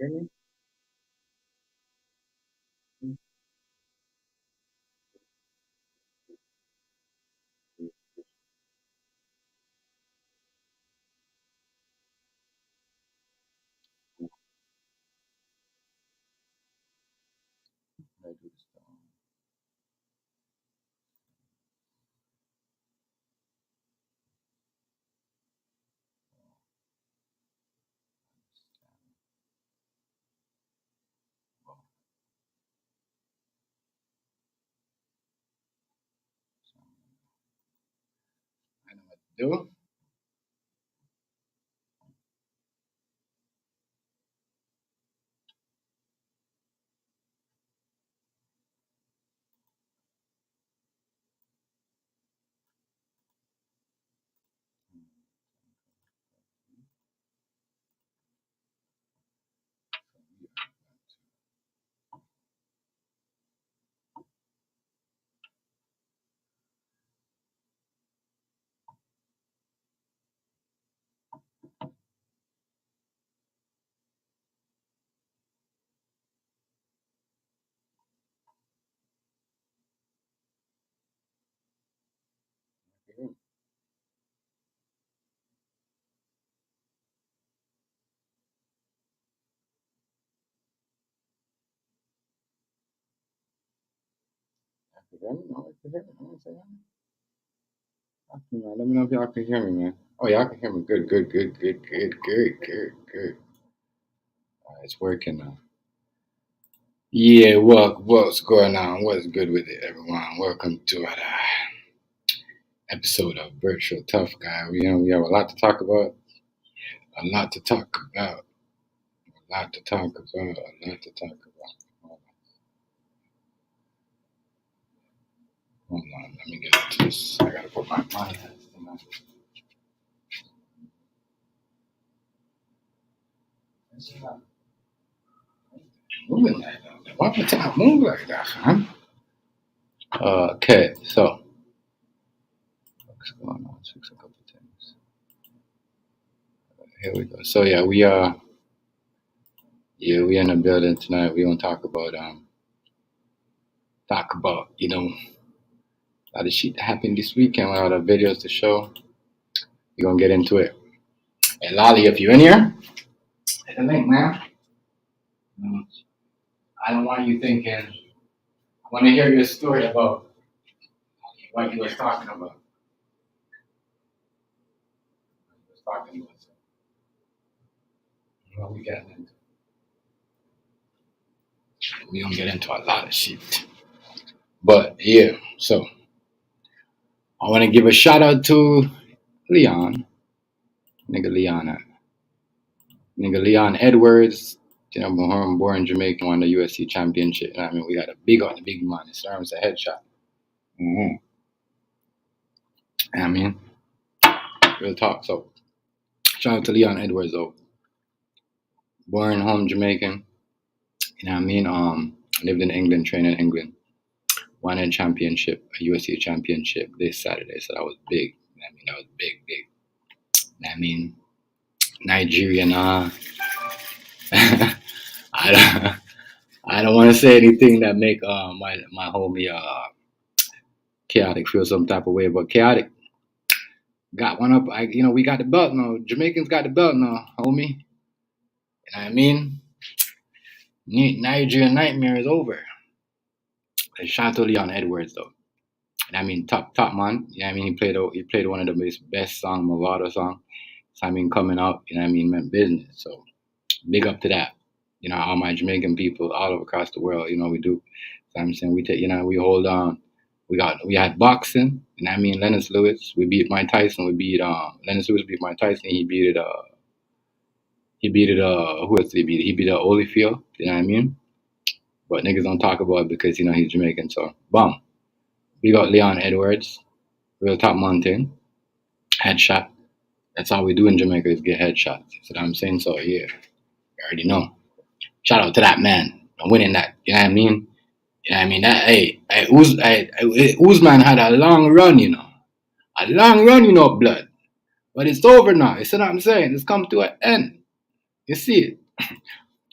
Hear me? I do this. Well, so I know what to do. I can hear me. No, I can hear me. No, say that. Let me know if y'all can hear me, man. Oh, y'all can hear me. Good, good, good, good, good, good, good, good. It's working now. Yeah, what's going on? What's good with it, everyone? Welcome to another episode of Virtual Tough Guy. We have a lot to talk about. A lot to talk about. A lot to talk about. A lot to talk about. Hold on, let me get into this. I gotta put my mind. Moving like that. Why would I move like that, huh? Okay, so what's going on? Fix a couple things. Here we go. So we in the building tonight. We gonna talk about a lot of shit that happened this weekend. A lot of videos to show. We gonna get into it. Hey Lolly, if you're in here, hit the link, man. Mm, I don't want you thinking. I want to hear your story about what you was talking about. You was talking about what we got into. We gonna get into a lot of shit. But yeah, so I want to give a shout out to Leon, nigga Leon, nigga Leon Edwards. Born in Jamaica, won the UFC championship. I mean, we got a big on the big man. His arm's a headshot. Mm-hmm. I mean, real talk. So shout out to Leon Edwards, though. Born home Jamaican. You know what I mean? Lived in England, trained in England. Won a championship, a UFC championship this Saturday. So that was big. I mean, that was big, big. I mean, Nigeria, nah. I don't, I don't want to say anything that make my homie chaotic feel some type of way, but chaotic got one up. We got the belt now. Jamaicans got the belt now, homie. You know what I mean? Nigerian nightmare is over. Shout out to Leon Edwards though. I mean, top man. Yeah, I mean, he played one of the best song, Movado song. So I mean, coming up, you know, what I mean, meant business. So big up to that. All my Jamaican people all over across the world. We do. So I'm saying we take, we hold on. We had boxing. You know what I mean, Lennox Lewis. We beat Mike Tyson. We beat Lennox Lewis beat Mike Tyson. He beat it. Who else did he beat? He beat Holyfield. You know what I mean? But niggas don't talk about it because he's Jamaican. So boom. We got Leon Edwards, real top mountain, headshot. That's all we do in Jamaica is get headshots. So I'm saying, so yeah, you already know. Shout out to that man for winning that. You know what I mean? You know what I mean? That Usman had a long run, a long run, blood. But it's over now. You see what I'm saying? It's come to an end. You see it.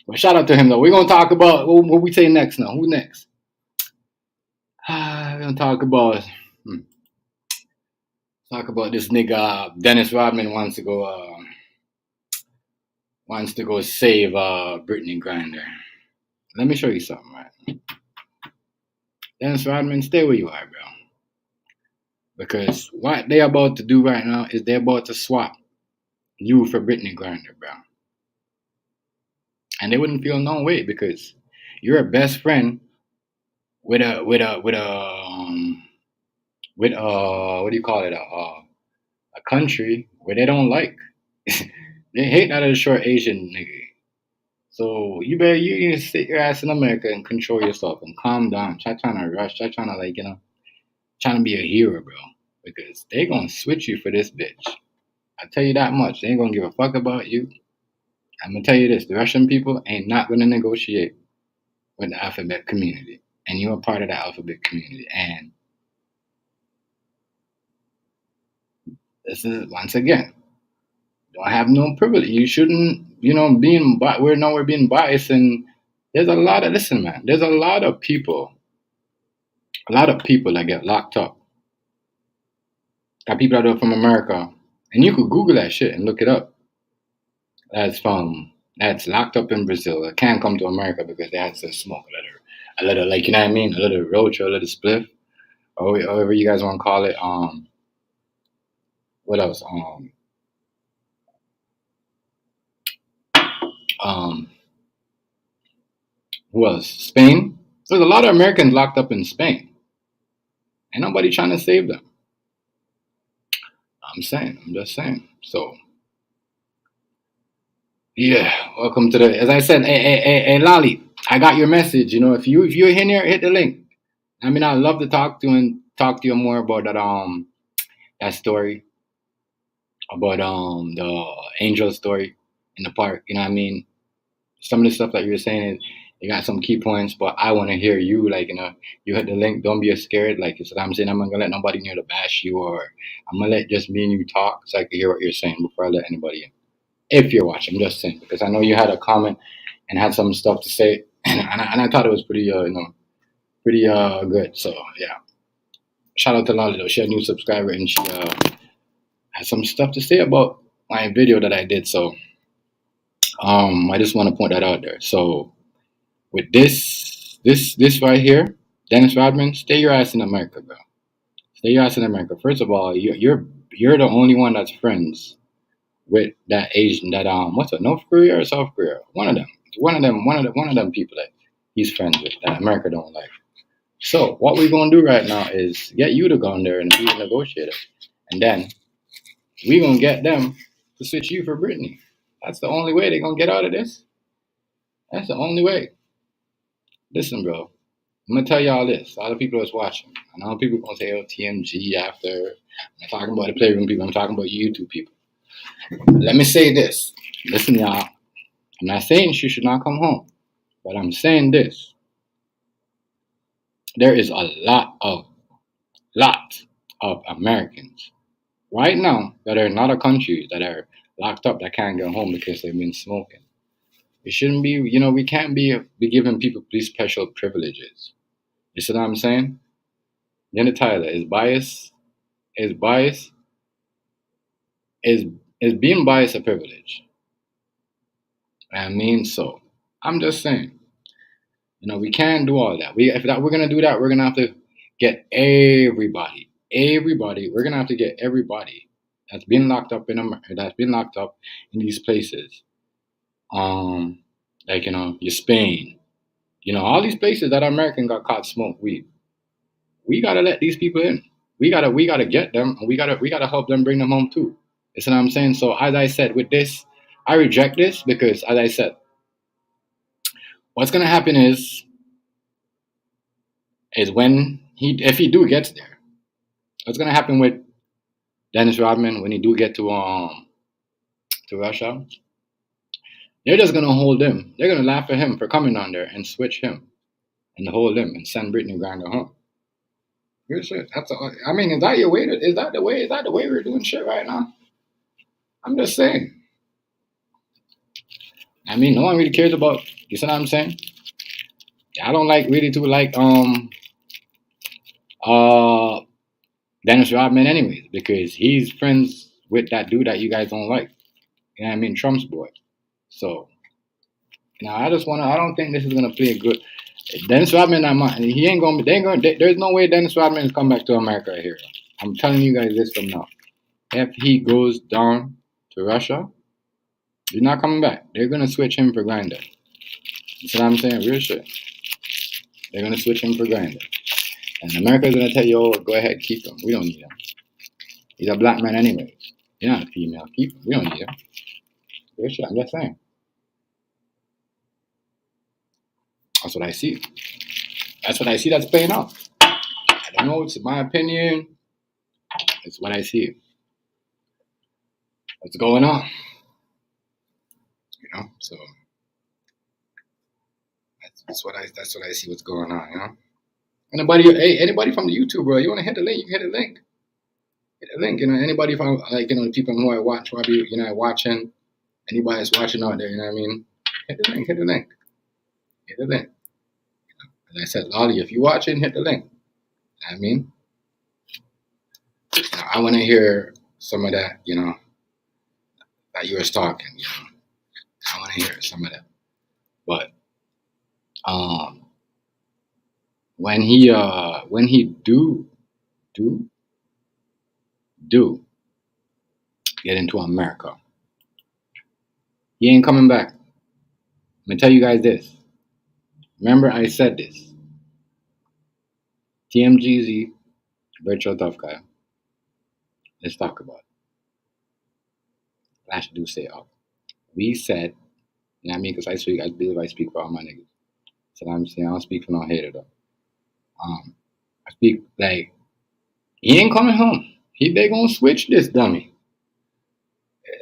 But shout out to him though. We're gonna talk about what we say next now. Who next? We're gonna hmm, talk about this nigga Dennis Rodman wants to go save Brittany Grinder. Let me show you something, right? Dennis Rodman, stay where you are, bro. Because what they're about to do right now is they're about to swap you for Brittany Grinder, bro. And they wouldn't feel no way because you're a best friend with a what do you call it, a country where they don't like. They hate that a short Asian nigga. So you need to sit your ass in America and control yourself and calm down. Try trying to rush. Try trying to trying to be a hero, bro. Because they gonna switch you for this bitch. I tell you that much. They ain't gonna give a fuck about you. I'm gonna tell you this: the Russian people ain't not gonna negotiate with the alphabet community, and you're a part of the alphabet community. And this is once again, don't have no privilege. You shouldn't, we're being biased, and there's a lot of listen, man. There's a lot of people that get locked up. Got people that are from America, and you could Google that shit and look it up. That's locked up in Brazil. That can't come to America because they had to smoke a little, like, you know what I mean, a little roach or a little spliff, or whatever you guys want to call it. What else? Who else? Spain. There's a lot of Americans locked up in Spain, and nobody trying to save them. I'm just saying. So, yeah, welcome to as I said, hey, Lolly, I got your message. You know, if you're in here, hit the link. I mean, I'd love to talk to you more about that story about the angel story in the park. You know what I mean? Some of the stuff that you're saying is you got some key points, but I want to hear you. Like, you hit the link. Don't be scared. Like, it's what I'm saying. I'm not gonna let nobody near to bash you, or I'm gonna let just me and you talk so I can hear what you're saying before I let anybody in. If you're watching, I'm just saying, because I know you had a comment and had some stuff to say, and I thought it was pretty pretty good. So yeah, shout out to Lolly though. She a new subscriber, and she had some stuff to say about my video that I did. So I just want to point that out there. So with this right here, Dennis Rodman, stay your ass in America, bro. Stay your ass in America. First of all, you're the only one that's friends with that Asian, that what's it, North Korea or South Korea? One of them people that he's friends with that America don't like. So what we're gonna do right now is get you to go in there and be a negotiator, and then we're gonna get them to switch you for Brittany. That's the only way they're gonna get out of this. That's the only way. Listen, bro, I'm gonna tell y'all this. All the people that's watching, I know people gonna say, "Oh, TMG." After I'm not talking about the playroom people, I'm talking about YouTube people. Let me say this. Listen, y'all. I'm not saying she should not come home, but I'm saying this. There is a lot of Americans right now that are in other countries that are locked up that can't get home because they've been smoking. It shouldn't be, we can't be giving people these special privileges. You see what I'm saying? Jenna Tyler is bias. Is bias. Is being biased a privilege? I mean, so I'm just saying. We can't do all that. If we're gonna do that, we're gonna have to get everybody. We're gonna have to get everybody that's been locked up in these places. Like your Spain, all these places that American got caught smoke weed. We gotta let these people in. We gotta get them, and we gotta help them bring them home too. You see what I'm saying? So as I said, with this, I reject this because, as I said, what's gonna happen is when if he do gets there, what's gonna happen with Dennis Rodman when he do get to Russia? They're just gonna hold him. They're gonna laugh at him for coming on there and switch him and hold him and send Brittany Grinder home. Here's it. I mean, is that your way? Is that the way we're doing shit right now? I'm just saying. I mean, no one really cares about. You see what I'm saying? I don't like really to like uh Dennis Rodman anyways because he's friends with that dude that you guys don't like. You know what I mean? Trump's boy. So I just wanna. I don't think this is gonna play a good. Dennis Rodman, he ain't gonna. They ain't gonna. There's no way Dennis Rodman is come back to America here. I'm telling you guys this from now. If he goes down to Russia, he's not coming back. They're gonna switch him for Grinder. You see what I'm saying? Real shit. They're gonna switch him for Grinder. And America's gonna tell you, oh, go ahead, keep him. We don't need him. He's a black man anyway. You're not a female. Keep him. We don't need him. Real shit. I'm just saying. That's what I see. That's what I see that's playing out. I don't know. It's my opinion. It's what I see. What's going on? So that's what I see. What's going on? Anybody from the YouTube, bro? You want to hit the link? You can hit the link. Hit the link. Anybody from the people who I watch, probably watching. Anybody that's watching out there, you know what I mean? Hit the link. Hit the link. Hit the link. As I said, Lolly, if you're watching, hit the link. You know what I mean? I want to hear some of that, that you was talking, I want to hear some of that. But when he do get into America, he ain't coming back. I'm gonna tell you guys this. Remember, I said this. TMGZ, Virtual Tough Guy. Let's talk about it. Flash do say up. We said, you know what I mean? Because I believe I speak for all my niggas. So I'm saying I don't speak for no hater though. I speak like he ain't coming home. They gonna switch this dummy.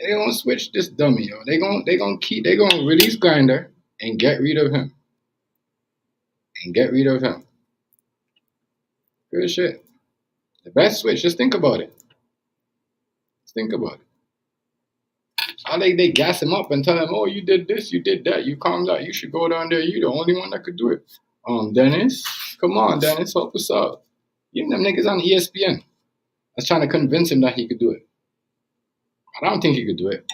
They gonna switch this dummy, yo. They gonna release Grinder and get rid of him. Good shit. The best switch. Just think about it. How they gas him up and tell him, oh, you did this, you did that, you calmed out, you should go down there. You the only one that could do it. Dennis, come on, Dennis, help us out. Even them niggas on ESPN. I was trying to convince him that he could do it. I don't think he could do it.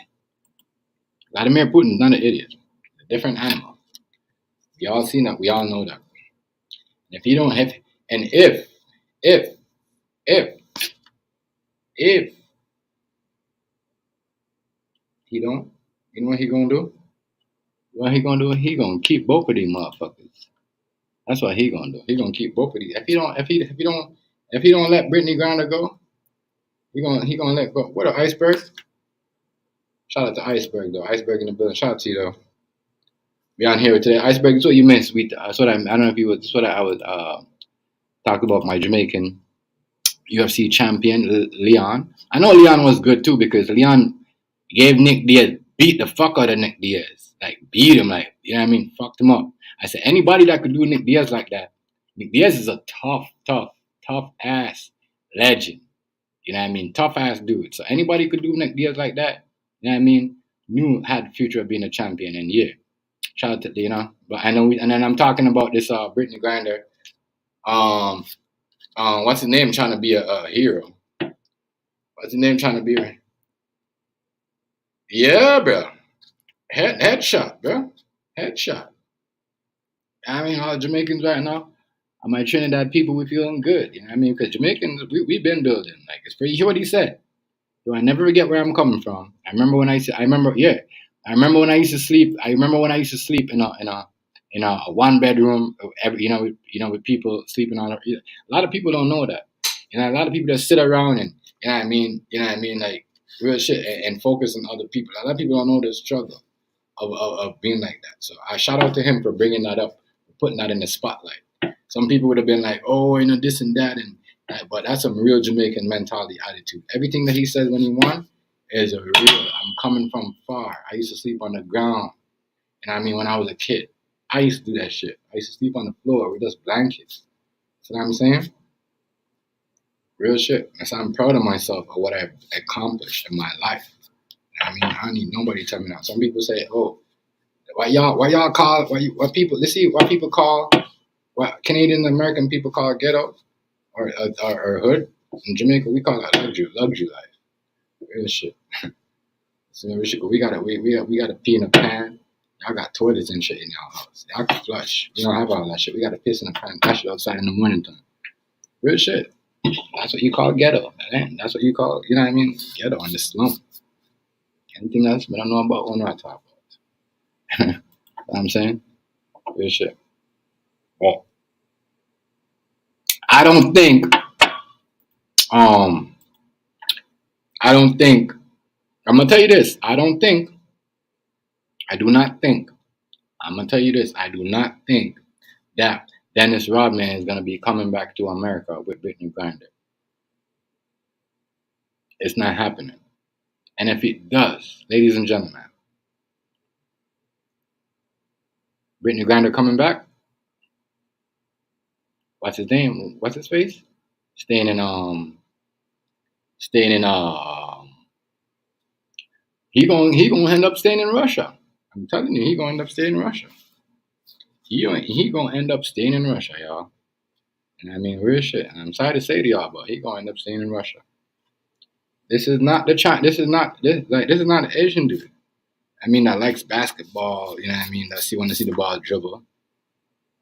Vladimir Putin's not an idiot. He's a different animal. We all seen that. We all know that. If he don't have, and if he don't, you know what he gonna do? What he gonna do? He gonna keep both of these motherfuckers. That's what he gonna do. He gonna keep both of these. If he don't let Brittany Griner go, he gonna let go. What an Iceberg? Shout out to Iceberg though. Iceberg in the building. Shout out to you though. We on here today. Iceberg, that's what you missed. I don't know if you was. That's what I was talking about. My Jamaican UFC champion Leon. I know Leon was good too because Leon gave Nick Diaz, beat the fuck out of Nick Diaz, like beat him, like you know what I mean, fucked him up. I said anybody that could do Nick Diaz like that. Nick Diaz is a tough ass legend. You know what I mean, tough ass dude. So anybody could do Nick Diaz like that. You know what I mean, knew had the future of being a champion. And yeah, shout out to But I know, and then I'm talking about this Brittany Griner. What's his name trying to be a hero? What's his name trying to be? Yeah, bro. Headshot, bro. Headshot. I mean, all Jamaicans right now, my Trinidad people, we feeling good. You know what I mean? Because Jamaicans, we've been building. Like, it's pretty, you hear what he said. So I never forget where I'm coming from. I remember when I used to sleep. I remember when I used to sleep in a one bedroom. With people sleeping on. A lot of people don't know that. A lot of people that sit around and like real shit and focus on other people. A lot of people don't know the struggle of being like that. So I shout out to him for bringing that up, putting that in the spotlight. Some people would have been like, oh, this and that, but that's some real Jamaican mentality attitude. Everything that he says when he won is a real. I'm coming from far. I used to sleep on the ground, when I was a kid, I used to do that shit. I used to sleep on the floor with just blankets. You know what I'm saying? Real shit. So I'm proud of myself of what I've accomplished in my life. I don't need nobody to tell me that. Some people say, oh, What people, let's see, what people call, what Canadian American people call ghetto or hood. In Jamaica, we call that luxury life. Real shit. So we gotta pee in a pan. Y'all got toilets and shit in y'all house. Y'all can flush. We don't have all that shit. We gotta piss in a pan. That shit outside in the morning time. Real shit. That's what you call ghetto, man. That's what you call, you know what I mean? Ghetto in the slum. Anything else? But I don't know about what I talk about. You know what I'm saying? Real shit. Well, I don't think, um, I don't think, I'm gonna tell you this. I do not think, I'm gonna tell you this. I do not think that Dennis Rodman is gonna be coming back to America with Brittany Griner. It's not happening. And if it does, ladies and gentlemen, Brittany Griner coming back. What's his name? What's his face? Staying in staying in he gonna end up staying in Russia. I'm telling you, he gonna end up staying in Russia. He gonna end up staying in Russia, y'all. And I mean real shit. And I'm sorry to say to y'all, but he gonna end up staying in Russia. This is not the China. This is not an Asian dude. I mean that likes basketball. You know what I mean? That want to see the ball dribble.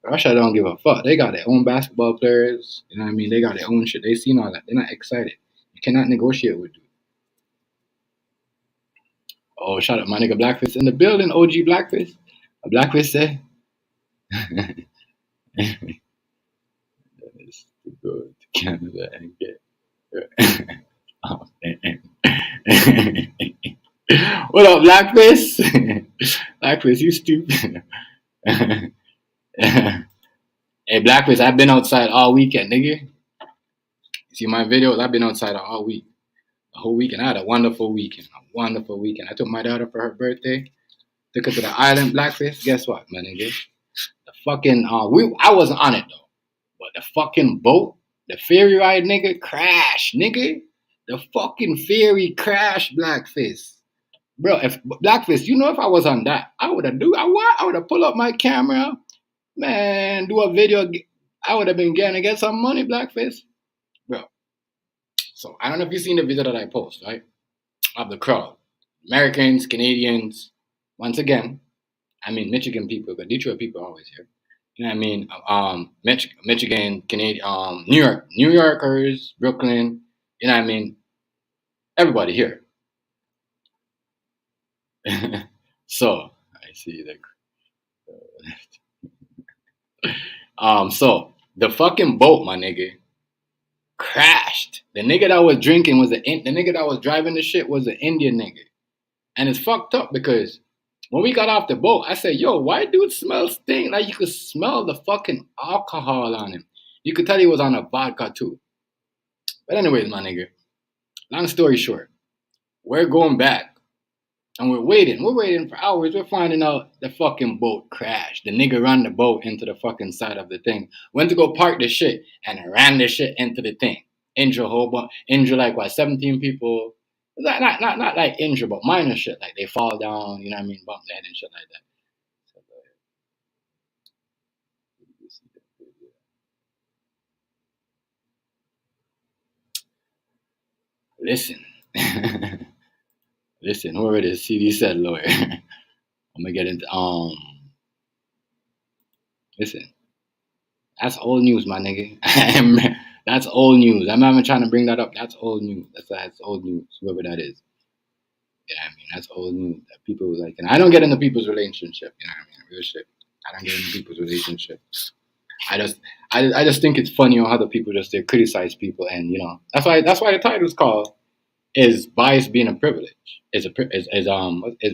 Russia don't give a fuck. They got their own basketball players. You know what I mean? They got their own shit. They seen all that. They're not excited. You cannot negotiate with dude. Oh, shout out my nigga Blackfist in the building. OG Blackfist. Blackfist said. It's to go to Canada and get. Oh, what up, Blackfist? Blackfist, you stupid. Hey, Blackfist, I've been outside all weekend, nigga. You see my videos? I've been outside all week. The whole weekend. I had a wonderful weekend. I took my daughter for her birthday. Took her to the island, Blackfist. Guess what, my nigga? The fucking, I wasn't on it, though. But the fucking boat, the ferry ride, nigga, crashed, nigga. The fucking ferry crashed, Blackfist. Bro, if Blackfist, you know if I was on that, I would have pulled up my camera, man, do a video. I would have been getting to get some money, Blackfist. Bro. So I don't know if you've seen the video that I post, right? Of the crowd. Americans, Canadians, once again, I mean Michigan people, but Detroit people are always here. You know what I mean? Michigan, Canadian, New Yorkers, Brooklyn, you know what I mean? Everybody here. So I see so the fucking boat, my nigga, crashed. The nigga that was drinking was the nigga that was driving the shit was an Indian nigga. And it's fucked up because when we got off the boat, I said, yo, why dude smell stink? Like you could smell the fucking alcohol on him. You could tell he was on a vodka too. But anyways, my nigga, long story short, we're going back. And we're waiting for hours. We're finding out the fucking boat crashed. The nigga ran the boat into the fucking side of the thing. Went to go park the shit and ran the shit into the thing. Injure a whole bunch. Injure like what, 17 people. Not like injure, but minor shit. Like they fall down, you know what I mean? Bump their head and shit like that. Listen. Listen, whoever it is, CD said lawyer. I'm gonna get into listen. That's old news, my nigga. That's old news. I'm not even trying to bring that up. That's old news. That's old news, whoever that is. Yeah, I mean that's old news. That people like, and I don't get into people's relationship. You know what I mean? Real shit. I don't get into people's relationships. I just think it's funny how the people just they criticize people, and you know that's why the title's called "Is Bias Being a Privilege?" Is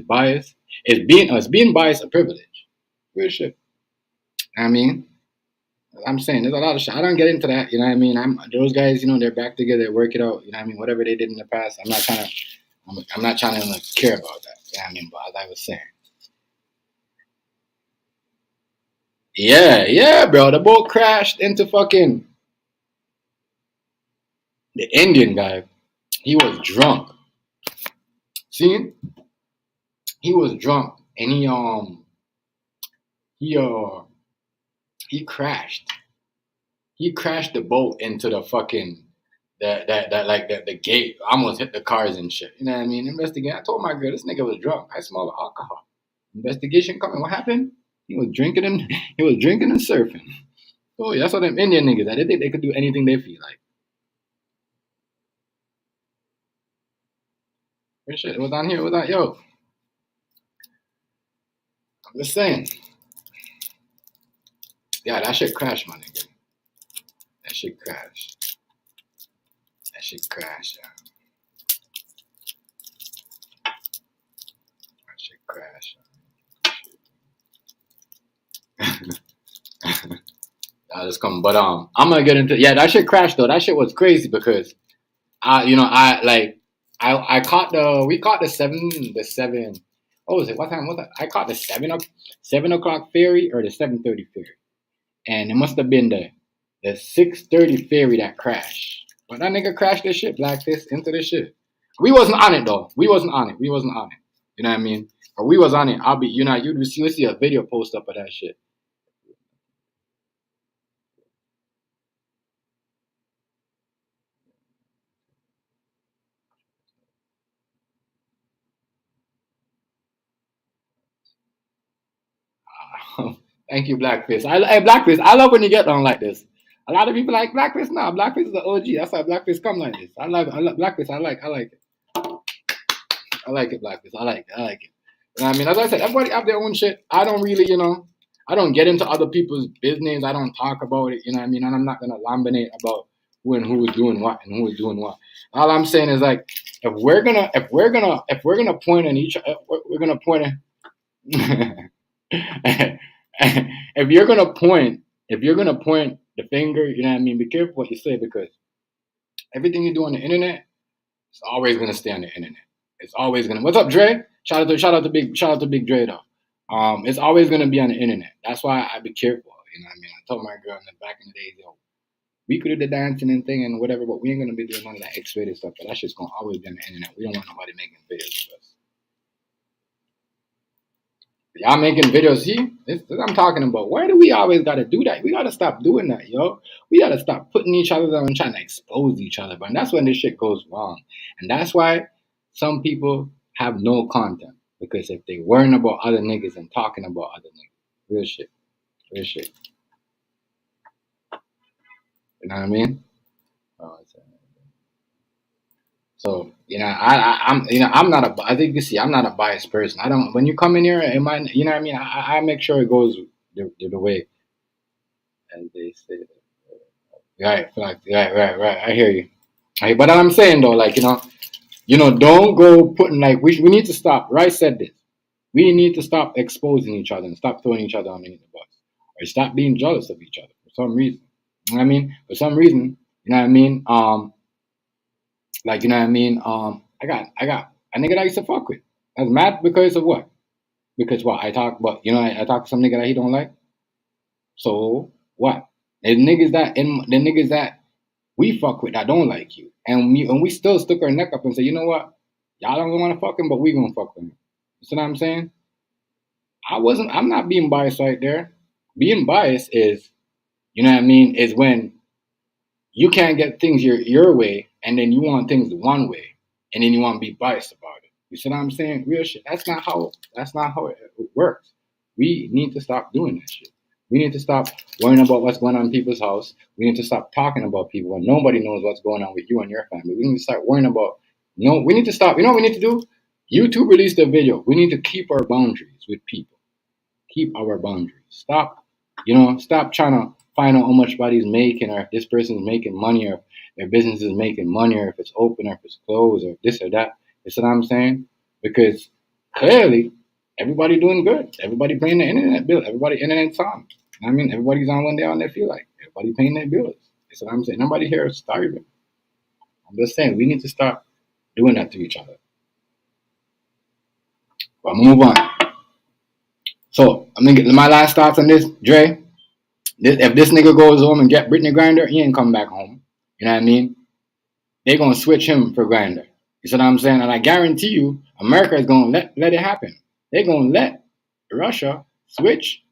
bias is being biased a privilege? Real shit. I mean, I'm saying there's a lot of shit. I don't get into that. You know what I mean? Those guys. You know, they're back together. They work it out. You know what I mean? Whatever they did in the past, I'm not trying to like, care about that. You know what I mean? But as I was saying. Yeah, bro. The boat crashed into fucking the Indian guy. He was drunk. See? He was drunk and he He he crashed. He crashed the boat into the fucking the gate. Almost hit the cars and shit. You know what I mean? Investigate. I told my girl this nigga was drunk. I smell alcohol. Investigation coming. What happened? He was drinking and he was drinking and surfing. Oh, yeah, that's what them Indian niggas. They think they could do anything they feel like. Real shit. It was on here. It was on yo. I'm just saying. Yeah, that shit crashed, my nigga. That shit crashed. That shit crashed. Yeah. That shit crashed. I'll just come, but I'm gonna get into that shit crashed though. That shit was crazy because I caught we caught the seven. What was it? What time was that? I caught the 7 o'clock ferry or the 7:30 ferry, and it must have been the 6:30 ferry that crashed. But that nigga crashed this shit, Blackfist, into this shit. We wasn't on it though. We wasn't on it. We wasn't on it. You know what I mean? Or we was on it. I'll be, you'd see a video post up of that shit. Thank you, Blackfist. Hey, Blackfist, I love when you get on like this. A lot of people like Blackfist. Nah, Blackfist is the OG. That's why Blackfist come like this. I love Blackfist. I like it. I like it, Blackfist. I like it. I like it. You know what I mean? As I said, everybody have their own shit. I don't really, I don't get into other people's business. I don't talk about it. You know what I mean? And I'm not gonna lambinate about who and who is doing what and who is doing what. All I'm saying is like, if we're gonna point at each, we're gonna point at. if you're gonna point the finger, you know what I mean, be careful what you say because everything you do on the internet is always gonna stay on the internet. It's always gonna. What's up, Dre? Shout out to Big Dre though. It's always gonna be on the internet. That's why I be careful. You know what I mean? I told my girl back in the days, yo, we could do the dancing and thing and whatever, but we ain't gonna be doing none of that X-rated stuff. But that shit's gonna always be on the internet. We don't want nobody making videos of us. Y'all making videos here? This I'm talking about. Why do we always gotta do that? We gotta stop doing that, yo. We gotta stop putting each other down and trying to expose each other. But that's when this shit goes wrong. And that's why some people have no content. Because if they worrying about other niggas and talking about other niggas, real shit. Real shit. You know what I mean? So I'm not a. I think you see, I'm not a biased person. I don't. When you come in here, you know what I mean. I make sure it goes the way, as they say. Right, right. I hear you. But I'm saying though, like don't go putting like we need to stop. Rice said this. We need to stop exposing each other and stop throwing each other underneath the bus, or stop being jealous of each other for some reason. You know what I mean? For some reason, you know what I mean. Like, you know what I mean? I got a nigga that I used to fuck with. I was mad because of what? Because what? I talk to some nigga that he don't like. So what? The niggas that we fuck with that don't like you. And we still stuck our neck up and say, you know what? Y'all don't want to fuck him, but we gonna fuck with him. You see what I'm saying? I'm not being biased right there. Being biased is, you know what I mean, is when you can't get things your way, and then you want things one way, and then you want to be biased about it. You see what I'm saying? Real shit. That's not how it works. We need to stop doing that shit. We need to stop worrying about what's going on in people's house. We need to stop talking about people when nobody knows what's going on with you and your family. We need to start worrying about. We need to stop. You know what we need to do? YouTube released a video. We need to keep our boundaries with people. Keep our boundaries. Stop trying to find out how much body's making, or if this person's making money, or if their business is making money, or if it's open, or if it's closed, or this or that. You see what I'm saying? Because clearly, everybody doing good. Everybody paying the internet bill. Everybody internet's on. I mean, everybody's on when they're on. They feel like everybody paying their bills. You see what I'm saying? Nobody here is starving. I'm just saying we need to stop doing that to each other. But move on. So I'm gonna get my last thoughts on this, Dre. If this nigga goes home and get Brittany Grinder, he ain't come back home. You know what I mean? They gonna switch him for Grinder. You see what I'm saying? And I guarantee you, America is gonna let it happen. They're gonna let Russia switch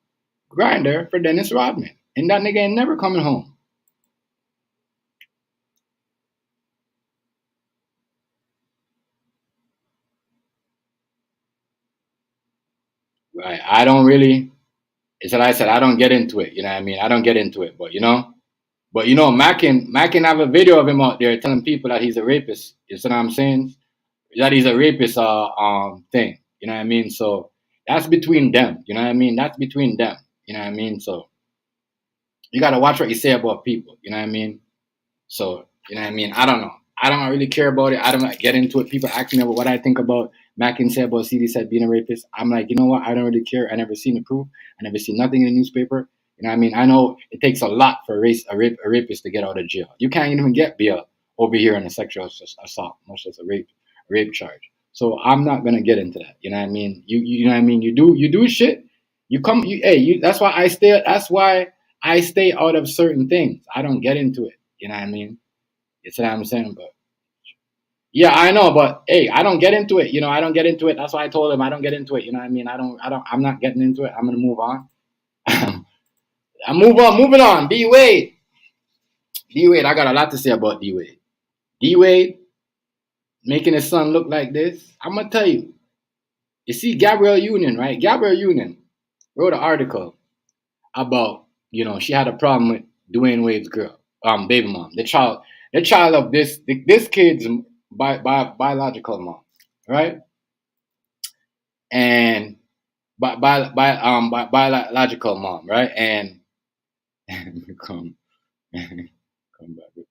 grinder for Dennis Rodman. And that nigga ain't never coming home. Right. I don't really, it's what I said, I don't get into it. You know what I mean? I don't get into it. But Mac can have a video of him out there telling people that he's a rapist. You see what I'm saying? That he's a rapist thing. You know what I mean? So that's between them. You know what I mean? That's between them. You know what I mean? So you gotta watch what you say about people. You know what I mean? So you know what I mean? I don't know. I don't really care about it. I don't get into it. People ask me about what I think about Mac and say about CD said being a rapist. I'm like, you know what? I don't really care. I never seen the proof. I never seen nothing in the newspaper. You know what I mean? I know it takes a lot for a rapist to get out of jail. You can't even get bail over here on a sexual assault, much less a rape charge. So I'm not gonna get into that. You know what I mean? You know what I mean? You do shit. That's why I stay. That's why I stay out of certain things. I don't get into it. You know what I mean? It's what I'm saying. But yeah, I know. But hey, I don't get into it. You know, I don't get into it. That's why I told him I don't get into it. You know what I mean? I'm not getting into it. I'm gonna move on. Moving on. D Wade. D Wade. I got a lot to say about D Wade. D Wade making his son look like this. I'm gonna tell you. You see, Gabrielle Union, right? Gabrielle Union wrote an article about, she had a problem with Dwayne Wade's girl, baby mom, the child of this kid's biological mom, right? And biological mom, right? And come come back with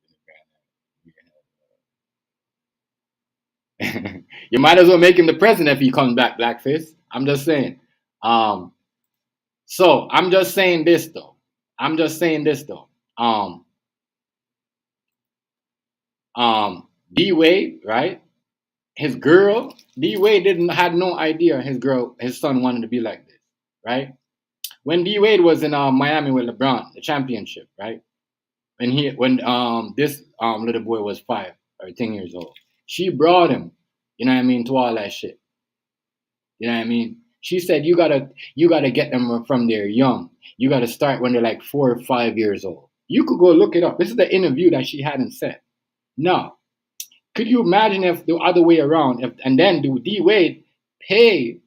the you might as well make him the president if he comes back, blackface. I'm just saying. So I'm just saying this though. Um, D Wade, right? His girl, D Wade had no idea his son wanted to be like this, right? When D Wade was in Miami with LeBron, the championship, right? When this little boy was 5 or 10 years old, she brought him, you know what I mean, to all that shit. You know what I mean? She said you gotta get them from they're young. You gotta start when they're like 4 or 5 years old. You could go look it up. This is the interview that she hadn't said. No. Could you imagine if the other way around? And then do D Wade pay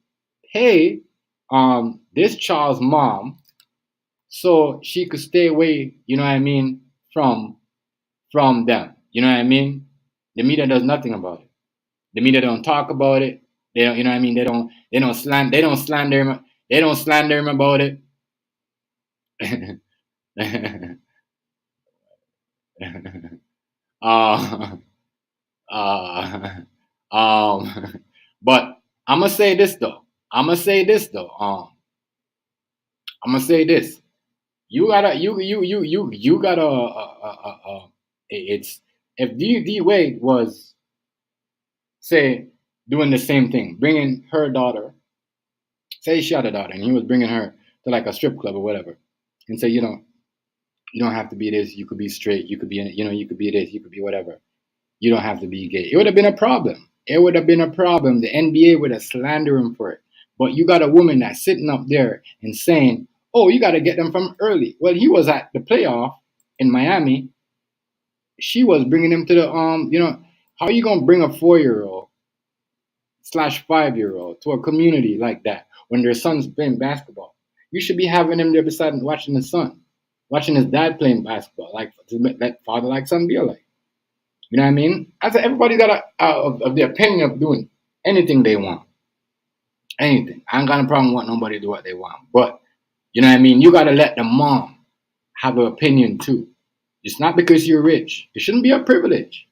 this child's mom so she could stay away, you know what I mean, from them. You know what I mean? The media does nothing about it. The media don't talk about it. They don't, you know what I mean? They don't slander him about it. uh, uh, but I'm gonna say this though. I'm gonna say this. You gotta it's if D Wade was say doing the same thing, bringing her daughter, say she had a daughter and he was bringing her to like a strip club or whatever, and say you don't have to be this, you could be straight, you could be you could be this, you could be whatever, you don't have to be gay. It would have been a problem. The NBA would have slandered him for it. But you got a woman that's sitting up there and saying, oh, you got to get them from early. Well, he was at the playoff in Miami. She was bringing him to the how are you gonna bring a 4-year-old / 5-year-old to a community like that when their son's playing basketball? You should be having him there beside him watching his son, watching his dad playing basketball, like let father like son be alike. You know what I mean? I said everybody got of the opinion of doing anything they want. Anything. I ain't got a problem with nobody to do what they want. But you know what I mean? You gotta let the mom have an opinion too. It's not because you're rich. It shouldn't be a privilege.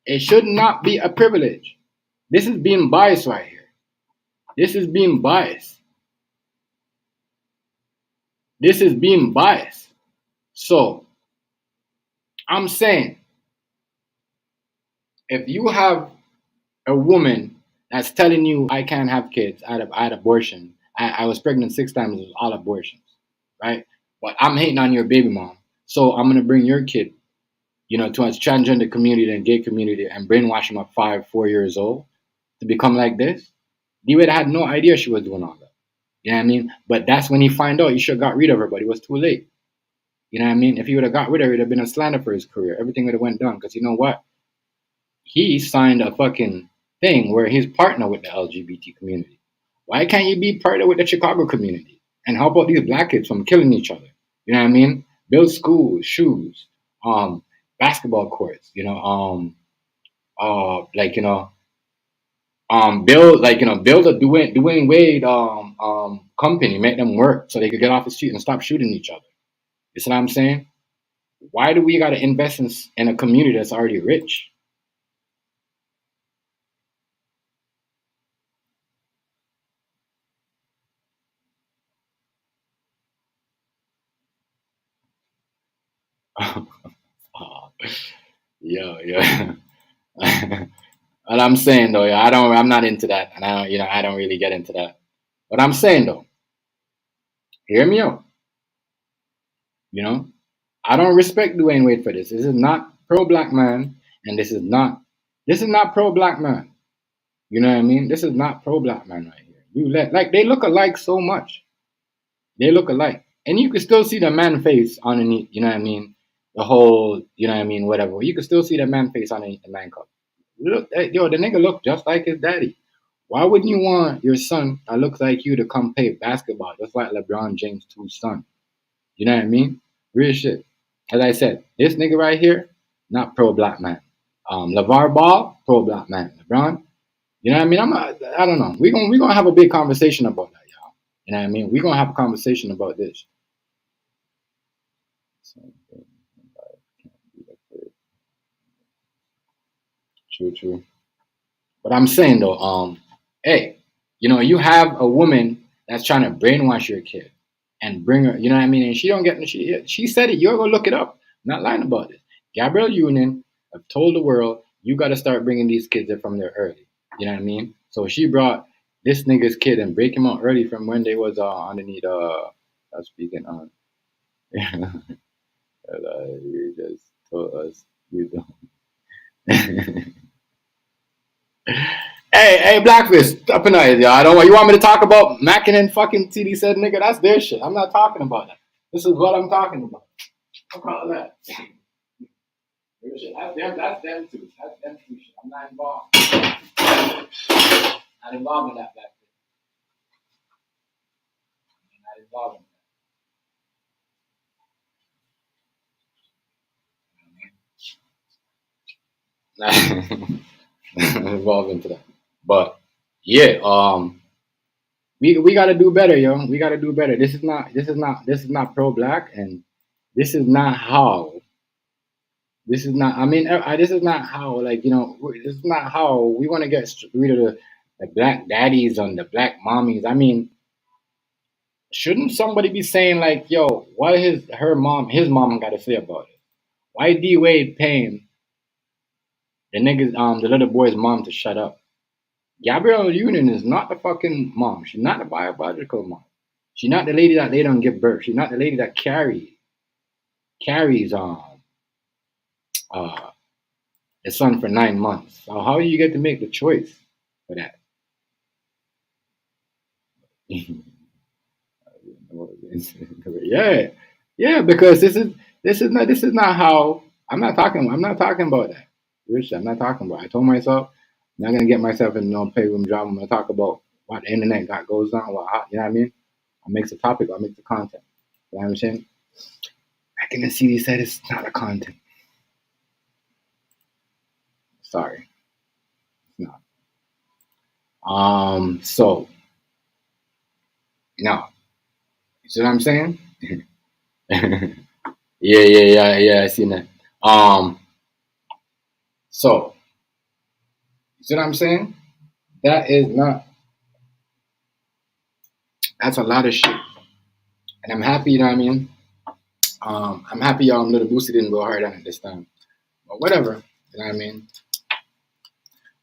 It should not be a privilege. This is being biased right here. This is being biased. This is being biased. So I'm saying if you have a woman that's telling you I can't have kids, I had abortion. I was pregnant 6 times, it was all abortions, right? But I'm hating on your baby mom. So I'm gonna bring your kid, to a transgender community and gay community and brainwash him at 4 years old to become like this. D Wade had no idea she was doing all that. You know what I mean? But that's when he find out he should have got rid of her, but it was too late. You know what I mean? If he would have got rid of her, it would have been a slander for his career. Everything would have went down. Because you know what? He signed a fucking thing where he's partner with the LGBT community. Why can't you be partner with the Chicago community and help out these black kids from killing each other? You know what I mean? Build schools, shoes, basketball courts. Like build build a Dwayne Wade company, make them work so they could get off the street and stop shooting each other. You see what I'm saying? Why do we got to invest in a community that's already rich? Yeah, yeah. What I'm saying though, yeah, I'm not into that, and I don't really get into that. What I'm saying though, hear me out. You know, I don't respect Dwayne Wade for this. This is not pro black man, and this is not pro black man. You know what I mean? This is not pro black man right here. They look alike so much. They look alike, and you can still see the man face underneath. You know what I mean? The whole, you know what I mean? Whatever. You can still see the man face underneath the man cup. Look, yo, the nigga look just like his daddy. Why wouldn't you want your son that looks like you to come play basketball just like LeBron James' two son? You know what I mean? Real shit. As I said, this nigga right here, not pro black man. LeVar Ball, pro black man. LeBron, you know what I mean? I don't know. We gonna have a big conversation about that, y'all. You know what I mean? We're gonna have a conversation about this. True, true. But I'm saying though, hey, you have a woman that's trying to brainwash your kid and bring her, you know what I mean? And she don't get she said it, you're gonna look it up. I'm not lying about it. Gabrielle Union have told the world you gotta start bringing these kids in from there early. You know what I mean? So she brought this nigga's kid and break him out early from when they was underneath speaking on you just told us you don't. Hey, Blackfist, up in here, y'all. I don't want you want me to talk about Mackin and fucking TD said nigga. That's their shit. I'm not talking about that. This is what I'm talking about. Fuck all that. That's them too. That's them too shit. I'm not involved. Not involved in that Blackfist. I'm not involved in that. Not involved into that. But yeah, we gotta do better, yo. We gotta do better. This is not pro black, and this is not how. This is not. I mean, this is not how. This is not how we want to get rid of the black daddies and the black mommies. I mean, shouldn't somebody be saying like, "Yo, what his mom got to say about it? Why D Wade paying the little boy's mom to shut up?" Gabrielle Union is not the fucking mom. She's not the biological mom. She's not the lady that they don't give birth. She's not the lady that carries uh the son for 9 months. So how do you get to make the choice for that? Yeah, yeah, because this is not how I'm not talking about that. Rich, I'm not talking about. I told myself I'm not gonna get myself in no playroom drama. I'm gonna talk about what the internet got goes on. You know what I mean? I make the topic. I make the content. You know what I'm saying? Back in the CD said it's not a content. Sorry, it's not. So now, you see what I'm saying? Yeah, yeah, yeah, yeah. I seen that. So you see what I'm saying? That is not. That's a lot of shit, and I'm happy. You know what I mean? I'm happy Little Boosie didn't go hard on it this time. But whatever. You know what I mean?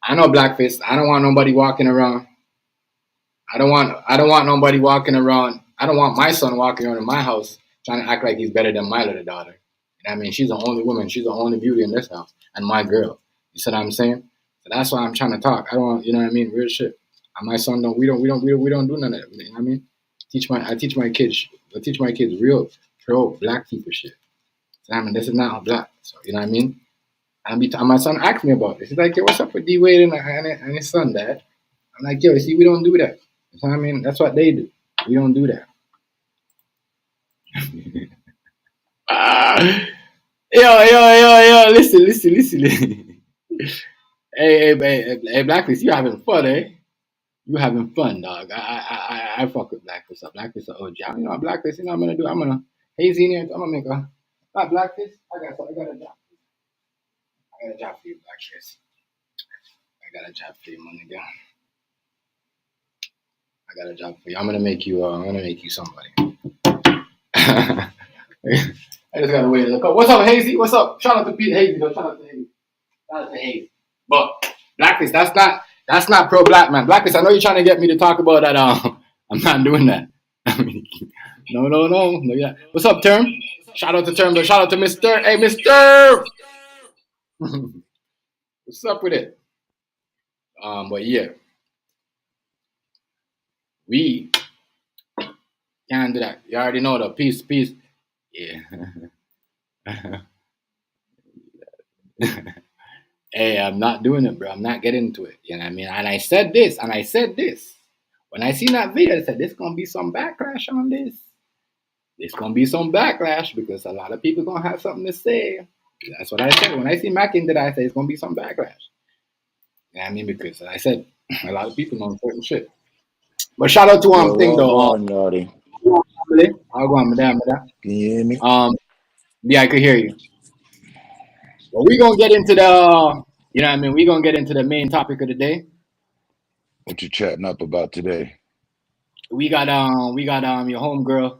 I know blackface. I don't want nobody walking around. I don't want nobody walking around. I don't want my son walking around in my house trying to act like he's better than my little daughter. You know what I mean? She's the only woman. She's the only beauty in this house. And my girl. You see what I'm saying? So that's why I'm trying to talk. I don't want, you know what I mean? Real shit. And my son don't we don't do none of that. You know what I mean? I teach my kids real pro black people shit. So, I mean, this is not how black. So you know what I mean? And my son asked me about this. He's like, yo, what's up with D Wade and his son, Dad? I'm like, yo, see, we don't do that. You know what I mean? That's what they do. We don't do that. Yo, listen. Hey, Blackface, you having fun, eh? You having fun, dog. I fuck with Blackface. Blackface OG. You know, Blackface, you know what I'm gonna do? I'm gonna hazy in here. I'm gonna make a Blackface. I got a job. I got a job for you, Blackface. I got a job for you, my nigga. I got a job for you. I'm gonna make you somebody. I just gotta wait. What's up, Hazy? What's up? Shout out to Pete Hazy, though. Shout out to Hazy. But Blackface, that's not pro black, man. Blackface, I know you're trying to get me to talk about that. I'm not doing that. I mean, no. Yeah. What's up, Term? Shout out to Term. Shout out to Mr. Hey, Mr. What's up with it? But yeah, we can't do that. You already know the peace. Yeah. Hey, I'm not doing it, bro. I'm not getting into it. You know what I mean? And I said this. When I seen that video, I said, there's going to be some backlash on this. There's going to be some backlash because a lot of people going to have something to say. That's what I said. When I see Mac into that, I said, it's going to be some backlash. You know what I mean? Because I said, a lot of people know certain shit. But shout out to thing, though. I'll go on, madam. Can you hear me? Yeah, I could hear you. Well, we're going to get into the, you know what I mean? We're going to get into the main topic of the day. What you chatting up about today? We got your homegirl,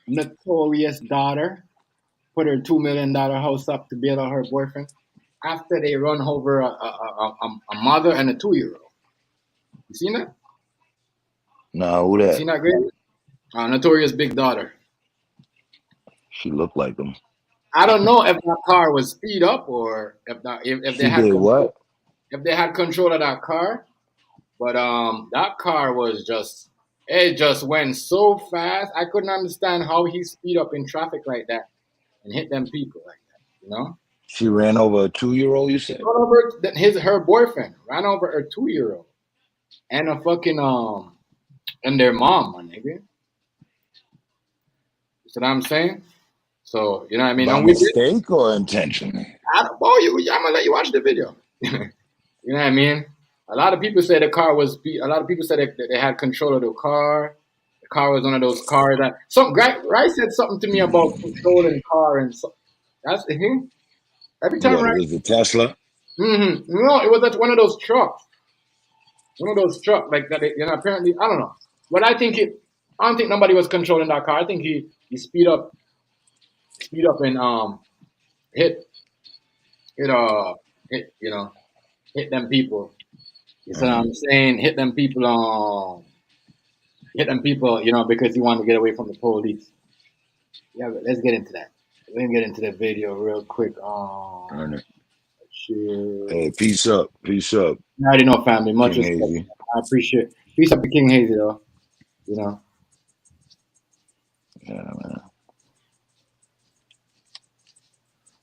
Notorious daughter, put her $2 million house up to bail out her boyfriend after they run over a mother and a 2-year-old. You seen that? Nah, who that? Seen that, great? Notorious big daughter. She looked like them. I don't know if that car was speed up or if they had control, what? If they had control of that car, but that car was it just went so fast. I couldn't understand how he speed up in traffic like that and hit them people like that. You know? She ran over a 2-year-old. You said? Run over her boyfriend ran over her 2-year-old and a fucking and their mom, my nigga. You see what I'm saying? So you know what I mean? By mistake or intentionally? I'm gonna let you watch the video. You know what I mean? A lot of people say the car was. A lot of people said that they had control of the car. The car was one of those cars that Rice said something to me about controlling the car and so. That's him. Every time, What, it was a Tesla? Mm-hmm. No, it was one of those trucks. One of those trucks like that. You know, apparently, I don't know. But I don't think nobody was controlling that car. I think he speed up and hit them people. You see what I'm saying? Hit them people, you know, because he wanted to get away from the police. Yeah, but let's get into that. Let me get into the video real quick. Hey, peace up. I already know, family. Much King respect. Hazy. I appreciate it. Peace up to King Hazy, though. You know. Yeah, man.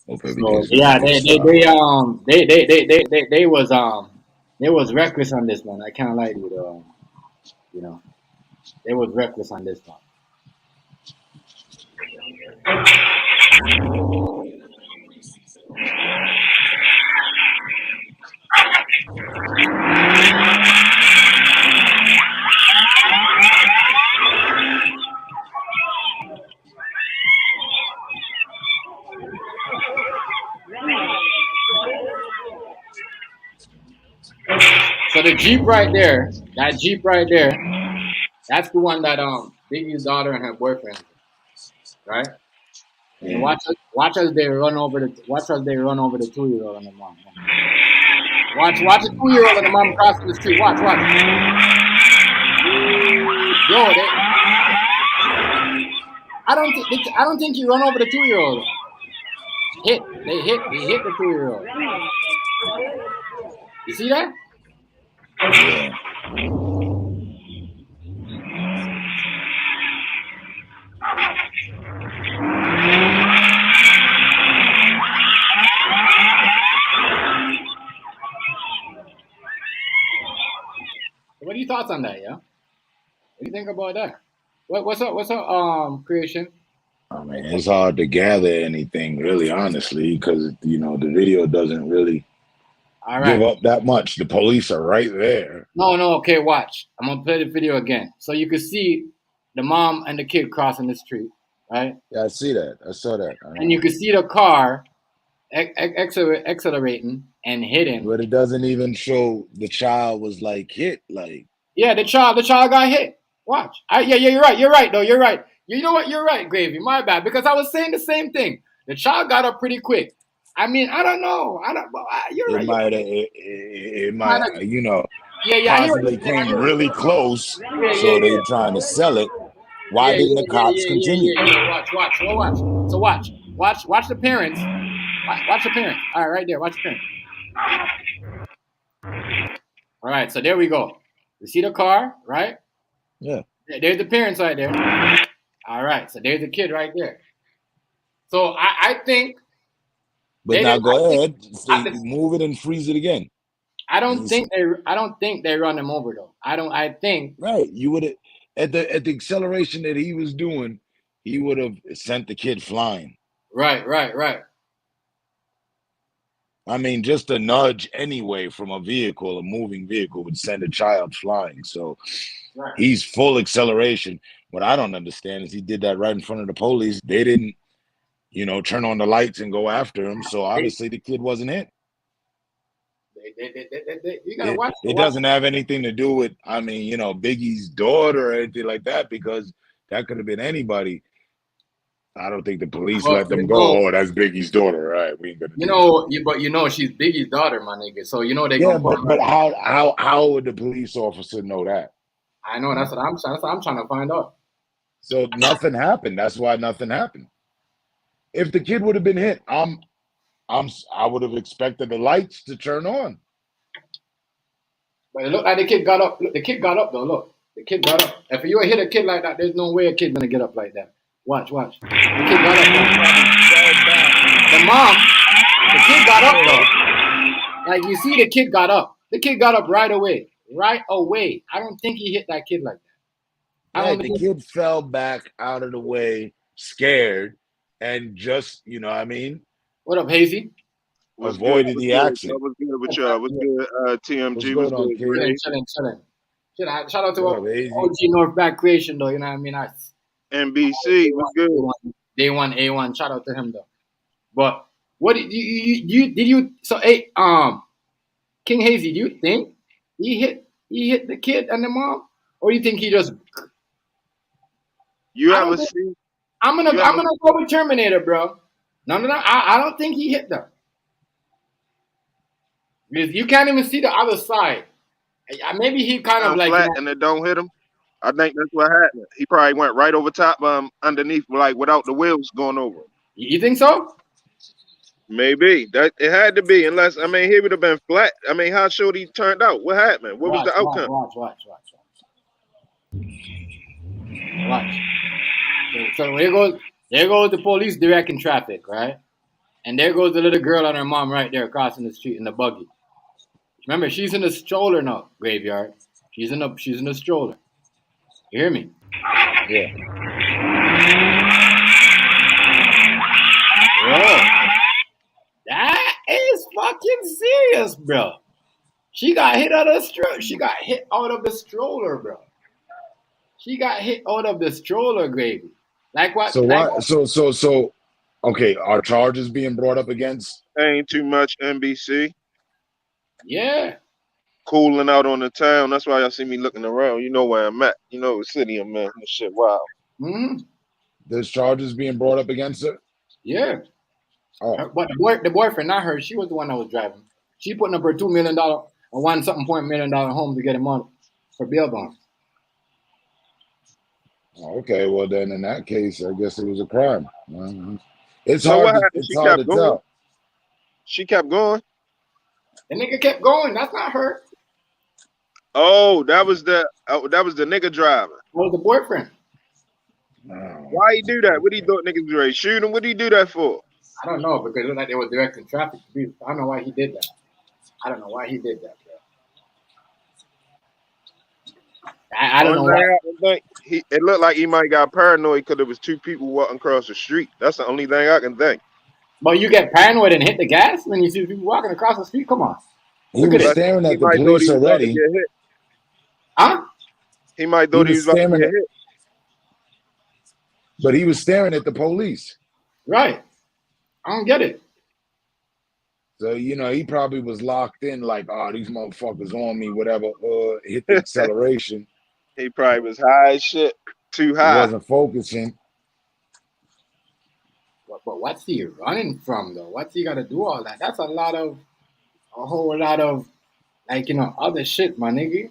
So, yeah, they was reckless on this one. I can't lie to you, though. You know, they was reckless on this one. So the Jeep right there, that's the one that Biggie's daughter and her boyfriend, right? And watch as they run over the 2-year-old and the mom. Watch the 2-year-old and the mom crossing the street. Watch. Yo, I don't think he run over the 2-year-old. They hit the 2-year-old. You see that? Yeah. thoughts on that, yeah? What do you think about that? What's up, creation? I mean, it's hard to gather anything really, honestly, because the video doesn't really All give right. up that much. The police are right there. No, okay, watch. I'm gonna play the video again. So you can see the mom and the kid crossing the street, right? Yeah, I see that. I saw that. And you can see the car accelerating and hitting. But it doesn't even show the child was like hit. Like, Yeah, the child got hit. Watch. Yeah, you're right. You're right, though. You're right. You know what? You're right, Gravy. My bad. Because I was saying the same thing. The child got up pretty quick. I mean, I don't know. You're right. it might, Yeah, I hear what possibly you're saying. came really close. Yeah, So they yeah. trying to sell it. Why didn't the cops continue? Yeah. Watch. Well, watch. So watch the parents. Watch the parents. All right, right there. Watch the parents. All right, so there we go. You see the car, right? Yeah. There's the parents right there. All right, so there's the kid right there. So I think. But now go ahead, move it and freeze it again. I don't think they run him over though. I think right. You would have at the acceleration that he was doing, he would have sent the kid flying. Right. I mean, just a nudge anyway from a moving vehicle would send a child flying. So he's full acceleration. What I don't understand is he did that right in front of the police. They didn't, turn on the lights and go after him. So obviously the kid wasn't hit. You gotta watch. It doesn't have anything to do with, Biggie's daughter or anything like that, because that could have been anybody. I don't think the police let them go. Oh, that's Biggie's daughter, right? We ain't gonna. But she's Biggie's daughter, my nigga. So they. Yeah, but how would the police officer know that? I know that's what I'm trying to find out. So nothing happened. That's why nothing happened. If the kid would have been hit, I would have expected the lights to turn on. But it looked like the kid got up. Look, the kid got up though. Look, the kid got up. If you hit a kid like that, there's no way a kid's gonna get up like that. Watch. The kid got up. The kid got up though. Like you see, the kid got up. The kid got up right away. Right away. I don't think he hit that kid like that. The kid fell back out of the way, scared, and just, What up, Hazy? Avoided the accident. What's good with y'all? What's good, TMG? What's good? Chilling. Shout out to OG North Back Creation, though. You know what I mean? NBC, what's good? Day one, A1. Shout out to him, though. But what did you? So, King Hazy, do you think he hit the kid and the mom, or do you think he just? You ever see? I'm gonna go with Terminator, bro. No. I don't think he hit them. Because you can't even see the other side. Maybe he kind of like flat and it don't hit him. I think that's what happened. He probably went right over top underneath, like without the wheels going over. You think so? Maybe that it had to be, unless he would have been flat. How should he turned out? What happened? What was the outcome? Watch. So there goes the police directing traffic, right? And there goes the little girl and her mom right there crossing the street in the buggy. Remember, she's in the stroller now, Graveyard. She's in the stroller. You hear me? Yeah. Bro, that is fucking serious, bro. She got hit out of the stroller. She got hit out of the stroller, bro. She got hit out of the stroller, Gravy. Like what? So why? So. Okay, are charges being brought up against? Ain't too much NBC. Yeah. Cooling out on the town. That's why y'all see me looking around. You know where I'm at. You know the city I'm in. This shit wild. Mm-hmm. There's charges being brought up against her? Yeah. Oh. But the boyfriend, not her, she was the one that was driving. She putting up her $2 million or $1 million home to get him on for bail bond. Okay, well then in that case, I guess it was a crime. Mm-hmm. It's so hard to tell. She kept going. The nigga kept going. That's not her. Oh, that was the nigga driver. That was the boyfriend. Why he do that? What he thought niggas ready shoot him? What did he do that for? I don't know, because it looked like they were directing traffic. I don't know why he did that. I don't know Only what. thing I can think, it looked like he might got paranoid because there was two people walking across the street. That's the only thing I can think. But you get paranoid and hit the gas when you see people walking across the street. Come on, He look at was it. Unless staring he at the might thought police he was about to already. get hit. Huh? He might He thought he was was about to staring get at, hit. but he was staring at the police. Right. I don't get it. So, he probably was locked in like, oh, these motherfuckers on me, whatever, hit the acceleration. He probably was high as shit. Too He high. wasn't focusing. But what's he running from though? What's he got to do all that? That's a whole lot of like other shit, my nigga.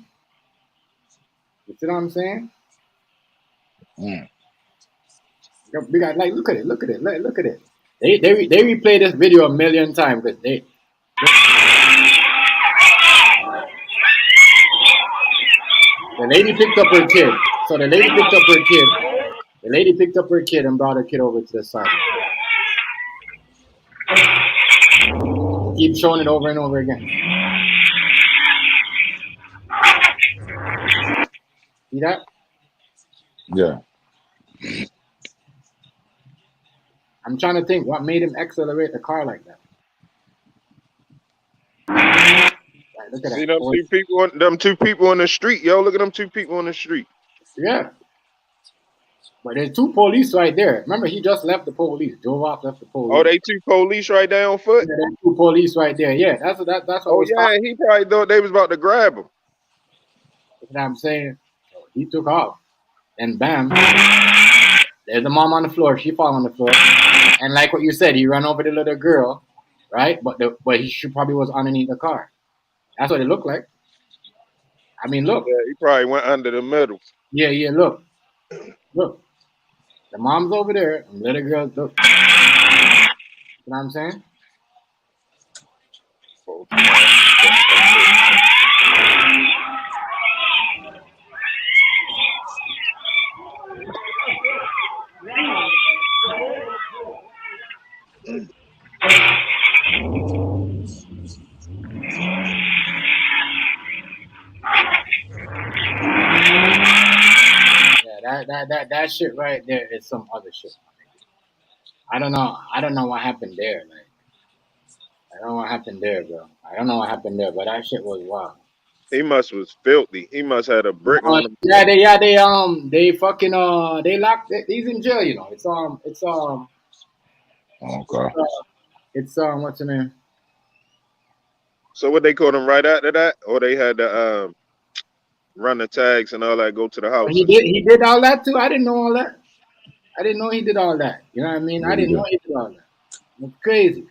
You see what I'm saying? Mm. We got like look at it. Look at it. They replay this video a million times because the lady picked up her kid. So the lady picked up her kid. The lady picked up her kid and brought her kid over to the side. Keep showing it over and over again. See that? Yeah. I'm trying to think what made him accelerate the car like that. Right, look at See that. them two people on the street, yo. Look at them two people on the street. Yeah. But there's two police right there. Remember, he just left the police. Drove off, left the police. Oh, they two police right there on foot? Yeah, there's two police right there. Yeah, that's what Oh, yeah, he probably thought they was about to grab him. That's what I'm saying. So he took off. And bam, there's the mom on the floor. She fall on the floor. And like what you said, he ran over the little girl, right? But she probably was underneath the car. That's what it looked like. I mean, look. Yeah, he probably went under the middle. Yeah, look. Look. The mom's over there, and little girl's look. You know what I'm saying? Yeah, that shit right there is some other shit. I don't know what happened there. Like, I don't know what happened there, bro. I don't know what happened there, but that shit was wild. He must was filthy. He must had a brick on him. They fucking they locked. He's in jail, you know. It's Okay. It's what's the name? So what they caught him right after that, or they had to run the tags and all that, go to the house. He did all that too. I didn't know all that. I didn't know he did all that. You know what I mean? I didn't know he did all that. It's crazy.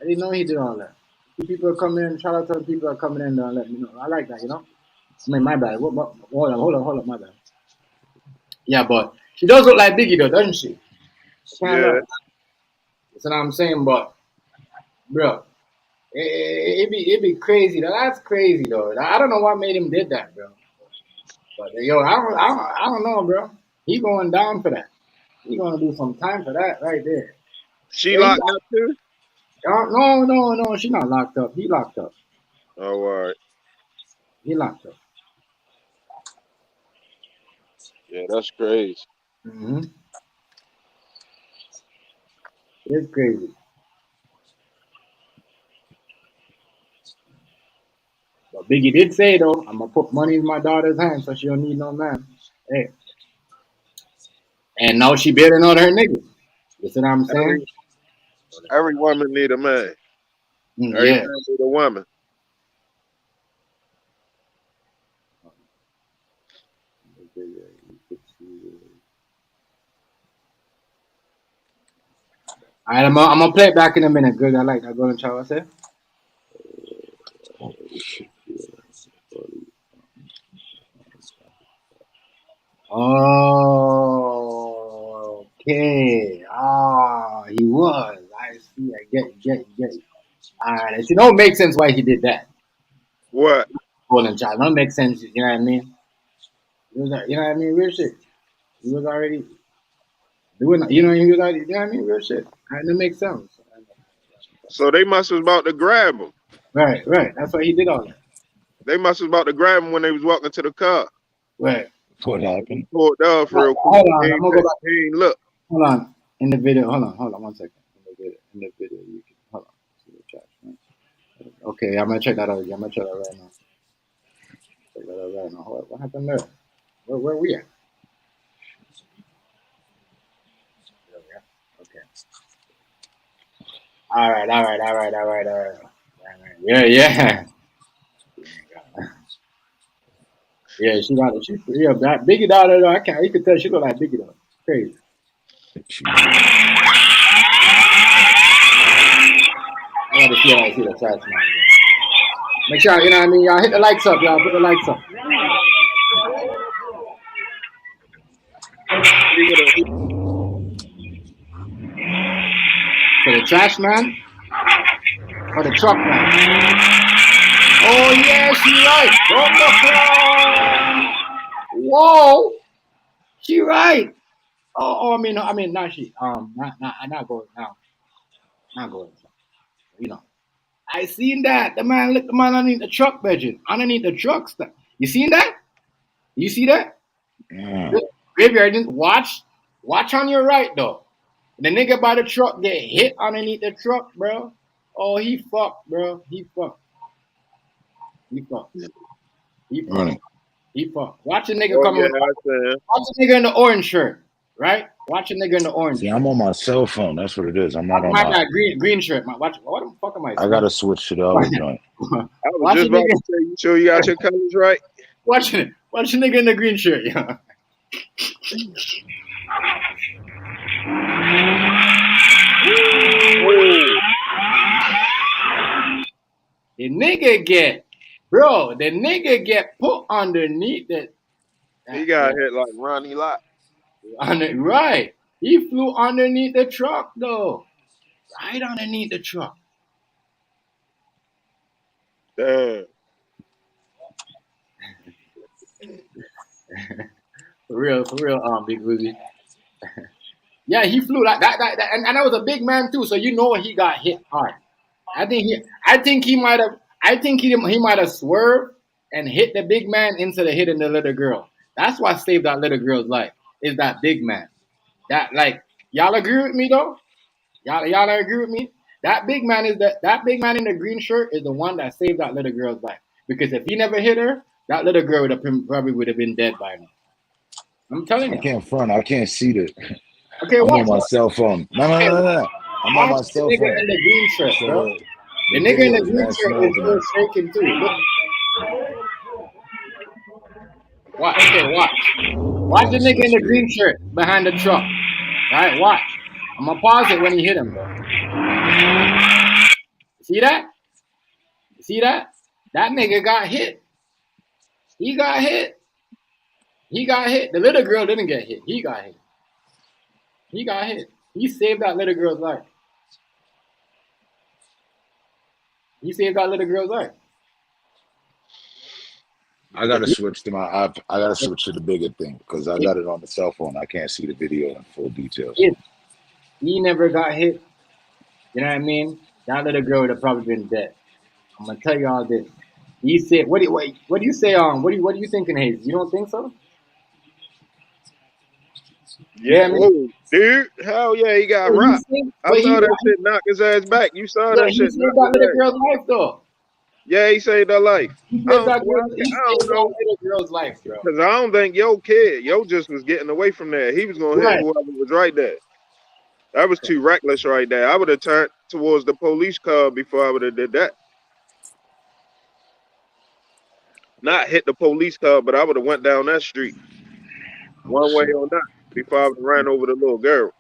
I didn't know he did all that. People are coming in. Shout out to the people that are coming in and let me know. I like that, you know. I mean, my bad. Hold on, my bad. Yeah, but she does look like Biggie though, doesn't she? Yeah. That's what I'm saying, but bro, it be crazy though. That's crazy though. I don't know what made him did that, bro. But yo, I don't know, bro. He going down for that. He gonna do some time for that right there. She locked up too? No. She not locked up. He locked up. Oh, all right. He locked up. Yeah, that's crazy. Mm-hmm. It's crazy. But Biggie did say though, I'm gonna put money in my daughter's hands so she don't need no man. Hey. And now she better on her niggas. You see what I'm saying? Every woman need a man. Every man need a woman. All right, I'm gonna play it back in a minute. Good, I like that. Go and try what I said. Oh, okay. Ah, he was. I see. I get it. All right. It don't make sense why he did that. What? Golden child. Don't make sense. You know what I mean? You know what I mean? Real shit. He was already doing. He was already. You know what I mean? Real shit. That makes sense. So they must was about to grab him. Right. That's why he did all that. They must have about to grab him when they was walking to the car. Wait. What happened? Pulled off real quick. Hold on. I'm gonna go back. He ain't look. Hold on. In the video. Hold on 1 second. In the video, you can hold on. See the chat, right? Okay, I'm gonna check that out again. I'm gonna check that right now. Check that out right now. What happened there? Where we at? There we are. Okay. All right. Yeah. Yeah, that Biggie daughter though. You can tell she look like Biggie though. Crazy. I gotta see the chat now. Make sure, you know what I mean? Y'all hit the likes up, y'all. Put the likes up. For the trash man? Or the truck man? Oh, yeah, she right. Whoa. She right. Oh, I mean, not she. Not going now. Not going. You know. I seen that. The man underneath the truck, Benjamin. Underneath the truck stuff. You seen that? You see that? Yeah. Graveyard, watch on your right though. The nigga by the truck get hit underneath the truck, bro. Oh, he fucked, bro. He fucked. Running. He fucked. Watch a nigga come. Yeah, watch a nigga in the orange shirt, right? Watch a nigga in the orange. See, I'm on my cell phone. That's what it is. I'm not on my green shirt. Watch. What the fuck am I saying? I gotta switch to the other joint. I was just about to say, you sure you got your colors right? Watch a nigga in the green shirt, yeah. The nigga get put underneath it. He got hit like Ronnie Lott. Right. He flew underneath the truck though. Right underneath the truck. Damn. For real, Big Uzi. Yeah, he flew like that, and that was a big man too. So you know he got hit hard. I think he might have swerved and hit the big man instead of hitting the little girl. That's what saved that little girl's life. Is that big man? That y'all agree with me though? Y'all agree with me? That big man in the green shirt is the one that saved that little girl's life. Because if he never hit her, that little girl probably would have been dead by now. I'm telling you. I can't front. I can't see the. Okay, I'm on my cell phone. No. I'm on my cell phone. The nigga in the green shirt, bro. The nigga in the green shirt is still shaking too. Look. Watch. Watch the nigga in the green shirt behind the truck. Alright, watch. I'm gonna pause it when he hit him, bro. See that? That nigga got hit. He got hit. The little girl didn't get hit. He got hit. He saved that little girl's life. I gotta switch to my app. I gotta switch to the bigger thing because I got it on the cell phone. I can't see the video in full details. If he never got hit, you know what I mean? That little girl would have probably been dead. I'm gonna tell you all this. He said, "What do you say? What are you thinking, Hayes? You don't think so?" Yeah, whoa, dude. Hell yeah, he got rocked. I saw that shit knock his ass back. You saw that shit. He saved that little girl's life, though. Yeah, he saved her life. He saved that little girl's life, bro. Because I don't think Yo just was getting away from there. He was going to hit whoever was right there. That was too reckless right there. I would have turned towards the police car before I would have did that. Not hit the police car, but I would have went down that street. One way or not. Before I ran over the little girl.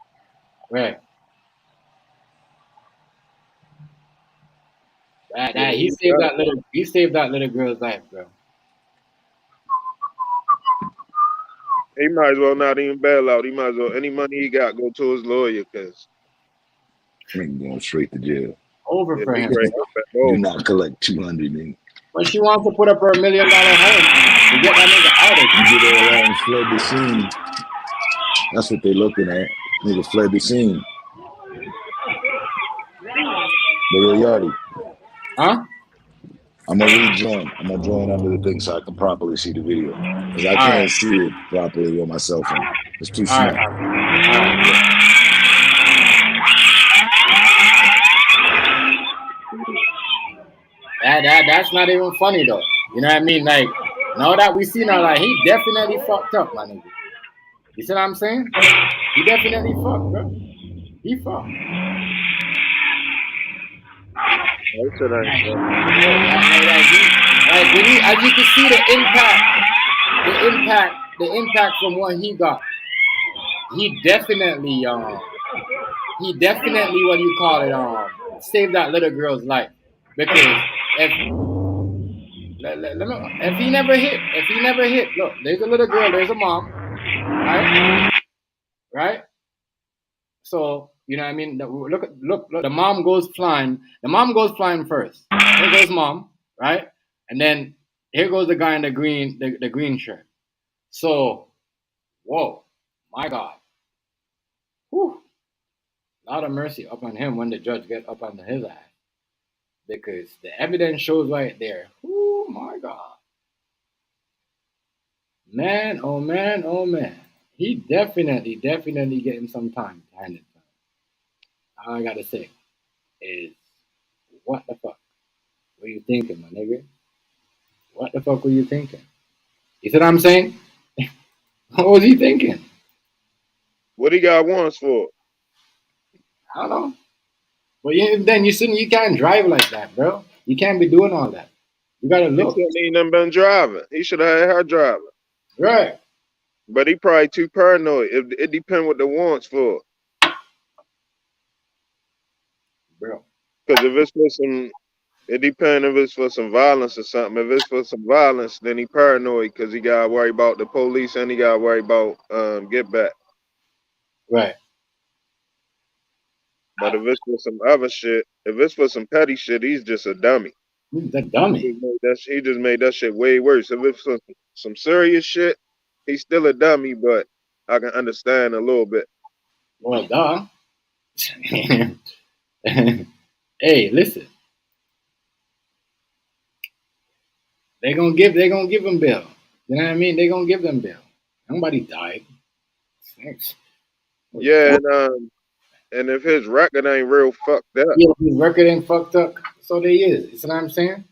Right. He saved that little girl's life, bro. He might as well not even bail out. He might as well any money he got go to his lawyer because going straight to jail. Over for him. Do not collect 200, man. But she wants to put up her $1 million home to get that nigga out of here. You get all and fled the scene. That's what they're looking at. Nigga fled the scene. Lil Yachty. Huh? I'm gonna rejoin. I'm gonna join under the thing so I can properly see the video because I All can't right. see it properly on my cell phone. It's too All right. small. All right. That's not even funny though. You know what I mean? Like now that we see now, like he definitely fucked up, my nigga. You see what I'm saying? He definitely fucked, bro. He fucked. That shit ain't funny. Like when you, as you can see the impact from what he got. He definitely what do you call it, saved that little girl's life. Because if if he never hit, look, there's a little girl, there's a mom, right? So you know what I mean. Look, the mom goes flying. The mom goes flying first. Here goes mom, right? And then here goes the guy in the green shirt. So, whoa, my God, whew, lot of mercy upon him when the judge get up under his ass, because the evidence shows right there. Oh my God, man, oh man, oh man, he definitely getting some time behind it. All I gotta say is, what the fuck were you thinking, my nigga? What the fuck were you thinking? You see what I'm saying? What was he thinking? What he got warrants for? I don't know. But then you can't drive like that, bro. You can't be doing all that. You gotta He look. shouldn't even been driving. He should have had her driving. Right. But he probably too paranoid. It depends what the warrants for. Bro. Because if it's for some, it depends if it's for some violence or something. If it's for some violence, then he paranoid because he got to worry about the police and he got to worry about get back. Right. But if it's for some other shit, if it's for some petty shit, he's just a dummy. He's a dummy. He just made that shit way worse. If it's for some serious shit, he's still a dummy, but I can understand a little bit. Well, duh. Hey, listen. They're gonna give them bail. You know what I mean? They're gonna give them bail. Nobody died. Thanks. Yeah, and if his record ain't real fucked up, Yeah, his record ain't fucked up. So they is. You see what I'm saying?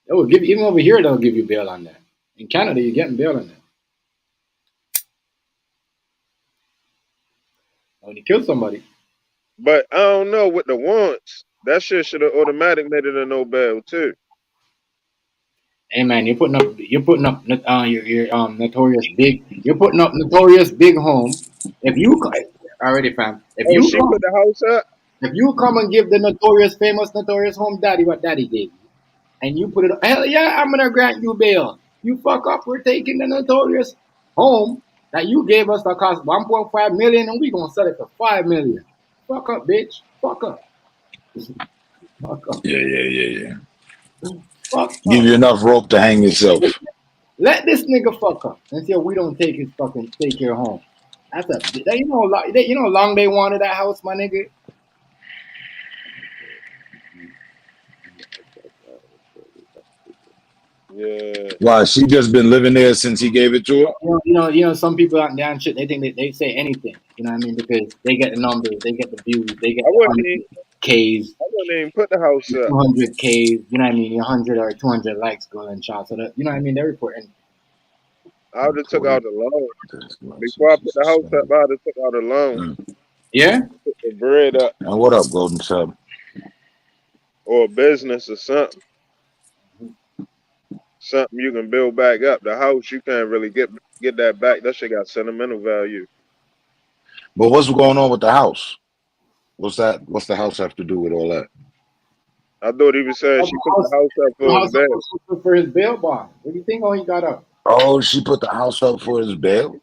They will give you, even over here they'll give you bail on that. In Canada, you're getting bail on that. When you kill somebody. but I don't know with the warrants. That shit should have automatic made it a no bail too. Hey man, you're putting up your notorious big. You're putting up notorious big home. If you already fam, Oh, she put the house up. if you come and give the famous notorious home daddy what daddy gave you, and you put it, hell yeah, I'm gonna grant you bail. You fuck up, we're taking the notorious home that you gave us that cost 1.5 million, and we gonna sell it for 5 million. Fuck up, bitch. Fuck up. Fuck up. Yeah. Fuck Give up. you enough rope to hang yourself. Let this nigga fuck up until we don't take your home. That's you know how long they wanted that house, my nigga. Yeah. Why? She just been living there since he gave it to her. You know, some people out there and shit. They think they say anything. You know what I mean? Because they get the numbers, they get the views, they get I the wouldn't 100 Ks, even put the house up. 200 Ks. You know what I mean? 100 or 200 likes going shot. So that, you know what I mean? They're reporting. I would have took out the loan before I put the house up. I would have took out a loan. Yeah. Put the bread up And what up, Golden Sub? or a business or something. Something you can build back up. The house you can't really get that back. That shit got sentimental value. But what's going on with the house? What's that? What's the house have to do with all that? I thought he was saying she put the house up for his bail. For his bail bond. What do you think? Oh, he got up. Oh, she put the house up for his bail.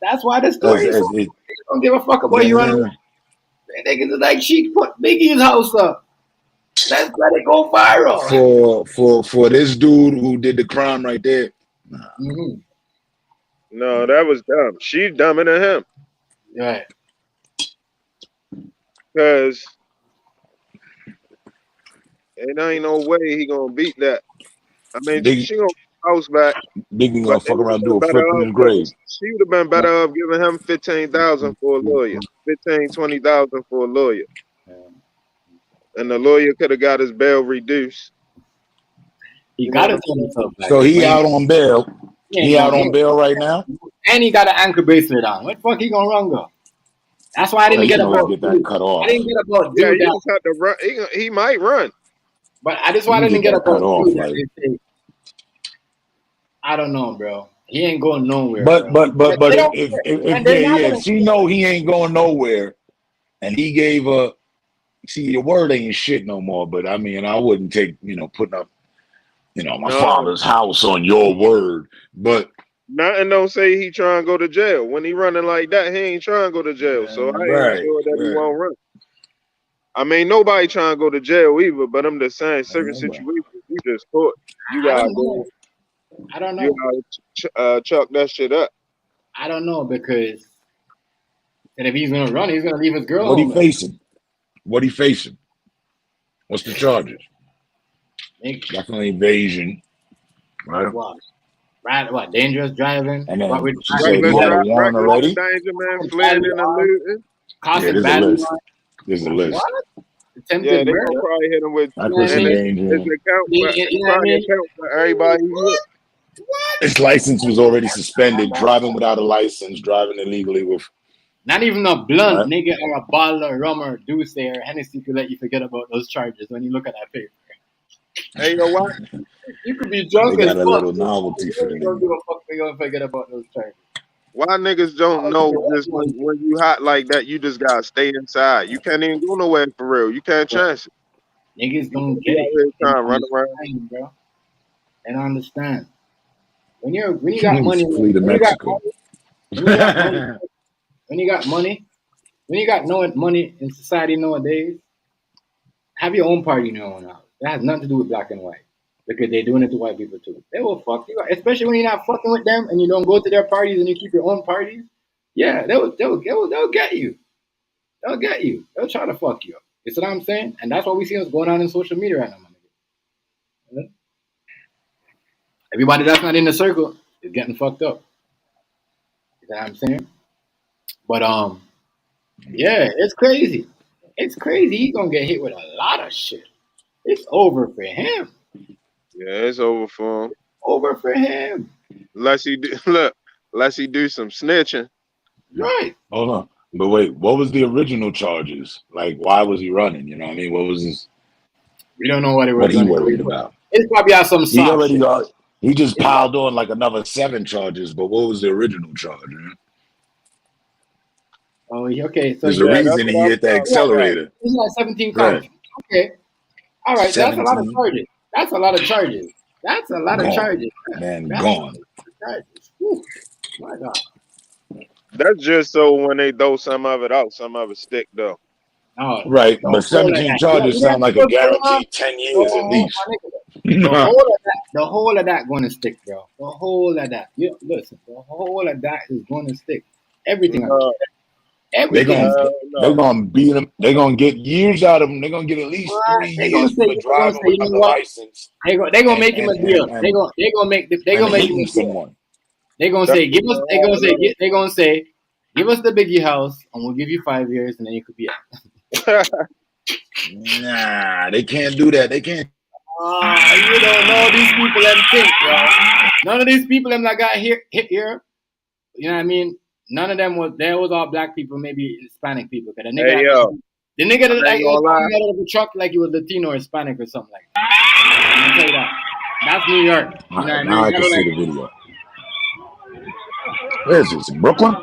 That's why the story is. They don't give a fuck about you. Niggas is like she put Biggie's house up. Let's let it go viral. For this dude who did the crime right there. Mm-hmm. No, that was dumb. She's dumber than him. Right. Because And there ain't no way he gonna beat that. I mean, Big she gonna house back, Biggie but gonna they fuck would around have and do been a better flip in off. his grave. She would have been better off giving him 15,000 for a lawyer, 20,000 for a lawyer, and the lawyer could have got his bail reduced. He You know got what to I'm tell saying? himself like So he when out on bail. he ain't He out going, on bail right now. and he got an ankle bracelet on. What the fuck he gonna run go? That's why I Well, didn't he get can always about get that dude. cut I off. didn't get about Yeah, dude you that, just have to run. He might run. but I just He why I can didn't get get that cut about off. dude that Like, they say, I don't know, bro. He ain't going nowhere, but bro. but but But but they if don't if care, if, if and yeah they're not yeah gonna if she care. know he ain't going nowhere, and he gave a see your word ain't shit no more. But I mean, I wouldn't take putting up my No, father's house on your word. But nothing don't say he trying to go to jail. When he running like that, he ain't trying to go to jail. So I ain't right, sure that he right. won't run. I mean, nobody trying to go to jail either, but I'm just saying, certain Ain't nobody. situations, you just caught. You I gotta don't go. know. I don't You know. gotta chuck that shit up. I don't know because and if he's gonna run, he's gonna leave his girl What he home. facing? What he facing? What's the charges? Make Definitely evasion, right? what? Right? What? Dangerous driving? And What then with she said Reckless, he had a warrant reckless already. endangerment, causing fleeing badly and armed, eluding. Yeah, causing there's a badly list. armed. There's a list. What? Yeah, Attempted they gonna murder? probably hit him with, You know what Reckless I and mean? it's endangerment. account for, You it's know what I probably mean? account for everybody he hit. What? His license was already suspended. Driving without a license, driving illegally with Not even a blunt right. nigga or a bottle of rum or Douce or Hennessy could let you forget about those charges when you look at that paper. Hey, yo, why? You could be They drunk as got a fuck. little novelty for the You don't nigga. give a fuck. They gonna forget about those charges. Why niggas don't know just when you hot like that, you just gotta stay inside. You can't even go nowhere for real. You can't chance it. Niggas You don't can't be get out it. here They trying to don't run around. understand, bro. They don't understand. When you got money, Flee to when you got Mexico. money, when you got money, when you got money, when you got no money in society nowadays, have your own party in your own house. That has nothing to do with black and white because they're doing it to white people too. They will fuck you up, especially when you're not fucking with them and you don't go to their parties and you keep your own parties. Yeah, they'll get you. They'll get you. They'll try to fuck you up. You see what I'm saying? And that's what we see what's going on in social media right now, my nigga. Everybody that's not in the circle is getting fucked up. You know what I'm saying? But yeah, it's crazy. It's crazy. He's gonna get hit with a lot of shit. It's over for him. Yeah, it's over for him. Over for him. Unless he do, look, unless he do some snitching. Right. Hold on. But wait, what was the original charges? Like, why was he running? You know what I mean? What was his? We don't know what it What was he running. worried about? It's probably out some He soft already shit. got. He just It's piled on like another 7 charges. But what was the original charge? Man? oh, okay. So There's a you Yeah, had that's reason he what I'm hit the trying to figure out. accelerator. 17 counts. Right. Okay. All right. That's a lot of 17 charges. That's a lot of charges. That's a lot of gone. charges. Man, That's a lot gone. of charges. Whew. My God. That's just so when they throw some of it out, some of it stick though. No, Right. the But whole of 17 that. charges You know sound like a what's going on? guaranteed 10 The years at whole, least. my nigga, the whole of that going to stick, bro. The whole of that. You listen. The whole of that is going to stick. Everything of it. No, They Everything of gonna it. they no. gonna beat him. They gonna get years out of him. They're gonna get at least 3 They're gonna years say. for They're gonna driving say. You without know the what? license They gonna and make him a deal. They gonna make. They and gonna make him hitting a deal. someone. They gonna That's say. Give us. gonna They gonna say. happen They gonna say. Give us the Biggie house, and we'll give you 5 years, and then you could be out. anyway. Nah, they can't do that. They can't. You don't know these people them think, bro. None of these people them that got hit here. You know what I mean? None of them was. There was all black people, maybe Hispanic people. Cause the nigga, Hey yo, the nigga that I like ain't was gonna lie. coming out of the truck like he was Latino or Hispanic or something like that. I'm gonna tell you that. That's New York. All You know what right, I now mean? I can see the video. Where is this? Brooklyn?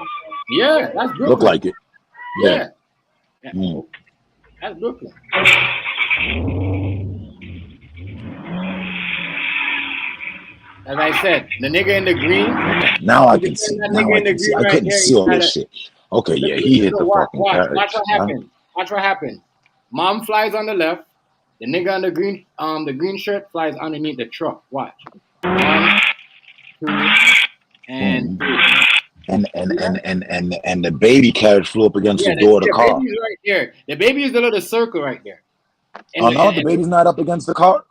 Yeah, that's Look Brooklyn. like it. Yeah. Yeah. Mm. That's Brooklyn. As I said, the nigga in the green. Now I can see. That Now nigga I in the can see. green I right couldn't there. see He's all trying this to shit. Okay, look. yeah, he hit the Watch. fucking Watch carriage. what happens. Watch what happens. Mom flies on the left. The nigga on the green shirt flies underneath the truck. Watch. 1, 2, and 3. And the baby carriage flew up against Yeah, the door of the the car. baby's right there. The baby is the little circle right there. Oh no, the baby's not up against the car.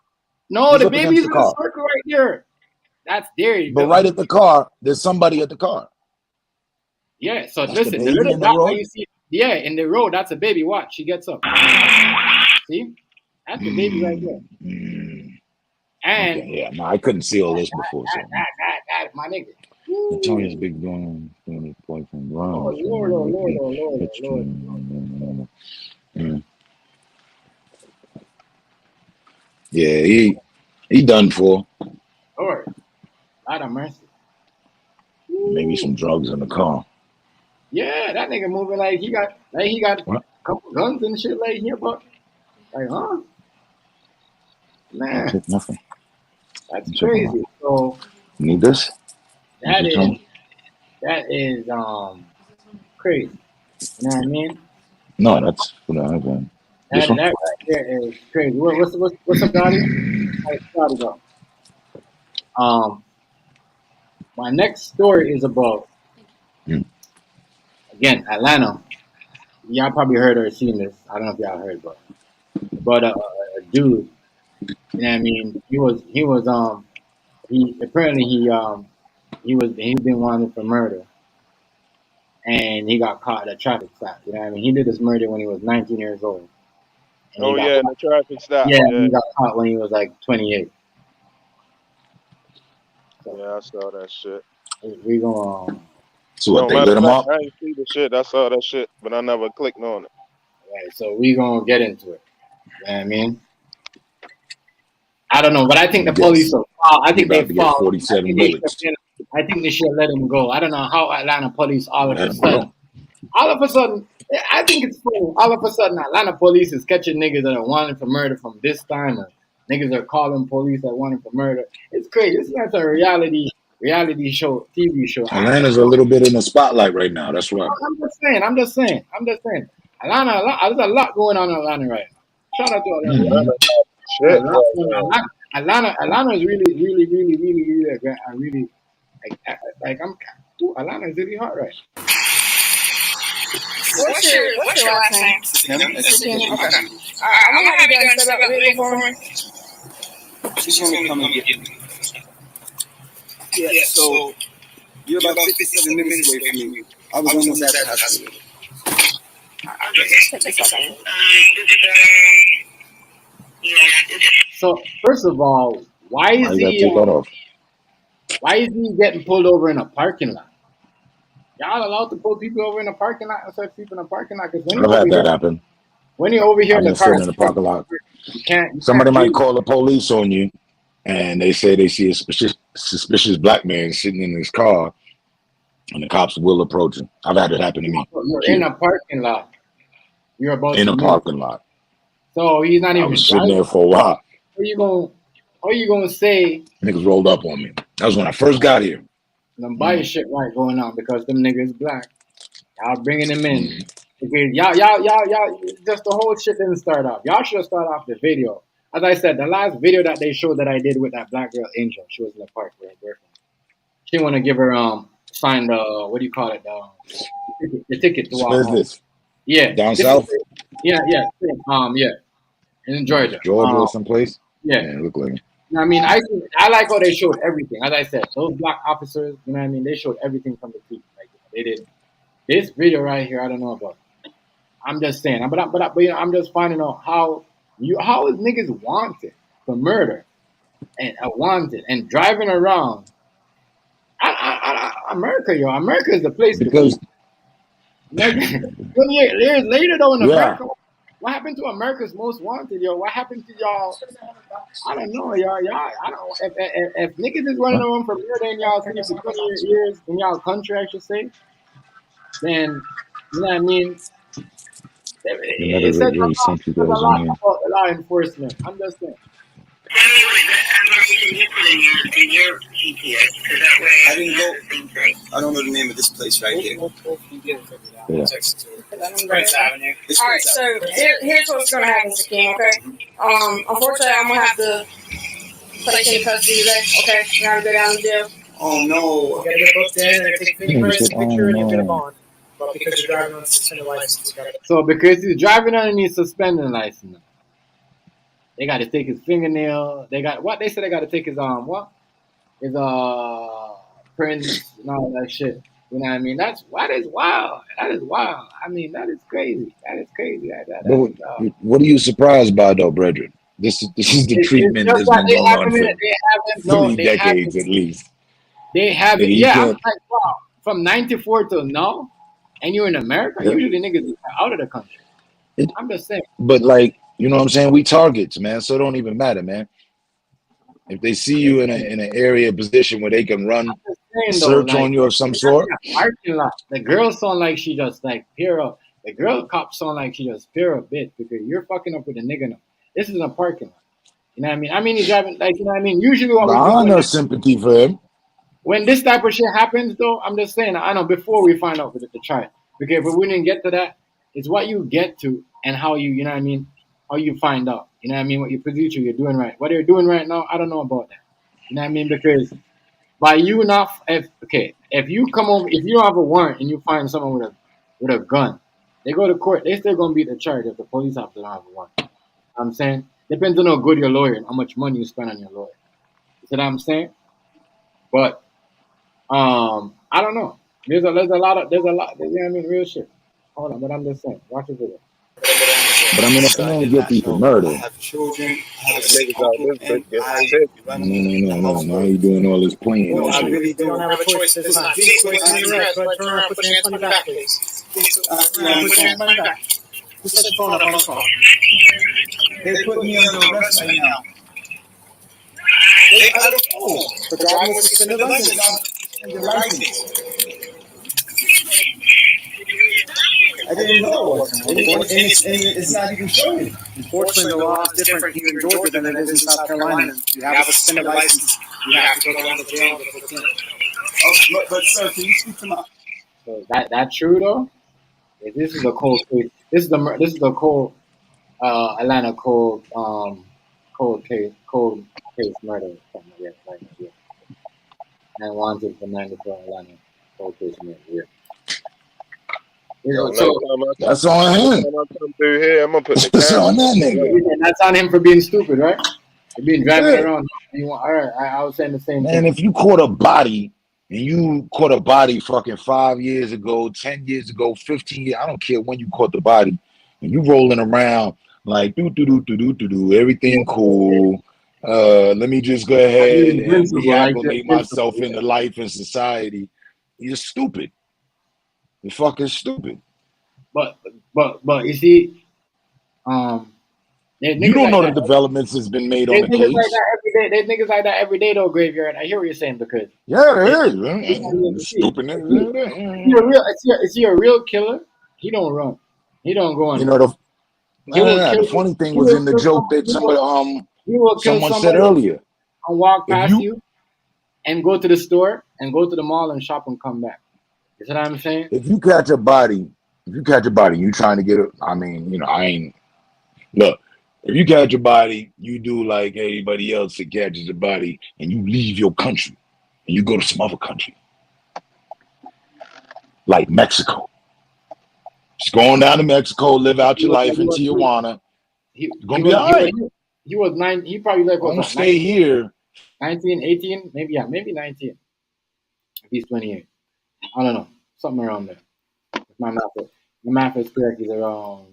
No, He's the up against baby's the in the car. circle right there. That's there. But right at the car, there's somebody at the car. Yeah, so That's the listen, the baby little in the dot that road? you see, yeah, in the road, that's a baby. Watch, she gets up. See? That's the baby right there. Mm. And Okay, yeah, no, I couldn't see all this before. So that, my nigga. Victoria's big doing his boyfriend. Oh, Lord. Yeah, he done for. Lord, God of mercy. Maybe some drugs in the car. Yeah, that nigga moving like he got What? a couple guns and shit like here, but like, huh? I Man, took nothing. that's I'm checking crazy. So Need this? that Is it is crazy. You know what I mean? No, that's what I have. This That one? right there is crazy. What's up, Gotti? Gotti go. My next story is about again Atlanta. Y'all probably heard or seen this. I don't know if y'all heard, but a dude. You know what I mean? He apparently he's been wanted for murder, and he got caught at a traffic stop. You know what I mean? He did this murder when he was 19 years old. And Oh yeah, in the traffic stop. Yeah, Yeah, he got caught when he was like 28. So yeah, I saw that shit. we gonna So what, they matter lit of him fact, up? I ain't see the shit. I saw that shit, but I never clicked on it. right. So we gonna get into it. You know what I mean? I don't know, but I think the police are foul. I think they about to get fall. 47 bullets. I think they should let him go. I don't know how Atlanta police all of Let a him sudden. All of a sudden, I think it's funny. All of a sudden, Atlanta police is catching niggas that are wanted for murder from this time, or niggas are calling police that wanted for murder. It's crazy. It's not a reality show, TV show. Atlanta's a little bit in the spotlight right now. That's right. I'm just saying. Atlanta, there's a lot going on in Atlanta right now. Shout out to Atlanta. Shit, Atlanta is really like Atlanta is really hot right. What's your last name? It's him. Okay. I'm gonna have you guys set up legal for me. She's gonna come and get me. Yeah, so you're about 57 minutes away from me. I was almost at the hospital. So first of all, why is you gotta take that off? why is he getting pulled over in a parking lot? Y'all allowed to pull people over in a parking lot and start people in a parking lot? Because I've had that happen. when you're over here in the I've been car, sitting in the parking lot. you can't. Somebody might call the police on you, and they say they see a suspicious black man sitting in his car, and the cops will approach him. I've had it happen to me. You're in a parking lot. You're about in to a move. parking lot. So he's not I even was sitting driving. there for a while. How you gonna say Niggas rolled up on me. That was when I first got here. them buy shit right going on because them niggas black? Y'all bringing them in. Because y'all, just the whole shit didn't start off. Y'all should have started off the video. As I said, the last video that they showed that I did with that black girl, Angel, she was in the park with her boyfriend. She want to give her sign the what do you call it the ticket to walk Where's home. this? Yeah, Down south? Yeah, in Georgia. Georgia or someplace? Yeah, it looked like it. I mean, I like how they showed everything. As I said, those black officers, you know what I mean? They showed everything from the team. Like they did. This video right here, I don't know about. I'm just saying, but I'm just finding out how is niggas wanted for murder and wanted and driving around. America is the place because to be. 20 years later, though, in America, what happened to America's Most Wanted, yo? What happened to y'all? I don't know, y'all. I don't. If niggas is running around for murder in y'all city for 20 years in y'all country, I should say, then you know what I mean. It says a lot about the law enforcement. I'm just saying. I didn't go. I don't know the name of this place right here. Alright, so here's what's gonna happen, Shaquem, okay? Unfortunately, I'm gonna have to place you in custody today, okay? You're gonna go down to jail. Oh no. You gotta get booked in and take fingerprints, picture, and you'll get a bond. But because you're driving on a suspended license, you gotta. So because he's driving on a suspended license, They got to take his fingernail. They got what? They said they got to take his what? His prints and all that shit. You know what I mean? That is wild. That is wild. I mean, that is crazy. That is crazy. But what are you surprised by, though, brethren? This is the it's treatment just that's that been going on for they haven't. No, 3 they decades haven't. at least. They haven't. Nigga, you Yeah, I'm can't. like, wow. From '94 till now, and you're in America. Yeah. Usually niggas are out of the country. I'm just saying. But like, you know what I'm saying? We targets, man. So it don't even matter, man. If they see you in an area position where they can run a Saying, though, search like, on you of some sort, parking lot. The girl sound like she just like peer up. The girl cop sound like she just peer a bit because you're fucking up with a nigga now. This is a parking lot. You know what I mean? I mean, he's driving like, you know what I mean. Usually, what we I do have no sympathy for him. when this type of shit happens, though, I'm just saying. I know before we find out with the try, because if we didn't get to that, it's what you get to and how you know what I mean, how you find out. You know what I mean? What your producer you're doing right. What they're doing right now, I don't know about that. You know what I mean? Because by you not if you come over, if you don't have a warrant and you find someone with a gun, they go to court. They still gonna beat the charge if the police officer don't have a warrant. You know what I'm saying, depends on how good your lawyer and how much money you spend on your lawyer. You see what I'm saying? But I don't know. There's a lot. You know what I mean? Real shit. Hold on, but I'm just saying. Watch the video. But I mean, if a man guilty for murder, I have children, I have Niggas a out uncle, this bitch and getting I sick. run the no. Now household. you doing all this playing Well, and I shit. really You don't don't. have a choice. This is not vehicle interest, but turn around, put your hands on your back, please. Turn around, put your hands on your back. Just set your phone up on the phone. They put me under arrest right now. I don't know. For driving with suspended license. And your license. I didn't know it wasn't. And it's not even showing. Unfortunately, the law is different here in Georgia than it is in South Carolina. You have a suspended license. You have to go down to jail to put in. Oh, but sir, can you speak to my? So that true though? If this is a cold case. This is the cold Atlanta cold case murder something like that. Like, yeah. And wanted for 94 Atlanta cold case murder. Yeah. You know, Next so time I That's on him. come through here, I'm gonna put the That's on camera. that nigga. that's on him for being stupid, right? For being driving Yeah. around. All right, I was saying the same Man, thing. if you caught a body and you caught a body fucking 5 years ago, 10 years ago, 15 years, I don't care when you caught the body, and you rolling around like everything cool. Let me just go ahead and Invincible, like reacclimate myself into life and society. You're stupid. You're fucking stupid. But you see, You don't know the developments that's been made on the case. Like that every day. There's niggas like that every day though, Graveyard. I hear what you're saying because Yeah, there is. Stupid niggas. Is he a real killer? He don't run. He don't go on. You know the funny thing was in the joke that someone said earlier. And walk past you and go to the store and go to the mall and shop and come back. You see what I'm saying? If you catch a body, you trying to get it. I mean, I ain't look. If you catch a body, you do like anybody else that catches a body, and you leave your country and you go to some other country, like Mexico. Just going down to Mexico, live out your life in Tijuana. You're gonna be all right. He was 9. He probably like don't stay here. 19, 18, maybe 19. If he's 28, I don't know, something around there. If my math is correct, he's around.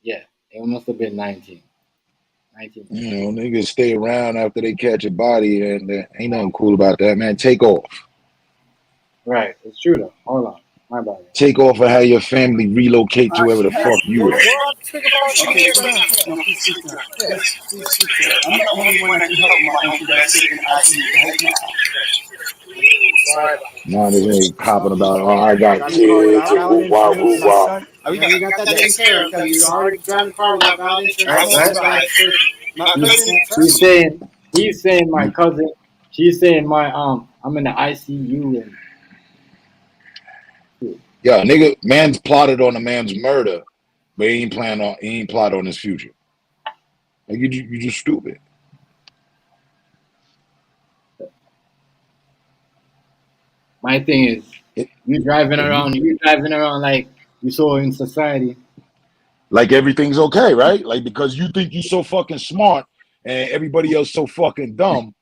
Yeah, it must have been 19. 19. Niggas stay around after they catch a body, and ain't nothing cool about that, man. Take off. Right, it's true though. Hold on. My bad. Take off and have your family relocate to wherever the fuck you are. I'm the only one that can help my uncle that's sick in ICU right now. Now they ain't copping about, I got kids. Woo-wah, woo-wah. We got that taken care of because you already driving the car without valid insurance. Right. He's saying my cousin. She's saying my I'm in the ICU and. Yeah, nigga, man's plotted on a man's murder, but he ain't plot on his future. Like you just stupid. My thing is, you driving around like you saw in society. like everything's okay, right? Like because you think you're so fucking smart and everybody else so fucking dumb.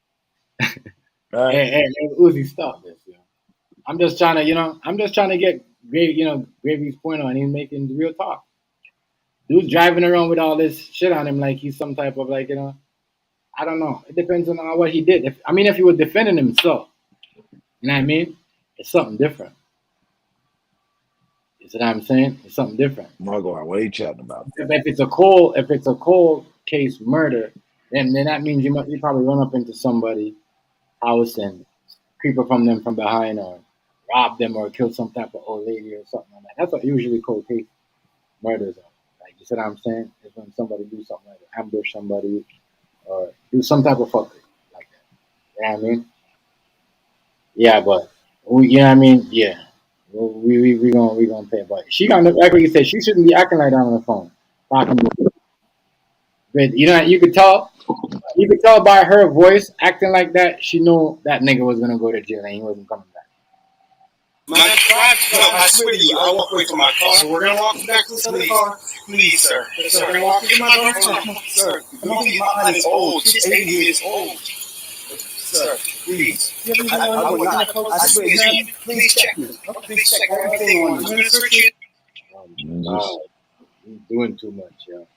Right? Hey, Uzi, stop this. You know? I'm just trying to get Gravy's point on. He's making real talk. Dude's driving around with all this shit on him like he's some type of I don't know. It depends on what he did. If he was defending himself, you know what I mean? It's something different. You see what I'm saying? It's something different. Margo, what are you chatting about? If it's a cold case murder, then that means you probably run up into somebody's house and creep up from them from behind or rob them or kill some type of old lady or something like that. That's what usually cold case murders are. Like you see what I'm saying? It's when somebody do something like that, ambush somebody or do some type of fuckery like that. You know what I mean? Yeah, but yeah. We gonna pay, but she got like what you said. She shouldn't be acting like that on the phone, talking. But you could tell by her voice acting like that. She knew that nigga was gonna go to jail and he wasn't coming back. I swear to you, I walk away from my car. So we're gonna walk back to the car, please, sir. Sir, we're gonna walk into my car, sir. My aunt is old. She's 80 years old. Sir, please. I swear to you, please check me. Please check everything on me. Wow, he's doing too much, yo.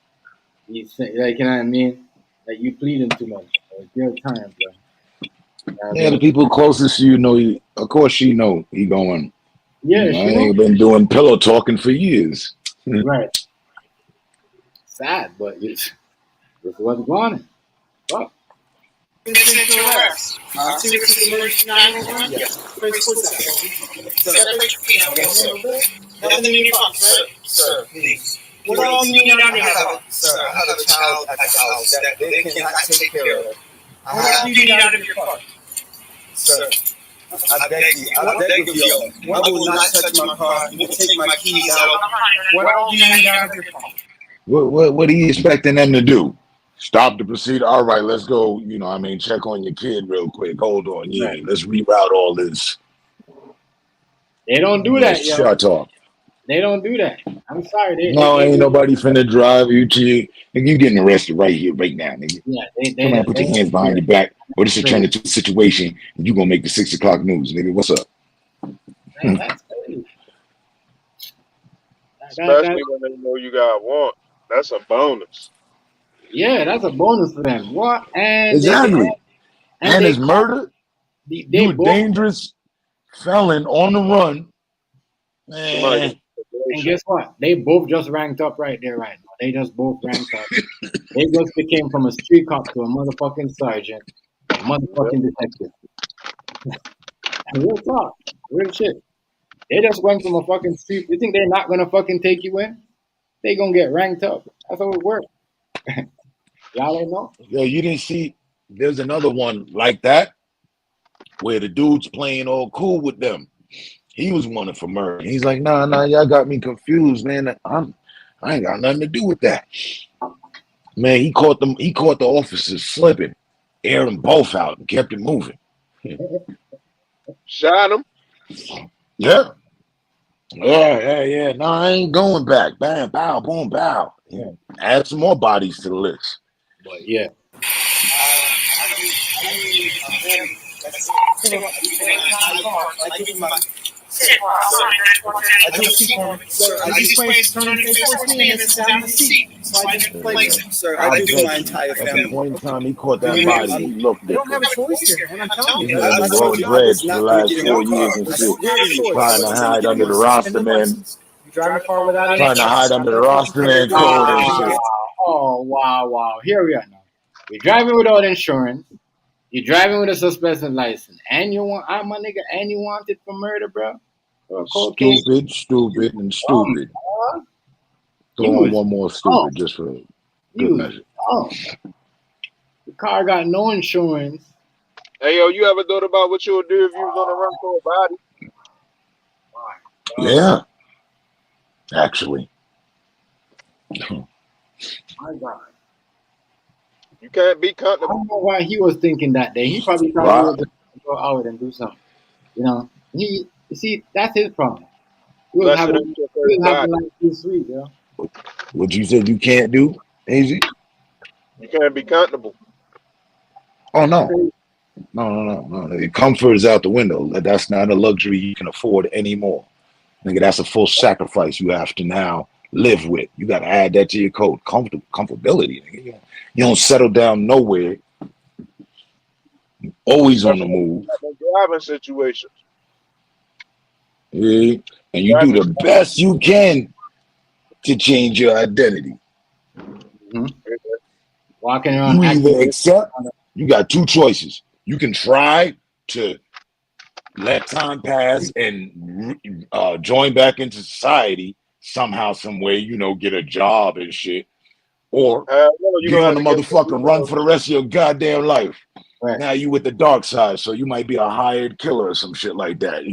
He's like, you know what I mean? Like you pleading too much. It's your time, bro. Yeah, the people closest to you know. Of course, she know he going. Yeah, I ain't been doing pillow talking for years. Right. Sad, but it's what's going on. Fuck. Sir, please. What all do you need out of your house? Sir, I have a child at the house that they cannot take care of. What do you need out of your car? Sir, I beg of you, I will not touch my car. You will take my keys out. What do you need out of your car? What are you expecting them to do? Stop the procedure. All right, let's go. Check on your kid real quick. Hold on. Yeah, let's reroute all this. They don't do that, yo. Shut up. They don't do that. I'm sorry. Ain't nobody finna drive you to you. You getting arrested right here, right now, nigga. Yeah, come on, put your hands behind your back, or this will turn into a situation and you gonna make the 6 o'clock news, nigga. What's up? Man, that's crazy. Especially when they know you got a warrant. That's a bonus. Yeah, that's a bonus for them. What? And exactly. And it's murder. You a dangerous felon on the run. Man. And guess what? They both just ranked up right there, right now. They just both ranked up. They just became from a street cop to a motherfucking sergeant, a motherfucking detective. Real talk, real shit. They just went from a fucking street. You think they're not gonna fucking take you in? They gonna get ranked up. That's how it works. Y'all ain't know? Yo, you didn't see? There's another one like that where the dude's playing all cool with them. He was wanted for murder. He's like, nah, y'all got me confused, man. I ain't got nothing to do with that. Man, he caught them. He caught the officers slipping, aired them both out, and kept it moving. Shot him. Yeah. Yeah. No, I ain't going back. Bam, bow, boom, bow. Yeah. Add some more bodies to the list. But yeah. I just Sir, I do my entire family. At one time, he caught that body. He looked different. I don't have a choice here, man. I'm telling you. I've been growing dreads for the last 4 years and shit. Trying to hide under the roster, man. Trying to hide under the roster, man. Oh, wow. Here we are now. You're driving without insurance. You're driving with a suspended license. And you want, my nigga, and you want it for murder, bro? Stupid. Throw on one more stupid just for good measure. The car got no insurance. Hey, yo, you ever thought about what you would do if you was on a run for a body? Yeah. Actually. My God. You can't be comfortable. I don't know why he was thinking that day. He probably thought he was going to go out and do something. You see, that's his problem. He was having like too sweet, yo. What you said you can't do, Easy? You can't be comfortable. Oh no. No. Comfort is out the window. That's not a luxury you can afford anymore. Nigga, that's a full sacrifice you have to now live with. You got to add that to your code. Comfortability. Nigga. You don't settle down nowhere. Always on the move. Driving situations. Yeah. And you do the best you can to change your identity. Mm-hmm. Walking around. You either accept, you got two choices. You can try to let time pass and join back into society somehow, some way, get a job and shit. Or get on the motherfucking run for the rest of your goddamn life. Right. Now you with the dark side, so you might be a hired killer or some shit like that,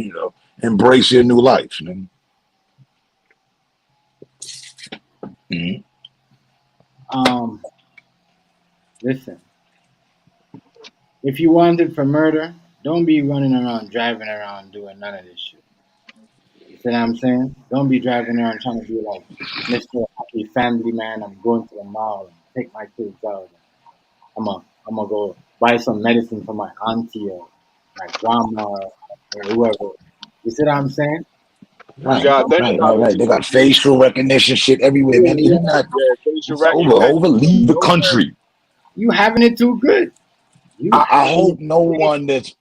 Embrace your new life, Mm-hmm. Listen. If you wanted for murder, don't be running around, driving around, doing none of this shit. You see what I'm saying? Don't be driving around trying to be like Mr. Happy Family Man. I'm going to the mall and take my kids out. I'm gonna go buy some medicine for my auntie or my grandma or whoever. You see what I'm saying? Right. They got facial recognition shit everywhere, man. You're not over. Leave the country. You having it too good. I hope no one that's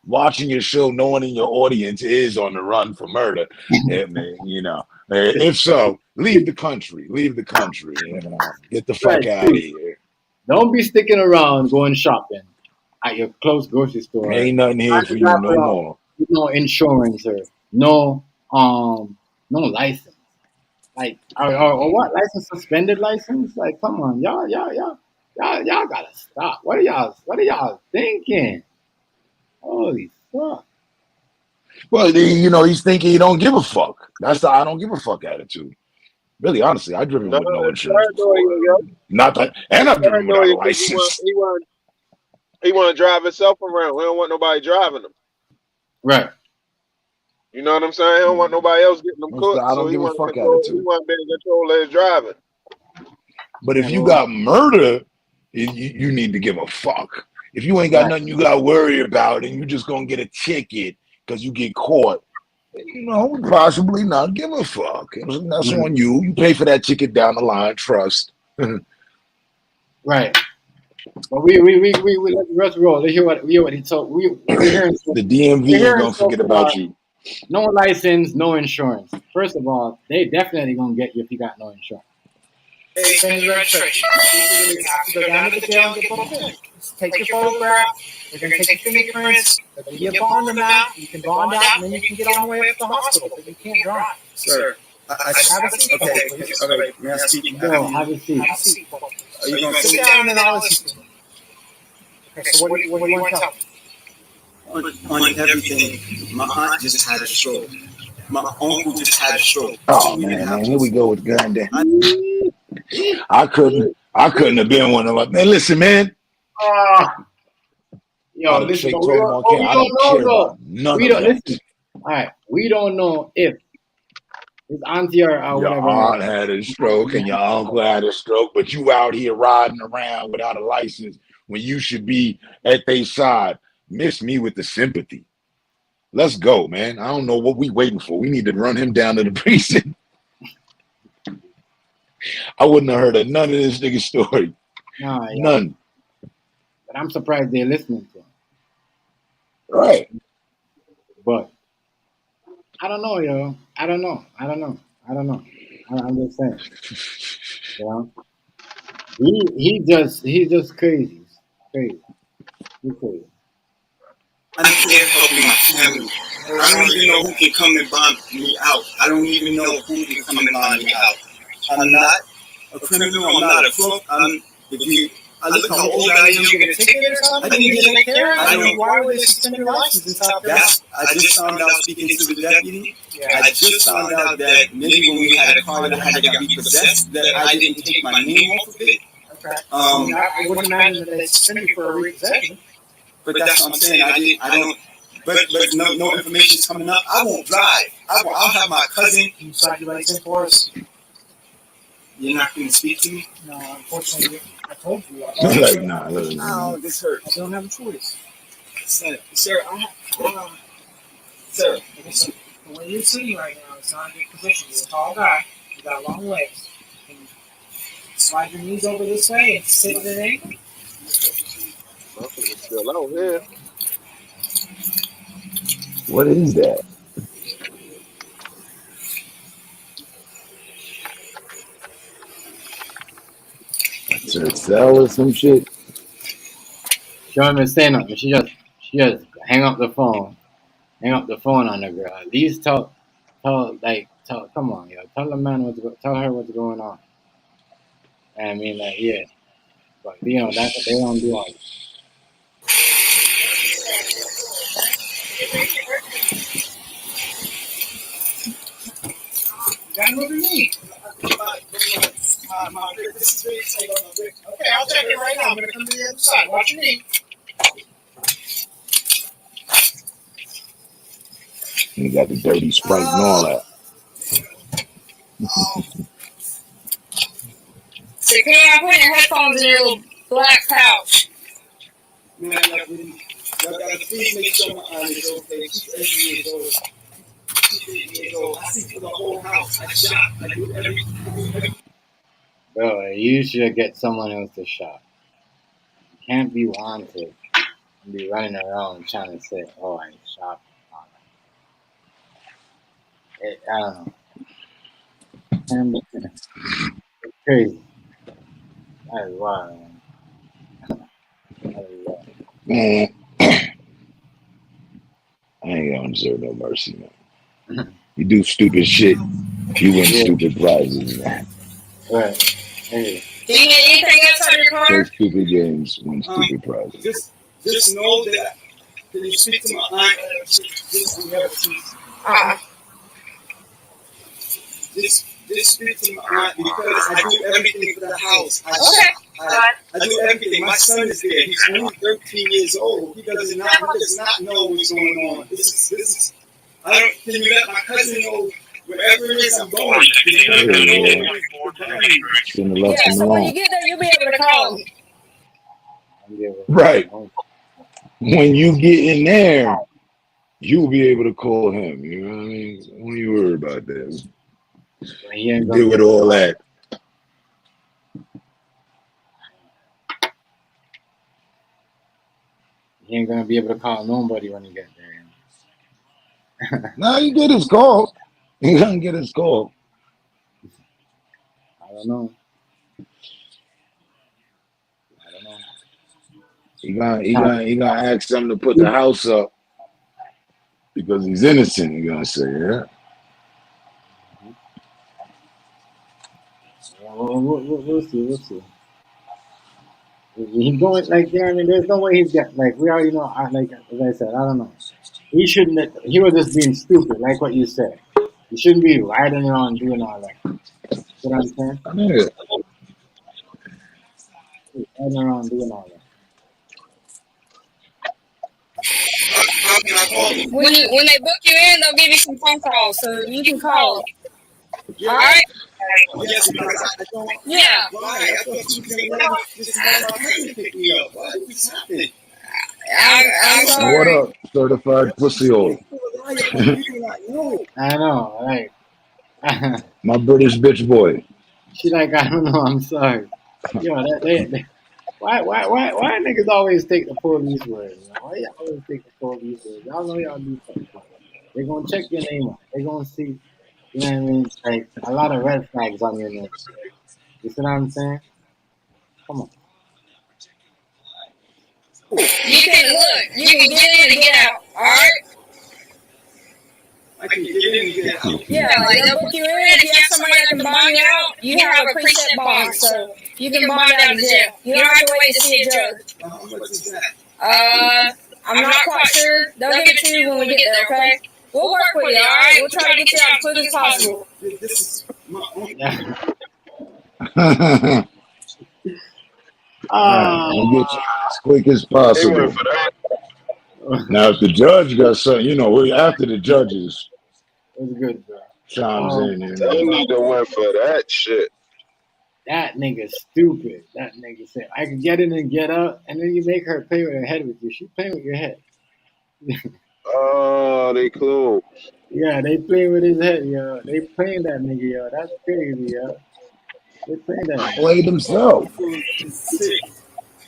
watching your show, no one in your audience is on the run for murder. If so, leave the country. Get the fuck out of here. Don't be sticking around going shopping at your close grocery store. Ain't nothing here for you no more. No insurance or no license. Like or what? License suspended license? Like, come on, y'all gotta stop. What are y'all thinking? Holy fuck. Well, he's thinking he don't give a fuck. That's the I don't give a fuck attitude. Really, honestly, I've driven with no insurance before. Not that, and I've driven without a license. He want to drive himself around. He don't want nobody driving him. Right. You know what I'm saying? He don't want nobody else getting them cooked. I don't give a fuck attitude. He want to be in control of his driving. But if you got murder, you need to give a fuck. If you ain't got nothing you got to worry about and you just going to get a ticket because you get caught, possibly not give a fuck. That's on you. You pay for that ticket down the line, trust. Right. But we let the rest roll. They hear what he told. We're hearing the DMV ain't going to forget about you. No license, no insurance. First of all, they definitely going to get you if you got no insurance. Take your photograph. They're going to take your fingerprints. They'll give you a bond amount. You can bond out, and then you can get on the way up to the hospital. But you can't drive. Sir, have a seat. Okay. May I speak? No, have a seat. Are you going to sit down and I'll listen? Okay, so what do you want to tell me? On everything, my aunt just had a stroke. My uncle just had a stroke. Oh man, here we go with goddamn. I couldn't have been one of them. Man, listen, man. Listen. We don't know. Listen. All right, we don't know if his auntie or whatever. Your aunt had a stroke and your uncle had a stroke, but you out here riding around without a license when you should be at their side. Miss me with the sympathy. Let's go, man. I don't know what we waiting for. We need to run him down to the precinct. I wouldn't have heard of none of this nigga's story. None. But I'm surprised they're listening to him. Right. But I don't know, yo. I don't know. I'm just saying. He's just crazy. He's crazy. I can't help my family. I don't even know who can come and bond me out. I don't even know who can come and bond me out. I'm not a criminal. I'm not a crook. I look how old I am. You get a ticket or something? I didn't get a ticket. I don't know why would they suspend your license in South Carolina. I just found out speaking to the deputy. I just found out that maybe when we had a car that had to get repossessed, that I didn't take my name off of it. Okay. I wouldn't imagine that they suspend you for a repossession. But that's what I'm saying. I don't. But no information's coming up. I won't drive. I'll have my cousin. Can you cite your license for us? You're not going to speak to me? No, unfortunately, I told you. Like, nah, look, Oh, this hurt. I don't have a choice. Sir, sir, sir. Listen, the way you're sitting right now is not a good position. You're a tall guy. You got long legs. Can you slide your knees over this way and sit at an angle? Motherfucker's still out here. what is that? Is it a cell or some shit? She don't even say nothing. She just hang up the phone. Hang up the phone on the girl. At least tell, come on, yo. Tell the man tell her what's going on. And I mean, like, yeah. But, you know, that's what they don't do all this. You gotta move your knee. Okay, I'll check it right now. I'm gonna come to the other side. Watch your knee. You got the dirty Sprite and all that. So you can't put your headphones in your little black pouch. man, like, when y'all gotta please make sure my aunt is okay. She's 80 years old. She's 80 years old. I see for the whole house. I shop. I do everything. Bro, you should get someone else to shop. You can't be wanted and be running around trying to say, oh, I shop. I don't know. It's crazy. That is wild, man. That is wild. Man, I ain't gonna deserve no mercy, man. You do stupid shit, you win stupid prizes, man. Right. Hey. Do you need anything else on your Play card? stupid games, win stupid prizes. Just know that when you speak to my aunt, just we have a peace. Just speak to my aunt because I do everything for the house. I do everything. My son is there. He's only 13 years old. He does not know what's going on. This is. I don't. Can you let my cousin know wherever it is I'm going? Shouldn't have left Yeah, him so when you alone. get there, you'll be able to call him. Right. When you get in there, you'll be able to call him. You know what I mean? Don't you worry about that. He ain't gonna Deal with all that. He ain't gonna be able to call nobody when he get there. Nah, he get his call. He gonna get his call. I don't know. He gonna ask them to put the house up because he's innocent. He gonna say, yeah. We'll see. We'll see. He's going like, you know what I mean? There's no way he's getting, like, we already know, like, as I said, I don't know. He shouldn't, he was just being stupid, like what you said. He shouldn't be riding around doing all that. You know what I'm saying? Yeah. Riding around doing all that. When they book you in, they'll give you some phone calls, so you can call them. All right? Yes, because I don't. Yeah. Why? I thought you was gonna let this man pick me up. Why did this happen? I'm So sorry. what up, certified pussy hole? I know, like, My British bitch boy. she like, I don't know, I'm sorry. Yo, why niggas always take the police word? Why y'all always take the police word? Y'all know y'all do something. They gonna check your name out. They gonna see, you know what I mean? Like, a lot of red flags on your name. You see what I'm saying? Come on. You can get in and get out. All right? I can get in and get out. Yeah, like they'll book you in. If you have somebody that can bond you out, you have a preset bond, so you can bond out of jail. You don't have to wait to see a judge. How much is that? I'm not quite sure. They'll give it to you when we get there, okay? We'll work with you, all right? We'll try to get you out as quick as possible. This is my own. I'll get you as quick as They went possible. for that. Now, if the judge got something, you know, after the judges It's good, bro. chimes in, you They know. need to went for that shit. That nigga stupid. That nigga said, I can get in and get out, and then you make her play with her head with you. She playing with your head. Oh, they close. Yeah, they playing with his head, yo. They playing that nigga, yo. That's crazy, yo. They playing that nigga. Played himself.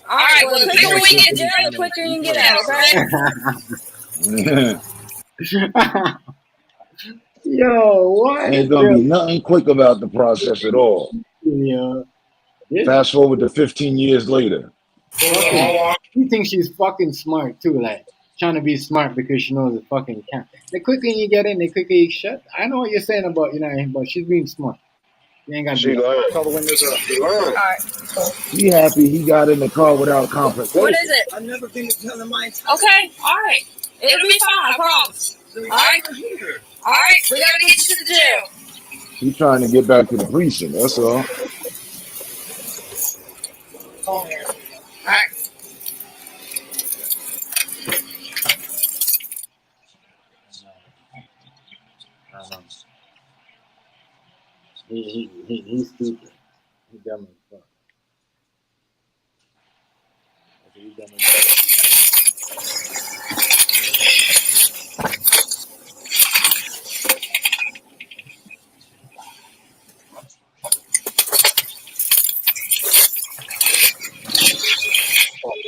All right, well, the quicker we get to jail, the quicker you can get out, okay? Yo, what? Ain't gonna be nothing quick about the process at all. Yo. Fast forward to 15 years later. She thinks she's fucking smart too, like trying to be smart because she knows it fucking can't. The quicker you get in, the quicker you shut. I know what you're saying about but she's being smart. You ain't got to She be. learned. All the windows are up. She learned. All right. He happy he got in the car without confrontation. What is it? I've never been to jail in my entire Okay, all right. It'll be fine, I promise. life. All right. All right, we gotta get you to the jail. He trying to get back to the precinct. That's all. Come here. All right. I don't know. He's stupid. He's dumb as fuck. He's dumb as fuck.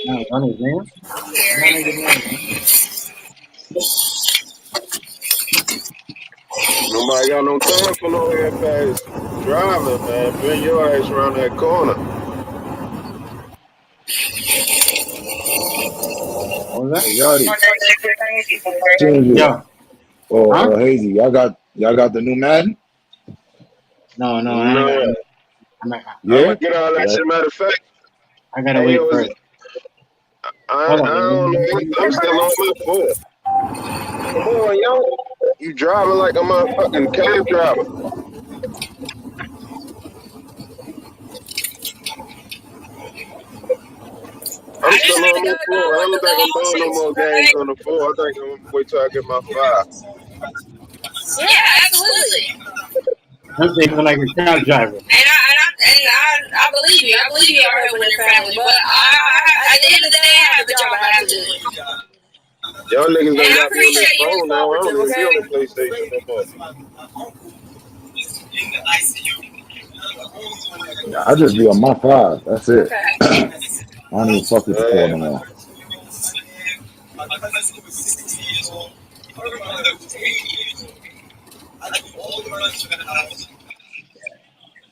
No, on his name? Not his name. Nobody got no time for no half-ass driving, man. Bring your ass around that corner. What was that? Hey, Yachty. Change it. Yo. Or Hazy. Y'all got the new Madden? No, No. I'm Yeah. I'm gonna get all that shit. Matter of fact, I gotta Hey, wait yo, first. I Hold on. don't know. I'm still on my phone. Come on, yo. You driving like a motherfucking cab driver. I'm still on my phone. I don't think I'm doing no more games on the phone. I think I'm gonna wait till I get my 5. Yeah, absolutely. I'm thinking like a cab driver. And I believe you. I believe you are here with your family. But I at the end of the day, I have a job I have to do. Y'all niggas And done I got me on that appreciate you phone now. I don't even be okay? on the PlayStation no more. I just be on my 5. That's it. Okay. I don't even fuck with the 4 no more.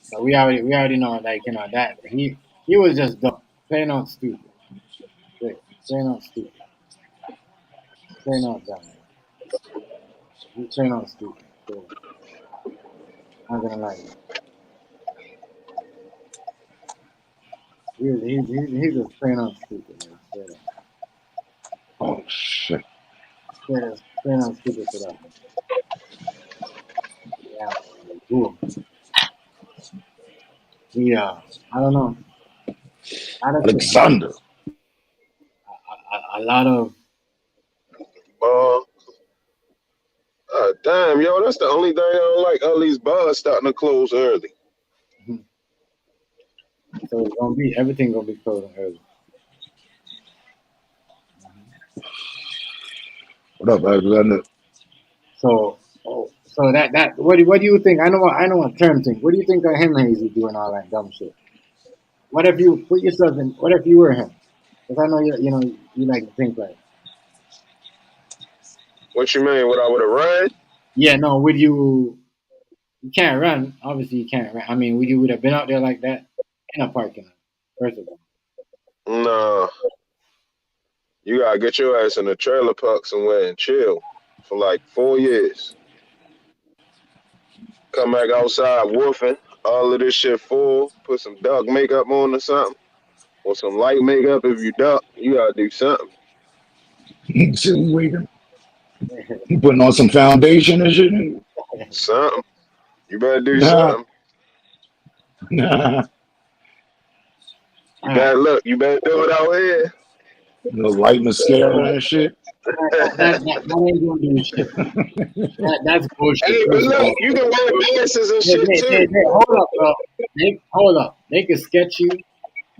So we already know, like, that he was just dumb, plain out stupid, plain out stupid, plain out dumb. He plain out stupid. So I'm gonna lie. He's just plain out stupid. Like, Oh shit. plain out stupid for that. Yeah, cool. Yeah, I don't know. Alexander. A lot of. Damn, yo, that's the only thing I don't like. All these bars starting to close early. So it's gonna be everything gonna be closing early. What up, Alexander? So that what do you think? I know what Term think. What do you think of him, Hazy, doing all that dumb shit? What if you put yourself in? What if you were him? Because I know you like to think like. What you mean? What I would have run? Yeah, no. Would you? You can't run. Obviously, you can't run. I mean, would you have been out there like that in a parking lot? First of all. No. You gotta get your ass in a trailer park somewhere and chill for like 4 years. Come back outside woofing, all of this shit full, put some dark makeup on or something. Or some light makeup if you dark. You gotta do something. Shit, we waiting. You putting on some foundation and shit? Something. You better do something. You better look. You better do it out here. The light mascara and shit. That ain't gonna do shit. That's bullshit. Hey, but First of look, all, you can wear glasses and shit too. hold up, bro. Hold up. They can sketch you,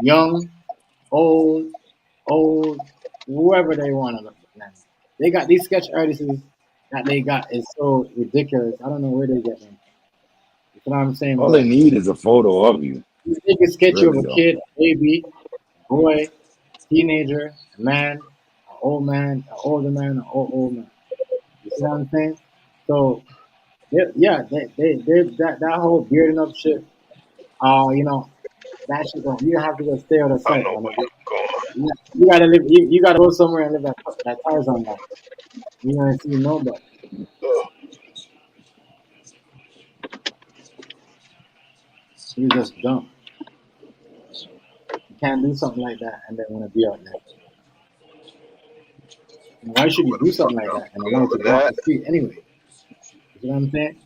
young, old, whoever they want to look at. They got these sketch artists that they got is so ridiculous. I don't know where they get them. You know what I'm saying? All But they need is a photo of you. they can sketch you of Really, a though. kid, a baby, a boy, teenager, a man, an old man, an older man, an old man. You see what I'm saying? So yeah, they that whole bearding up shit. You know that shit. You have to go stay out of I sight, know my where nigga. I'm going. You gotta live. You gotta go somewhere and live that Tarzan life. You ain't see nobody. You just dumb. You can't do something like that and then want to be out there. And why should you Where the do fuck something like that I'm and allow going to with walk that? the street anyway? You see what I'm saying?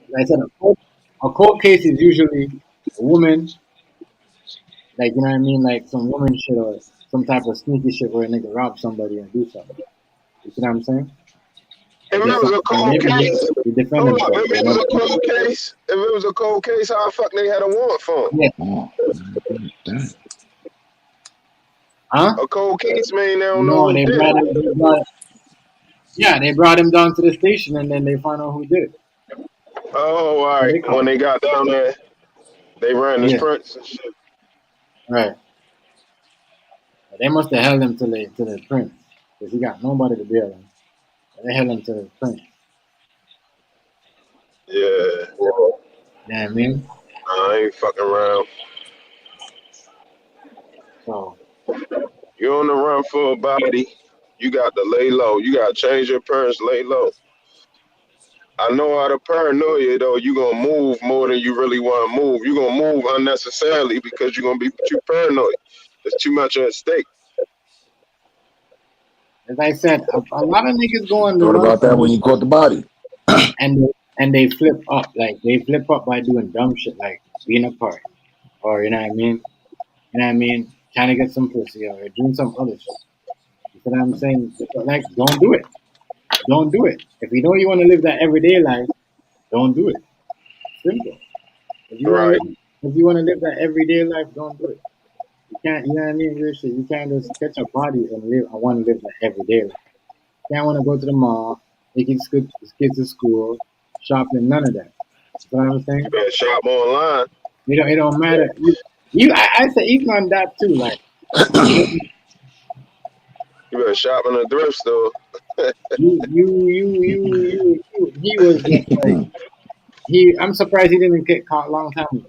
Like I said, a court case is usually a woman, like you know what I mean, like some woman shit or some type of sneaky shit where a nigga rob somebody and do something. You see what I'm saying? If Or it get was some, a or cold maybe case, they defend hold up. themselves. If But it was never, a cold case, if it was a cold case, how the fuck they had a warrant for? yeah, Oh, damn. huh? A cold case mean they don't know No, who they did brought it. him. Yeah, they brought him down to the station and then they found out who did it. Oh, all So right. they When caught him. they got down there, they ran his Yeah, prints and shit. right. They must have held him to the prince because he got nobody to bail him. They held him to the prince. Yeah. You know what I mean? I ain't fucking around. So You on the run for a body. You got to lay low. You got to change your parents, lay low. I know out of paranoia, though, you're going to move more than you really want to move. You're going to move unnecessarily because you're going to be too paranoid. There's too much at stake. as I said, a lot of niggas go on the Thought run about that when you caught the body. and they flip up. Like they flip up by doing dumb shit like being apart. Or you know what I mean? You know what I mean? Trying to get some pussy or doing some other shit. You know what I'm saying? Like, don't do it. Don't do it. If you know you want to live that everyday life, don't do it. Simple. If you want to Right. live, if you want to live that everyday life, don't do it. You can't. You know what I mean? Real shit. You can't just catch a body and live. I want to live that everyday life. You can't want to go to the mall, taking kids to school, shopping. None of that. You know what I'm You saying? better shop online. It don't matter. I say even on that too. Like You better shop in a thrift store. he was just like I'm surprised he didn't get caught a long time ago.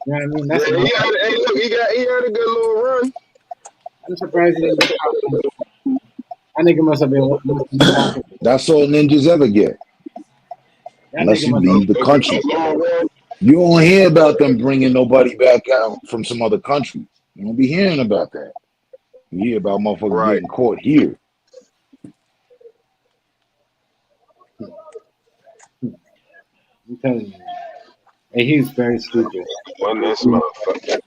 You know what I mean? Yeah, That's what hey, look, he had a good little run. I'm surprised he didn't get caught. That nigga must have been walking. That's all ninjas ever get, That unless nigga you must have. leave the country. You don't hear about them bringing nobody back out from some other country. You don't be hearing about that. You hear about motherfuckers Right. getting caught here. I'm telling you, hey, he's very stupid. When this motherfucker.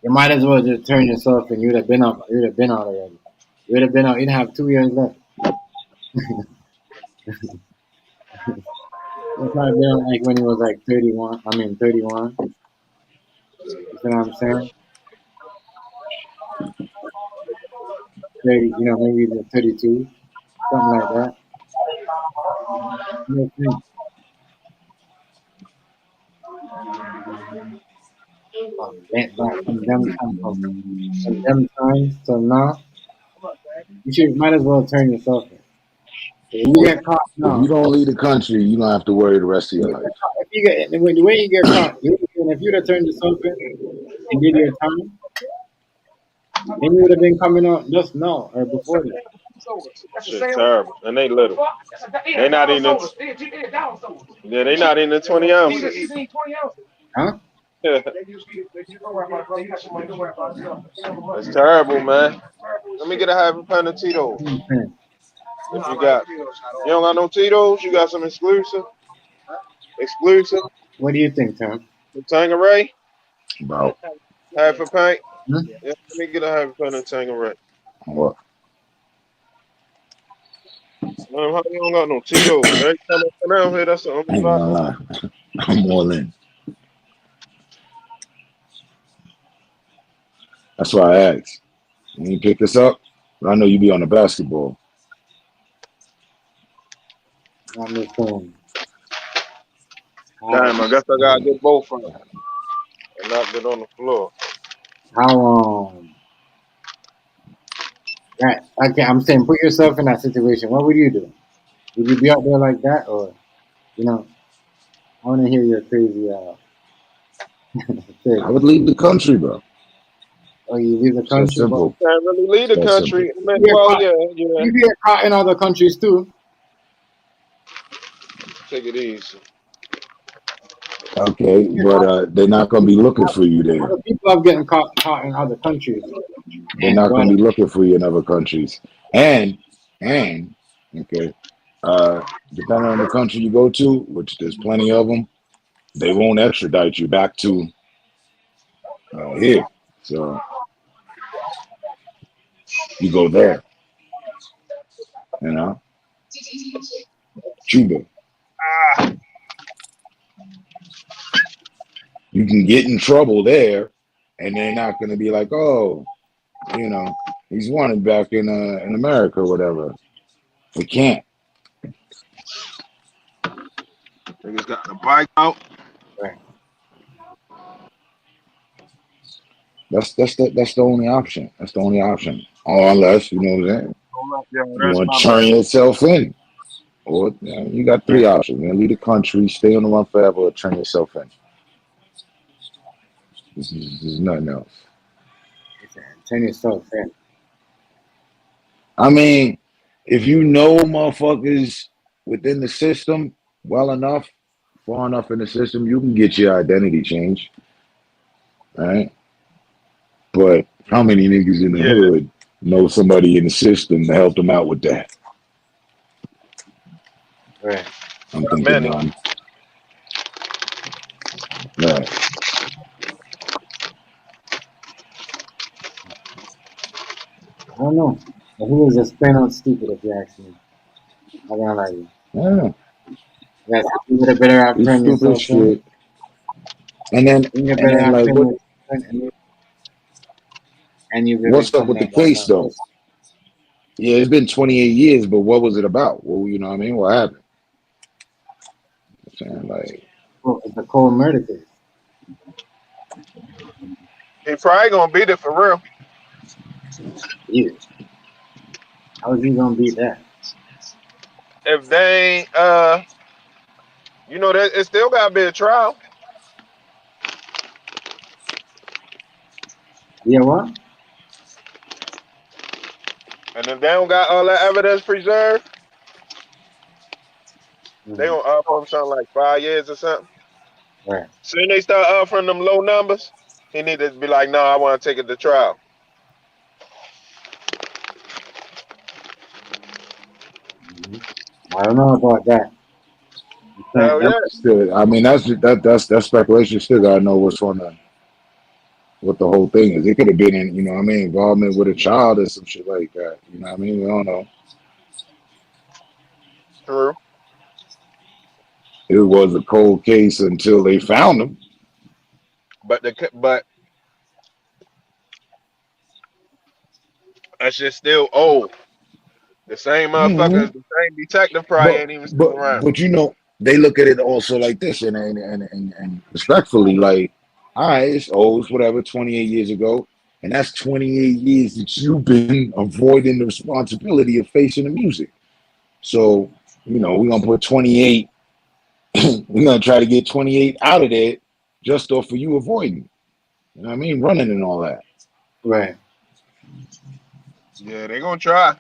You might as well just turn yourself and you'd have been out. You'd have been out already. You'd have been out. You'd have 2 years left. You'd probably been like when he was like 31. I mean 31. You know what I'm saying? 30. You know, maybe the 32, something like that. You know what I mean? From them times till now, might as well turn yourself in. If you get caught If you now, don't leave the country, you don't have to worry the rest of your life. if you get the way you get caught, if you'd have turned yourself in and did your time, then you would have been coming out just now or before that. Shit terrible. And they little. They not even yeah, they not in the 20 ounces. Huh? It's terrible, man. Let me get a half a pound of Tito's. Mhm. If you got, you don't got no Tito's, you got some exclusive. What do you think, Tom? The Tangeray, About half a pint. Hmm? Yeah, let me get a hypothetical Tangerine. What? How you don't got no Tito's? Every time I come out here, that's the only I ain't spot. gonna lie. I'm all in. That's why I asked. When you pick this up, I know you be on the basketball. I'm just saying. Damn, I guess I gotta get both of them and knock it on the floor. How that okay, I'm saying put yourself in that situation. What would you do? Would you be out there like that, or you know? I want to hear your crazy I theory. would leave the country, bro. Or you leave the It's that country, but simple. Can't really leave It's the that simple. country. Man, you get well, caught. yeah. You get caught in other countries too. Take it easy. Okay, You get but caught. they're not gonna be looking for you there. Other people have getting caught in other countries, They're and not well, gonna be looking for you in other countries. And okay, uh, depending on the country you go to, which there's plenty of them, they won't extradite you back to here. So you go there, you know, Cuba. Ah, You can get in trouble there, and they're not going to be like, oh, you know, he's wanted back in America or whatever. We can't. niggas got the bike out. right. That's the only option. That's the only option. Or unless you know what I'm saying, Yeah, you that's want my to bad. turn yourself in, or you got three options: man, leave the country, stay on the run forever, or turn yourself in. There's nothing else. Turn yourself in. I mean, if you know motherfuckers within the system well enough, far enough in the system, you can get your identity changed, right? But how many niggas in the Yeah, hood know somebody in the system to help them out with that? Right. I'm not thinking many. none. Right. I don't know. But he was just plain old stupid, if you ask me. I'm gonna lie to you. Yeah, Yes, you would have better have it's turned stupid yourself in. shit. And then You and better then have like turned what yourself in, and you really what's up come with the back like case no though? fish. Yeah, it's been 28 years, but what was it about? Well, you know what I mean? What happened? I'm saying like Oh, it's a cold murder case. He probably gonna beat it for real. You. How is he gonna beat that? If they ain't, you know, that it still gotta be a trial. Yeah, what? And if they don't got all that evidence preserved, they Mm-hmm. gonna offer him something like 5 years or something. Right. Soon they start offering them low numbers, he need to be like, no, I want to take it to trial. Mm-hmm. I don't know about that. Hell yeah. still, I mean that's speculation. Still gotta know what's on the what the whole thing is. It could have been in, you know what I mean, involvement with a child or some shit like that. You know what I mean? We don't know. True. It was a cold case until they found him. But that shit's still old. The same Hmm. motherfuckers, the same detective probably But ain't even still but around. but you know, they look at it also like this and respectfully, like, all right, it's old, it's whatever, 28 years ago. And that's 28 years that you've been avoiding the responsibility of facing the music. So, you know, we're gonna put 28, we're gonna try to get 28 out of there just off of you avoiding. You know what I mean? Running and all that. Right. Yeah, they gonna try.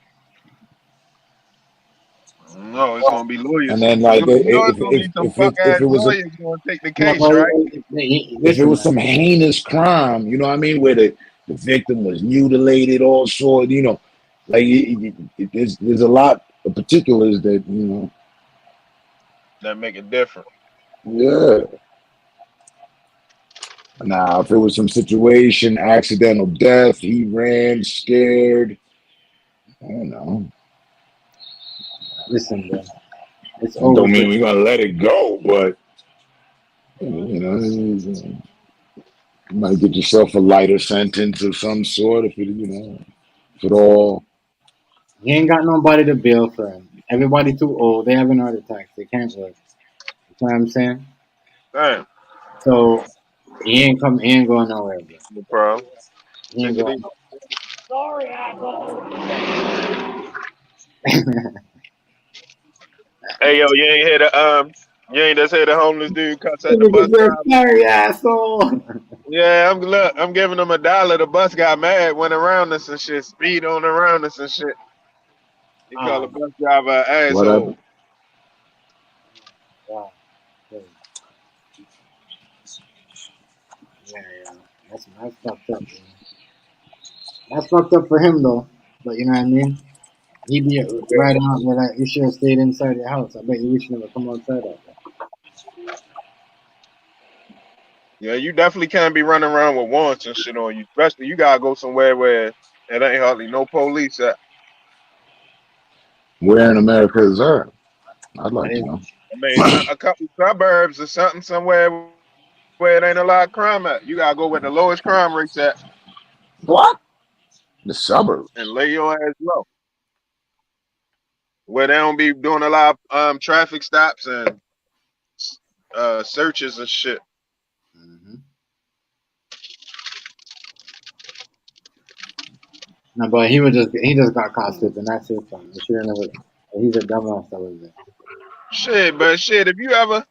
No, it's gonna be And lawyers. then You like know, it's gonna be some fuck if ass it was a lawyers gonna take the No, case, but right? if it listen, was man. some heinous crime, you know what I mean, where the victim was mutilated, all sort, you know, like there's a lot of particulars that you know, That make it different. yeah. Now, if it was some situation, accidental death, he ran scared. I don't know. Listen, bro, it's That over don't for mean we're gonna let it go, but you know, you might get yourself a lighter sentence of some sort if it, if it all. he ain't got nobody to bail for him. Everybody too old. They having heart attacks. They can't work. You know what I'm saying? Damn, So he ain't going nowhere, bro. no problem. He ain't Take it easy. going nowhere. Hey yo, you ain't just hear the homeless dude cuss at the Nigga, bus you're driver. sorry, asshole. Yeah, I'm giving him $1. The bus got mad, went around us and shit, speed on around us and shit. He called the Oh, bus driver an Whatever. asshole. wow. Yeah, yeah. That's fucked up, man. That's fucked up for him though. But you know what I mean? He be right out there like you should have stayed inside your house. I bet you wish you never come outside out there. Yeah, you definitely can't be running around with warrants and shit on you. Especially you gotta go somewhere where it ain't hardly no police at. Where in America is that? I'd That like to is know. I mean, a couple suburbs or something somewhere where it ain't a lot of crime at. You gotta go where the lowest crime rates at What? The suburbs. and lay your ass low. Where they don't be doing a lot of traffic stops and searches and shit. mm-hmm. No, but he just got caught slipping. That's it, fam. He should have never. He's a dumbass that was there. Shit, but shit, if you ever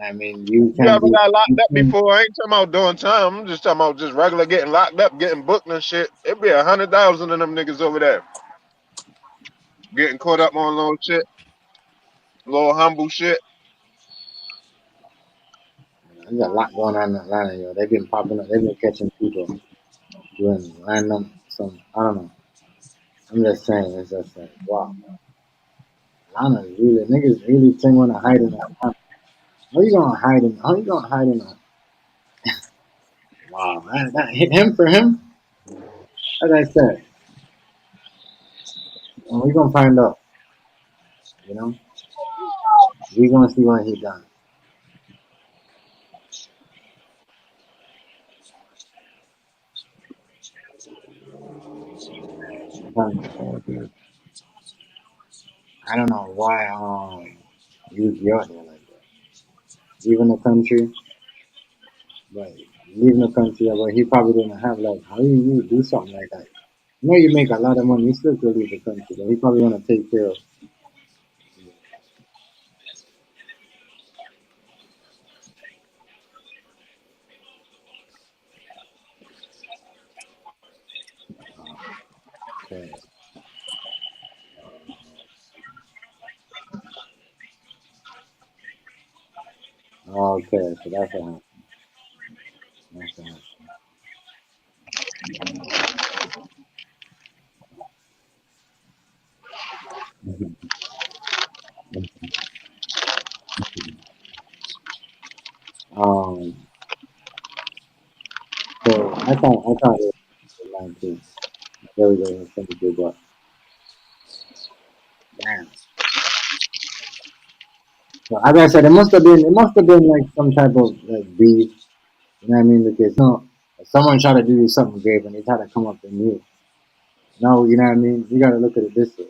I mean, you you can't ever be. got locked You up can't, before, I ain't talking about doing time. I'm just talking about just regular getting locked up, getting booked and shit. It'd be 100,000 of them niggas over there getting caught up on little shit, little humble shit. there's a lot going on in Atlanta, yo. They've been popping up. They've been catching people doing random some. I don't know. I'm just saying. It's just like wow. Atlanta is really niggas really think wanna hide in Atlanta. How you gonna hide in? How you gonna hide in? Wow, that hit him for him. As I said, and we gonna find out. You know, we gonna see what he done. Okay. I don't know why he was out there like that. Leaving the country, but leaving the country, but he probably didn't have like how you do something like that. You know, you make a lot of money, you still could leave the country, but he probably want to take care of. Okay, okay, so that's what happened. That's what happened. um, so I thought it was line too. There we go, something good, but damn. So as I said, it must have been like some type of like beef. You know what I mean? Because no, if someone tried to do you something grave and they try to come up in you. No, you know what I mean? You got to look at it this way.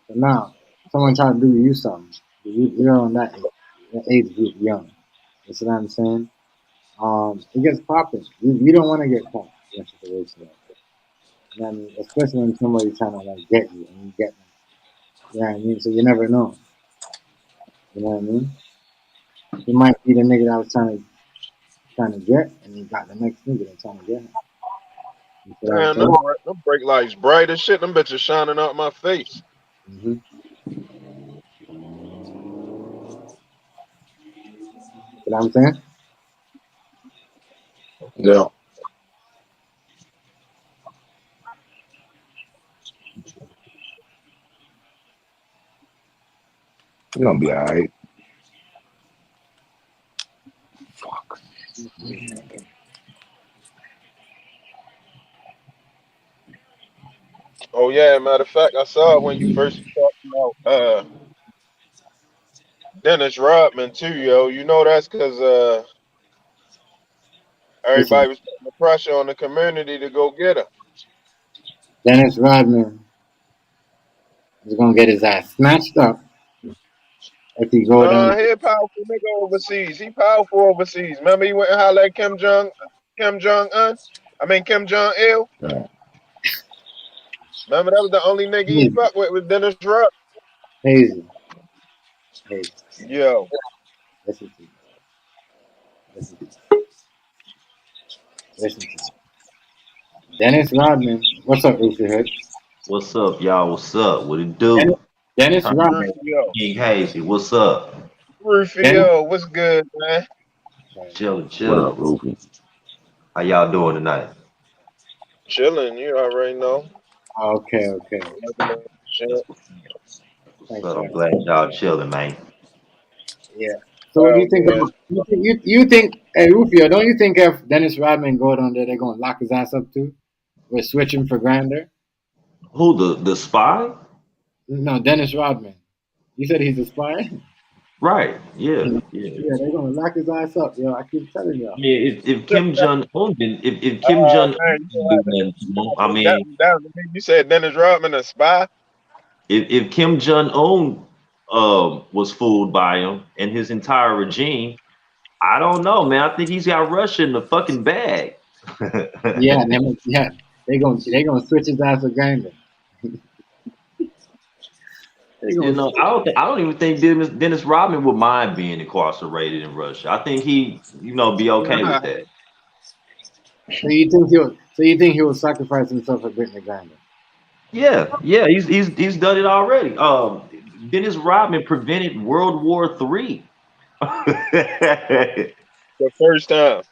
So now, someone try to do you something. You're on that age group young. You see what I'm saying? It gets popping. You don't want to get caught in a situation like that. You know what I mean? Especially when somebody's trying to like get you and you get them. You know what I mean? So you never know. You know what I mean? You might be the nigga that was trying to get, and you got the next nigga that's trying to get him. You see what I'm Damn, saying? them brake lights bright as shit. Them bitches shining out my face. Mm-hmm. See what I'm saying? Yeah. You're gonna be all right. Oh yeah, matter of fact, I saw it when you first talked about Dennis Rodman too, yo. You know that's because Listen, everybody was putting the pressure on the community to go get him. Dennis Rodman is gonna get his ass snatched up if he go Nah, down. he a powerful nigga overseas. He powerful overseas. Remember he went and hollered at Kim Jong Un. I mean Kim Jong Il. Remember that was the only nigga he Hazy, fucked with was Dennis Rodman. hazy, hazy. Yo, Listen to me. Listen to me. Listen to me. Dennis Rodman. What's up, Rufy Hood? What's up, y'all? What's up? What it Dennis, do? Dennis Huh? Rodman. Rufio, King Hazy, what's up? Dennis. Rufio, what's good, man? Chillin', What up, chillin'. Rufy? How y'all doing tonight? Chilling, you already know. Okay, okay. Shit. What's Thanks, up? sir. I'm glad y'all chillin', man. Yeah. So what do you think Yeah. about you think hey Rufio, don't you think if Dennis Rodman go down there they're gonna lock his ass up too? We're switching for Grander? Who the spy? No, Dennis Rodman. You said he's a spy? Right. Yeah. Yeah, they're gonna lock his ass up, yo. I keep telling y'all. Yeah. If Kim Jong Un didn't, if Kim Oh Jong man, Un didn't do nothing to him, I that, mean, that, you said Dennis Rodman a spy? if Kim Jong Un was fooled by him and his entire regime, I don't know, man. I think he's got Russia in the fucking bag. Yeah, they gonna switch his ass with Grander. They You gonna know, I don't even think Dennis Rodman would mind being incarcerated in Russia. I think he, be okay with that. so you think he'll sacrifice himself for Brittany Grander? Yeah, he's done it already. Dennis Rodman prevented World War III. The first time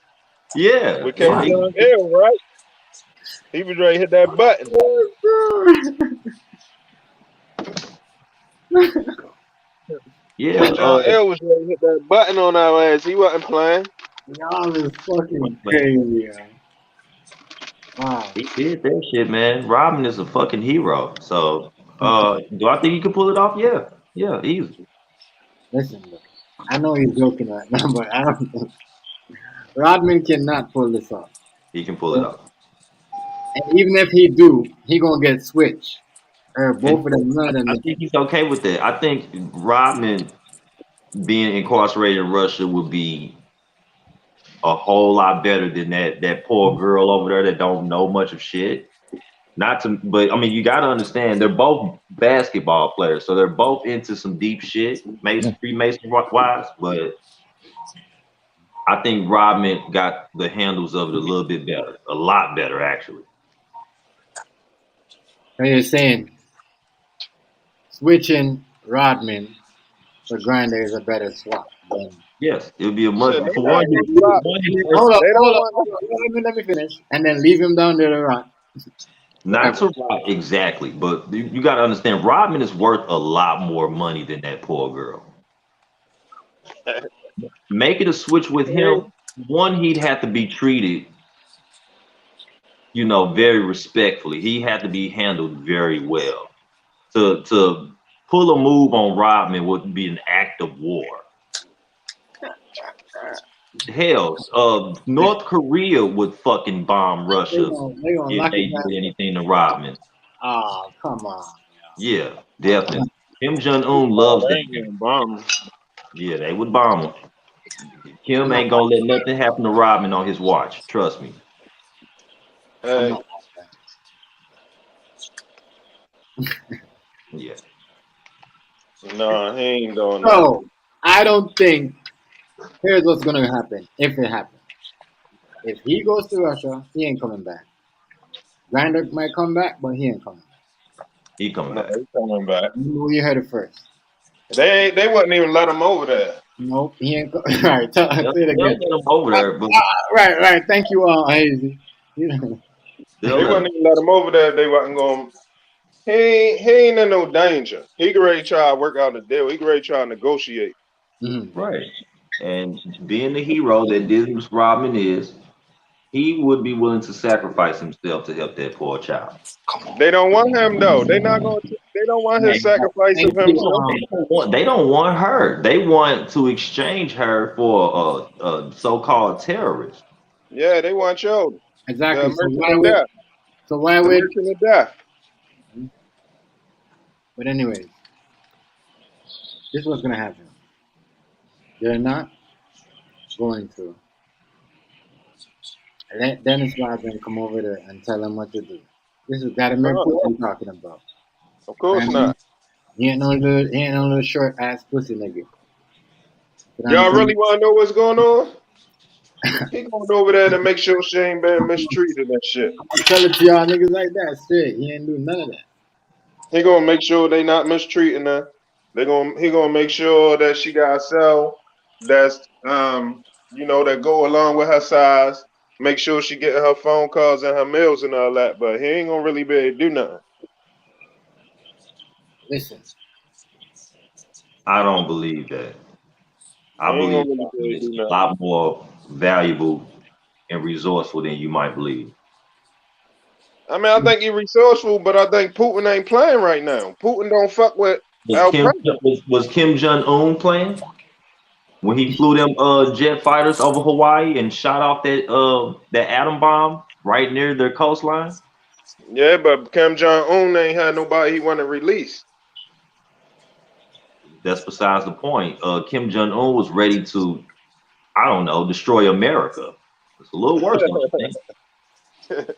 Yeah, with Kim yeah, Jong Il, right? He was ready to hit that button. yeah. Kim Jong Il was ready to hit that button on our ass. He wasn't playing. Y'all is fucking crazy, yo. Wow. He did that shit, man. Rodman is a fucking hero. So, do I think he could pull it off? Yeah, easy. Listen, look, I know he's joking right now, but I don't think Rodman cannot pull this off. He can pull it off. And even if he do, he gonna get switched. Or both of them murder I me. think he's okay with that. I think Rodman being incarcerated in Russia would be a whole lot better than that poor girl over there that don't know much of shit. But I mean, you got to understand they're both basketball players, so they're both into some deep shit, Freemason wise. But I think Rodman got the handles of it a little bit better, a lot better actually. So you're saying switching Rodman for Grinder is a better swap than. Yes, it would be a much Shit, they for not one. gonna stop. Hold up, They don't hold up, want. hold up. Let me finish. And then leave him down there to rot. Not to Rod exactly, but you got to understand Rodman is worth a lot more money than that poor girl. Making a switch with him, one, he'd have to be treated, very respectfully. He had to be handled very well. To pull a move on Rodman would be an act of war. Hell, North Korea would fucking bomb Russia They gonna if lock they his did ass. anything to Rodman. Oh, come on. Yeah, definitely. Kim Jong Un loves They that. ain't gonna bomb him. Yeah, they would bomb him. Kim ain't gonna let nothing happen to Rodman on his watch. Trust me. Hey, Yeah. no, he ain't doing that. So I don't think. Here's what's gonna happen if it happens. If he goes to Russia, he ain't coming back. Grinder might come back, but he ain't coming back. He coming No, back. he coming back. You heard it first. They wouldn't even let him over there. Nope, he ain't. All right, say it They'll again. let him over there, but Right. Thank you, Hazy. they'll They let him. wouldn't even let him over there. They wasn't going. He ain't in no danger. He can ready try to work out a deal. He can ready try to negotiate. Mhm. Right. and being the hero that Dennis Rodman is, he would be willing to sacrifice himself to help that poor child. They don't want him though. They not going. They don't want his sacrifice of himself. They don't want her. They want to exchange her for a so-called terrorist. Yeah, they want you. Exactly. So why would death? But anyways, this is what's gonna happen. They're not going to let Dennis Rodman come over there and tell him what to do. This is Vladimir Putin talking about. Of course not. He ain't no little short ass pussy nigga. Y'all really want to know what's going on? He going over there to make sure she ain't been mistreated and shit. I tell it to y'all niggas like that. Shit, he ain't do none of that. He gonna make sure they not mistreating her. He gonna make sure that she got a cell that's that go along with her size. Make sure she getting her phone calls and her meals and all that. But he ain't gonna really be able to do nothing. Listen, I don't believe that. I believe it's a lot more valuable and resourceful than you might believe. I mean, I think he's resourceful, but I think Putin ain't playing right now. Putin don't fuck with Was Kim Jong-un playing when he flew them jet fighters over Hawaii and shot off that atom bomb right near their coastline? Yeah, but Kim Jong-un ain't had nobody he want to release. That's besides the point. Kim Jong-un was ready to, I don't know, destroy America. It's a little worse than you think.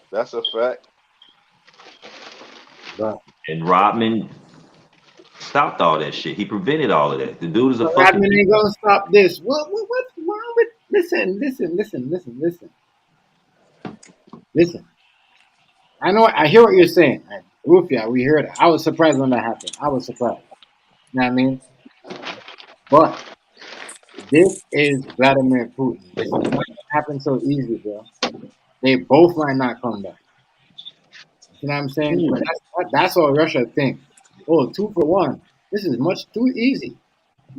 That's a fact. And Rodman stopped all that shit. He prevented all of that. The dude is a fucking. Rodman ain't gonna stop this. What's wrong with? Listen. I know. I hear what you're saying, Rufia. We heard it. I was surprised when that happened. I was surprised. You know what I mean? But this is Vladimir Putin. This is not gonna happen so easy, bro. They both might not come back. You know what I'm saying? But that's all Russia thinks. Oh, 2 for 1. This is much too easy.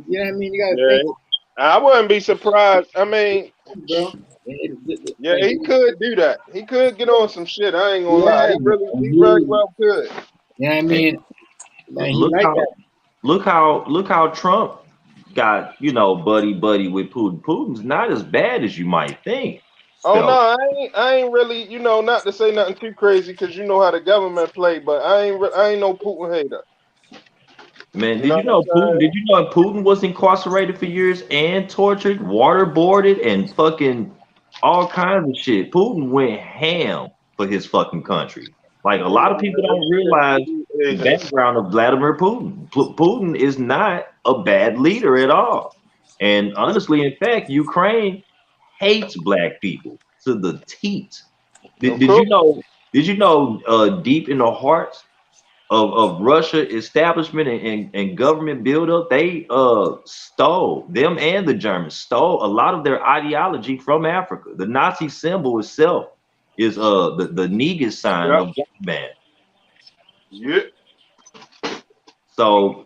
You know what I mean? You gotta think. I wouldn't be surprised. I mean, bro. Yeah, he could do that. He could get on some shit. I ain't gonna lie. He very well could. Yeah, I mean, look how Trump got buddy with Putin. Putin's not as bad as you might think. Oh no, I ain't really, not to say nothing too crazy because you know how the government play, but I ain't no Putin hater. Man, did you know Putin was incarcerated for years and tortured, waterboarded, and fucking all kinds of shit? Putin went ham for his fucking country. Like, a lot of people don't realize the background of Vladimir Putin. Putin is not a bad leader at all. And honestly, in fact, Ukraine hates black people to the teeth. Did you know deep in the heart of Russia establishment and government buildup, they stole, them and the Germans stole a lot of their ideology from Africa. The Nazi symbol itself is the Negus sign of man. Yeah. So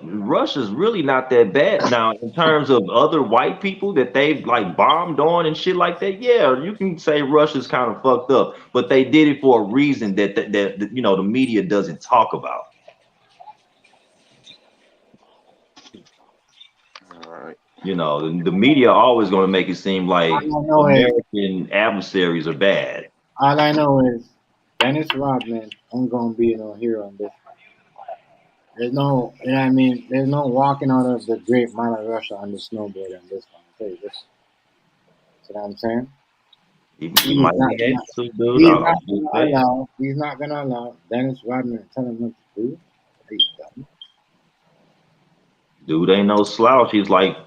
Russia's really not that bad now in terms of other white people that they've like bombed on and shit like that. Yeah, you can say Russia's kind of fucked up, but they did it for a reason that the media doesn't talk about. All right. The media always going to make it seem like American adversaries are bad. All I know is Dennis Rodman ain't gonna be no hero in this. There's no, you know what I mean? There's no walking out of the great Mother Russia on the snowboard on this one. I'll tell you this. You know what I'm saying? He's not gonna allow Dennis Rodman to tell him what to do. Dude ain't no slouch. He's like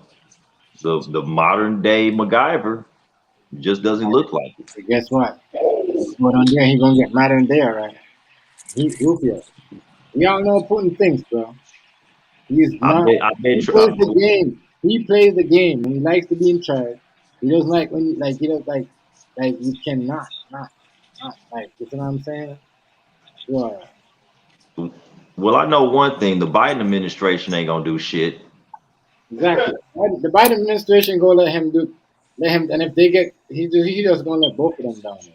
the modern day MacGyver. Just doesn't look like it. But guess what? But on there, he's gonna get modern day, right? We all know Putin thinks, bro. He's not. He plays the game. He plays the game, and he likes to be in charge. He doesn't like when you cannot not like. You know what I'm saying? Yeah. Well, I know one thing: the Biden administration ain't gonna do shit. Exactly. The Biden administration go let him, and if they get, he just gonna let both of them down there.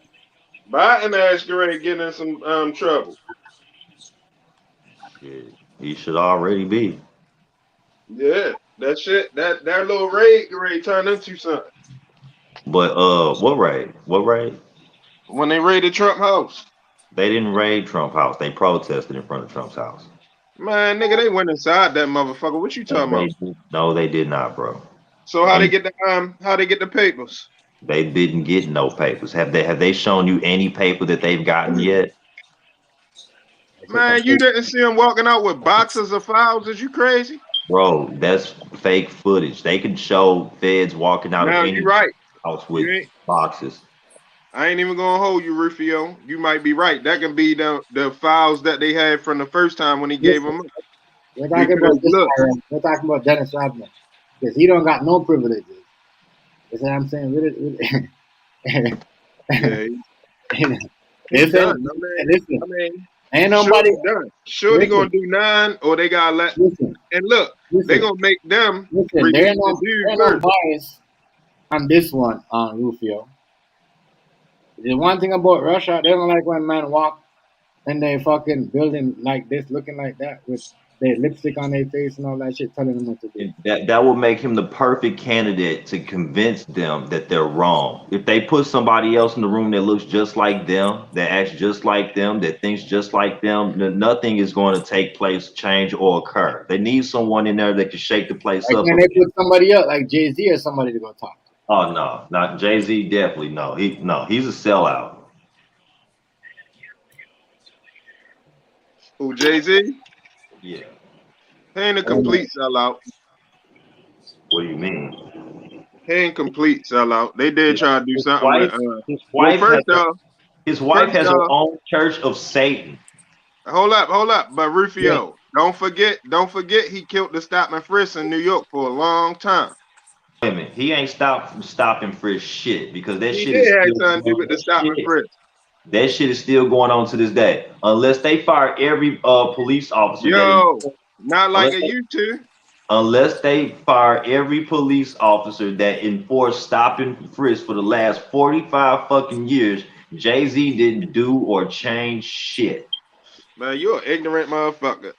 Biden ass ready to get in some trouble. Shit, he should already be. Yeah, that shit, that little raid turned into something. But what raid? What raid? When they raided Trump house, They didn't raid Trump house. They protested in front of Trump's house. man, nigga, they went inside that motherfucker. What you talking about? No, they did not, bro. So how they get the papers? They didn't get no papers. Have they shown you any paper that they've gotten yet? Man, you didn't see them walking out with boxes of files? Is you crazy? Bro, that's fake footage. They can show feds walking out of any house with boxes. I ain't even gonna hold you, Rufio. You might be right. That can be the files that they had from the first time when he gave them up. We're talking about this guy, we're talking about Dennis Rodman, because he don't got no privileges. You see what I'm saying? Listen, ain't nobody done. Sure, they gonna do 9, or they gotta let. And look, they gonna make them. There ain't no bias on this one, Rufio. The one thing about Russia, they don't like when men walk in their fucking building like this, looking like that, with their lipstick on their face and all that shit, telling them what to do. That will make him the perfect candidate to convince them that they're wrong. If they put somebody else in the room that looks just like them, that acts just like them, that thinks just like them, nothing is going to take place, change, or occur. They need someone in there that can shake the place up. Can they put somebody else, like Jay-Z or somebody, to go talk? Oh no, not Jay-Z. Definitely no. He's a sellout. Who, Jay-Z? Yeah. He ain't a complete sellout. What do you mean? He ain't complete sellout. They did try to do something his wife has her own church of Satan. Hold up. But Rufio, don't forget he killed the stop and frisk in New York for a long time. Wait a minute, he ain't stopping frisk shit, because that he shit did is have still something to do with the stop and frisk. That shit is still going on to this day, unless they fire every police officer. Not like it used to. Unless they fire every police officer that enforced stop and frisk for the last 45 fucking years, Jay-Z didn't do or change shit. Man, you're an ignorant motherfucker.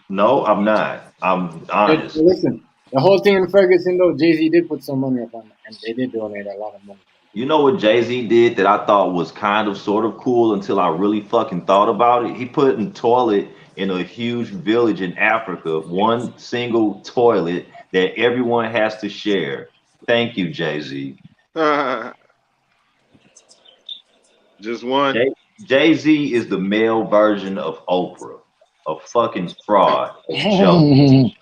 No, I'm not. I'm honest. Listen, the whole thing in Ferguson, though, Jay-Z did put some money up on it, and they did donate a lot of money. You know what Jay-Z did that I thought was kind of sort of cool until I really fucking thought about it? He put a toilet in a huge village in Africa, one single toilet that everyone has to share. Thank you, Jay-Z. Just one. Jay-Z is the male version of Oprah, a fucking fraud, a joke.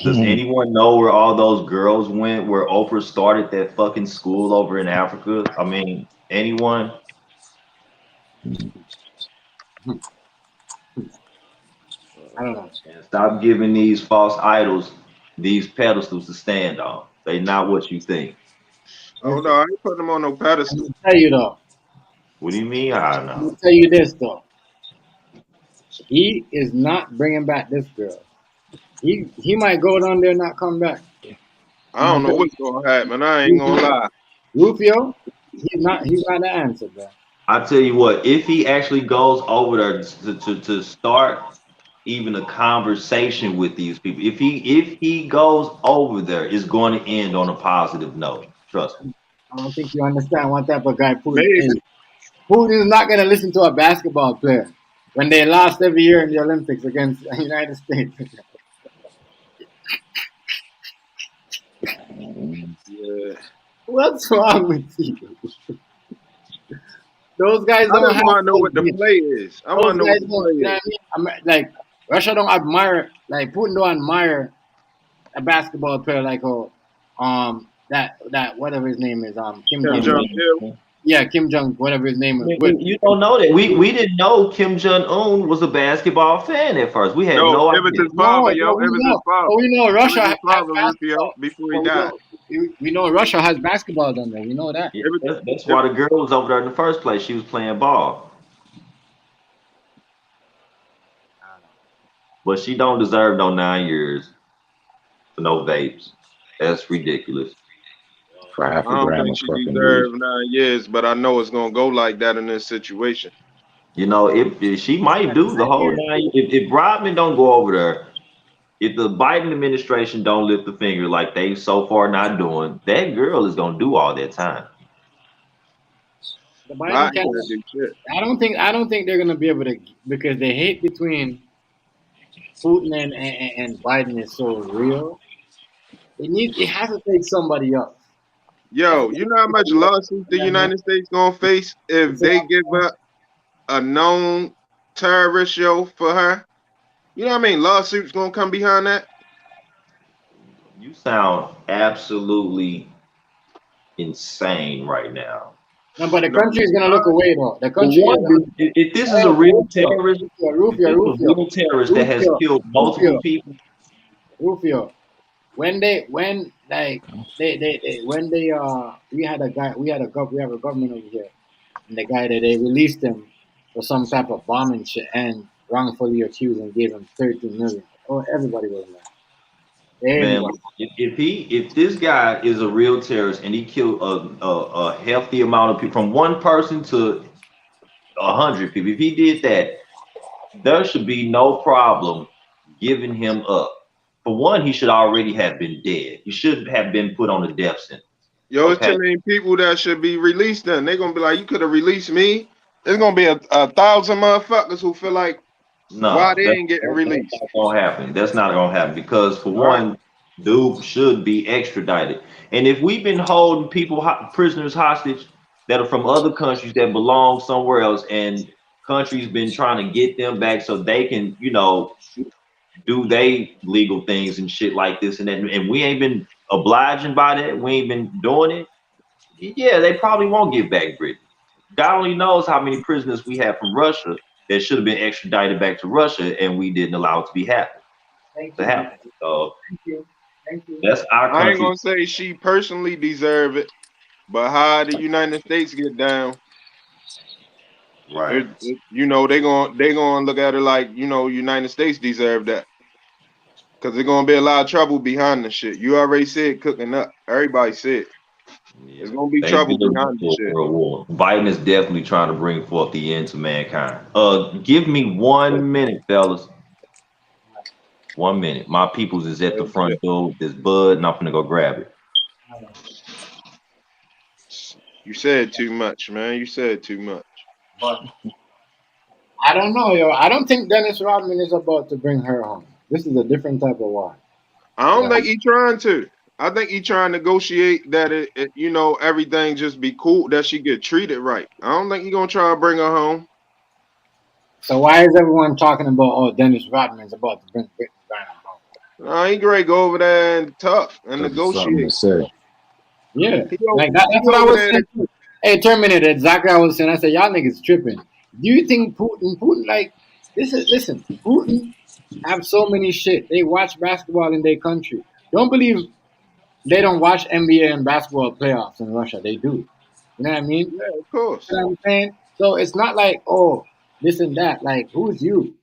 Does anyone know where all those girls went, where Oprah started that fucking school over in Africa? I mean, anyone? I don't know. Stop giving these false idols these pedestals to stand on. They not what you think. Oh no, I ain't putting them on no pedestal. I'll tell you though. What do you mean? I don't know. I'll tell you this though. He is not bringing back this girl. He might go down there and not come back. I don't know what's gonna happen. I ain't gonna lie. Rufio, he's not the answer, bro. I tell you what, if he actually goes over there to start even a conversation with these people, if he goes over there, it's going to end on a positive note. Trust me. I don't think you understand what type of guy Putin is. Putin is not going to listen to a basketball player when they lost every year in the Olympics against the United States. Yeah. What's wrong with you? Those guys don't want to know what the play is. I want to know what the play is. I mean, like, Russia don't admire, like, Putin don't admire a basketball player like that whatever his name is, Kim Jong-un. Yeah, Kim Jong, whatever his name is. You don't know that. We didn't know Kim Jong-un was a basketball fan at first. We had no idea. It was his father, It was his father. Oh, we know Russia has basketball before he died. We know Russia has basketball down there. We know that. Yeah, that's why the girl was over there in the first place. She was playing ball. But she don't deserve no 9 years. for no vapes. That's ridiculous. For half I a don't gram think of she fucking deserves weed. 9 years, but I know it's gonna go like that in this situation. You know, if she might do the whole 9 if Rodman don't go over there, if the Biden administration don't lift the finger like they so far not doing, that girl is gonna do all that time. The I Biden ain't can't. gonna do shit. I don't think they're gonna be able to, because the hate between Putin and Biden is so real. It has to take somebody else. Yo, you know how much lawsuits the United States gonna face if they give up a known terrorist show for her? You know what I mean? Lawsuits gonna come behind that. You sound absolutely insane right now. No, but the No, country is gonna look away though. The For country is one, if this is a real terrorist, if this is a real terrorist that has killed multiple people, Rufio. When they when we had a guy, we have a government over here, and the guy that they released him for some type of bombing shit and wrongfully accused and gave him 13 million. Oh, everybody was mad. man, Everybody. if this guy is a real terrorist and he killed a healthy amount of people, from one person to 100 people, if he did that, there should be no problem giving him up. For one, he should already have been dead. He should have been put on a death sentence. Yo, it's too many people that should be released then. They're gonna be like, you could have released me. There's gonna be a 1,000 motherfuckers who feel like why they ain't getting released. That's not gonna happen. That's not gonna happen because for one, dude should be extradited. And if we've been holding people prisoners hostage that are from other countries that belong somewhere else, and countries been trying to get them back so they can, you know, do they legal things and shit like this and that, and we ain't been obliging by that, we ain't been doing it, yeah, they probably won't get back Britain. God only knows how many prisoners we have from Russia that should have been extradited back to Russia, and we didn't allow it to happen. So Thank you. that's our country. I ain't gonna say she personally deserve it, but how the United States get down, right? You know, they gonna look at it like, you know, United States deserve that, because there's gonna be a lot of trouble behind the shit. You already said cooking up. Everybody said there's gonna be trouble behind the shit. World War. Biden is definitely trying to bring forth the end to mankind. Give me 1 minute, fellas. 1 minute. My peoples is at the front door with this bud, and I'm gonna go grab it. You said too much, man. You said too much. But I don't know, yo. I don't think Dennis Rodman is about to bring her home. This is a different type of war. I don't think he trying to. I think he trying to negotiate that it you know, everything just be cool, that she get treated right. I don't think he gonna try to bring her home. So why is everyone talking about Dennis Rodman's about to bring Brittany Griner home? Nah, he great. Go over there and talk and negotiate. Yeah, like that's what I was saying. Hey, Terminator, exactly what I was saying. I said, y'all niggas tripping. Do you think Putin like this is listen, Putin have so many shit. They watch basketball in their country. Don't believe they don't watch NBA and basketball playoffs in Russia. They do. You know what I mean? Yeah, of course. You know what I'm saying? So it's not like, oh, this and that. Like, who's you?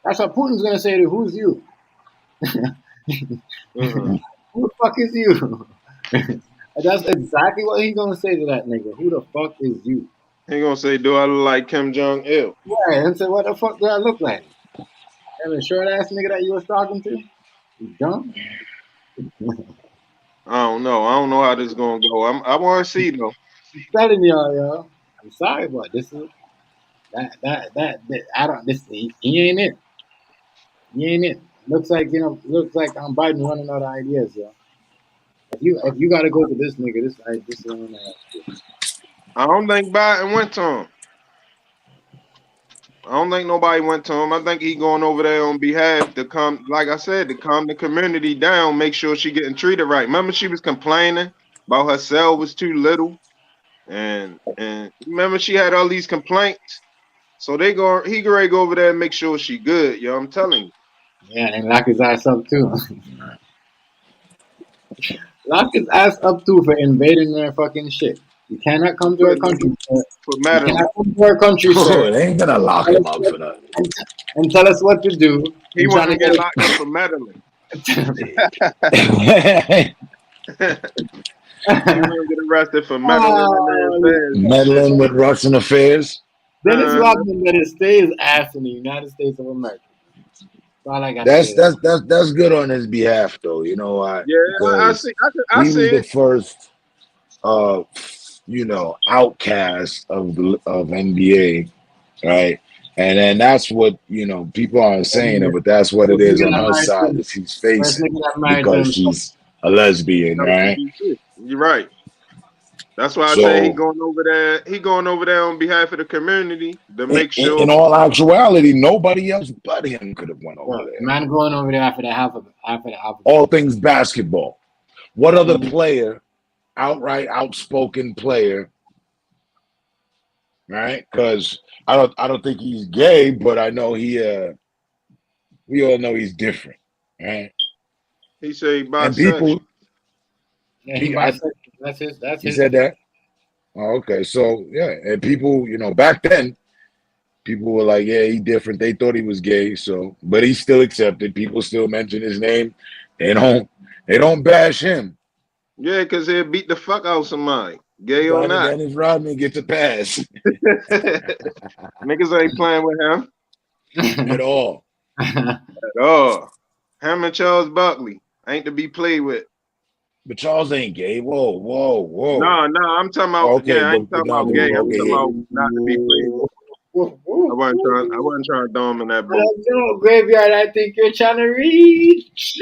That's what Putin's gonna say to who's you? Who the fuck is you? That's exactly what he's gonna say to that nigga. Who the fuck is you? He gonna say, do I look like Kim Jong-il? Yeah, and say, what the fuck do I look like? That short ass nigga that you was talking to? You dumb? I don't know. I don't know how this is gonna go. I want to see though. I'm telling y'all, yo. I'm sorry, but this is that I don't. This he ain't it. He ain't it. Looks like I'm Biden running out of ideas, yo. If you gotta go to this nigga, this is one I don't think Biden went to him. I don't think nobody went to him. I think he going over there on behalf to come, like I said, to calm the community down, make sure she getting treated right. Remember, she was complaining about her cell was too little, and remember she had all these complaints. So he ready to go over there and make sure she good. Yo, I'm telling you. Yeah, and lock his ass up too. Lock his ass up too for invading their fucking shit. You cannot come to our country, sir. You cannot come to our country, sir. They ain't gonna lock him up for that. And tell us what to do. He want to get locked up for meddling. He will get arrested for meddling in their affairs. Meddling with Russian affairs. Dennis Rodman better stay his ass in the United States of America. That's all I got to That's say. that's good on his behalf, though. You know why? Yeah, I Because see. he was the first, outcast of NBA, right? And then that's what people aren't saying it, but that's what it is on her side that she's facing because she's a lesbian, right? You're right. That's why I So- say he going over there. He going over there on behalf of the community to make sure. In all actuality, nobody else but him could have went over there. Man going over there after the half of All things basketball. What other Mhm. player, outright outspoken player, right? Because I don't think he's gay, but I know we all know he's different, right? He say And bisexual. people, that's he his. said that. Oh, okay, so yeah, and people, back then, people were like, yeah, he different. They thought he was gay, so but he's still accepted. People still mention his name. They don't bash him. Yeah, because he'll beat the fuck out of somebody, gay or not. Dennis Rodman gets a pass Niggas ain't playing with him at all. at all. Him and Charles Barkley ain't to be played with. But Charles ain't gay. Whoa. No, I'm talking about. Okay, I ain't but talking about no, gay. I'm okay, talking yeah. about not to be played with. I wasn't trying to throw him in that boat. No, graveyard, I think you're trying to reach.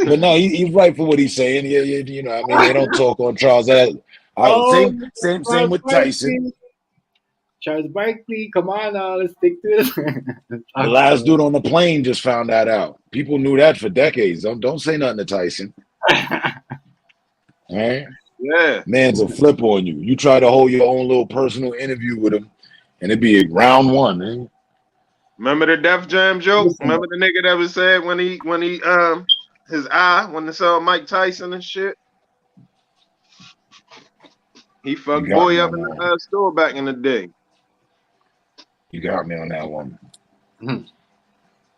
But no, he's right for what he's saying. Yeah, I mean, they don't talk on Charles. Same with Tyson. Charles Barkley, come on now, let's stick to this. The last dude on the plane just found that out. People knew that for decades. Don't say nothing to Tyson. All right? Yeah. Man's a flip on you. You try to hold your own little personal interview with him, and it'd be a round one, man. Remember the Def Jam joke? Remember the nigga that was said when he his eye when they saw Mike Tyson and shit? He fucked got boy me up on in that the store back in the day. You got me on that one. Mhm.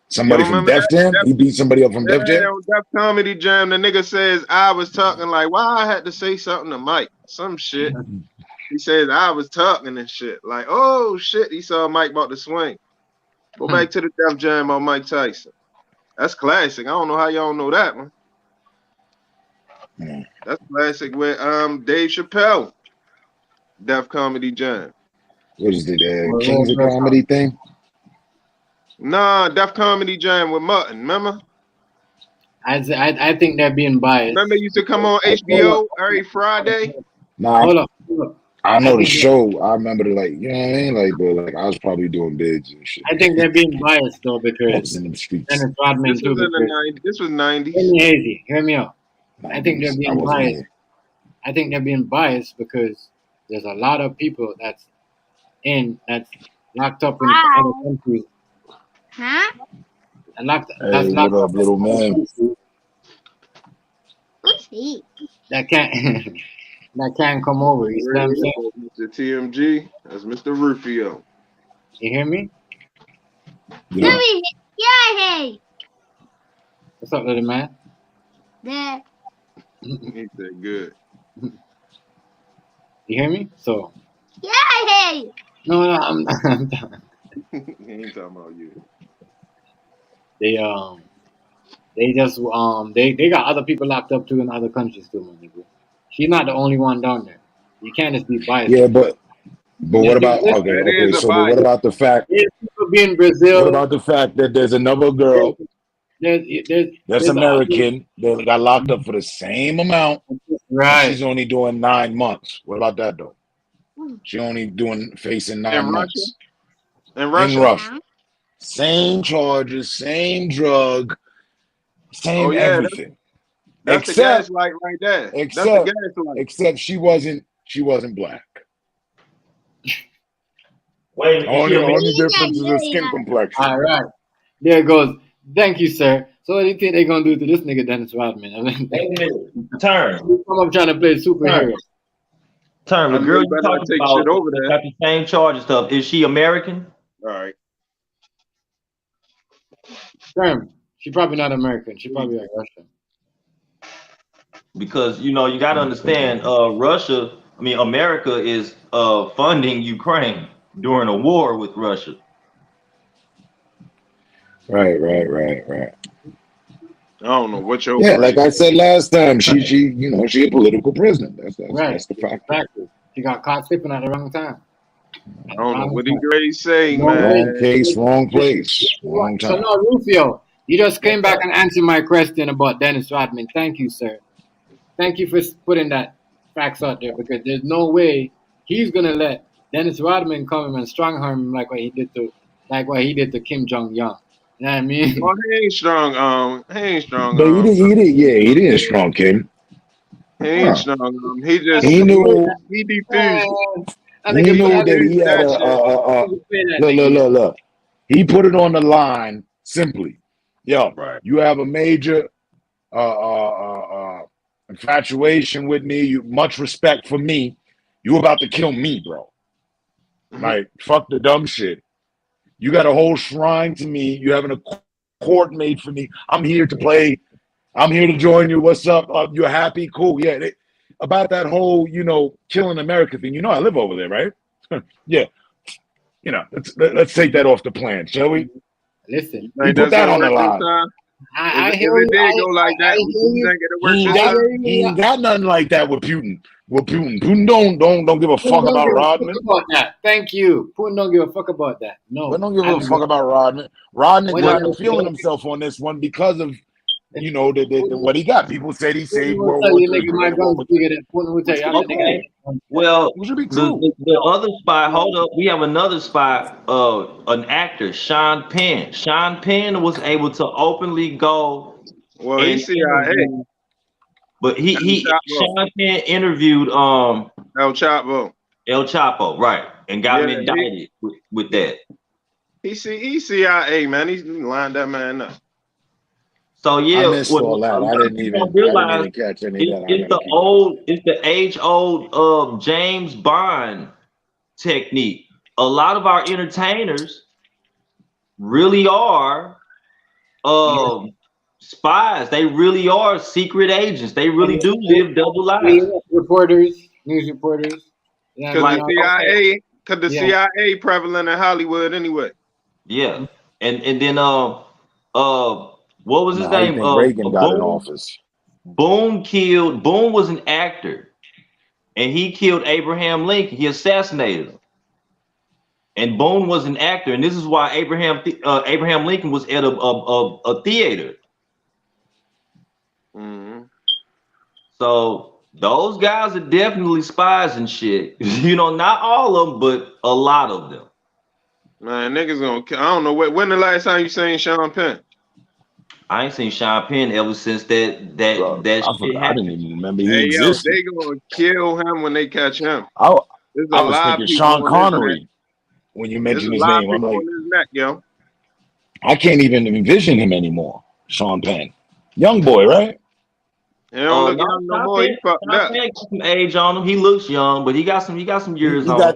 Somebody You from remember Def Jam? He beat somebody up from Def Yeah, Jam? on Def Comedy Jam, the nigga says I was talking like, why I had to say something to Mike? Some shit. He says I was talking and shit. Like, oh shit, he saw Mike about to swing. Go back to the Def Jam on Mike Tyson. That's classic. I don't know how y'all know that one. That's classic with Dave Chappelle. Def Comedy Jam. What is it? Kings of Comedy thing? Nah, Def Comedy Jam with Mutton, remember? I think they're being biased. Remember it used to come on HBO every Friday? Nah, Hold up. I know the show. I remember you know what I mean? But I was probably doing bids and shit. I think they're being biased though I was because in them streets. Dennis Rodman This too. was in the because- 90s. This was 90s. Hear me, Hazy. Hear me out. I think they're I being wasn't biased. here. I think they're being biased because there's a lot of people that's locked up in other countries. Huh? And that's Hey, locked what up, up little man? What's he? that can't that can't come over. You see what I'm saying? Mr. TMG, that's Mr. Rufio. You hear me? Yeah. Yeah, hey. What's up, little man? There. He said good. You hear me? So Yeah, hey. no, I'm not. He ain't talking about you. They just they got other people locked up too in other countries too, man. Nigga. She's not the only one down there. You can't just be biased. Yeah, but what about It okay? is a So what bias. about the fact? There's people be in Brazil. What about the fact that there's another girl that's American that got locked up for the same amount? Right. She's only doing 9 months. What about that though? She only facing 9 In months. In Russia? In Russia. Same charges, same drug, same everything. That's the gaslight right there. That's the gaslight. Except she wasn't black. Wait, Only difference is her skin complexion. All right. There it goes. Thank you, sir. So what do you think they're gonna do to this nigga Dennis Rodman? I mean, wait a minute. Turn. come up trying to play superhero. Turn. The I mean, girl you you better talking not take about shit over there. got the same charge and stuff. Is she American? All right. Sperm. She probably not American. She probably like Russian. Because you got to understand, America is funding Ukraine during a war with Russia. Right. I don't know what your Yeah, like I said last time, she a political prisoner. That's the fact. Exactly. She got caught sleeping at the wrong time. I don't know what he ready say, No man. Wrong case, wrong place, wrong So time. no, Rufio, you just came back and answered my question about Dennis Rodman. Thank you, sir. Thank you for putting that facts out there, because there's no way he's gonna let Dennis Rodman come and strong arm him like what he did to Kim Jong Un. You know what I mean? Well, he ain't strong. He ain't strong. But he didn't strong Kim. He ain't strong. He just He knew he defused. he knew that he had look. He put it on the line simply. Yo, you have a major infatuation with me. You much respect for me. You about to kill me, bro. Like, fuck the dumb shit. You got a whole shrine to me. You having a court made for me. I'm here to play. I'm here to join you. What's up? You're happy? Cool. Yeah. About that whole, killing America thing. I live over there, right? Yeah. Let's take that off the plan, shall we? Listen, You put that on the line. I hear you. Did go like that. He ain't got nothing like that with Putin. Putin don't give a fuck about Rodman. Thank you. Putin don't give a fuck about that. No. We don't give a fuck about Rodman. Rodman got feeling himself on this one because of what he got. People said he saved World War III. Well, the other spy, hold up, we have another spy, an actor, Sean Penn. Sean Penn was able to openly go. Well, he's CIA. But Sean Penn interviewed El Chapo, right, and got him indicted with that. He's CIA, man. He's lined that man up. So yeah, I missed all that. I didn't even catch any of that. It's the age-old James Bond technique. A lot of our entertainers really are spies. They really are secret agents. They really do live double lives. News reporters. Because the CIA prevalent in Hollywood anyway. Yeah, and then what was his name? Reagan got in office. Boone was an actor, and he killed Abraham Lincoln. He assassinated him. And Boone was an actor, and this is why Abraham Lincoln was at a theater. Mm-hmm. So those guys are definitely spies and shit. Not all of them, but a lot of them. Man, niggas gonna. I don't know when the last time you seen Sean Penn. I ain't seen Sean Penn ever since that shit happened. I didn't even remember he existed. They gonna kill him when they catch him. I was thinking Sean Connery when you mentioned his name. I'm like, I can't even envision him anymore. Sean Penn, young boy, right? He don't look young no more. He fucked up. He got some age on him. He looks young, but he got some years on him.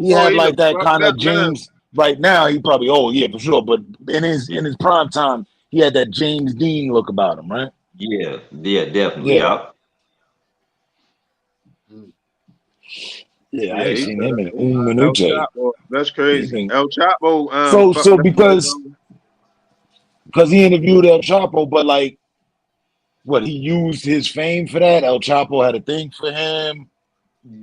He had like that kind of James. Right now, he probably old, yeah, for sure. But in his prime time, he had that James Dean look about him, right? Yeah, definitely. Yeah, I ain't seen him in un minute. That's crazy. El Chapo. So because he interviewed El Chapo, but like, what, he used his fame for that? El Chapo had a thing for him,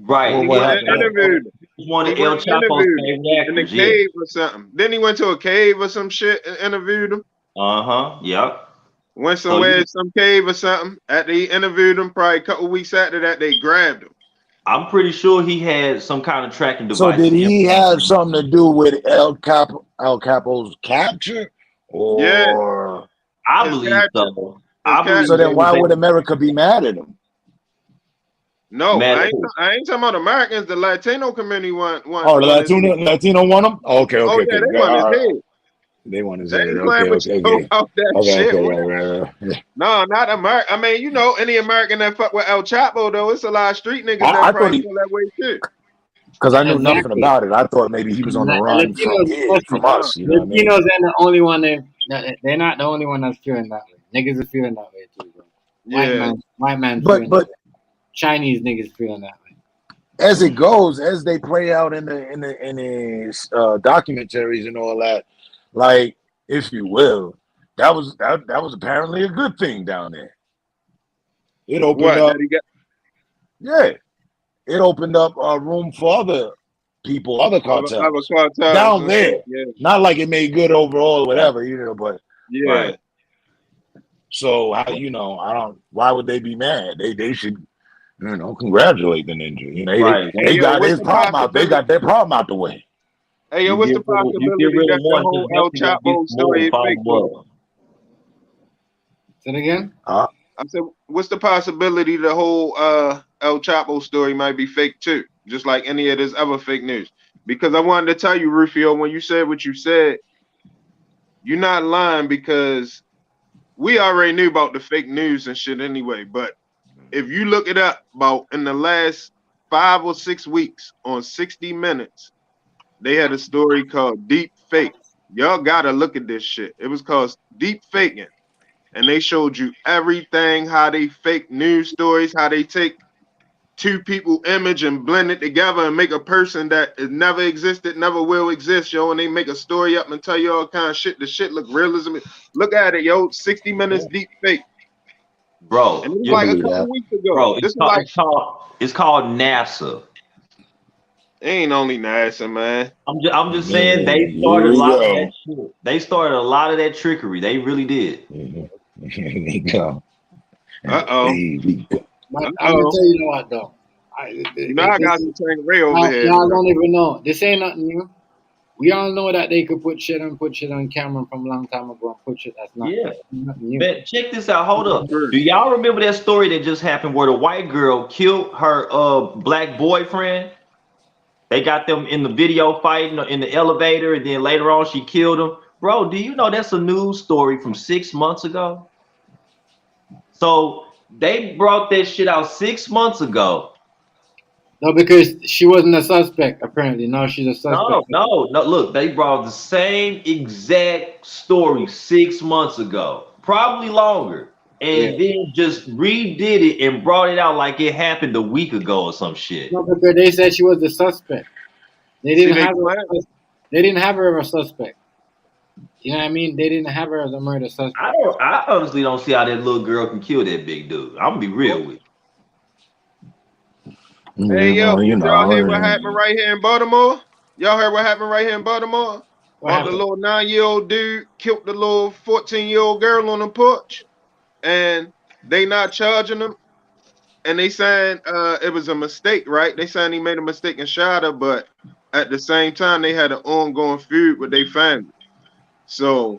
right? He interviewed. One of El Chapo's favorite actors, in the cave or something. Then he went to a cave or some shit and interviewed him. Yep. Went somewhere, some cave or something. After he interviewed him, probably a couple weeks after that, they grabbed him. I'm pretty sure he had some kind of tracking device. So did he have something to do with El Capo's capture? Or yeah, I believe so. So then why would America be mad at him? No, I ain't talking about Americans. The Latino community want. Oh, the Latino want him? Okay. They want his head. They want his head. Okay. No, not America. I mean, any American that fuck with El Chapo though, it's a lot of street niggas that probably feel that way too. Because I knew nothing about it. I thought maybe he was on the run from us. Latinos ain't the only one They're not the only one that's feeling that way. Niggas are feeling that way too, bro. White man feeling but that way. Chinese niggas feeling that way. as it goes, as they play out in the documentaries and all that, like, if you will, that was apparently a good thing down there. It opened up, it opened up room for other people, other cartels down there. Yeah. Not like it made good overall or whatever, you know, but Yeah. right. So why would they be mad? They should, congratulate the ninja. You know, Right. they got his problem out. They got their problem out the way. Hey, yo, what's the possibility that the whole El Chapo story is fake? Say it again? I said, what's the possibility the whole El Chapo story might be fake too? Just like any of this other fake news. Because I wanted to tell you, Rufio, when you said what you said, you're not lying, because we already knew about the fake news and shit anyway. But if you look it up, about in the last 5 or 6 weeks on 60 Minutes, they had a story called Deep Fake. Y'all gotta look at this shit. It was called Deep Faking. And they showed you everything, how they fake news stories, how they take two people's image and blend it together and make a person that has never existed, never will exist, yo. And they make a story up and tell you all kind of shit. The shit look realism. Look at it, yo. 60 Minutes Deep Fake. Bro, and it was like a couple weeks ago. Bro, it's called NASA. It ain't only NASA, man. I'm just saying they started a lot of that shit. They started a lot of that trickery. They really did. Here we go. Uh-oh. But I'm gonna tell you what though. I got to turn Ray over here. Y'all don't even know. This ain't nothing new. We all know that they could put shit on camera from a long time ago and put shit that's not, nothing new. Man, check this out. Hold up. Do y'all remember that story that just happened where the white girl killed her black boyfriend? They got them in the video fighting in the elevator, and then later on she killed him. Bro, do you know that's a news story from 6 months ago? So they brought that shit out 6 months ago. No, because she wasn't a suspect, apparently. No, she's a suspect. No. Look, they brought the same exact story 6 months ago, probably longer, and then just redid it and brought it out like it happened a week ago or some shit. No, because they said she was the suspect. They didn't have her as a suspect. You know what I mean? They didn't have her as a murder suspect. I honestly don't see how that little girl can kill that big dude. I'm gonna be real with you. Hey, yo, y'all hear what happened right here in Baltimore? Y'all heard what happened right here in Baltimore? The little 9-year-old dude killed the little 14-year-old girl on the porch, and they not charging him. And they saying it was a mistake, right? They saying he made a mistake and shot her, but at the same time, they had an ongoing feud with their family. So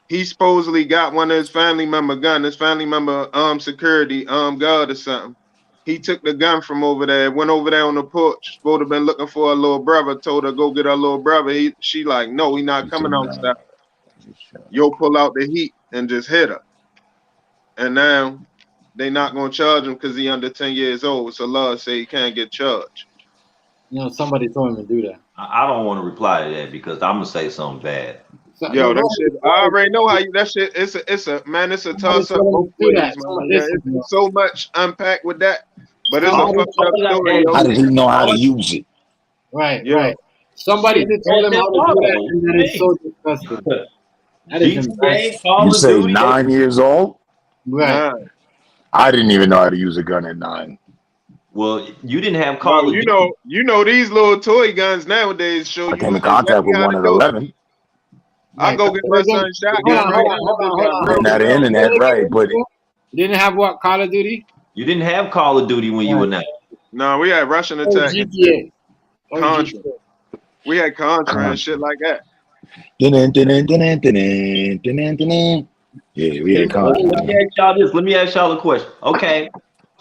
he supposedly got one of his family member gun. His family member armed security, armed guard or something. He took the gun from over there, went over there on the porch. Supposed to have been looking for her little brother. Told her go get her little brother. She like, no, he not coming outside. Yo, pull out the heat and just hit her. And now they not gonna charge him because he under 10 years old. So law say he can't get charged. You know, somebody told him to do that. I don't want to reply to that because I'm gonna say something bad. Yo, that shit. I already know how you. That shit. It's a toss up. It's so much unpack with that, but it's a fucked up story. How did he know how to use it? Right, right. Somebody did tell him how to do that, and that is so disgusting. That is embarrassing. You say 9 years old? Right. I didn't even know how to use a gun at 9. Well, you didn't have Call of Duty. You know these little toy guns nowadays show you. I came in contact with one at 11. I go get my son shotgun. Not the internet, right? But you didn't have what? Call of Duty? You didn't have Call of Duty when you were 9. No, we had Russian attack. GTA. Contra. We had Contra and shit like that. Yeah, we had Contra. Let me ask y'all a question. Okay,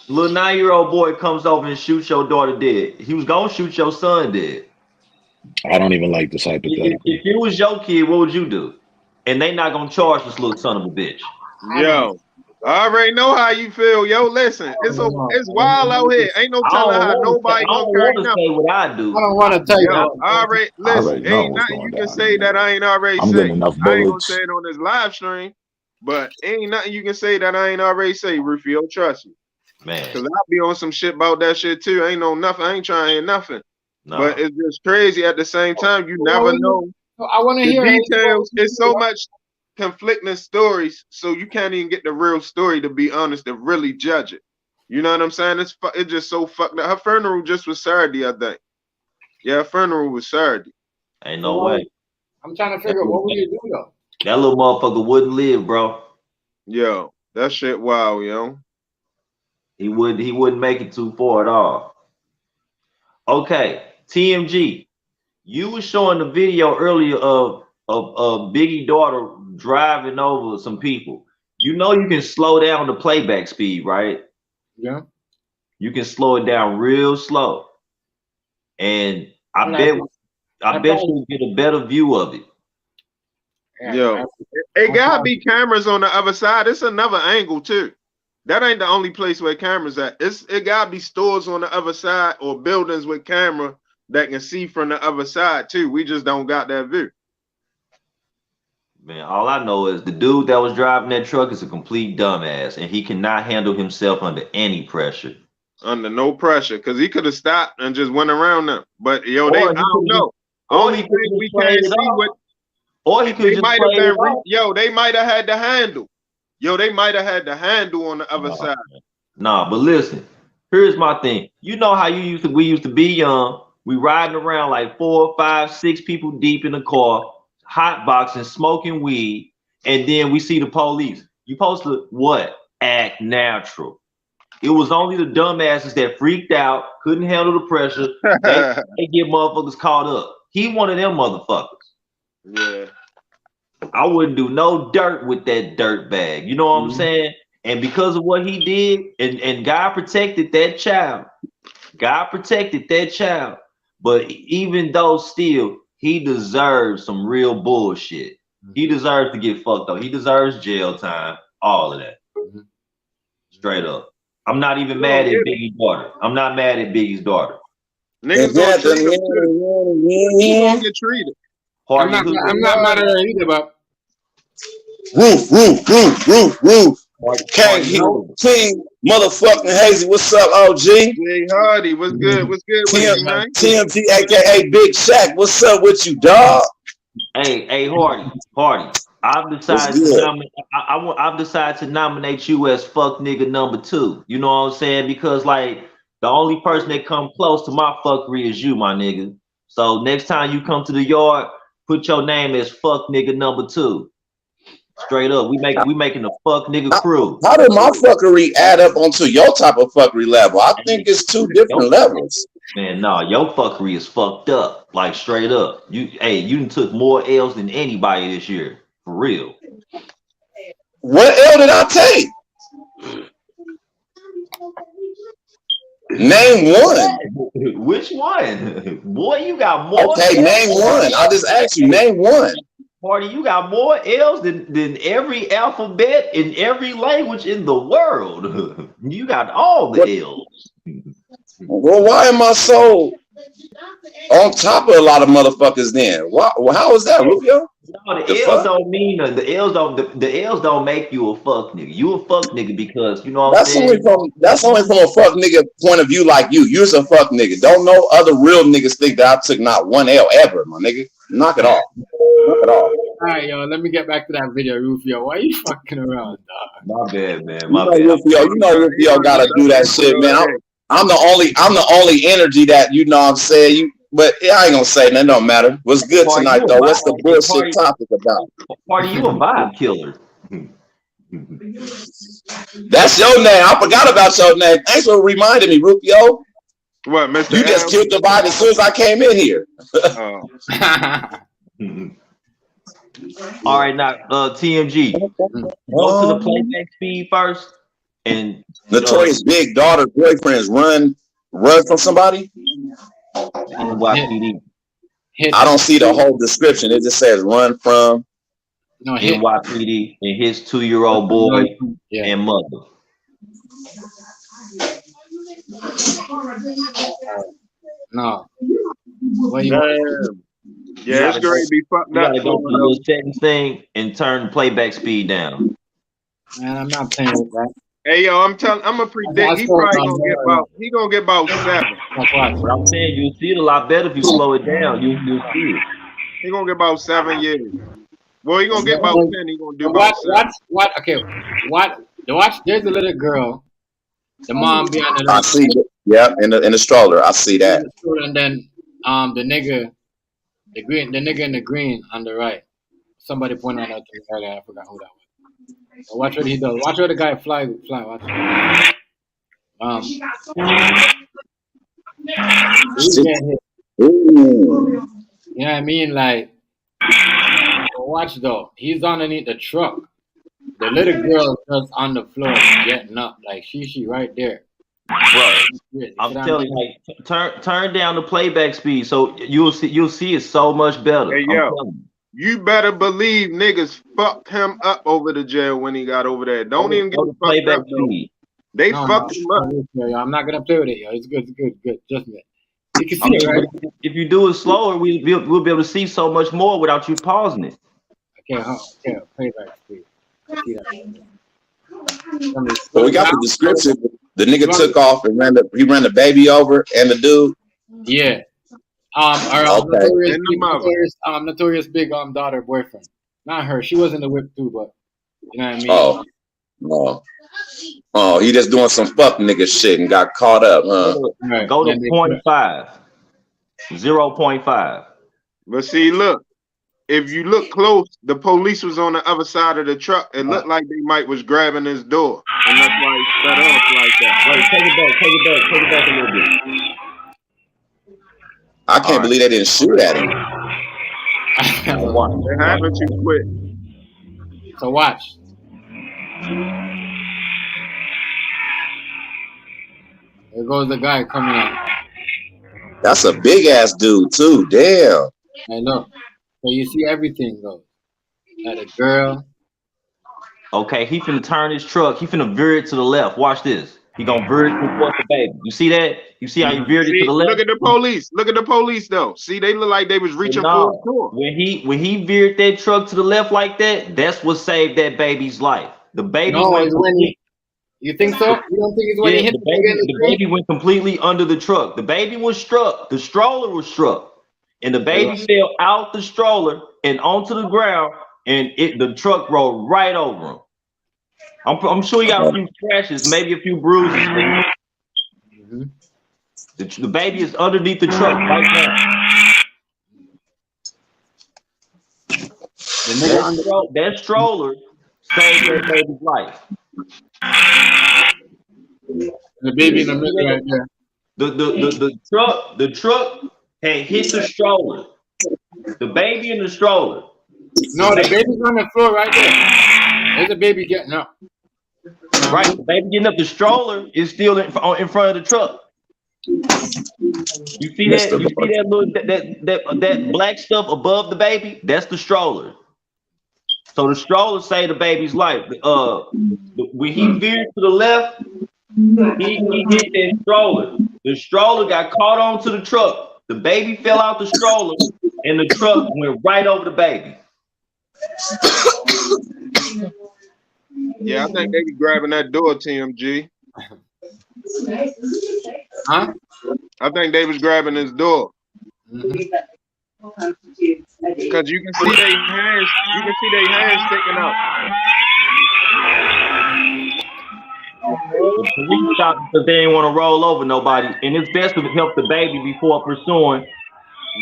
little 9-year-old boy comes over and shoots your daughter dead. He was gonna shoot your son dead. I don't even like this hypothetical. If it was your kid, what would you do? And they not gonna charge this little son of a bitch. Yo, I already know how you feel, yo. Listen, it's wild out here. Ain't no telling how nobody gonna carry nothing. Say what I do. I don't want to tell you. Yo, listen, ain't nothing you can say that I ain't already I'm say. getting enough I ain't gonna bullets. say it on this live stream, but ain't nothing you can say that I ain't already say, Rufio. Trust me. Man. Cause I'll be on some shit about that shit too. Ain't no nothing. I ain't trying to hear nothing. No. But it's just crazy at the same time. You never know. I want to The hear details. It's so much conflicting stories, so you can't even get the real story, to be honest, to really judge it. You know what I'm saying? It's just so fucked up. Her funeral just was Saturday, I think. Yeah, her funeral was Saturday. Ain't no way. I'm trying to figure out what would you do though. That little motherfucker wouldn't live, bro. Yo, that shit wild, yo. He wouldn't make it too far at all. Okay, TMG, you were showing the video earlier of Biggie daughter driving over some people. You know you can slow down the playback speed, right? Yeah. You can slow it down real slow. And I bet you'll get a better view of it. Yo, it gotta be cameras on the other side. It's another angle too. That ain't the only place where cameras at. It gotta be stores on the other side or buildings with camera that can see from the other side too. We just don't got that view. Man, all I know is the dude that was driving that truck is a complete dumbass, and he cannot handle himself under any pressure. Under no pressure, because he could have stopped and just went around them. But yo, I don't know. Only thing we can't see what. Or he could they might have been. They might have had the handle. They might have had the handle on the other side. Nah, but listen. Here's my thing. You know how we used to be young. We riding around like 4, 5, 6 people deep in the car, hot boxing, smoking weed, and then we see the police. You supposed to what? Act natural. It was only the dumbasses that freaked out, couldn't handle the pressure. They get motherfuckers caught up. He one of them motherfuckers. Yeah. I wouldn't do no dirt with that dirt bag. You know what I'm saying? And because of what he did, and God protected that child. God protected that child. But even though still, he deserves some real bullshit. He deserves to get fucked up. He deserves jail time. All of that. Straight up. I'm not even mad at Biggie's daughter. I'm not mad at Biggie's daughter. Niggas gonna get treated. I'm not mad at her either, but Roof. Can't hear Team motherfucking Hazy. What's up, OG? Jay Hardy, what's good? What's good with you, man? TMG, aka Big Shaq. What's up with you, dog? Hey, Hardy. I've decided to nominate you as fuck nigga number 2. You know what I'm saying? Because like the only person that come close to my fuckery is you, my nigga. So next time you come to the yard, put your name as fuck nigga number 2. Straight up, we making a fuck nigga crew. How did my fuckery add up onto your type of fuckery level? I think it's 2 different levels. Man, no, your fuckery is fucked up. Like straight up. You done took more L's than anybody this year. For real. What L did I take? Name one. Which one? Boy, you got more. Okay, name one. I just asked you, name one. Party, you got more L's than every alphabet in every language in the world. You got all the L's. Well, why am I so on top of a lot of motherfuckers then? How is that, Rufio? No, the L's don't mean the L's don't make you a fuck nigga. You a fuck nigga because you know what I'm saying? That's only from a fuck nigga point of view like you. You're a fuck nigga. Don't know other real niggas think that I took not one L ever, my nigga. Knock it off. Knock it off. All right, yo, let me get back to that video, Rufio. Why are you fucking around, dog? My bad, man. You know Rufio gotta do that shit, man. I'm the only energy that you know what I'm saying. But I ain't gonna say that. Don't matter. What's good tonight though? What's the bullshit topic about? Party, you a vibe killer. That's your name. I forgot about your name. Thanks for reminding me, Rufio. What, Mr. You just killed the vibe as soon as I came in here. All right, now TMG. Go to the playback speed first. And Notorious Big daughter boyfriends run from somebody. NYPD. I don't see the whole description. It just says run from. No, hit. NYPD, and his 2-year-old boy Yeah. and mother. No. What you want? Yeah, it's going to be fucked You up. gotta go to the little settings thing and turn playback speed down. Man, I'm not playing with that. Hey yo, I'm gonna predict he probably gonna get about 7. But I'm saying you'll see it a lot better if you slow it down. You'll see it. He gonna get about 7 years. Well, he gonna get about 10. He gonna do about 7. Watch. There's a little girl. The mom behind the. I see it. Yeah, in the stroller. I see that. And then the nigga in the green on the right. Somebody pointed out to me earlier. I forgot who that was. But watch what he does. Watch what the guy fly. Watch. Ooh. You know what I mean? Like, watch though. He's underneath the truck. The little girl just on the floor getting up. Like she right there. Right. I'm telling you, like, turn down the playback speed so you'll see it so much better. Hey yo, you better believe niggas fucked him up over the jail when he got over there. Don't even get fucked up. They fucked him up. I'm not gonna play with it, yo. It's good. Just me. You can see it, right? If you do it slower, we'll be able to see so much more without you pausing it. Okay, playback speed. Well, we got the description. The nigga took off and ran the baby over and the dude. Yeah. Notorious big daughter boyfriend. Not her. She was in the whip too, but you know what I mean. Oh, he just doing some fuck nigga shit and got caught up, huh? Right. Go to 0.5. 0.5. But see, look. If you look close, the police was on the other side of the truck. It looked like they might was grabbing his door, and that's why he set off like that. Wait, take it back a little bit. I can't believe they didn't shoot at him. It happened too quick. So watch. There goes the guy coming out. That's a big ass dude too. Damn. Hey, look. So you see everything though. Like a girl. Okay, he finna turn his truck. He finna veer it to the left. Watch this. He gonna veer it towards the baby. You see that? You see how he veered it to the left? Look at the police. Look at the police though. See, they look like they was reaching for his door. When he veered that truck to the left like that, that's what saved that baby's life. The baby you think so? You don't think it's when he hit the baby went completely under the truck. The baby was struck. The stroller was struck. And the baby fell out the stroller and onto the ground, and the truck rolled right over him. I'm sure he got a few scratches, maybe a few bruises. Mm-hmm. The baby is underneath the truck right now. That stroller saved that baby's life. The baby in the middle right there. The truck had hit the stroller. The baby in the stroller. No, the baby's on the floor right there. There's a baby getting up. Right, the baby getting up. The stroller is still in front of the truck. You see that? You see that little that black stuff above the baby? That's the stroller. So the stroller saved the baby's life. When he veered to the left, he hit that stroller. The stroller got caught onto the truck. The baby fell out the stroller, and the truck went right over the baby. Yeah, I think they be grabbing that door, TMG. Huh? I think they was grabbing his door. Because you can see their hands, sticking out. The police stopped because they didn't want to roll over nobody, and it's best to help the baby before pursuing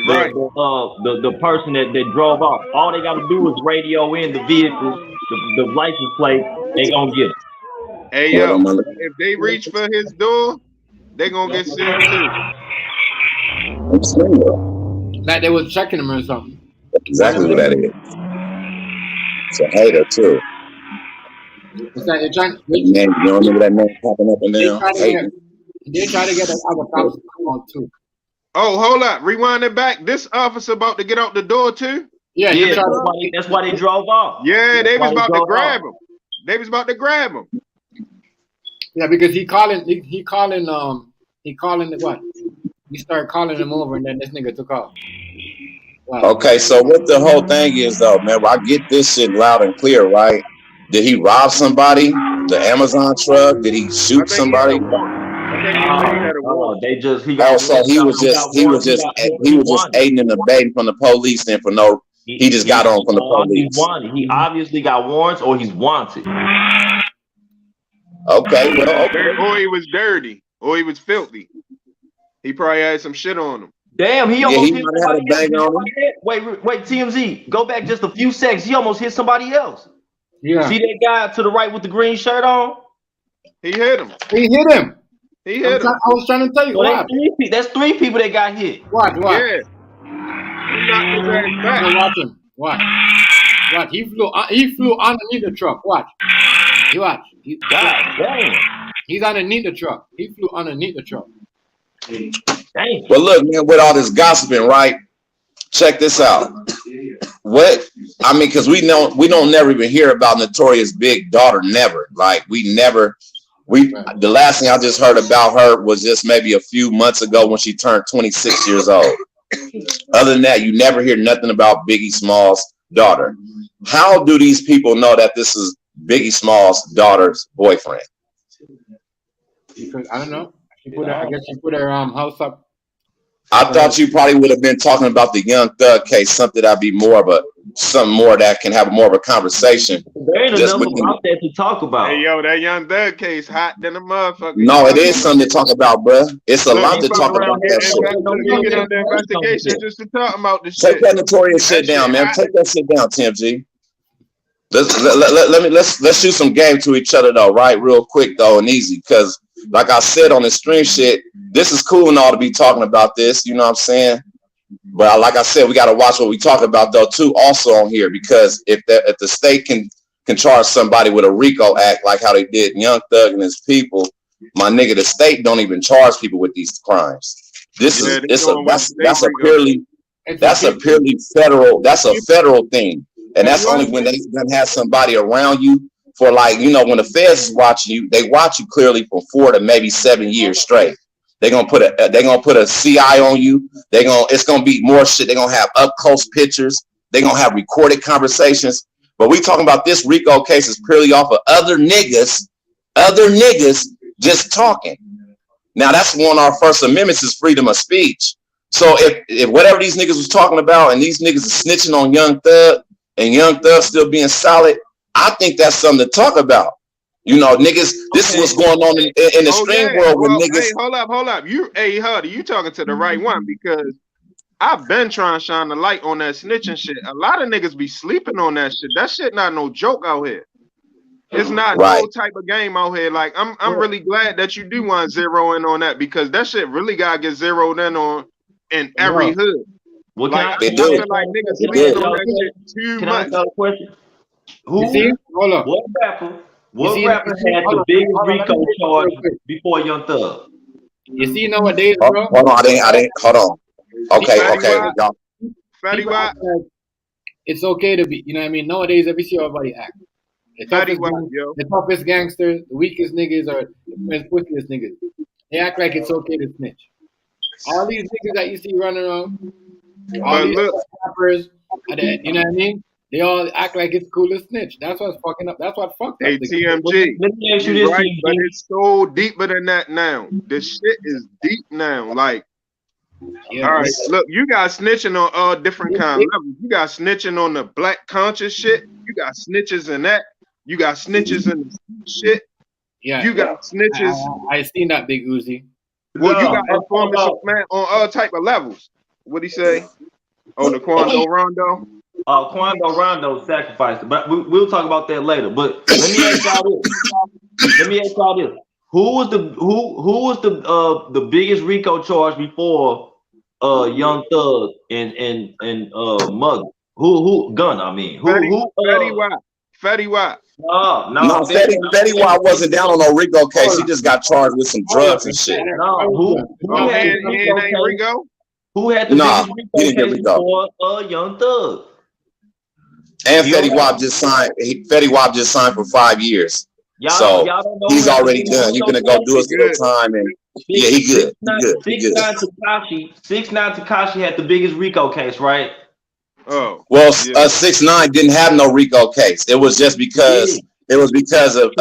the person that drove off. All they got to do is radio in the vehicle, the license plate. They gonna get it. Hey yo, if they reach for his door, they gonna get sued too. Like they was checking him or something. Exactly what that is. It's a hater too. It's like you don't remember that name popping up in there? They try to get the other cops on too. Oh, hold up. Rewind it back. This officer about to get out the door too? Yeah, he Yeah, tried to. that's why they drove off. Yeah, they That's why was about to drove grab off. him. They was about to grab him. Yeah, because he calling what? He started calling him over, and then this nigga took off. Wow. Okay, so what the whole thing is though, man, I get this shit loud and clear, right? Did he rob somebody? The Amazon truck? Did he I shoot think he had somebody? a warrant. I think he had a warrant. They just he Oh, got so he was just aiding and abetting from the police, and for no, he just got on from the police. He's wanted. He obviously got warrants, or he's wanted. Okay, well, okay. Or he was dirty, or he was filthy. He probably had some shit on him. Damn, he Yeah, almost he hit might have had a somebody bang else. on him. Wait, TMZ, go back just a few seconds. He almost hit somebody else. Yeah. See that guy to the right with the green shirt on? He hit him. He hit him. He hit him. I was trying to tell you. Well, What? that's three people that got hit. What? Yeah. He knocked his ass back. Watch him. What? He flew underneath the truck. Watch. You watch. God damn. He's underneath the truck. He flew underneath the truck. Damn. But look, man, with all this gossiping, right? Check this out. What I mean, because we don't never even hear about Notorious Big daughter. Never. Like the last thing I just heard about her was just maybe a few months ago when she turned 26 years old. Other than that, you never hear nothing about Biggie Smalls' daughter. How do these people know that this is Biggie Smalls' daughter's boyfriend? Because I don't know. I guess she put her house up. I thought you probably would have been talking about the Young Thug case, something that can have more of a conversation. There ain't enough about that to talk about. Hey, yo, that Young Thug case hot than a motherfucker. No, it is something to talk about, bro. It's a lot to talk about that shit. Get under investigation just to talk about this Take shit. that Notorious shit down, man. Take that shit down, TMG. Let's shoot some game to each other though, right? Real quick though, and easy, because like I said on the stream shit, this is cool and all to be talking about this, you know what I'm saying? But like I said, we got to watch what we talk about though too, also on here, because if the state can charge somebody with a RICO act like how they did Young Thug and his people, my nigga, the state don't even charge people with these crimes. That's a purely federal thing. And that's only when they done have somebody around you for, like, you know, when the feds is watching you, they watch you clearly for 4 to maybe 7 years straight. They're gonna put a CI on you. It's gonna be more shit. They're gonna have up close pictures. They're gonna have recorded conversations. But we talking about this RICO case is purely off of other niggas just talking. Now that's one of our First Amendments is freedom of speech. So if whatever these niggas was talking about and these niggas are snitching on Young Thug, and Young Thug still being solid, I think that's something to talk about. You know, niggas, this is what's going on in the stream world with niggas. Hey, hold up. Huddy, you talking to the right one, because I've been trying to shine the light on that snitching shit. A lot of niggas be sleeping on that shit. That shit not no joke out here. It's not no type of game out here. Like, I'm really glad that you do want to zero in on that, because that shit really gotta get zeroed in on in every hood. What like, can I feel like niggas sleeping on that shit too can much. I ask a question? What rapper had the biggest RICO charge before Young Thug? You see nowadays, bro? Hold on, I didn't. Hold on. Okay. Fatty Watt. It's okay to be, you know what I mean? Nowadays, every see everybody act. The toughest gangsters, the weakest niggas, or the most pussiest niggas. They act like it's okay to snitch. All these niggas that you see running around, all these rappers, you know what I mean? They all act like it's cool to snitch. That's what's fucking up. That's what fucked up. Hey, TMG. Let me ask you this, right, but it's so deeper than that now. This shit is deep now. Like, all right, look, you got snitching on all different kinds of levels. You got snitching on the black conscious shit. You got snitches in that. You got snitches in the shit. Yeah. You got snitches. I seen that, Big Uzi. Well, you got informants man on all type of levels. What'd he say? Oh, the Quando Rondo. Quando Rondo sacrificed it, but we'll talk about that later. But let me ask y'all this. Who was the biggest RICO charge before Young Thug and Mugg? Who Gun? I mean, Fetty Watt. No, Fetty Watt wasn't down on no RICO case. He just got charged with some drugs and shit. No, who had Rico? Who had the biggest RICO case before Young Thug? And Fetty Wap just signed. Fetty Wap just signed for 5 years. Y'all don't know he's already done. You're gonna go do us a little time, and yeah, he good. He good. 6ix9ine Tekashi had the biggest RICO case, right? Oh, well, 6ix9ine didn't have no RICO case. It was just because it was because of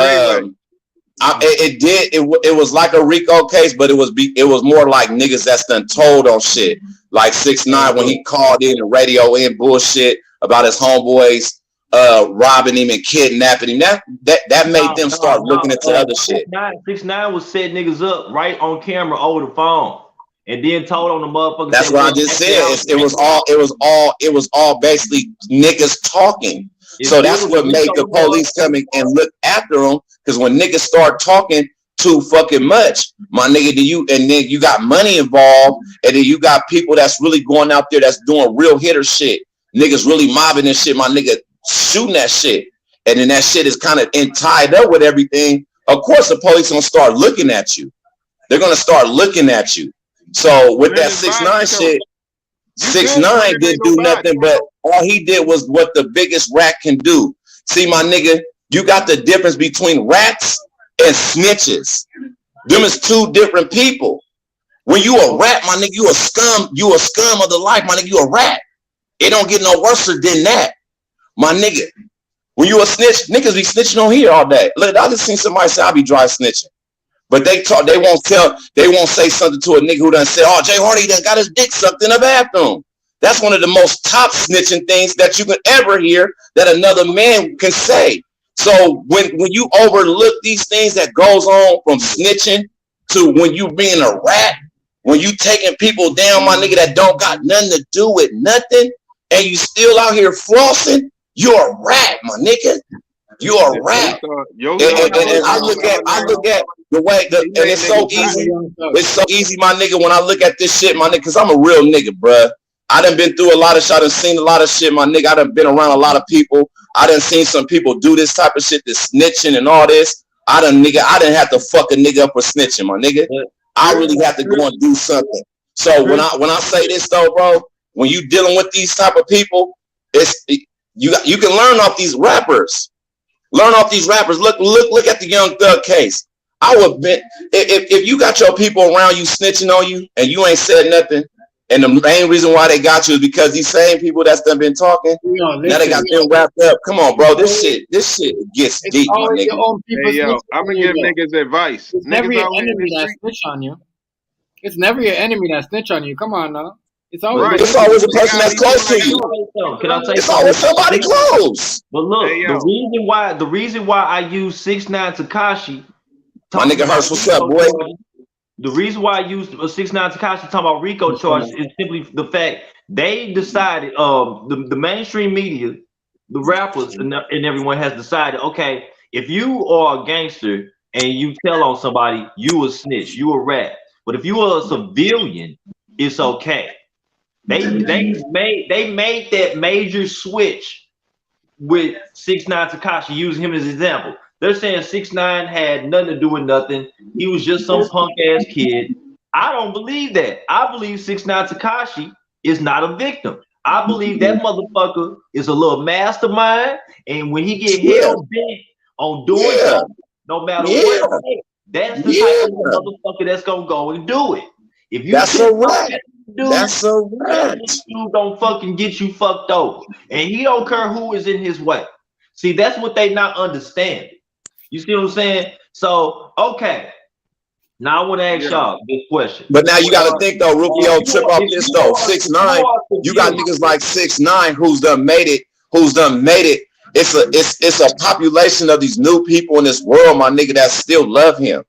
it was like a RICO case, but it was more like niggas that's done told on shit. Like 6ix9ine when he called in and radio in bullshit about his homeboys robbing him and kidnapping him. That made them start looking into other shit. 6ix9ine was setting niggas up right on camera over the phone, and then told on the motherfuckers. That's what I just said. It was all basically niggas talking. So that's what made the police come in and look after them. Because when niggas start talking too fucking much, my nigga, then you got money involved, and then you got people that's really going out there that's doing real hitter shit. Niggas really mobbing and shit, my nigga, shooting that shit. And then that shit is kind of tied up with everything. Of course, the police gonna start looking at you. They're gonna start looking at you. So with that 6ix9ine shit, 6ix9ine didn't do nothing, but all he did was what the biggest rat can do. See, my nigga, you got the difference between rats and snitches. Them is two different people. When you a rat, my nigga, you a scum of the life, my nigga, you a rat. It don't get no worse than that. My nigga, when you a snitch, niggas be snitching on here all day. Look, I just seen somebody say I be dry snitching. But they won't say something to a nigga who done said, oh, Jay Hardy done got his dick sucked in the bathroom. That's one of the most top snitching things that you can ever hear that another man can say. So when you overlook these things that goes on from snitching to when you being a rat, when you taking people down, my nigga, that don't got nothing to do with nothing, and you still out here flossing, you're a rat, my nigga. You're a rat. And I look at the way, and it's so easy. It's so easy, my nigga, when I look at this shit, my nigga, because I'm a real nigga, bruh. I done been through a lot of shit. I done seen a lot of shit, my nigga. I done been around a lot of people. I done seen some people do this type of shit, this snitching and all this. I done have to fuck a nigga up for snitching, my nigga. I really have to go and do something. So when I say this though, bro, when you dealing with these type of people, you can learn off these rappers. Learn off these rappers. Look at the Young Thug case. I would bet if you got your people around you snitching on you and you ain't said nothing, and the main reason why they got you is because these same people that's done been talking, now they got them wrapped up. Come on, bro. This shit gets deep, my nigga. Hey, yo, I'm gonna give niggas advice. It's never your enemy that snitch on you. It's never your enemy that snitch on you. Come on now. It's always a person that's close to you. Can I tell you it's always somebody close. But look, the reason why I use 6ix9ine Tekashi, my nigga Hurst, what's up, boy? The reason why I used 6ix9ine Tekashi talking about RICO charges is simply the fact they decided, the mainstream media, the rappers and everyone has decided, okay, if you are a gangster and you tell on somebody, you a snitch, you a rat. But if you are a civilian, it's okay. They made that major switch with 6ix9ine Tekashi, using him as an example. They're saying 6ix9ine had nothing to do with nothing. He was just some punk ass kid. I don't believe that. I believe 6ix9ine Tekashi is not a victim. I believe that motherfucker is a little mastermind, and when he get hell bent on doing something, no matter what, that's the type of motherfucker that's gonna go and do it. If you that's a rat. That's a rat. Dude don't fucking get you fucked over, and he don't care who is in his way. See, that's what they not understanding. You see what I'm saying? So, okay. Now I want to ask y'all this question. But now you got to think though, Rufio, trip off this though. 6ix9ine, you got niggas like 6ix9ine who's done made it. It's a population of these new people in this world, my nigga, that still love him.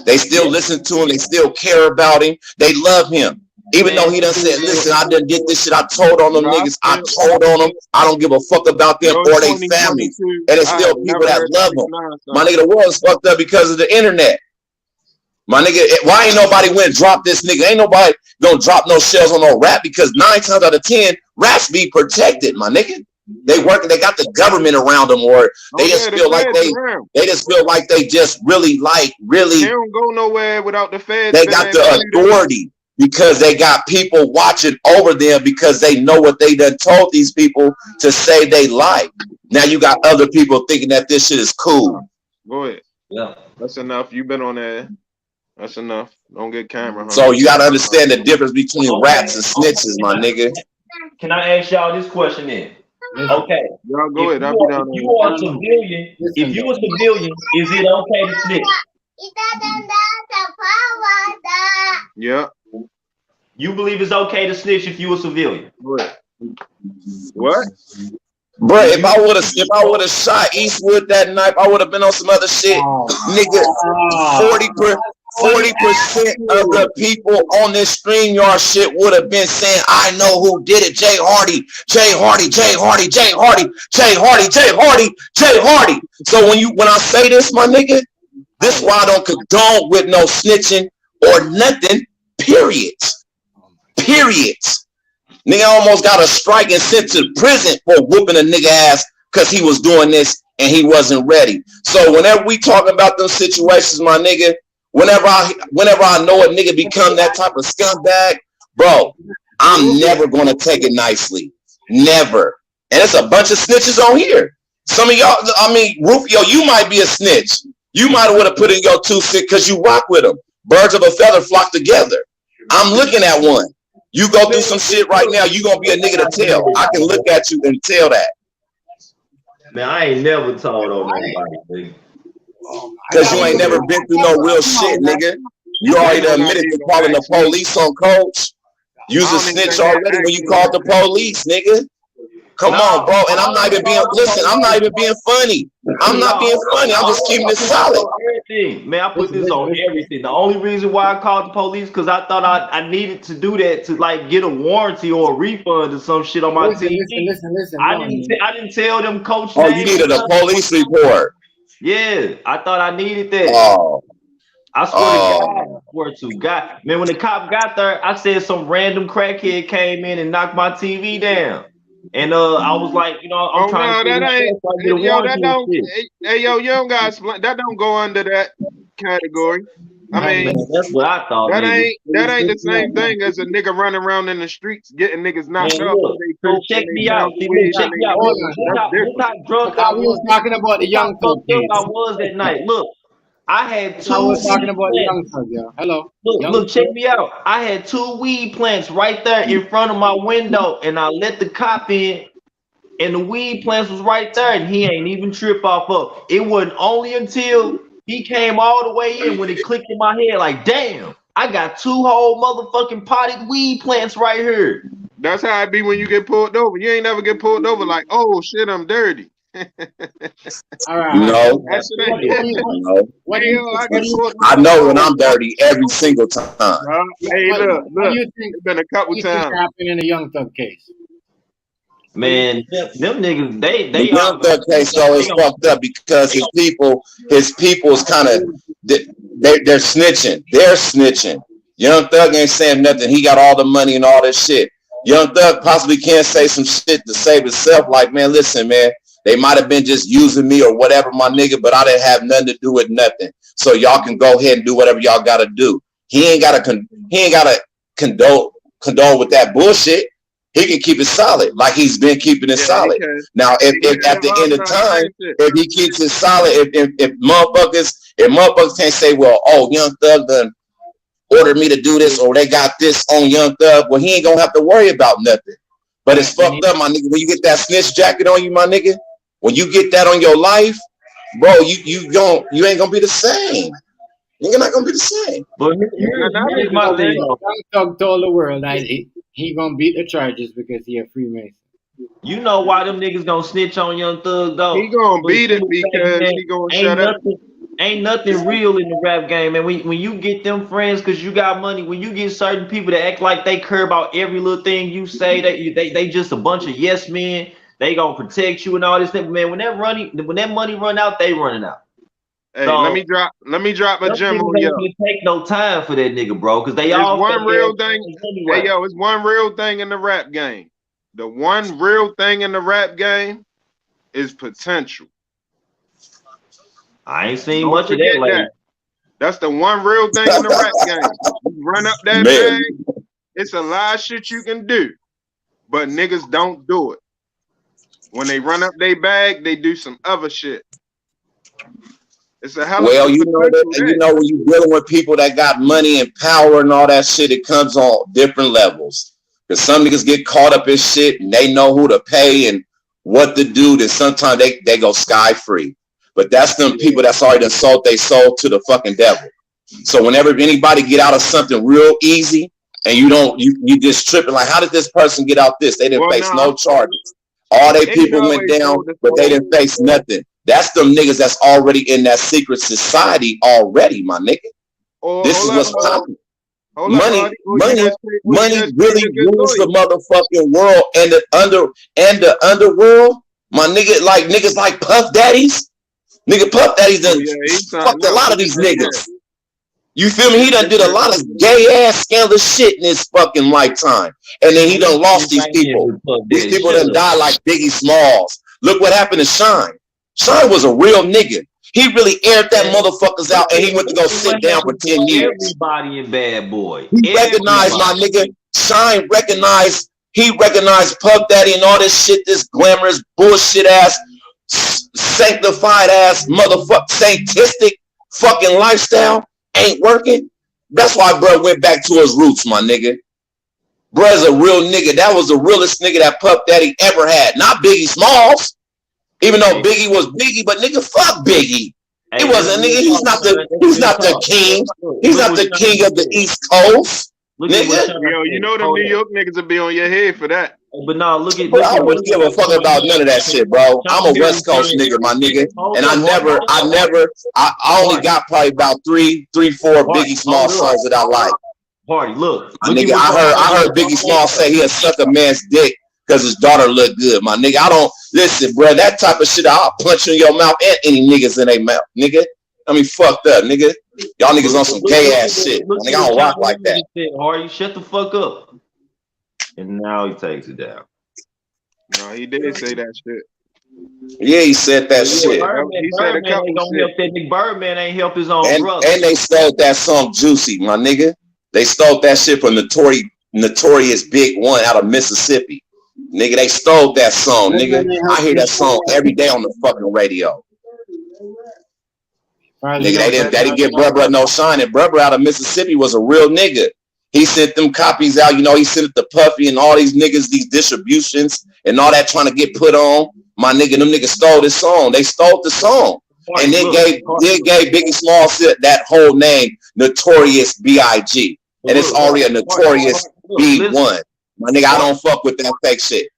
They still listen to him. They still care about him. They love him. Even though he done said, listen, I done did this shit. I told on them niggas. I told on them. I don't give a fuck about them or their families. And it's still people that love them. My nigga, the world is fucked up because of the internet. My nigga, why ain't nobody went and dropped this nigga? Ain't nobody gonna drop no shells on no rap, because 9 times out of 10, raps be protected, my nigga. They got the government around them, or they just feel like they just really They don't go nowhere without the feds. They got the authority. because they got people watching over them because they know what they done told these people to say they like. Now you got other people thinking that this shit is cool. Go ahead. Yeah. That's enough. You've been on there. That's enough. Don't get camera. Huh? So you got to understand the difference between rats and snitches, my nigga. Can I ask y'all this question then? Okay. Y'all go ahead. If you are a civilian, is it okay to snitch? Yeah. You believe it's okay to snitch if you a civilian? What? Bro, if I would have shot Eastwood that night, I would have been on some other shit. Nigga, 40% of the people on this StreamYard shit would have been saying, I know who did it. Jay Hardy, Jay Hardy, Jay Hardy, Jay Hardy, Jay Hardy, Jay Hardy, Jay Hardy. So when I say this, my nigga, this is why I don't condone with no snitching or nothing, period. Nigga almost got a strike and sent to prison for whooping a nigga ass because he was doing this and he wasn't ready. So whenever we talk about those situations, my nigga, whenever I know a nigga become that type of scumbag, bro, I'm never gonna take it nicely. Never. And it's a bunch of snitches on here. Some of y'all, I mean, Rufio, you might be a snitch. You might would have put in your 2 cents because you rock with them. Birds of a feather flock together. I'm looking at one. You go through some shit right now, you gonna be a nigga to tell. I can look at you and tell that. Man, I ain't never told on nobody, nigga. Cause you ain't never been through no real shit, nigga. You already admitted to calling the police on Coach. You's a snitch already when you called the police, nigga. Come on, bro. And I'm not even being funny. I'm not being funny. I'm just keeping it solid. Man, I put this on everything. The only reason why I called the police because I thought I needed to do that to like get a warranty or a refund or some shit on my TV. Listen. I didn't tell them Coach. Oh, you needed a police report. Yeah, I thought I needed that. Oh. I swear to God. Man, when the cop got there, I said some random crackhead came in and knocked my TV down. And I was like, I'm trying to. Hey, you don't got that don't go under that category. I mean, that's what I thought. That ain't the same thing as a nigga running around in the streets getting niggas knocked up. Check me out. Check me out. Drunk I was talking about the young thug case. I was that night. Look, I had 2. I was talking about the young thug, yeah. Hello. Look, check me out. I had 2 weed plants right there in front of my window, and I let the cop in, and the weed plants was right there, and he ain't even trip off of. It wasn't only until he came all the way in when it clicked in my head, like, damn, I got 2 whole motherfucking potted weed plants right here. That's how it be when you get pulled over. You ain't never get pulled over like, oh shit, I'm dirty. All right. No. I know when I'm dirty every single time. Hey, look. It's been a couple times. Happened in the Young Thug case. Man, them niggas, they the Young Thug case though is fucked up because his people is kind of they're snitching. They're snitching. Young Thug ain't saying nothing. He got all the money and all this shit. Young Thug possibly can't say some shit to save himself. Like, man, listen, man. They might have been just using me or whatever, my nigga, but I didn't have nothing to do with nothing. So y'all can go ahead and do whatever y'all gotta do. He ain't gotta condone with that bullshit. He can keep it solid, like he's been keeping it solid. Now, if at the end of time, if he keeps it solid, if motherfuckers can't say, well, oh, Young Thug done ordered me to do this, or they got this on Young Thug, well, he ain't gonna have to worry about nothing. But it's fucked up, my nigga. When you get that snitch jacket on you, my nigga, when you get that on your life, bro, you ain't gonna be the same. You're not gonna be the same. But here's my thing. Young Thug told the world that he gonna beat the charges because he a Freemason. You know why them niggas gonna snitch on Young Thug though? He gonna beat it because he gonna shut up. Ain't nothing real in the rap game, and when you get them friends because you got money, when you get certain people that act like they care about every little thing you say, they just a bunch of yes men. They gonna protect you and all this thing, man. When that money run out, they running out. Hey, so, let me drop a gem on you. Take no time for that nigga, bro, because they all one real thing. Hey, yo, it's one real thing in the rap game. The one real thing in the rap game is potential. I ain't seen much of that lately. That's the one real thing in the rap game. You run up that Man. bag, it's a lot of shit you can do, but niggas don't do it. When they run up their bag, they do some other shit. It's a hell of Well, a you know that, potential you know, when you're dealing with people that got money and power and all that shit, it comes on different levels. Because some niggas get caught up in shit and they know who to pay and what to do. Then sometimes they go sky free. But that's them people that's already done sold they soul to the fucking devil. So whenever anybody get out of something real easy and you just tripping like, how did this person get out this? They didn't face no charges. All they people went down, but they didn't face nothing. That's them niggas that's already in that secret society already, my nigga. This is what's popping. Money really rules the motherfucking world and the underworld. My nigga, like niggas like Puff Daddies. Nigga, Puff Daddies done fucked a lot of these niggas. You feel me? He done did a lot of gay ass scandalous shit in his fucking lifetime. And then he done lost these people. These people done died like Biggie Smalls. Look what happened to Shine. Shine was a real nigga. He really aired that motherfuckers out and he went to go sit down for 10 years. Everybody in Bad Boy. He recognized my nigga. Shine recognized, he recognized Puff Daddy and all this shit, this glamorous bullshit ass, sanctified ass motherfucker, saintistic fucking lifestyle ain't working. That's why bro went back to his roots, my nigga. Bruh's a real nigga. That was the realest nigga that Puff Daddy ever had. Not Biggie Smalls. Even though Biggie was Biggie, but nigga, fuck Biggie. He wasn't nigga. He's not the king. He's not the king of the East Coast. Nigga. Yo, you know them New York niggas will be on your head for that. But now look at. I wouldn't give a fuck about none of that shit, bro. I'm a West Coast nigga, my nigga, and I only got probably about three, four Biggie Small songs that I like. Party, look, my nigga. I heard Biggie Small say he'll suck a man's dick because his daughter look good, my nigga. I don't listen, bro. That type of shit, I'll punch you in your mouth and any niggas in their mouth, nigga. I mean, fucked up, nigga. Y'all niggas on some gay ass shit. Nigga, I don't rock like that. Hardy, shut the fuck up. And now he takes it down. No, he did say that shit. Yeah, he said that shit. He said a couple shit. Birdman ain't help his own brother. And they stole that song Juicy, my nigga. They stole that shit from Notorious Big One out of Mississippi. Nigga, they stole that song, nigga. I hear that song every day on the fucking radio. Nigga, they didn't give Bruh no shine. And Bruh out of Mississippi was a real nigga. He sent them copies out, you know, he sent it to Puffy and all these niggas, these distributions and all that trying to get put on. My nigga, them niggas stole this song. They stole the song. And then gave Biggie Smalls that whole name, Notorious B.I.G. And it's already a Notorious B1. My nigga, I don't fuck with that fake shit.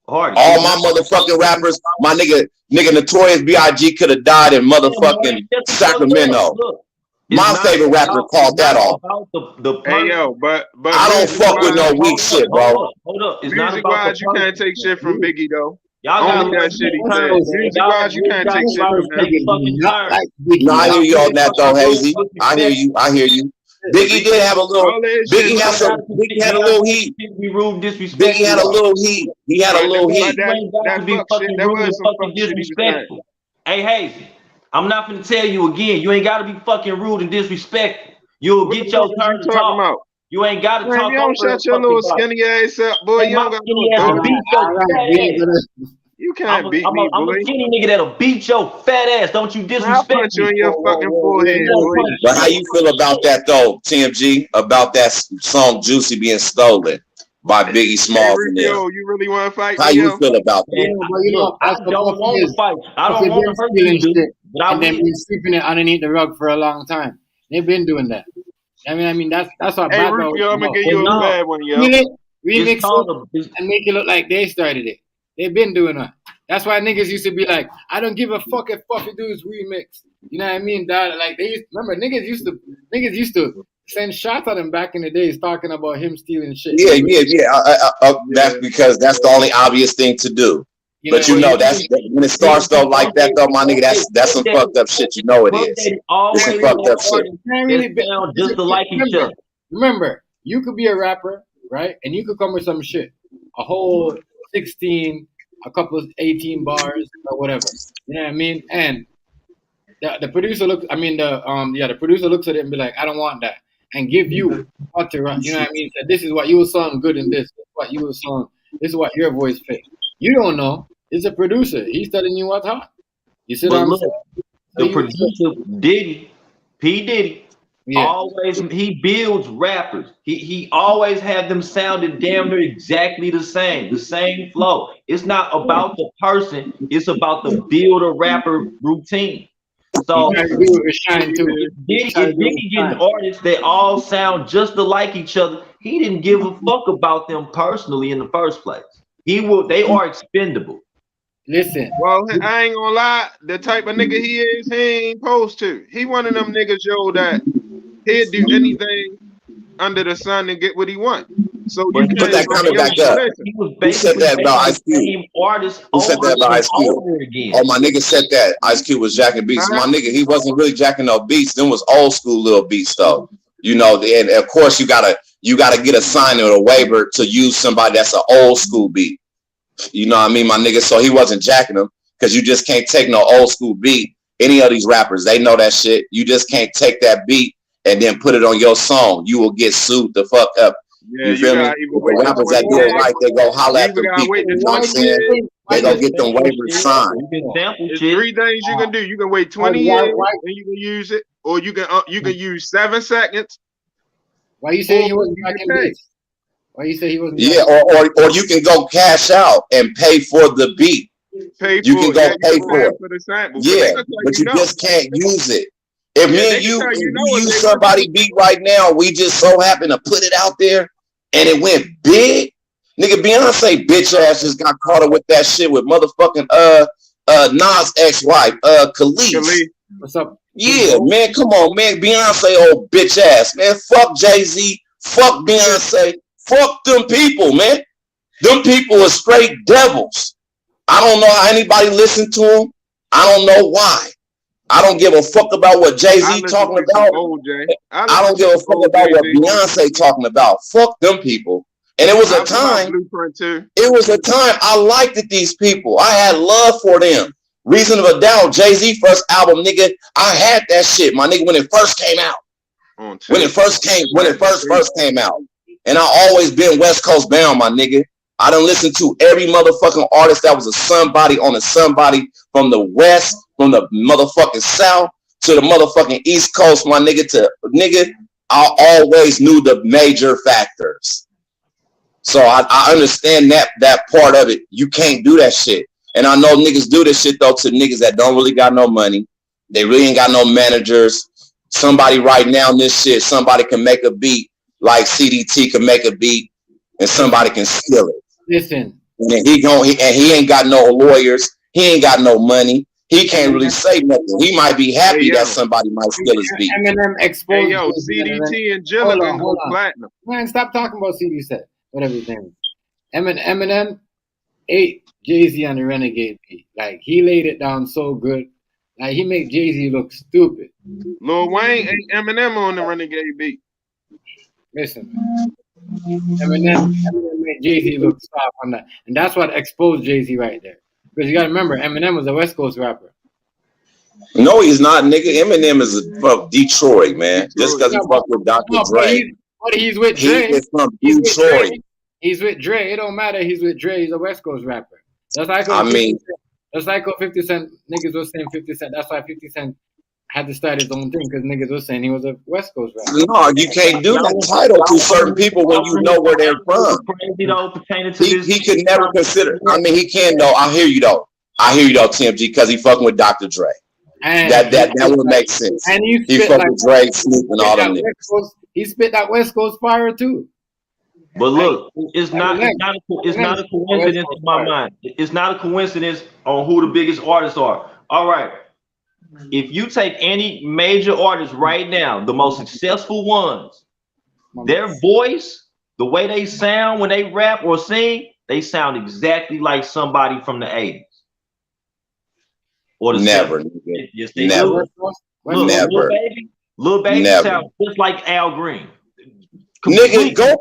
All my motherfucking rappers, my nigga Notorious B.I.G. could have died in motherfucking Sacramento. My favorite rapper called that off. Hey yo, but I don't fuck with no weak shit, bro. Hold up. It's music wise, you can't take shit from Biggie though. Only that shit he said. Music wise, you can't take shit from him. No, I hear you on that though, Hazy. I hear you. Biggie did have a little. Biggie had a little heat. Biggie had a little heat. He had a little heat. Disrespectful. Hey, Hazy. I'm not gonna tell you again. You ain't gotta be fucking rude and disrespectful. You'll get your turn to talk. About? You ain't gotta talk. You don't shut your little skinny ass up, boy. You don't You can't beat me, boy. I'm a skinny nigga that'll beat your fat ass. Don't you disrespect me? I'll punch you in your fucking forehead, boy. But how you feel about that though, TMG? About that song "Juicy" being stolen by Biggie Smalls and them? Yo, you really want to fight? How you feel about that? I don't want to fight. I don't want to hurt you. And they've been sweeping it underneath the rug for a long time. They've been doing that. I mean that's what Hey, Rufio, I'm gonna give you a bad one, yo. Remix it and make it look like they started it. They've been doing that. That's why niggas used to be like, I don't give a fuck if Puffy do his remix. You know what I mean? That like remember niggas used to send shots at him back in the days talking about him stealing shit. Yeah. That's because that's the only obvious thing to do. But you know, that's when it starts though like that though, my nigga. That's some fucked up shit. You know it is. It's some fucked up shit. Just to like each other. Remember, you could be a rapper, right? And you could come with some shit, a whole 16, a couple of 18 bars or whatever. You know what I mean? And the producer looks. The producer looks at it and be like, I don't want that. and give you what to run. You know what I mean? So this is what you will sound good in this. This is what you will sound. This is what your voice fits. You don't know. It's a producer. He's telling you what's hot. You see what I'm saying? The producer Diddy, P. Diddy, Yeah. always he builds rappers. He always had them sounding damn near exactly the same flow. It's not about the person, it's about the build a rapper routine. So Diddy getting artists that all sound just alike each other. He didn't give a fuck about them personally in the first place. They are expendable. Listen. Well, I ain't gonna lie. The type of nigga he is, he ain't supposed to. He one of them niggas, yo, that he'd do anything under the sun and get what he want. So you put that comment back up. Who said that about Ice Cube? Who said that about Ice Cube? Oh, my nigga said that Ice Cube was jacking beats. My nigga, he wasn't really jacking no beats. Them was old school little beats though. You know, and of course you gotta get a sign or a waiver to use somebody that's an old school beat. You know what I mean, my nigga? So he wasn't jacking them because you just can't take no old school beat. Any of these rappers, they know that shit. You just can't take that beat and then put it on your song. You will get sued the fuck up. Yeah, you feel me? The rappers that do it right, they go holler at the people. You know what I'm saying? They go get them waivers signed. There's 3 things you can do. You can wait 20 years and you can use it, or you can use 7 seconds. Why you say he wasn't jacking beats? Why you say he wasn't? Yeah, or you can go cash out and pay for the beat. You can go pay for it. Yeah, but you just can't use it. If me and you use somebody beat right now, we just so happen to put it out there and it went big. Nigga, Beyonce bitch ass just got caught up with that shit with motherfucking Nas ex-wife, Khalees. What's up? Yeah, man, come on, man. Beyonce old bitch ass, man. Fuck Jay-Z, fuck Beyonce, fuck them people, man. Them people are straight devils. I don't know how anybody listened to them. I don't know why. I don't give a fuck about what Jay-Z talking about. I don't give a fuck about what Beyonce talking about. Fuck them people. And it was a time. It was a time I liked these people. I had love for them. Reason of a Doubt, Jay-Z first album, nigga. I had that shit, my nigga, when it first came out. When it first came out. And I always been West Coast bound, my nigga. I done listened to every motherfucking artist that was a somebody on a somebody from the West, from the motherfucking South to the motherfucking East Coast, my nigga, I always knew the major factors. So I understand that part of it. You can't do that shit. And I know niggas do this shit though to niggas that don't really got no money. They really ain't got no managers. Somebody right now in this shit, somebody can make a beat like CDT can make a beat and somebody can steal it. Listen. And he ain't got no lawyers. He ain't got no money. He can't really say nothing. He might be happy that somebody might steal his beat. Eminem exposed. Hey, yo, CDT and Jilla can go platinum. Man, stop talking about CDT. Whatever his name is. Eminem ate Jay-Z on the Renegade beat. Like, he laid it down so good. Like, he made Jay-Z look stupid. Lil Wayne ate Eminem on the Renegade beat. Listen, Eminem made Jay-Z look soft on that. And that's what exposed Jay-Z right there. Because you got to remember, Eminem was a West Coast rapper. No, he's not, nigga. Eminem is from Detroit, man. Just because he fucked with Dr. Dre. But he's with Dre. He is from Detroit. He's with Dre. It don't matter. He's with Dre. He's a West Coast rapper. That's like that's like 50 Cent. Niggas was saying 50 Cent. That's why 50 Cent had to start his own thing because niggas was saying he was a West Coast rapper. No, you can't do that title to certain people when you know where they're from. He could never consider. I mean, he can though. I hear you though, TMG, because he fucking with Dr. Dre. And that would make sense. And he fucking with Dre, Snoop, and all them niggas. He spit that West Coast fire too. But look, it's not a coincidence in my mind. It's not a coincidence on who the biggest artists are. All right. If you take any major artist right now, the most successful ones, their voice, the way they sound when they rap or sing, they sound exactly like somebody from the 80s. Or the never. 70s. Yes, they never. Look, never. Lil Baby sounds just like Al Green. Nigga, go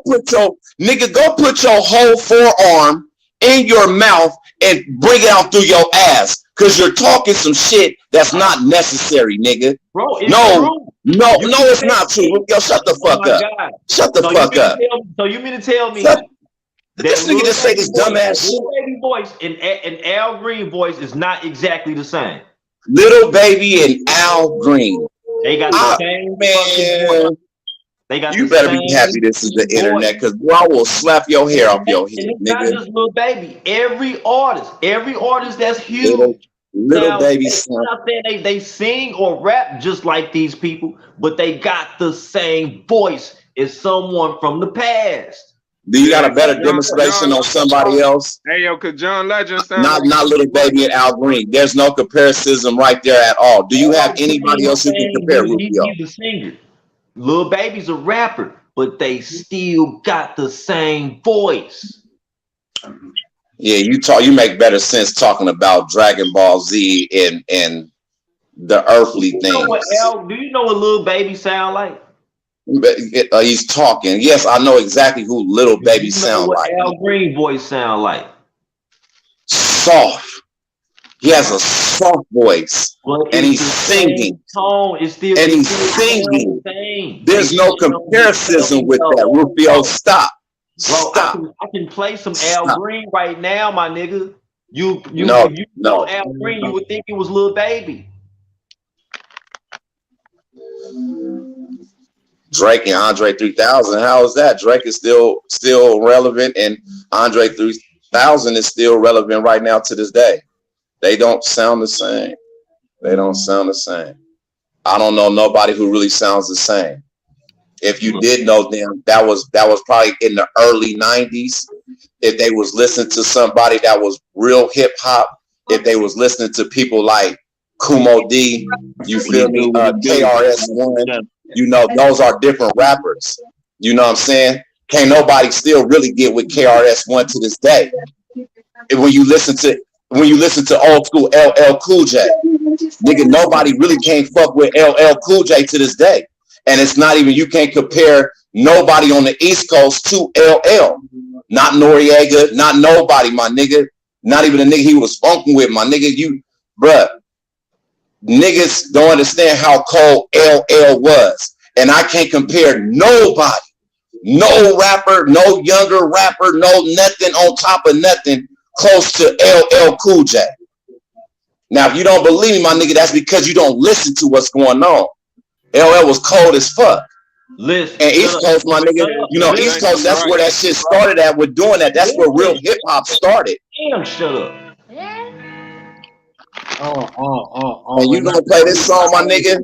put your whole forearm in your mouth and bring it out through your ass. Because you're talking some shit that's not necessary, nigga. Bro, it's No, true. no, You no, mean it's to not tell me? true. Yo, shut the Oh fuck my up. God. Shut the So you fuck mean to up. tell me? So you mean to tell me Shut, that this nigga just say this dumbass shit. Lil Baby voice and Al Green voice is not exactly the same? Little Baby and Al Green. They got the same fucking voice. Man, They got you the better same be happy this is the voice. internet, because I will slap your hair off your head, And it's not nigga. just Lil Baby. Every artist that's Little, huge. little Now, Baby I'm son. not saying they sing or rap just like these people, but they got the same voice as someone from the past. Do you got a better demonstration on somebody else? Hey yo, cause John Legend sound Not Little Baby and Al Green. There's no comparison right there at all. Do you have anybody else you can compare, Rufio? He's a singer. Lil Baby's a rapper, but they still got the same voice. Yeah, you make better sense talking about Dragon Ball Z and the earthly Do things. you know what Lil Baby sound like? He's talking. Yes, I know exactly who Little Baby sound what like. Al Green voice sound like? Soft. He has a soft voice, and he's singing. Tone is still and he's singing. There's no comparison with that. Rufio, stop. Bro, Stop. I can play some Al Green right now, my nigga. No, If you know Al Green, you would think it was Lil Baby. Drake and Andre 3000. How is that? Drake is still relevant, and Andre 3000 is still relevant right now to this day. They don't sound the same. They don't sound the same. I don't know nobody who really sounds the same. If you did know them, that was probably in the early 90s. If they was listening to somebody that was real hip hop, if they was listening to people like Kumo D, you feel me? KRS-One, you know, those are different rappers. You know what I'm saying? Can't nobody still really get with KRS-One to this day. And when you listen to old school LL Cool J, nigga, nobody really can't fuck with LL Cool J to this day. And it's not even, you can't compare nobody on the East Coast to LL. Not Noriega, not nobody, my nigga. Not even the nigga he was funking with, my nigga. Bruh, niggas don't understand how cold LL was. And I can't compare nobody, no rapper, no younger rapper, no nothing on top of nothing close to LL Cool J. Now, if you don't believe me, my nigga, that's because you don't listen to what's going on. LL was cold as fuck. Listen, and East Coast, my nigga, you know, East Coast, that's where that shit started at with doing that. That's where real hip hop started. Damn, shut up. And you gonna play this song, my nigga?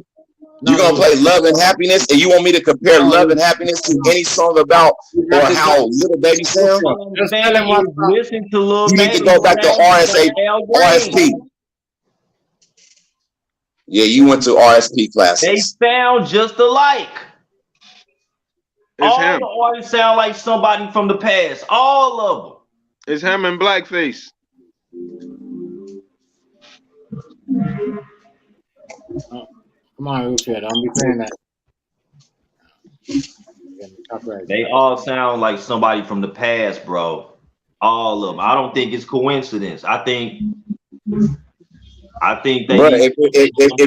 You gonna play Love and Happiness, and you want me to compare Love and Happiness to any song about or how Little Baby sound? Just tell him listen to Lil You need to go back to RSP. Yeah, you went to RSP classes. They sound just alike. All him. the artists sound like somebody from the past. All of them. It's him and Blackface. Come on, Rufio, don't be saying that. They all sound like somebody from the past, bro. All of them. I don't think it's coincidence. I think they. But if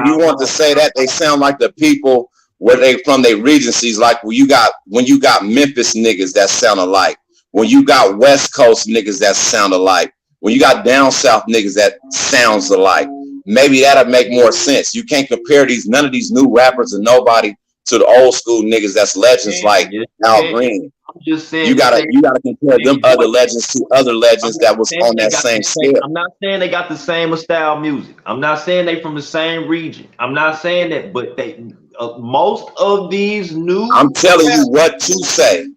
you want to say that, they sound like the people where they from their regencies. Like when you got Memphis niggas that sound alike. When you got West Coast niggas that sound alike. When you got down south niggas that sounds alike. Maybe that'll make more sense. You can't compare none of these new rappers and nobody to the old school niggas that's legends like Al Green. I'm just saying you gotta compare them other legends to other legends that was on that same scale. I'm not saying they got the same style music. I'm not saying they from the same region. I'm not saying that, but they most of these new. I'm telling you what to say.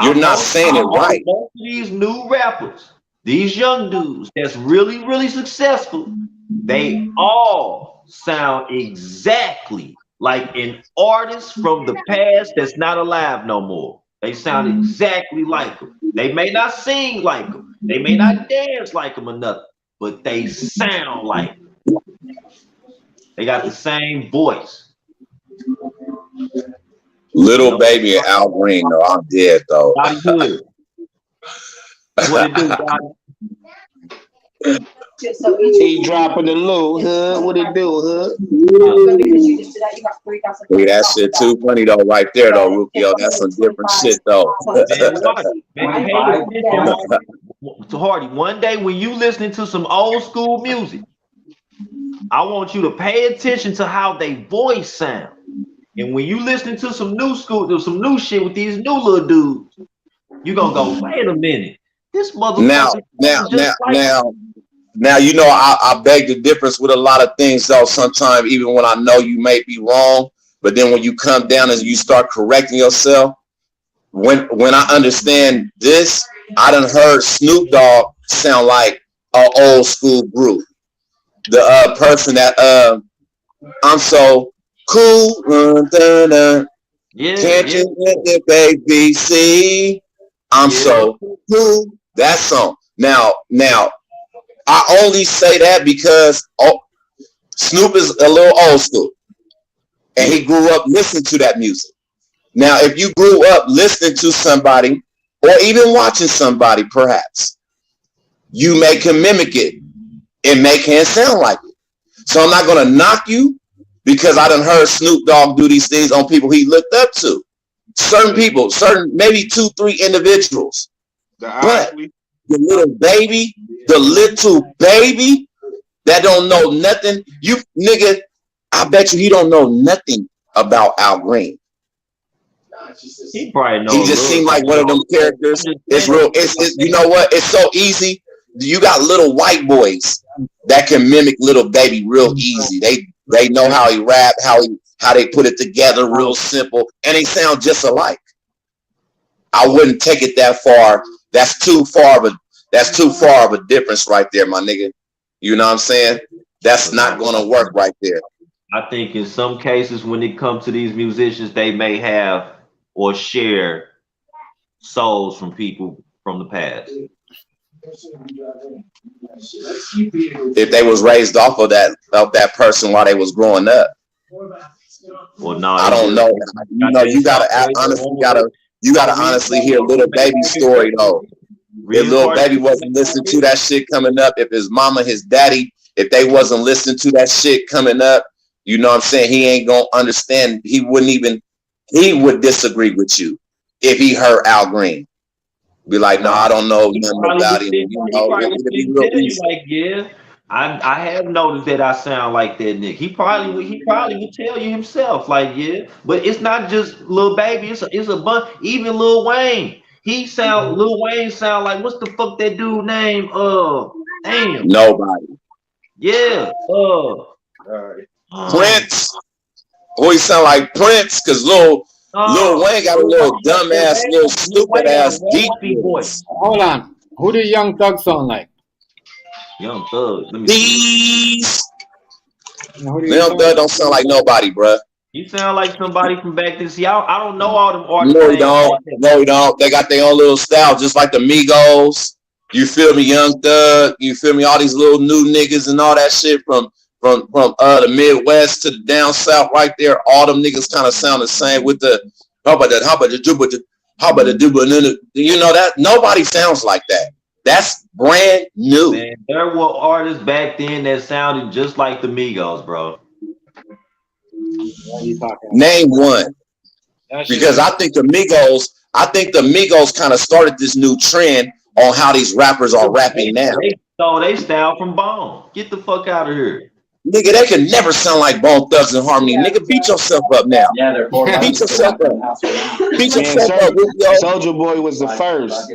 You're not saying it right. Most of these new rappers, these young dudes that's really, really successful, they all sound exactly like an artist from the past that's not alive no more. They sound exactly like them. They may not sing like them. They may not dance like them or nothing, but they sound like them. They got the same voice. Little Baby and Al Green, though, I'm dead though. Body good. What it do, Body? He dropping the low, hood. What it do, hood? Hey, that shit too funny though, right there though, Rufio. That's some different shit though. So Hardy, one day when you listening to some old school music, I want you to pay attention to how they voice sound. And when you listening to some new school, some new shit with these new little dudes, you gonna go, wait a minute. This motherfucker Now, you know, I beg the difference with a lot of things though. Sometimes even when I know you may be wrong, but then when you come down and you start correcting yourself, when I understand this, I done heard Snoop Dogg sound like an old school group. The person that I'm so cool, can't you get the baby see? I'm so cool. That song. Now, I only say that because Snoop is a little old school, and he grew up listening to that music. Now, if you grew up listening to somebody, or even watching somebody, perhaps you may can mimic it and make him sound like it. So I'm not gonna knock you because I done heard Snoop Dogg do these things on people he looked up to. Certain people, maybe 2-3 individuals. But the little baby that don't know nothing, you nigga, I bet you he don't know nothing about Al Green. He probably knows. He just seemed like one of them characters. It's real. It's you know what? It's so easy. You got little white boys that can mimic little baby real easy. They know how he rap, how they put it together real simple, and they sound just alike. I wouldn't take it that far. That's too far of a difference right there, my nigga. You know what I'm saying? That's not gonna work right there. I think in some cases when it comes to these musicians, they may have or share souls from people from the past. If they was raised off of that person while they was growing up. Well, no, I don't know. You know, you gotta honestly hear Little Baby's story though. If Little Baby wasn't listening to that shit coming up, if his mama, his daddy, if they wasn't listening to that shit coming up, you know what I'm saying? He ain't gonna understand. He would disagree with you if he heard Al Green. Be like, no, I don't know nothing about him. You know, like, yeah, I have noticed that I sound like that nigga. He probably would tell you himself, like, yeah. But it's not just Lil Baby. It's a bunch. Even Lil Wayne. Lil Wayne sound like, what's the fuck that dude name? Damn. Nobody. Yeah. Prince. Always sound like Prince, cause Lil Wayne got a little dumbass, little stupid ass deep voice. Hold on. Who do Young Thug sound like? Young Thug. These. Young Thug don't sound like nobody, bruh. He sound like somebody from back then. See, I don't know all them artists. No, he don't. They got their own little style, just like the Migos. You feel me, Young Thug? You feel me? All these little new niggas and all that shit from the Midwest to the down south, right there. All them niggas kind of sound the same with the you know that nobody sounds like that. That's brand new. Man, there were artists back then that sounded just like the Migos, bro. Name one. Because I think the Migos kind of started this new trend on how these rappers are rapping now. They stole they style from Bone. Get the fuck out of here. Nigga, they can never sound like Bone Thugs and Harmony. Nigga, beat yourself up now. Yeah, beat yourself up. Beat yourself up. Soulja Boy was the first.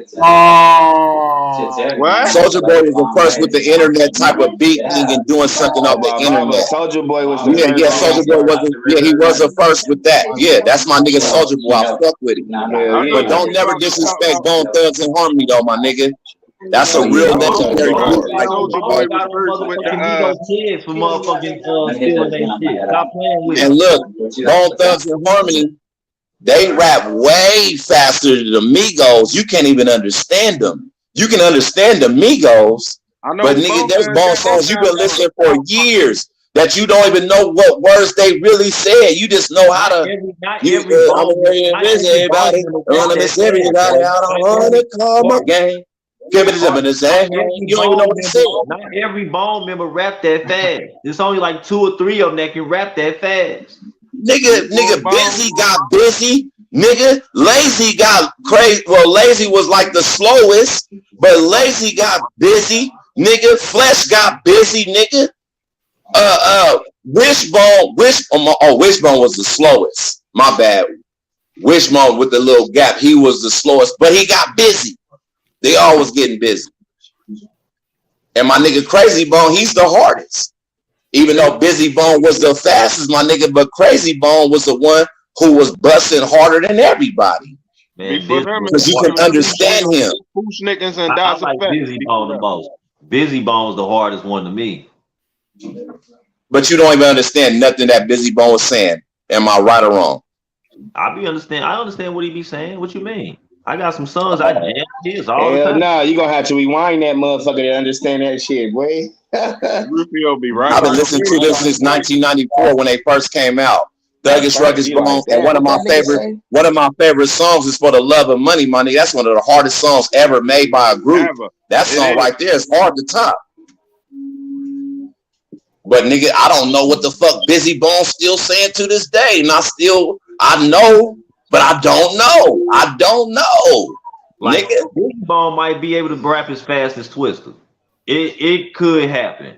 What? Soulja Boy was the first with the internet type of beat and doing something off the internet. Soulja Boy was the first. Yeah, Soulja Boy wasn't. Yeah, he was the first with that. Yeah, that's my nigga Soulja Boy. I fuck with him. But don't never disrespect Bone Thugs and Harmony though, my nigga. That's a real legendary group. Like, and look, Bone Thugs and Harmony, they rap way faster than the Migos. You can't even understand them. You can understand the Migos, but nigga, there's Bone songs you've been listening for years that you don't even know what words they really said. You just know how to. I'm gonna miss everybody. I wanna miss everybody. I don't wanna call my game. Give it to him. You don't even know what to say. Not every Bone member rap that fast. There's only like 2 or 3 of them that can rap that fast. Nigga, Busy got busy. Nigga, Lazy got crazy. Well, Lazy was like the slowest, but Lazy got busy. Nigga, Flesh got busy. Nigga, Wishbone was the slowest. My bad. Wishbone with the little gap, he was the slowest, but he got busy. They always getting busy. And my nigga Crazy Bone, he's the hardest. Even though Busy Bone was the fastest, my nigga, but Crazy Bone was the one who was busting harder than everybody. Because you can understand him. I like Busy Bone the most. Busy Bone's the hardest one to me. But you don't even understand nothing that Busy Bone was saying. Am I right or wrong? I understand what he be saying. What you mean? I got some sons I jam his all the time. Nah, you gonna have to rewind that motherfucker to understand that shit, boy. Rufio be right. I've been listening to this since 1994 when they first came out. Thuggish Rugged Bone, and one of my favorite songs is For the Love of Money, Money. That's one of the hardest songs ever made by a group. That song right there is hard to top. But nigga, I don't know what the fuck Busy Bone still saying to this day, and I know, but I don't know. I don't know. Like, nigga, Busy Bone might be able to rap as fast as Twista. It could happen.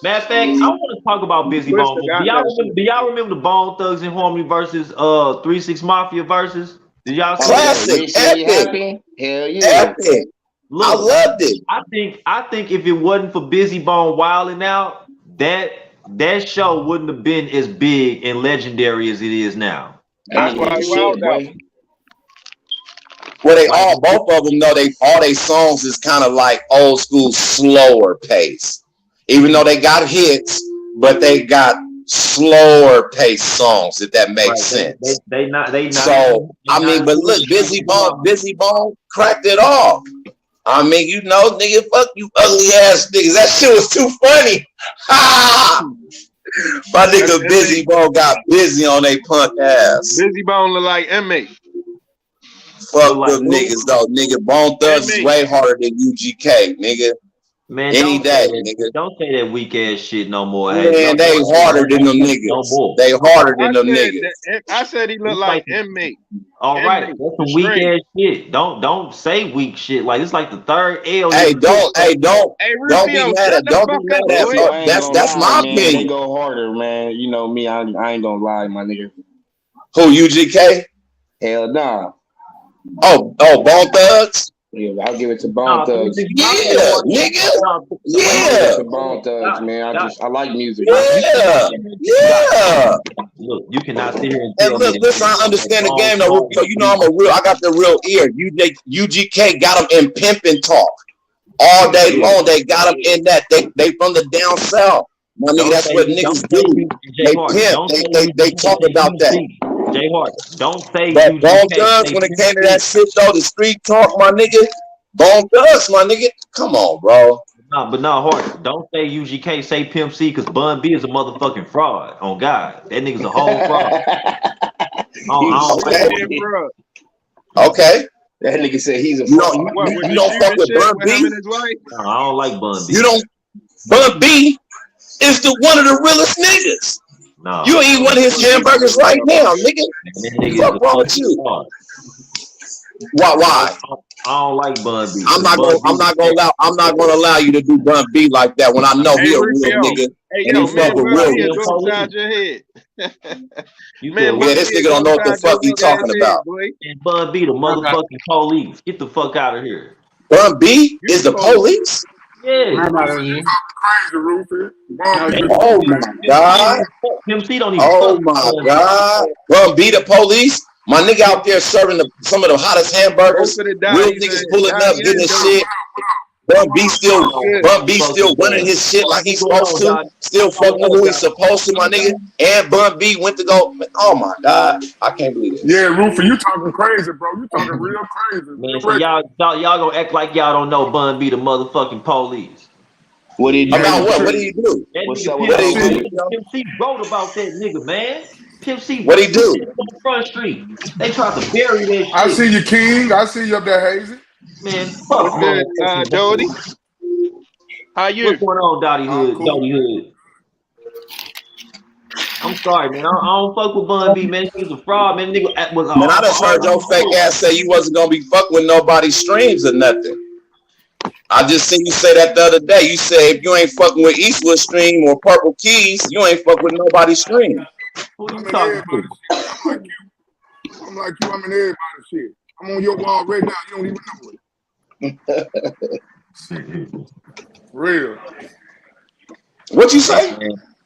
Matter of fact, I want to talk about Busy Bone. Do y'all remember the Bone Thugs and Harmony versus 3 6 Mafia versus? Did y'all see classic, that? epic, hell yeah, epic. Look, I loved it. I think if it wasn't for Busy Bone wilding out, that show wouldn't have been as big and legendary as it is now. That's why he wild out. Well, both of them know all they songs is kind of like old school, slower pace. Even though they got hits, but they got slower pace songs, if that makes sense. They not. So I mean, but look, Busy Bone cracked it off. I mean, you know, nigga, fuck you ugly ass niggas. That shit was too funny. My nigga Busy Bone got busy on they punk ass. Busy Bone look like inmate. Fuck them niggas though, nigga. Bone Thugs is way harder than UGK, nigga. Man, any day, nigga. Don't say that weak ass shit no more. Man, they harder than them niggas. No more. They harder than them niggas. I said he looked like inmate. All right, that's some weak ass shit. Don't say weak shit. Like it's like the third L. Don't be mad at. Don't be mad at. That's my opinion. They go harder, man. You know me. I ain't gonna lie, my nigga. Who, UGK? Hell nah. Oh, Bone Thugs. Yeah, I'll give it to Bone Thugs. Yeah, nigga. Yeah, Bone Thugs, man. I like music. Yeah. Look, you cannot sit here and look, listen, I understand the game though. So you know I got the real ear. UGK got them in pimping talk all day long. They got them in that. They from the down south. My nigga, that's what niggas do. They pimp. They talk about that. Jay Hart, don't say but Bone Thugs when it came to that shit though, the street talk, my nigga. Bone Thugs, my nigga. Come on, bro. No, Hart, don't say UGK, say Pimp C, because Bun B is a motherfucking fraud. On God, that nigga's a whole fraud. Okay. That nigga said he's a fraud. You don't fuck with Bun B? No, I don't like Bun B. You don't. Bun B is one of the realest niggas. No. You eat one of his hamburgers right now, nigga. What's wrong with you? Why? I don't like Bun B. I'm not gonna allow you to do Bun B like that when I know he a real nigga and he fuck with real niggas. This nigga don't know what the fuck he talking about. And Bun B, the motherfucking police. Get the fuck out of here. Bun B is the police? Yeah. Oh my God. MC don't even oh my God. Bun B the police? My nigga out there serving some of the hottest hamburgers. Real niggas pulling up, getting his shit. Bun B still running his shit like he's supposed to. Still fucking who he's supposed to, my nigga. And Bun B went to go. Oh my God. I can't believe it. Yeah, Rufy, you talking crazy, bro. You talking real crazy. Man, so y'all gonna act like y'all don't know Bun B the motherfucking police. What did you do? About what? What did he do? What's up with that? MC wrote about that nigga, man. Pimp C. What he do? On Front Street. They tried to bury that shit. I see you, King. I see you up there, Hazy. Man, fuck What's good, Dodie? How you? What's going on, Dottie Hood? cool. Dottie Hood. I'm sorry, man. I don't fuck with Bun B, man. He's a fraud, man. Nigga was Man, I just heard your fake ass say you wasn't gonna be fucking with nobody's streams or nothing. I just seen you say that the other day. You say if you ain't fucking with Eastwood stream or Purple Keys, you ain't fucking with nobody's stream. Who you I'm in talking everybody's to? shit. I'm like you. I'm like you. I'm in everybody's shit. I'm on your wall right now. You don't even know it. Real. What you say?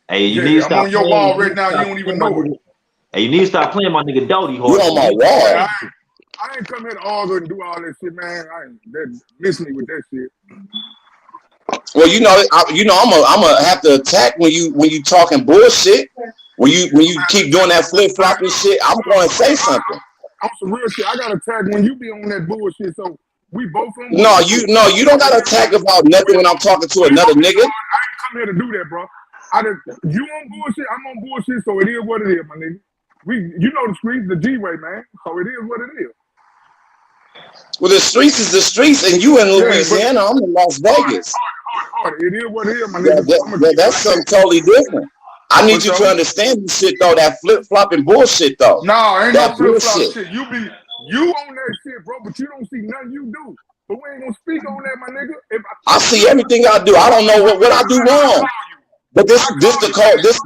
Hey, you Yeah, need to I'm stop on your playing. wall right now. You don't even know it. Hey, you need to stop playing my nigga Dodie You hard. on my Hey, wall. I ain't come here to argue and do all that shit, man. I ain't that miss me with that shit. Well, I'm gonna have to attack when you talking bullshit. When you keep doing that flip flopping shit, I'm going to say something. I'm some real shit. I got attacked when you be on that bullshit. So we both on. No, you don't got to attack about nothing when I'm talking to another nigga. I ain't come here to do that, bro. You on bullshit, I'm on bullshit, so it is what it is, my nigga. You know the streets, the G-way, man. So it is what it is. Well, the streets is the streets, and you in Louisiana, I'm in Las Vegas. It is what it is, my nigga. That's something totally different. I need you to understand this shit though, that flip flopping bullshit though. No, ain't that no flip flop bullshit. shit. You on that shit, bro, but you don't see nothing you do. But we ain't gonna speak on that, my nigga. I see everything I do. I don't know what I do wrong. But this the call. This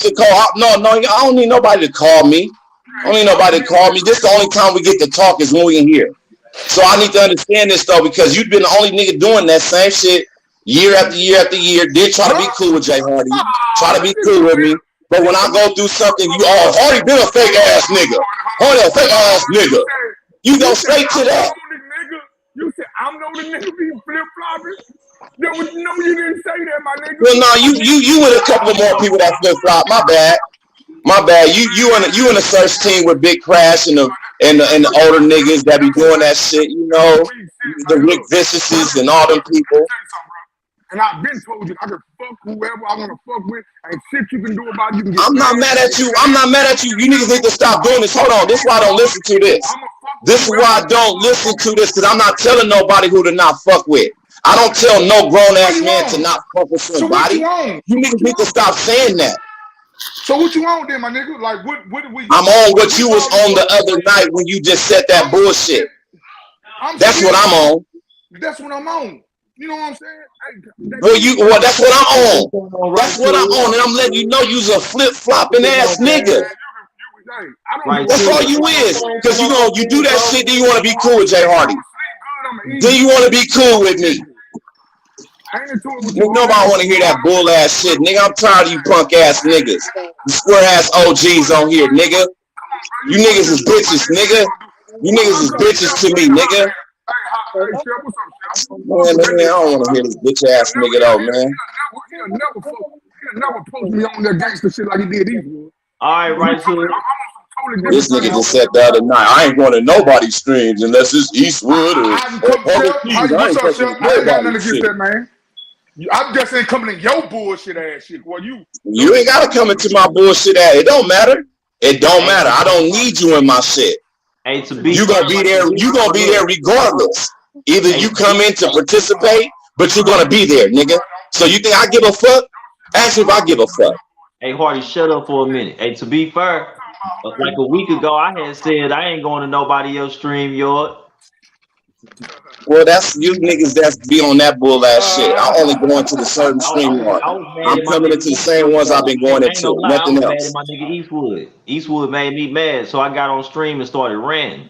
the call. No, I don't need nobody to call me. I don't need nobody to call me. This the only time we get to talk is when we in here. So I need to understand this though, because you've been the only nigga doing that same shit year after year after year. Did try to be cool with Jay Hardy, try to be cool with me. But when I go through something, Hardy been a fake ass nigga. Hardy a fake ass nigga. You go straight to that. You said I'm no the nigga be flip flopping. No, you didn't say that, my nigga. Well, no, you with a couple more people that flip flop. My bad. You in a search team with Big Crash and the older niggas that be doing that shit. You know, the Rick Vicious's and all them people. And I've been told you I can fuck whoever I want to fuck with. Ain't shit you can do about it. I'm not mad at you. I'm not mad at you. You niggas need to stop doing this. Hold on. This is why I don't listen to this. This is why I don't listen to this, because I'm not telling nobody who to not fuck with. I don't tell no grown ass man to not fuck with somebody. You niggas need to stop saying that. So what you on then, my nigga? Like what did we? I'm on what you was on the other night when you just said that bullshit. That's what I'm on. That's what I'm on. You know what I'm saying? Well, that's what I'm on. That's what I'm on, and I'm letting you know you's a flip flopping ass nigga. That's all you is. Because you do that shit, then you want to be cool with Jay Hardy. Then you want to be cool with me. Nobody want to hear that bull ass shit, nigga. I'm tired of you punk ass niggas. You square ass OGs on here, nigga. You niggas is bitches, nigga. You niggas is bitches to me, nigga. Man, I don't want to hear this bitch ass nigga though, man. He'll never post me on that gangster shit like he did Eastwood. All right, right to it. This nigga just said the other night, I ain't going to nobody's streams unless it's Eastwood or Public Keys. I ain't fucking with nobody's shit. I just ain't coming in your bullshit ass shit. Well, you ain't gotta come into my bullshit ass. It don't matter. It don't matter. I don't need you in my shit. Hey, to be you gonna be there. You gonna be there regardless. Either you come in to participate, but you're gonna be there, nigga. So you think I give a fuck? Ask me if I give a fuck. Hey, Hardy, shut up for a minute. Hey, to be fair, like a week ago, I had said I ain't going to nobody else stream yard. Well, that's you niggas that's be on that bull ass shit. I only go into the certain stream yard. I'm coming into the same ones I've been going into. Nothing else. My nigga Eastwood. Eastwood made me mad, so I got on stream and started ranting.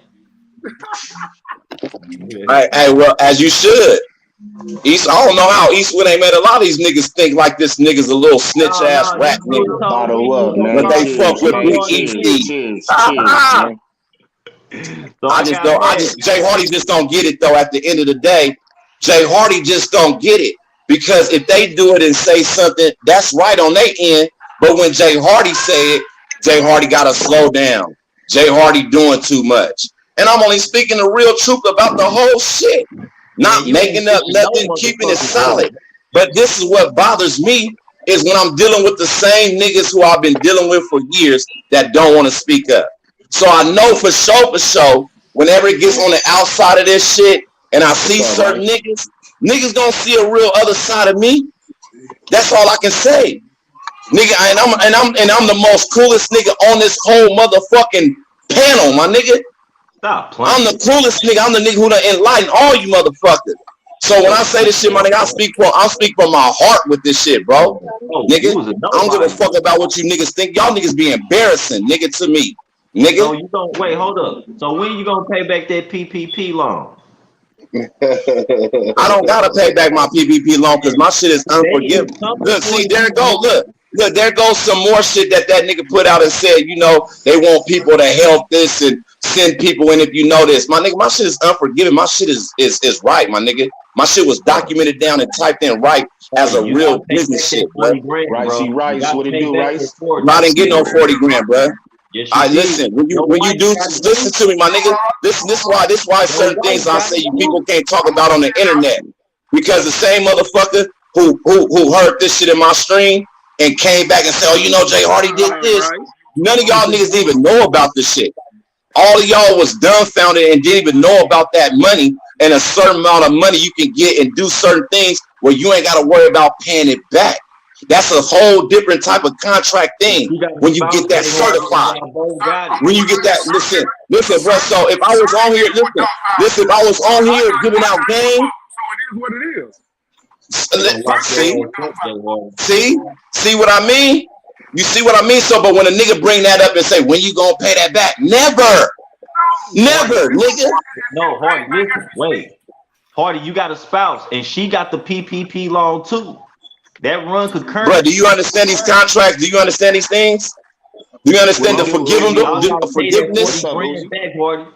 Hey, well, as you should. I don't know how Eastwood ain't made a lot of these niggas think like this nigga's a little snitch ass rat nigga. But they fuck with Big EC. Jay Hardy just don't get it though. At the end of the day, Jay Hardy just don't get it, because if they do it and say something, that's right on their end. But when Jay Hardy say it, Jay Hardy gotta slow down. Jay Hardy doing too much, and I'm only speaking the real truth about the whole shit, not making up nothing, keeping it solid. But this is what bothers me. is when I'm dealing with the same niggas who I've been dealing with for years that don't want to speak up. So I know for sure, whenever it gets on the outside of this shit and I see certain niggas gonna see a real other side of me. That's all I can say. Nigga, and I'm the most coolest nigga on this whole motherfucking panel, my nigga. Stop playing. I'm the coolest nigga. I'm the nigga who done enlighten all you motherfuckers. So when I say this shit, my nigga, I speak from my heart with this shit, bro. Nigga, I don't give a fuck about what you niggas think. Y'all niggas be embarrassing, nigga, to me. Nigga. No, you don't. Wait, hold up. So when you gonna pay back that PPP loan? I don't gotta pay back my PPP loan because my shit is unforgiving. Look, see, there it go. Look, there goes some more shit that nigga put out and said, you know, they want people to help this and send people in if you know this. My nigga, my shit is unforgiving. My shit is right, my nigga. My shit was documented down and typed in right as a real business shit, bro. Right, see, Rice, what it do, Rice? I didn't get no 40 grand, bro. I listen. When you do listen to me, my nigga. This why certain things I say you people can't talk about on the internet because the same motherfucker who heard this shit in my stream and came back and said, oh, you know, Jay Hardy did this. None of y'all niggas didn't even know about this shit. All of y'all was dumbfounded and didn't even know about that money and a certain amount of money you can get and do certain things where you ain't got to worry about paying it back. That's a whole different type of contract thing when you get that certified. When you get that, listen, bro. So if I was on here, listen, if I was on here giving out game, so it is what it is. See what I mean? You see what I mean? So, but when a nigga bring that up and say, when you gonna pay that back? Never, nigga. No, Hardy, listen, wait. Hardy, you got a spouse and she got the PPP loan too. That run concurrent. Bro, do you understand these contracts? Do you understand these things? Do you understand the forgiveness?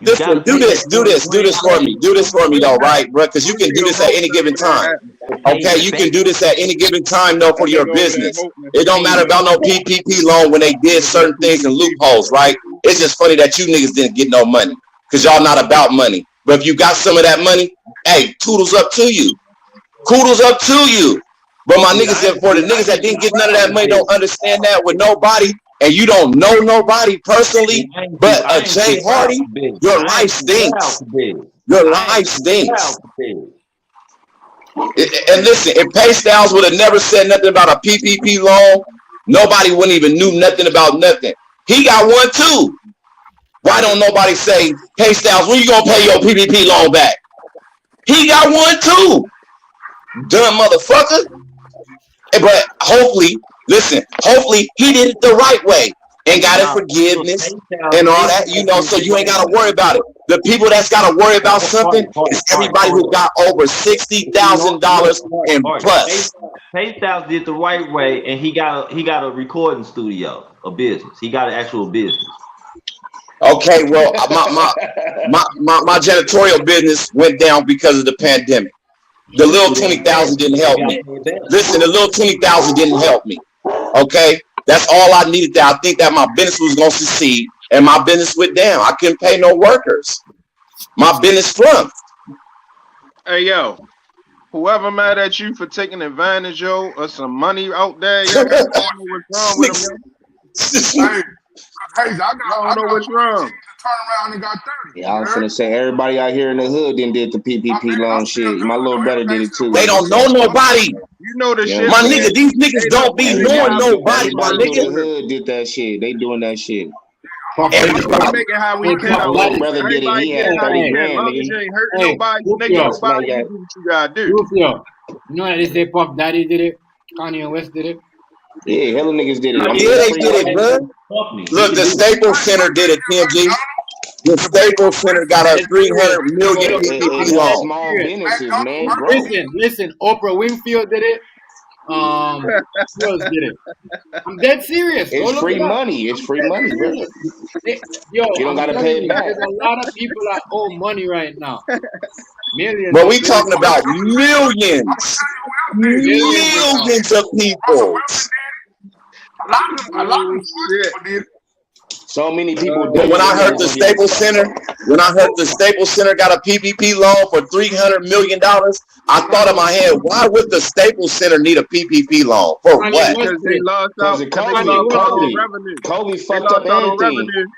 Listen, do this for me. Do this for me though, right, bro? Because you can do this at any given time. Okay, you can do this at any given time though for your business. It don't matter about no PPP loan when they did certain things and loopholes, right? It's just funny that you niggas didn't get no money because y'all not about money. But if you got some of that money, hey, toodles up to you. Kudos up to you. But my niggas, for the niggas that didn't get none of that money, don't understand that with nobody, and you don't know nobody personally, but a Jay Hardy, your life stinks. Your life stinks. And listen, if Pay Styles would have never said nothing about a PPP loan, nobody wouldn't even knew nothing about nothing. He got one too. Why don't nobody say, Pay Styles, when you gonna pay your PPP loan back? He got one too. Dumb motherfucker. But hopefully he did it the right way and got his forgiveness and all that, you know, so you ain't got to worry about it. The people that's got to worry about something is everybody who got over $60,000 and plus. Pay Styles did the right way, and he got a recording studio, a business. He got an actual business. Okay, well, my janitorial business went down because of the pandemic. The little 20,000 didn't help me. Listen, the little 20,000 didn't help me. Okay, that's all I needed. That I think that my business was gonna succeed, and my business went down. I couldn't pay no workers. My business flunked. Hey yo, whoever mad at you for taking advantage of some money out there, yo, I don't know what's wrong with them. I don't know what's wrong. Turn around and got 30. Yeah, I was gonna say everybody out here in the hood did the PPP loan shit. My little brother did it too. They don't know nobody. You know the shit. My nigga, these niggas don't be knowing nobody. My nigga, the hood did that shit. They doing that shit. Everybody make it how we can. My little brother did it. He had 30 grand. Nigga, you ain't hurting nobody. Nobody do what you gotta do. You know that they say Puff Daddy did it, Kanye West did it. Yeah, hella niggas did it. Yeah, they did it, bro. Look, the Staples Center did it, TMG. The Staples Center got a $300 million PPP loan. Small businesses, man. Listen. Oprah Winfield did it. Who else did it? I'm dead serious. It's free money. It's free money, bro. Yo, you don't gotta pay it back. There's a lot of people that owe money right now. Millions. But we talking about millions. Millions of people. A lot of people did it. So many people. But when I heard the Staples Center, got a PPP loan for $300 million, I thought in my head, why would the Staples Center need a PPP loan for what? Because they lost out. COVID fucked up everything.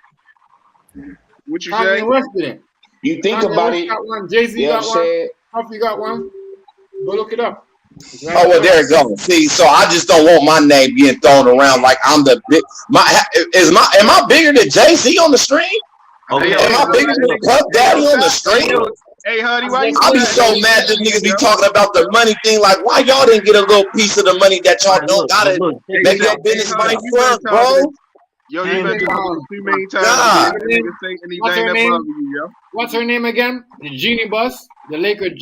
What you say? You think about it. Jay-Z got one. Humphrey got one. Go look it up. Oh well, there it goes. See, so I just don't want my name being thrown around like I'm the big. Am I bigger than Jay-Z on the stream? Okay. Am I bigger than Puff Daddy on the stream? Hey, honey, why you? I be so mad that niggas be talking about the money thing. Like, why y'all didn't get a little piece of the money that y'all don't got it? Make your business money front, bro. Yo, you been talking too many times. What's her name again? The Jeannie Buss, the Lakers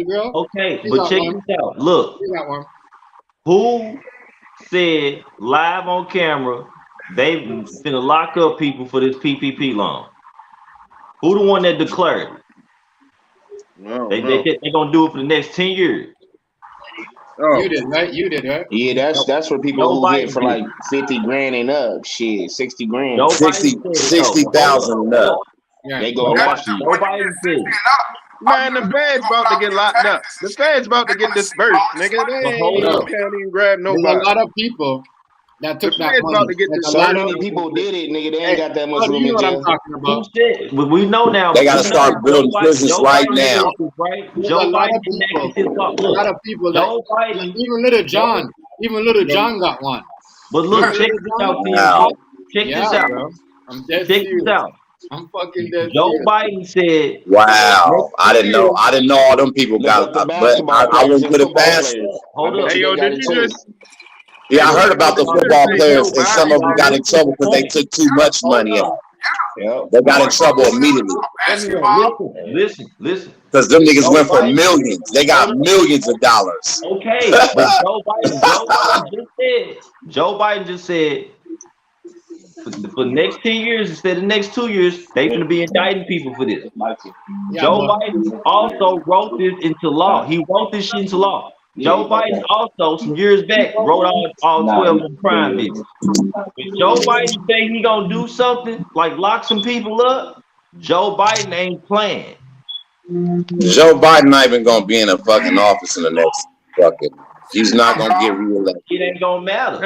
girl. Okay, but check this out. Look, who said live on camera they finna lock up people for this PPP loan? Who the one that declared it? They gonna do it for the next 10 years. You did, right? Yeah, that's for people who hit for like 50 grand and up. Shit, 60 grand. 60,000 and up. They go watch you. Nobody said. Man, the Fed's about to get locked up. The Fed's about to get dispersed, nigga. They can't even grab nobody. There's a lot of people that took that money. So many people did it, nigga. They ain't got that much room in jail. We know now. They gotta start building business right now. Joe Biden, a lot of people that, even Little John got one. But look, check this out, check this out. Check this out. I'm fucking dead. Joe Biden said, "Wow, I didn't know all them people got, but I wouldn't put it past." Hold up. Hey, yo, did you just? Yeah, I heard about the football players, and some of them got in trouble because they took too much money. They got in trouble immediately. Listen. Because them niggas went for millions. They got millions of dollars. Okay, but Joe Biden just said, for the next 10 years instead of the next 2 years, they gonna be indicting people for this. Joe Biden also wrote this into law. He wrote this shit into law. Joe Biden also, some years back, wrote all 12 of the crime bitches. If Joe Biden say he gonna do something like lock some people up, Joe Biden ain't playing. Joe Biden not even gonna be in a fucking office in the next fucking. He's not gonna get reelected. It ain't gonna matter.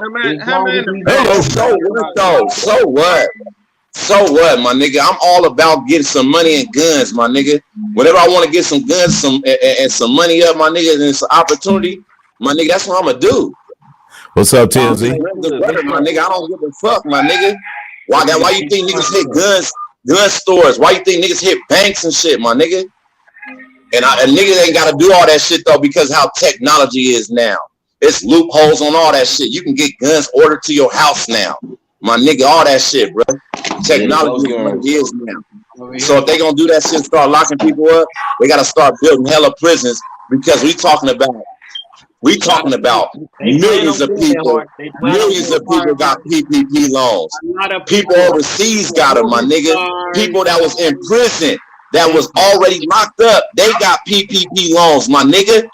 So what, my nigga? I'm all about getting some money and guns, my nigga. Whenever I want to get some guns, some money up, my nigga, and it's an opportunity, my nigga, that's what I'm gonna do. What's up, TLZ? My nigga, I don't give a fuck, my nigga. Why you think niggas hit gun stores? Why you think niggas hit banks and shit, my nigga? And niggas ain't gotta do all that shit though, because how technology is now. It's loopholes on all that shit. You can get guns ordered to your house now. My nigga, all that shit, bro. Technology is now. So if they gonna do that shit, start locking people up, they gotta start building hella prisons, because we talking about millions of people. Millions of people got PPP loans. People overseas got them, my nigga. People that was in prison, that was already locked up, they got PPP loans, my nigga.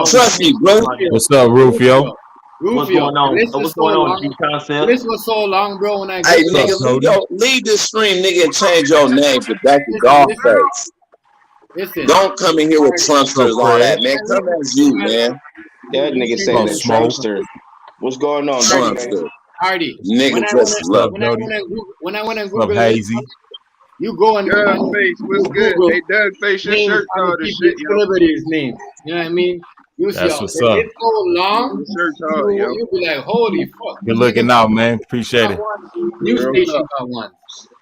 Trust me, bro. What's up, Rufio? What's going on? What's going on, G-Concept? This was so long, bro. When I hey, nigga, leave this stream, nigga, and change your name to back to Dollface. Don't come in here with Trumpsters and all that, man. Come as you, man. That nigga saying that Trumpster. What's going on, Trumpster? Hardy. Nigga just love. When I went and Google Hazy. You go and Doug Face, what's good? Hey, Doug Face, your shirt all this shit, yo. Celebrities' names. You know what I mean? You see, that's what's up. It's so long. You'll be like, holy fuck. Good looking out, man. Appreciate it. News station got one.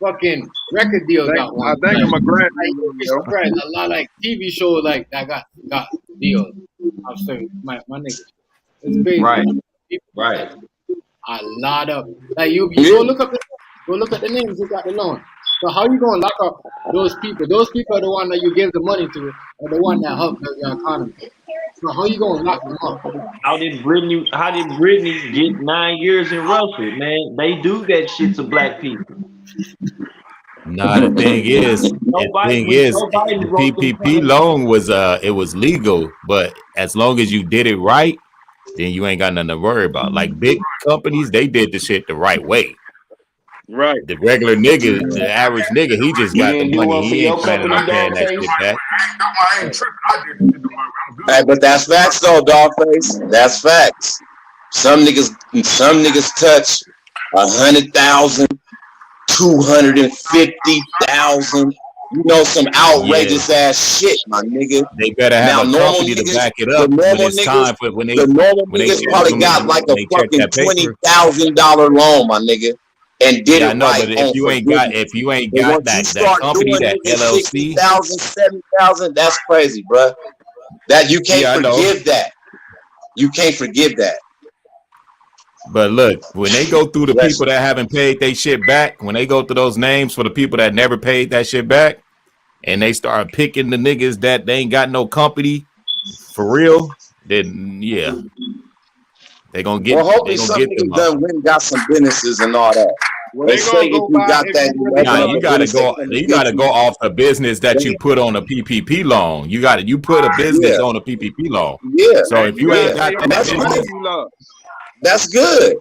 Fucking record deal got one. I think I'm a grand. A lot like TV shows like that got deals. I'm saying, my nigga. It's big. Right. A lot of like you go look at the names who got the loan. So how you gonna lock up those people? Those people are the one that you give the money to, or the one that help the economy. So how you gonna lock them up? How did Britney get 9 years in Russia, man? They do that shit to black people. Nah, the thing is, the PPP loan was it was legal, but as long as you did it right, then you ain't got nothing to worry about. Like big companies, they did the shit the right way. Right. The regular nigga, the average nigga, he just You got the didn't do money. one for He ain't your planning company, on paying dog that face. shit back. I ain't tripping. I did this shit the right way. I'm good. Hey, but that's facts though, dog face. That's facts. Some niggas touch 100,000, 250,000. You know, some outrageous ass shit, my nigga. They better have Now, a normal company to niggas, back it the up when normal it's niggas, time for when the normal they niggas check probably them got and like when a they check fucking that paper. $20,000 loan, my nigga, and did Yeah, I it know, right but on if you ain't forgiveness. But got once you that start company, doing that niggas LLC, 60,000, 70,000, that's crazy, bruh. That you can't yeah, I know. forgive that. You can't forgive that. But look, when they go through the Bless people you. that haven't paid their shit back, when they go through those names for the people that never paid that shit back, and they start picking the niggas that they ain't got no company for real, then yeah, they gonna Well, get hopefully some them niggas up. done went and got some businesses and all that. Well, They they say gonna if go you by got if that, you you really open Nah, up start you a gotta business, they go. come and You get gotta go you. off the business that They, you put on a PPP loan. You put a business yeah, on a PPP loan. yeah, So and if you you gotta ain't yeah. pay got off And that the that's money business, good. you lost. That's good.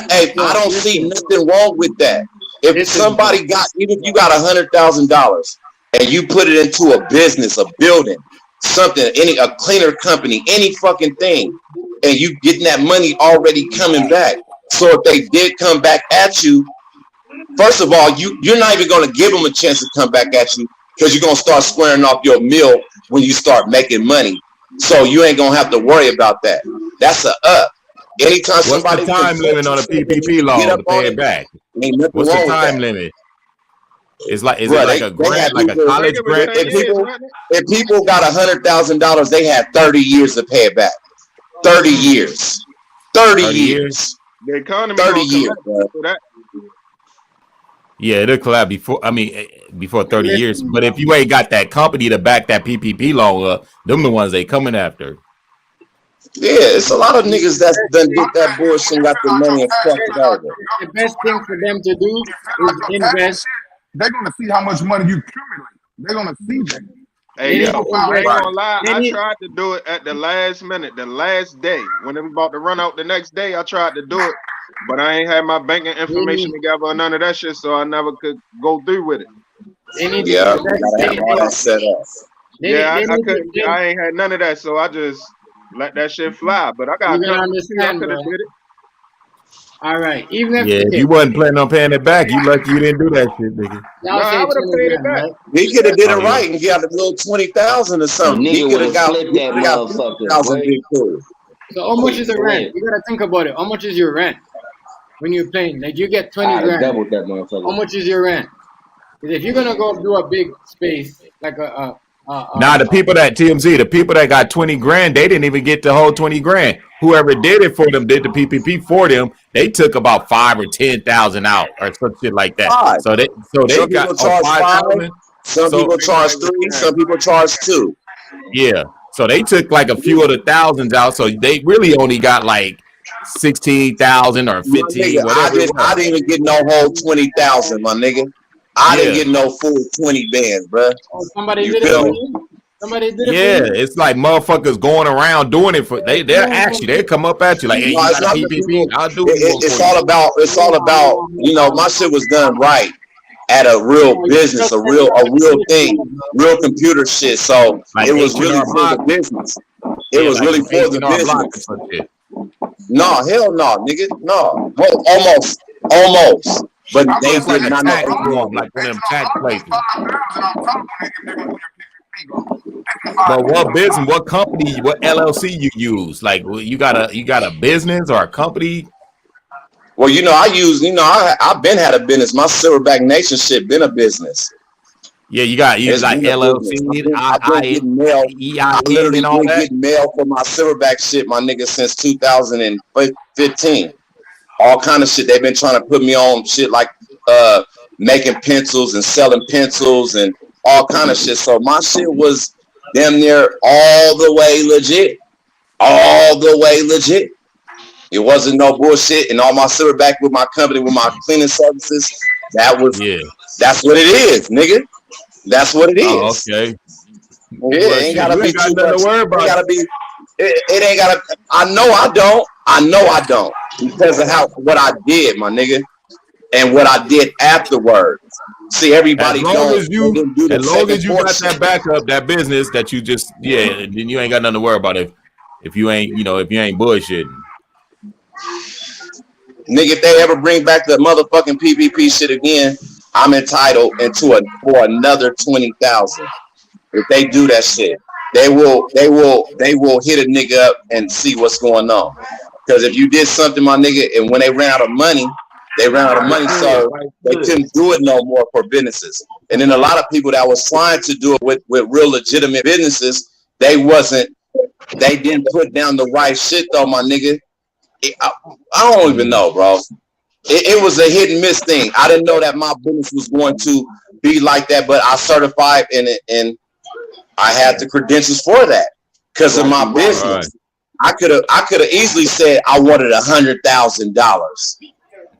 Hey, I So don't see listen, nothing wrong with that. If bro. somebody got, even if you got $100,000 and you put it into a business, a building, something, a cleaner company, any fucking thing, and you getting that money already coming back. So if they did come back at you, first of all, you're not even going to give them a chance to come back at you because you're going to start squaring off your meal when you start making money. So you ain't going to have to worry about that. That's a up. Anytime what's the somebody can time limit trust you on a something and you PPP can get loan up to on pay it it, back? ain't nothing What's the wrong with time that. limit? Is it Bro, like a they have grant, like a people, I think college it was grant? 10 years, wasn't it? if people got $100,000, they have 30 years to pay it back. 30 years. 30 30 years? years. The economy 30 gonna years, collapse bro. for that. Yeah, it'll collapse before 30 years. Listen, But if you ain't got that company to back that PPP loan up, them the ones they coming after. Yeah, it's a lot of niggas that's done did that bullshit and got the money and fucked it over. the best thing for them to do You fill out is your tax invest. shit, they're gonna see how much money you accumulate. They're gonna see that. Hey They need Yeah, to yo, I invest. ain't right. gonna lie. They I need. tried to do it at the last minute, the last day. When it was about to run out the next day, I tried to do it, but I ain't had my banking They information need. together or none of that shit, so I never could go through with it. They need to Yeah, you invest. gotta have all that set up. Yeah, They I need couldn't. to. I ain't had none of that, so I just let that shit fly. But I got You a gotta company too. I understand, could have bro. did it. All right. Even if Yeah, if okay, you wasn't planning on paying it back, you lucky you didn't do that shit, nigga. No, y'all say I would have 20 paid it grand, back. right? He could have did it Oh yeah. right and got a little 20,000 or The something. He nigga could would have have got split that motherfucker, 50,000 boy. big cool. So how much is the rent? Split. You gotta think about it. How much is your rent when you're paying? Like you get 20 I'd have grand. doubled that How motherfucker. much is your rent? Because if you're gonna go do a big space like Nah, the people that TMZ, the people that got 20 grand, they didn't even get the whole 20 grand. Whoever did it for them, did the PPP for them, they took about 5 or 10,000 out or some shit like that. 5. So they Some got people charge 5. 5,000. Some So people charge Everybody was 3. saying, Some people charge 2. yeah, so they took like a few of the thousands out. So they really only got like 16,000 or My nigga, 15, whatever it I was. didn't even get no whole 20,000, my nigga. I didn't Yeah. get no full 20 bands, bruh. somebody You did it feel for me? you? Somebody did it for Yeah, you? it's like motherfuckers going around doing it for they're actually they come up at you like, hey, No, you it's got a not the PPP? people. I'll do one It's for you. all about, you know, my shit was done right at a real business, a real thing, real computer shit. So Like it was H&R really for the Block. business. It Yeah, was like really from for the H&R Block or business. some shit. No, hell no, nigga. No. Well, almost. But I'm they gonna It's say like did a H&R not know tax any Block. form, of it. like one of them H&R tax Block places. gonna 5,000 on top when they do your PPP go. They can But what business, 5,000. what company, what LLC you use? Like you got a business or a company? Well, you know, I've been had a business. My Silverback Nation shit been a business. Yeah, you It's like been a business. LLC, I've been getting mail. I EIN literally and all been that. getting mail for my Silverback shit, my nigga, since 2015. All kind of shit. They've been trying to put me on shit like making pencils and selling pencils and all kind of shit. So my shit was damn near all the way legit. All the way legit. It wasn't no bullshit. And all my Silverback with my company, with my cleaning services, that's what it is, nigga. That's what it Oh, is. okay. Yeah, Well, it ain't shit, gotta you be ain't got too nothing much. to worry It about. gotta be. It ain't gotta. I know I don't because of what I did, my nigga. and what I did afterwards. See, everybody As long don't as you, they do the as long as second you got portion. that backup, that business that you just, then you ain't got nothing to worry about if you ain't, if you ain't bullshitting. Nigga, if they ever bring back the motherfucking PPP shit again, I'm entitled for another 20,000. If they do that shit, they will hit a nigga up and see what's going on. Because if you did something, my nigga, and when they ran out of money, so they couldn't do it no more for businesses. And then a lot of people that was trying to do it with real legitimate businesses, they didn't put down the right shit though, my nigga. I don't even know, bro. It was a hit and miss thing. I didn't know that my business was going to be like that, but I certified in it, and I had the credentials for that because of my business. I could have easily said I wanted $100,000.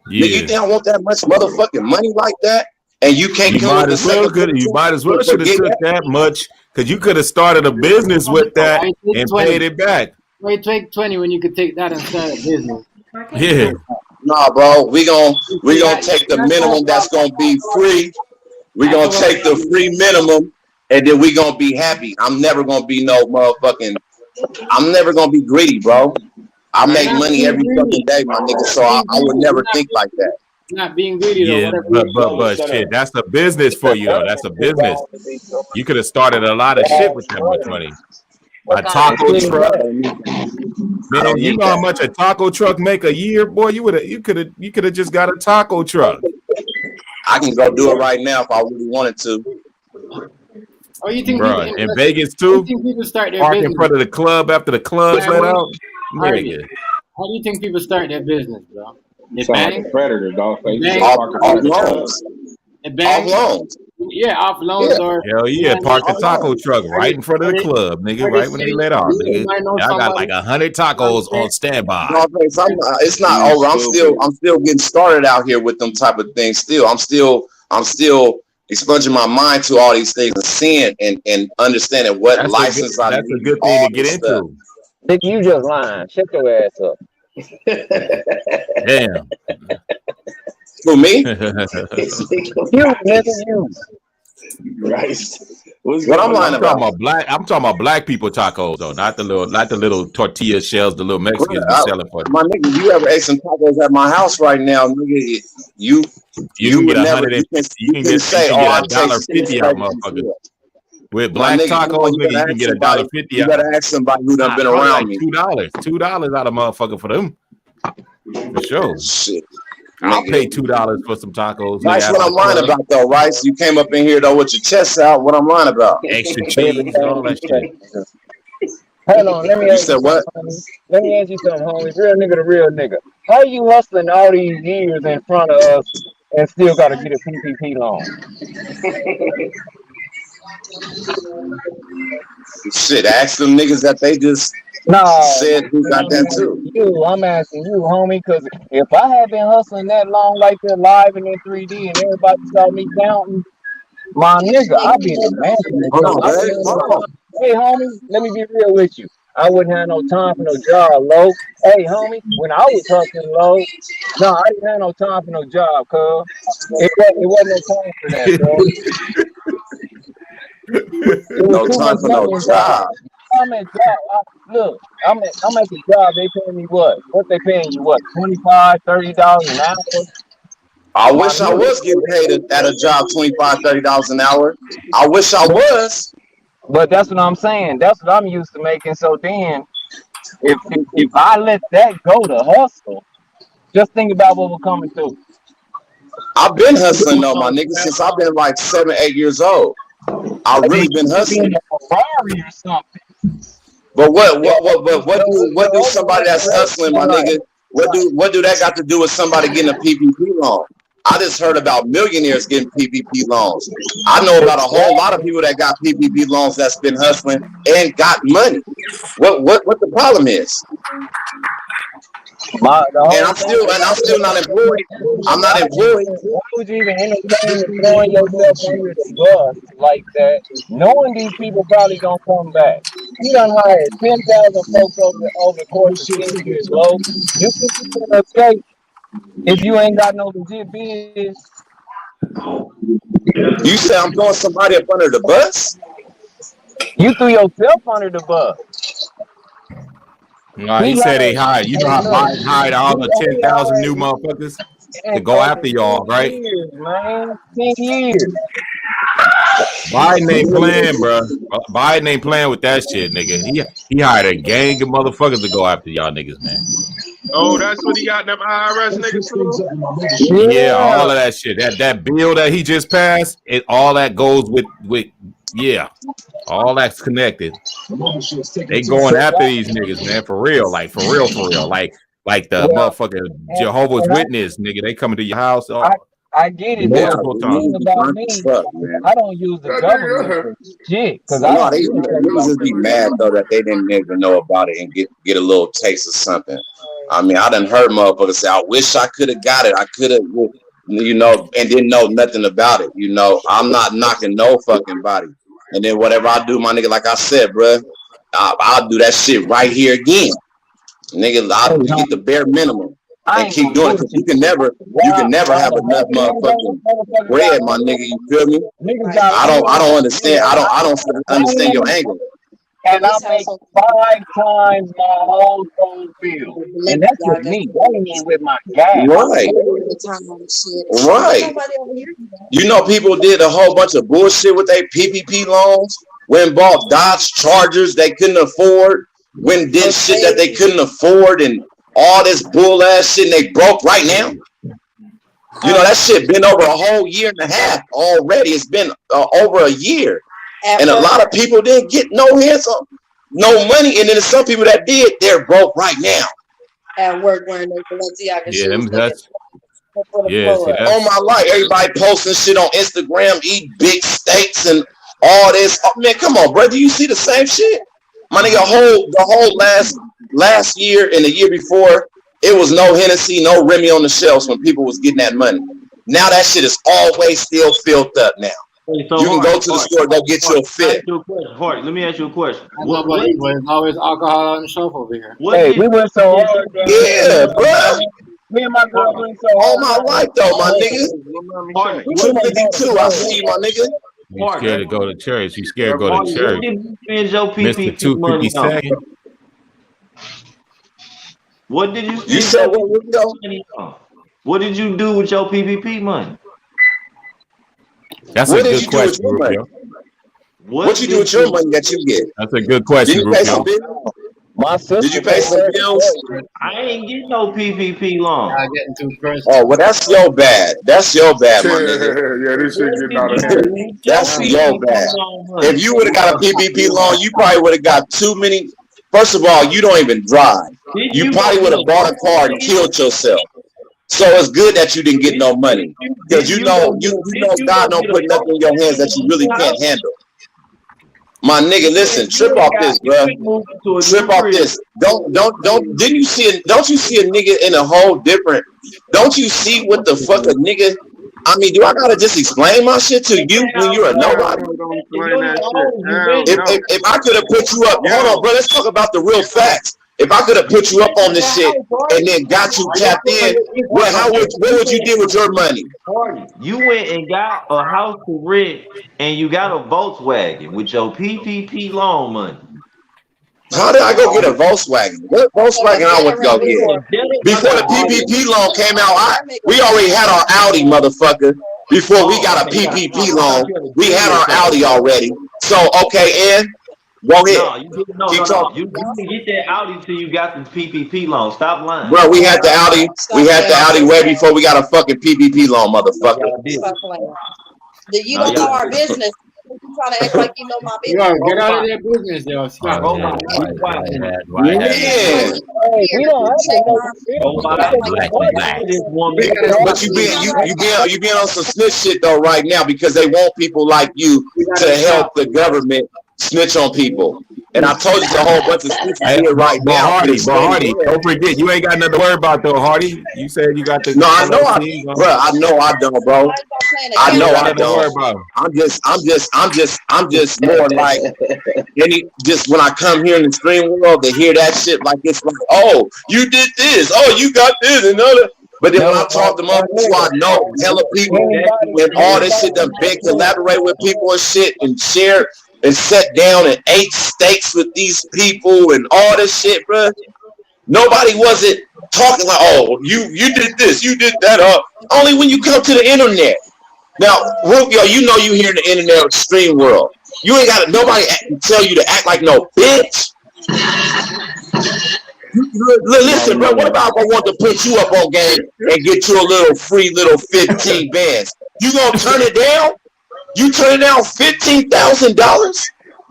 Yeah. You think I want that much motherfucking money like that? And you can't come might with as the well second. you might as well should have took that much because you could have started a business with that and paid it back. Wait, take 20 when you could take that and start a business. Yeah. Nah, bro, we gonna take the minimum that's gonna be free. We gonna take the free minimum, and then we gonna be happy. I'm never gonna be no motherfucking. I'm never gonna be greedy, bro. I make money every fucking day, my nigga. So I would never think like that. Not being greedy, Yeah, though. but shit, that's a business for you though. That's a business. You could have started a lot of shit with that much money. A taco truck, man. You know how much a taco truck make a year, boy. You could have just got a taco truck. I can go do it right now if I really wanted to. Oh, you think bro, in Vegas too? People start their park business? in front of the club after the club's let out. Nigga. How do you think people start their business, bro? They Sound bang? like a predator, dog. Like, Bang? Off loans. They bang? Off loans. Yeah, off loans or Hell yeah, park the taco truck right in front of the club, nigga. Right when they let off, nigga. I got like 100 tacos on standby. No, it's not over. I'm still getting started out here with them type of things. Still, I'm still expunging my mind to all these things and seeing and understanding what license I need. That's a good thing to get into. Nigga, you just lying. Shut your ass up. Damn. For me? You nigga, you. Right. What I'm lying about? I'm talking about black people tacos though, not the little tortilla shells the little Mexicans be selling for. My nigga, you ever ate some tacos at my house right now, nigga? You can would get never. $100. You can say, $1.50 out, motherfucker. With black tacos, nigga, you can get $1.50 out. You gotta ask somebody who done been around me. $2 out of motherfucker for them. For sure. Shit. I'll pay $2 for some tacos. That's what I'm lying about, though, Rice. You came up in here though with your chest out. What I'm lying about? Extra cheese and all that shit. Hold on, let me ask you what? Let me ask you something, homie. Real nigga to real nigga. How you hustling all these years in front of us and still gotta get a PPP loan? Shit, ask them niggas that they just said who got that too. I'm asking you, homie, because if I had been hustling that long like that live and in 3D and everybody saw me counting, my nigga, I'd be in the mansion. Hey, homie, let me be real with you. I wouldn't have no time for no job, low. Hey, homie, when I was hustling low, no, I didn't have no time for no job, cuz. It wasn't no time for that, bro. No time for no job. I'm at job. Look, I'm at the job. They paying me what? What they paying you? What? $25, $30 an hour? I wish I was getting paid at a job $25, $30 an hour. I wish I was. But that's what I'm saying. That's what I'm used to making. So then, if I let that go to hustle, just think about what we're coming through. I've been hustling though, my nigga, since I've been like 7, 8 years old. I've really been hustling. Or something. But what do somebody that's hustling, my nigga? What do that got to do with somebody getting a PPP loan? I just heard about millionaires getting PPP loans. I know about a whole lot of people that got PPP loans that's been hustling and got money. What the problem is? And I'm still not employed. I'm not employed. Why would you even entertain throwing yourself under the bus like that, knowing these people probably gonna come back? You done hired 10,000 folks over the course of 10 years, low. You think you're gonna escape? If you ain't got no legit biz, You say I'm throwing somebody up under the bus? you threw yourself under the bus. No, he He said got they a hired. You know hey how look, Biden hired all the he 10,000 new already motherfuckers to in go after fucking y'all, 10 right? years, man. 10 years. Biden ain't playing, bro. Biden ain't playing with that shit, nigga. He hired a gang of motherfuckers to go after y'all niggas, man. Oh, that's what he got them IRS niggas for? Yeah, all Yeah. of that shit. That bill that he just passed, all that goes with yeah. All that's connected. They going So after that, these niggas, man, for real. Like for real, for real. Like the well, motherfucking Jehovah's and Witness, nigga. They coming to your house I get it, Yeah, but multiple the times. thing about I'm me, fuck, man. I don't use the That government nigga, for shit because I No, don't they give a fuck niggas about just be them. mad though that they didn't even know about it and get a little taste of something. I mean, I done heard motherfuckers say, "I wish I could have got it. I could have, you know," and didn't know nothing about it. You know, I'm not knocking no fucking body. And then whatever I do, my nigga, like I said, bruh, I'll do that shit right here again, nigga. Hey, You get the bare minimum I and ain't keep gonna doing it because bullshit. you can never While have the enough happy motherfucking motherfucker bread, got my money, nigga. You feel me? niggas got I don't money, understand. I don't understand your angle. and I make 5 times my whole phone bill. And that's with me. That ain't even with my gas. Right. Right. You know, people did a whole bunch of bullshit with their PPP loans, went and bought Dodge Chargers they couldn't afford, went and did shit that they couldn't afford, and all this bull ass shit, and they broke right now. You know, that shit been over a whole year and a half already. It's been over a year. And a lot of people didn't get no hands on, no money. And then there's some people that did, they're broke right now. At work wearing their Balenciaga Yeah, shoes. that's For the yeah, see blood. that's On my life, everybody posting shit on Instagram, eat big steaks and all this. Oh, man, come on, bro. Do you see the same shit? My nigga, the whole last year and the year before, it was no Hennessy, no Remy on the shelves when people was getting that money. Now that shit is always still filled up now. Hey, so You can go to the store, go get your fit. Let me ask you a question. I know about you, but there's always alcohol on the shelf over here. Hey, we went so hard. Yeah, bro. Me and my girl went so All hard. my life, though, my nigga. 252, I see you, my nigga. you scared to go to church. You scared to go What to church. did you spend your Mr. PPP money on? 252nd. What did you You spend said your what, Rico? money on? What did you do with your PPP money? That's What a did good you do with question, your money? Rufio. What you do with your money that you get? That's a good Did question, you pay some Rufio. bills? My sister Did you pay some bills? I ain't getting no PPP loan. Y'all getting too personal. Oh, well, that's your bad. That's your bad, my nigga. yeah, this shit What getting did out of you hand. do with That's your your PPP bad. loan money? If you would have got a PPP loan, you probably would have got too many. First of all, you don't even drive. Did You you probably go would to have bought a car and killed yourself. So it's good that you didn't get no money, because you know God don't put nothing in your hands that you really can't handle. My nigga, listen, trip off this, bro. Trip off this. Don't. Didn't you see? Don't you see a nigga in a whole different? Don't you see what the fuck a nigga? I mean, do I gotta just explain my shit to you when you're a nobody? Don't explain that shit. Hell no. If I could have put you up, hold on, bro. Let's talk about the real facts. If I could have put you up on this shit and then got you tapped in, what would you do with your money? You went and got a house to rent and you got a Volkswagen with your PPP loan money. How did I go get a Volkswagen? What Volkswagen I went to go get? Before the PPP loan came out, we already had our Audi, motherfucker. Before we got a PPP loan, we had our Audi already. So, okay, and go ahead. Keep talking. You didn't get that Audi till you got the PPP loan. Stop lying. Bro, we had the Audi. We had the Audi way before we got a fucking PPP loan, motherfucker. You don't know our business. You trying to act like you know my You business. gotta get out of their business, yo. Stop. Why Man. We don't have to know. But you being on some snitch shit though right now, because they want people like you to help the government snitch on people. And I told you a whole bunch of snitches here right now. Hardy, don't forget, you ain't got nothing to worry about though, Hardy. You said you got the. No, I know I don't, bro. I know I don't. I'm just more like just when I come here in the stream world, they hear that shit like it's like, oh, you did this, oh, you got this, and other. But then when I talk to motherfuckers who I know, hella people and all this shit done been collaborate with people and shit and share and sat down and ate steaks with these people and all this shit, bro. Nobody wasn't talking like, oh, you did this, you did that. Only when you come to the internet. Now, Rufio, you know you here in the internet extreme world. You ain't got nobody tell you to act like no bitch. Listen, bro, what about if I want to put you up on game and get you a little free little 15 bands? You gonna turn it down? You turn it down $15,000?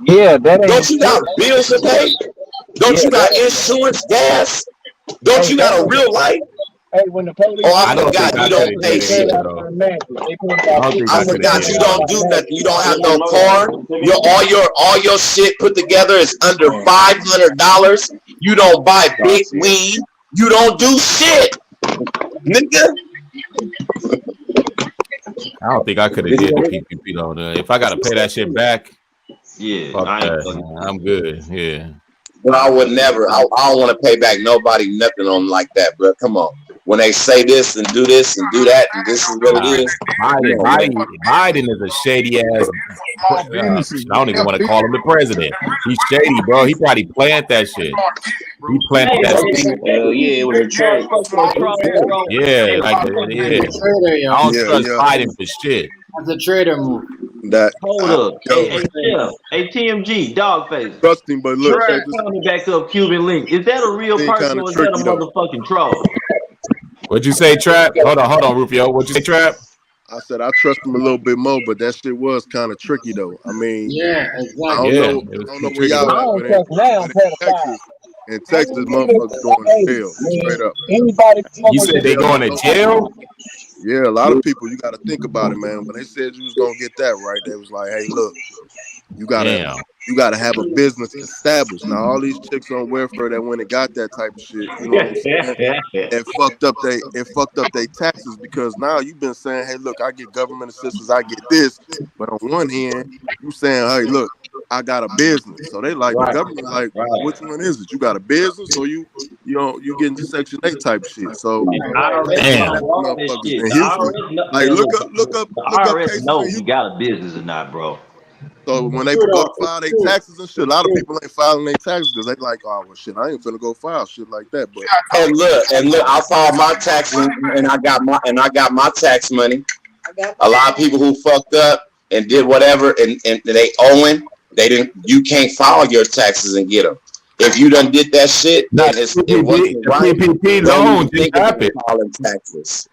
Yeah, that ain't. Don't you got bills to pay? Don't you got insurance, gas? Don't you got a real life? Hey, when the police. Oh, I forgot you don't pay shit. I forgot you don't do nothing. You don't have no car. All your shit put together is under $500. You don't buy big weed. You don't do shit, nigga. I don't think I could have did the PPP though. If I gotta pay that shit back, yeah, I'm good. Yeah. But I would never. I don't want to pay back nobody nothing on like that, bro. Come on. When they say this and do this and do that, and this is what it is. Biden is a shady ass. I don't even want to call him the president. He's shady, bro. He probably planned that shit. He planted that. Yeah, it was a trick. Yeah, I don't trust Biden for shit. That's a traitor move. Hold up. Hey, TMG, Dogface. Trust him, but look. Tell me back up Cuban Link. Is that a real person or is that a motherfucking troll? What'd you say, Trap? Hold on, Rufio. What'd you say, Trap? I said I trust him a little bit more, but that shit was kind of tricky though. I mean, yeah, exactly. I don't know where y'all at, but in Texas, motherfuckers going to jail straight up. You said they going to jail? Yeah, a lot of people. You got to think about it, man. When they said you was gonna get that right, they was like, "Hey, look, you gotta have a business established." Now, all these chicks on welfare that went and got that type of shit, you know what I'm saying? It fucked up they taxes because now you've been saying, "Hey, look, I get government assistance, I get this," but on one hand, you saying, "Hey, look, I got a business." So they like the government, like, which one is it? You got a business or you getting Section 8 type shit? So like look up cases. No, you got a business or not, bro. So when they go to file their taxes and shit, a lot of people ain't filing their taxes because they like, oh well, shit, I ain't finna go file shit like that. But and look, I filed my taxes and I got my tax money. A lot of people who fucked up and did whatever and they owing, you can't file your taxes and get them. If you done did that shit, then it wasn't right. PPP loan just happened. Filing taxes.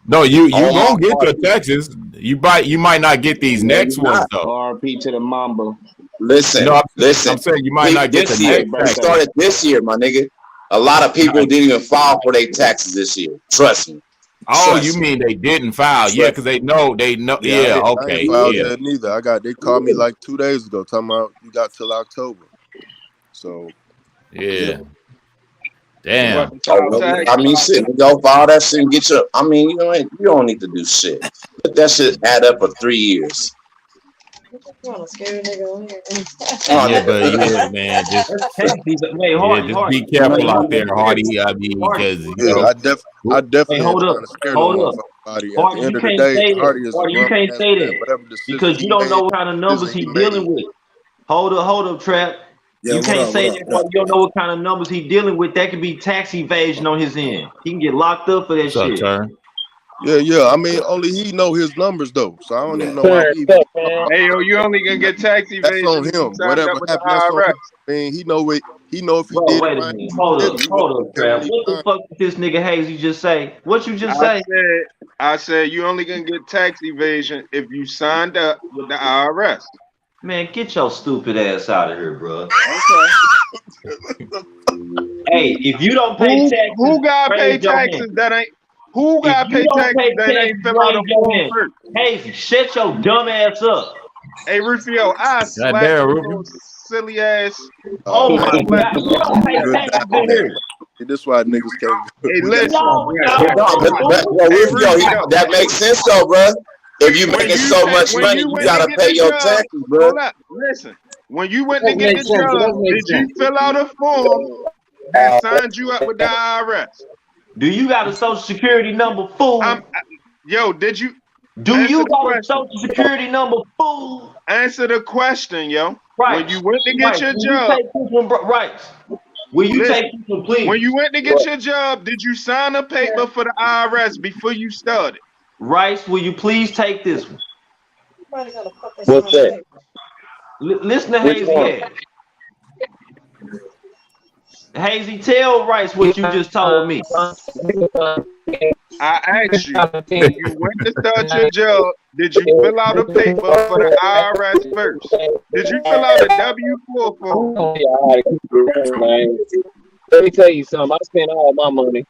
No, you won't get your taxes. You might not get these next ones though. RP to the Mamba. Listen. I'm saying you might not get the next. It started this year, my nigga. A lot of people didn't even file for their taxes this year. Trust me. Oh, you mean they didn't file? Yeah, because they know. Yeah, okay. I ain't filed that neither. They called me like 2 days ago talking about you got till October. So yeah. Damn. I mean, shit. You go file that shit and get your. I mean, you don't need to do shit. But that shit add up for 3 years. Yeah, but yeah, man, just be careful out there, Hardy. I mean, because I definitely hold up. At the end of the day, Hardy is you can't say that because you don't know what kind of numbers he's dealing with. Hold up, Trap. You can't say that you don't know what kind of numbers he's dealing with. That could be tax evasion on his end. He can get locked up for that shit. Yeah. I mean, only he know his numbers though, so I don't even know why he. Hey, yo, you only gonna get tax evasion. That's on him. Whatever happened, that's on him. I mean, he know it. He know if he did. Wait a minute. Hold up, Trav. What the fuck did this nigga Hazy just say? What you just say? I said you only gonna get tax evasion if you signed up with the IRS. Man, get your stupid ass out of here, bro. Hey, if you don't pay taxes, who got to pay taxes that ain't? Who got to pay taxes that ain't fill out a form first? Hey, shut your dumb ass up. Hey, Rufio, I slapped your silly ass. Oh my God! This is why niggas can't. Hey, listen. That makes sense though, bro. If you making so much money, you gotta pay your taxes, bro. Listen, when you went to get the job, did you fill out a form that signed you up with the IRS? Do you got a social security number, fool? Yo, did you? Do you got a social security number, fool? Answer the question, yo. Right. When you went to get your job, right. Will you take this one, please? When you went to get your job, did you sign a paper for the IRS before you started? Rice, will you please take this one? What's that? Listen to Hazy. Hazy, tell Rice what you just told me. I asked you, when you went to start your job, did you fill out a paper for the IRS first? Did you fill out a W-4 form? Let me tell you something. I spend all my money.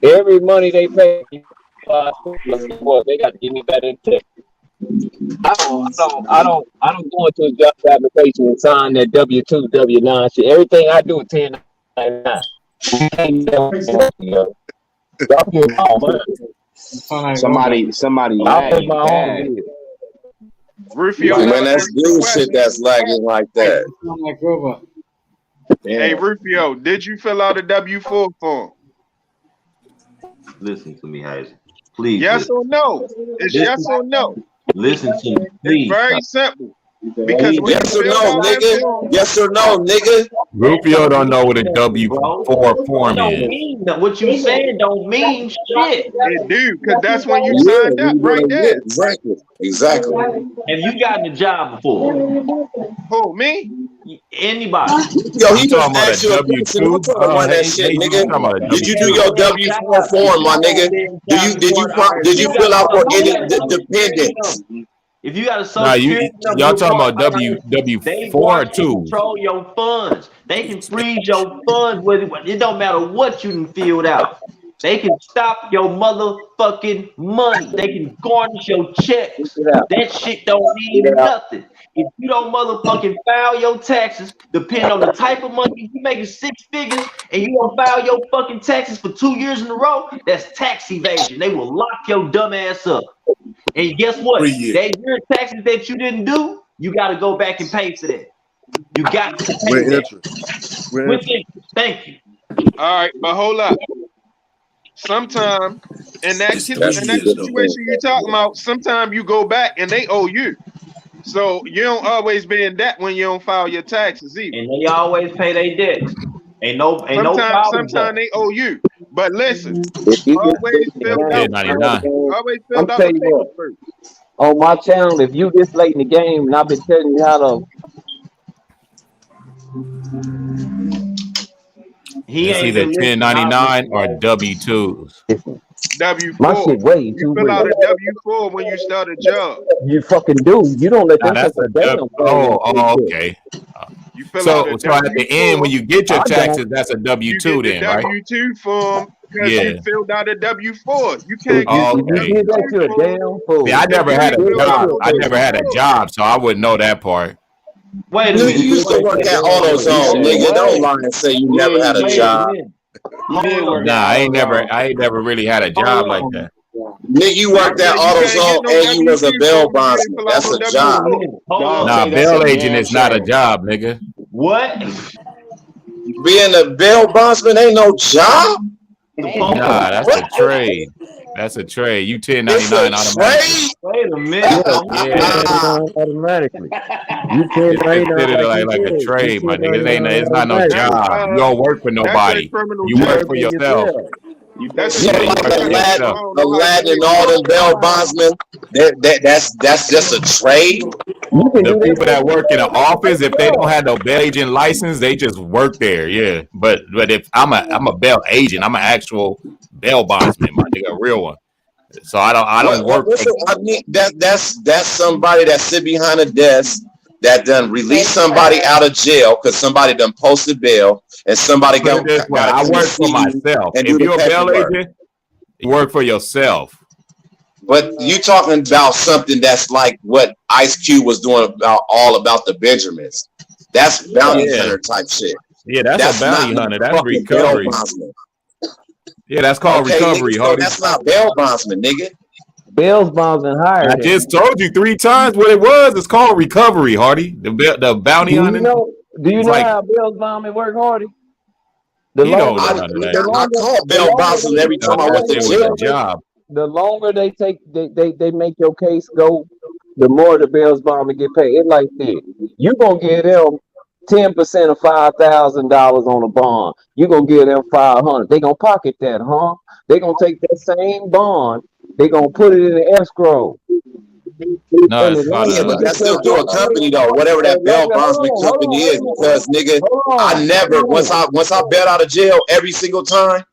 Every money they pay, they got to give me better check. I don't go into a job application and sign that W-2, W-9 shit. Everything I do is 1099. Somebody. Rufio, man, that's bullshit that's lagging like that. Hey, Rufio, did you fill out a W-4 form? Listen to me, Hazy. Please. Yes or no? It's yes or no. Listen to me, please. It's very simple. Because yes or no, nigga. Yes or no, nigga. Rufio don't know what a W-4 form is. What you saying don't mean shit. It do, because that's when you signed up right there. Exactly. Have you gotten a job before? Who, me? Anybody? Yo, he just asked you a question. Who told him that shit, nigga? Did you do your W-4 form, my nigga? Did you fill out for any dependents? If you got a social security number, y'all talking about W-4 or 2? Control your funds. They can freeze your funds. It don't matter what you can filled out. They can stop your motherfucking money. They can garnish your checks. That shit don't mean nothing. If you don't motherfucking file your taxes, depending on the type of money, you making 6 figures and you don't file your fucking taxes for 2 years in a row, that's tax evasion. They will lock your dumb ass up. And guess what? That year taxes that you didn't do, you got to go back and pay for that. You got to pay that. With interest. Thank you. All right, but hold up. Sometimes in that situation you're talking about, sometimes you go back and they owe you. So you don't always be in debt when you don't file your taxes either. And they always pay their debts. Sometimes they owe you. But listen, always fill out the paper first. On my channel, if you this late in the game and I've been telling you how to It's either 1099 or W-2s. W-4. My shit way too You fill out a W-4 when you start a job. You fucking do. You don't let them That's take a damn. okay. So at the end, when you get your taxes, that's a W-2 then, right? W-2 form because you filled out a W-4. You can't get that to a damn fool. See, I never had a job. I never had a job, so I wouldn't know that part. Wait a minute. You used to work at AutoZone, nigga. Don't lie and say you never had a job. Nah, I ain't never really had a job like that. Nigga, you worked at AutoZone and you was a bail bondsman. That's a job. Nah, bail agent is not a job, nigga. What? Being a bail bondsman ain't no job? Nah, that's a trade. That's a trade. You 1099 automatically. Wait a minute. Automatically. You It's like a trade, my nigga. It's not no job. You don't work for nobody. You work for yourself. That's Aladdin and all them bail bondsmen. That's just a trade. The people that work in the office, if they don't have no bail agent license, they just work there. Yeah, but if I'm a bail agent, I'm an actual bail bondsman, my nigga, a real one. So I don't work. I mean, that's somebody that sit behind a desk that done release somebody out of jail because somebody done posted bail and somebody got. I work for myself. If you're a bail agent, you work for yourself. But you talking about something that's like what Ice Cube was doing about the Benjamins. That's bounty hunter type shit. Yeah, that's a bounty hunter. That's recovery. Yeah, that's called recovery, nigga, that's not bail bondsman, nigga. Bail bondsman hired. I just told you 3 times what it was. It's called recovery, Hardy. The bounty hunter. Do you know how bail bondsman work, Hardy? The He don't longer, know none of I that. call the bail longer bondsmen every No, time I went that to shit was a jail. job. the longer they take, they make your case go, the more the bail bondsman get paid. It's like this. You gonna give them 10% of $5,000 on a bond. You gonna give them 500. They gonna pocket that, huh? They gonna take that same bond. They gonna put it in the escrow. No, And it's as called long Yeah, as you but a. get that's your still through a company though, whatever that bail bondsman company is, because nigga, I never once I bailed out of jail every single time,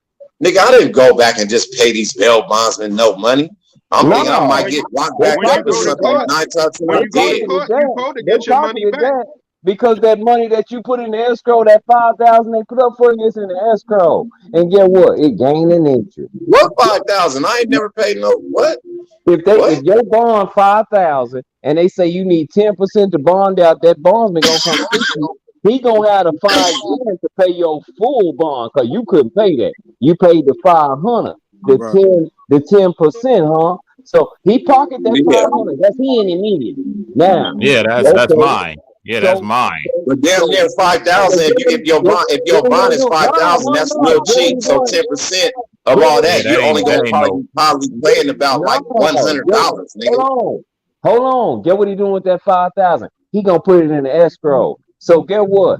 nigga, I didn't go back and just pay these bail bondsmen no money. I'm thinking I might get locked back When you up or go to something. court, 9 times when I you go to did. court, you supposed to they get your money pocketed back. that because that money that you put in the escrow, that 5,000 they put up for you is in the escrow. And get what? It gained an interest. What 5,000? I ain't never paid no what? If your bond 5,000 and they say you need 10% to bond out, that bondsman gonna come get you. He gonna have to find grand to pay your full bond because you couldn't pay that. You paid the 500, the 10%, huh? So he pocketed that Yeah. 500. That's he in immediately. Now, Yeah, that's mine. Yeah, that's So- mine. But damn near 5,000. If your bond is 5,000, that's real cheap. So 10% of all that, Yeah, you're only that gonna ain't probably paying about like $100, nigga. Hold on. Get what he doing with that 5,000? He gonna put it in the escrow. So get what?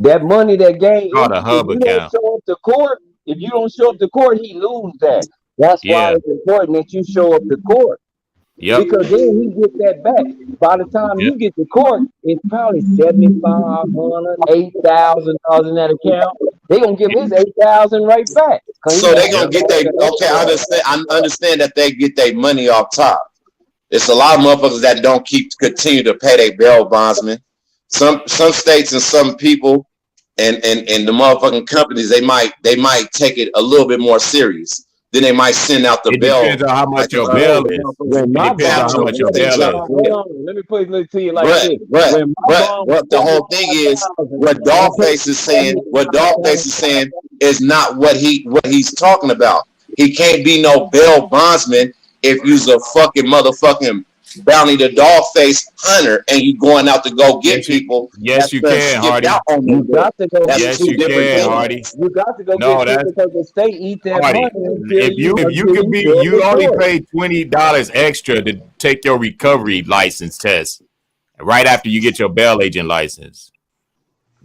That money that gained called a interest, hub if you don't account. show up to court, if you don't show up to court, he lose that. That's why Yeah. it's important that you show up to court. Yep. Because then he get that back. By the time you get to court, it's probably $7,500, $8,000 in that account. They gonna give him his 8,000 right back. So they gonna get their okay. I understand that they get their money off top. It's a lot of motherfuckers that don't continue to pay their bail bondsmen. Some states and some people and the motherfucking companies they might take it a little bit more serious. Then they might send out the It bail. depends on how much your bail is. It depends on how much your bail is. Hold on, let me put it to you like But this. what the whole thing is, what Dogface is saying is not what he's talking about. He can't be no bail bondsman if you's a fucking motherfucking bounty the Dogface hunter and you going out to go get people. Yes, you can, Hardy. You got to go. Yes, you can, Hardy. You got to go No, get that's people because the state eat that Hardy. money. If you could be, you only pay $20 extra to take your recovery license test right after you get your bail agent license,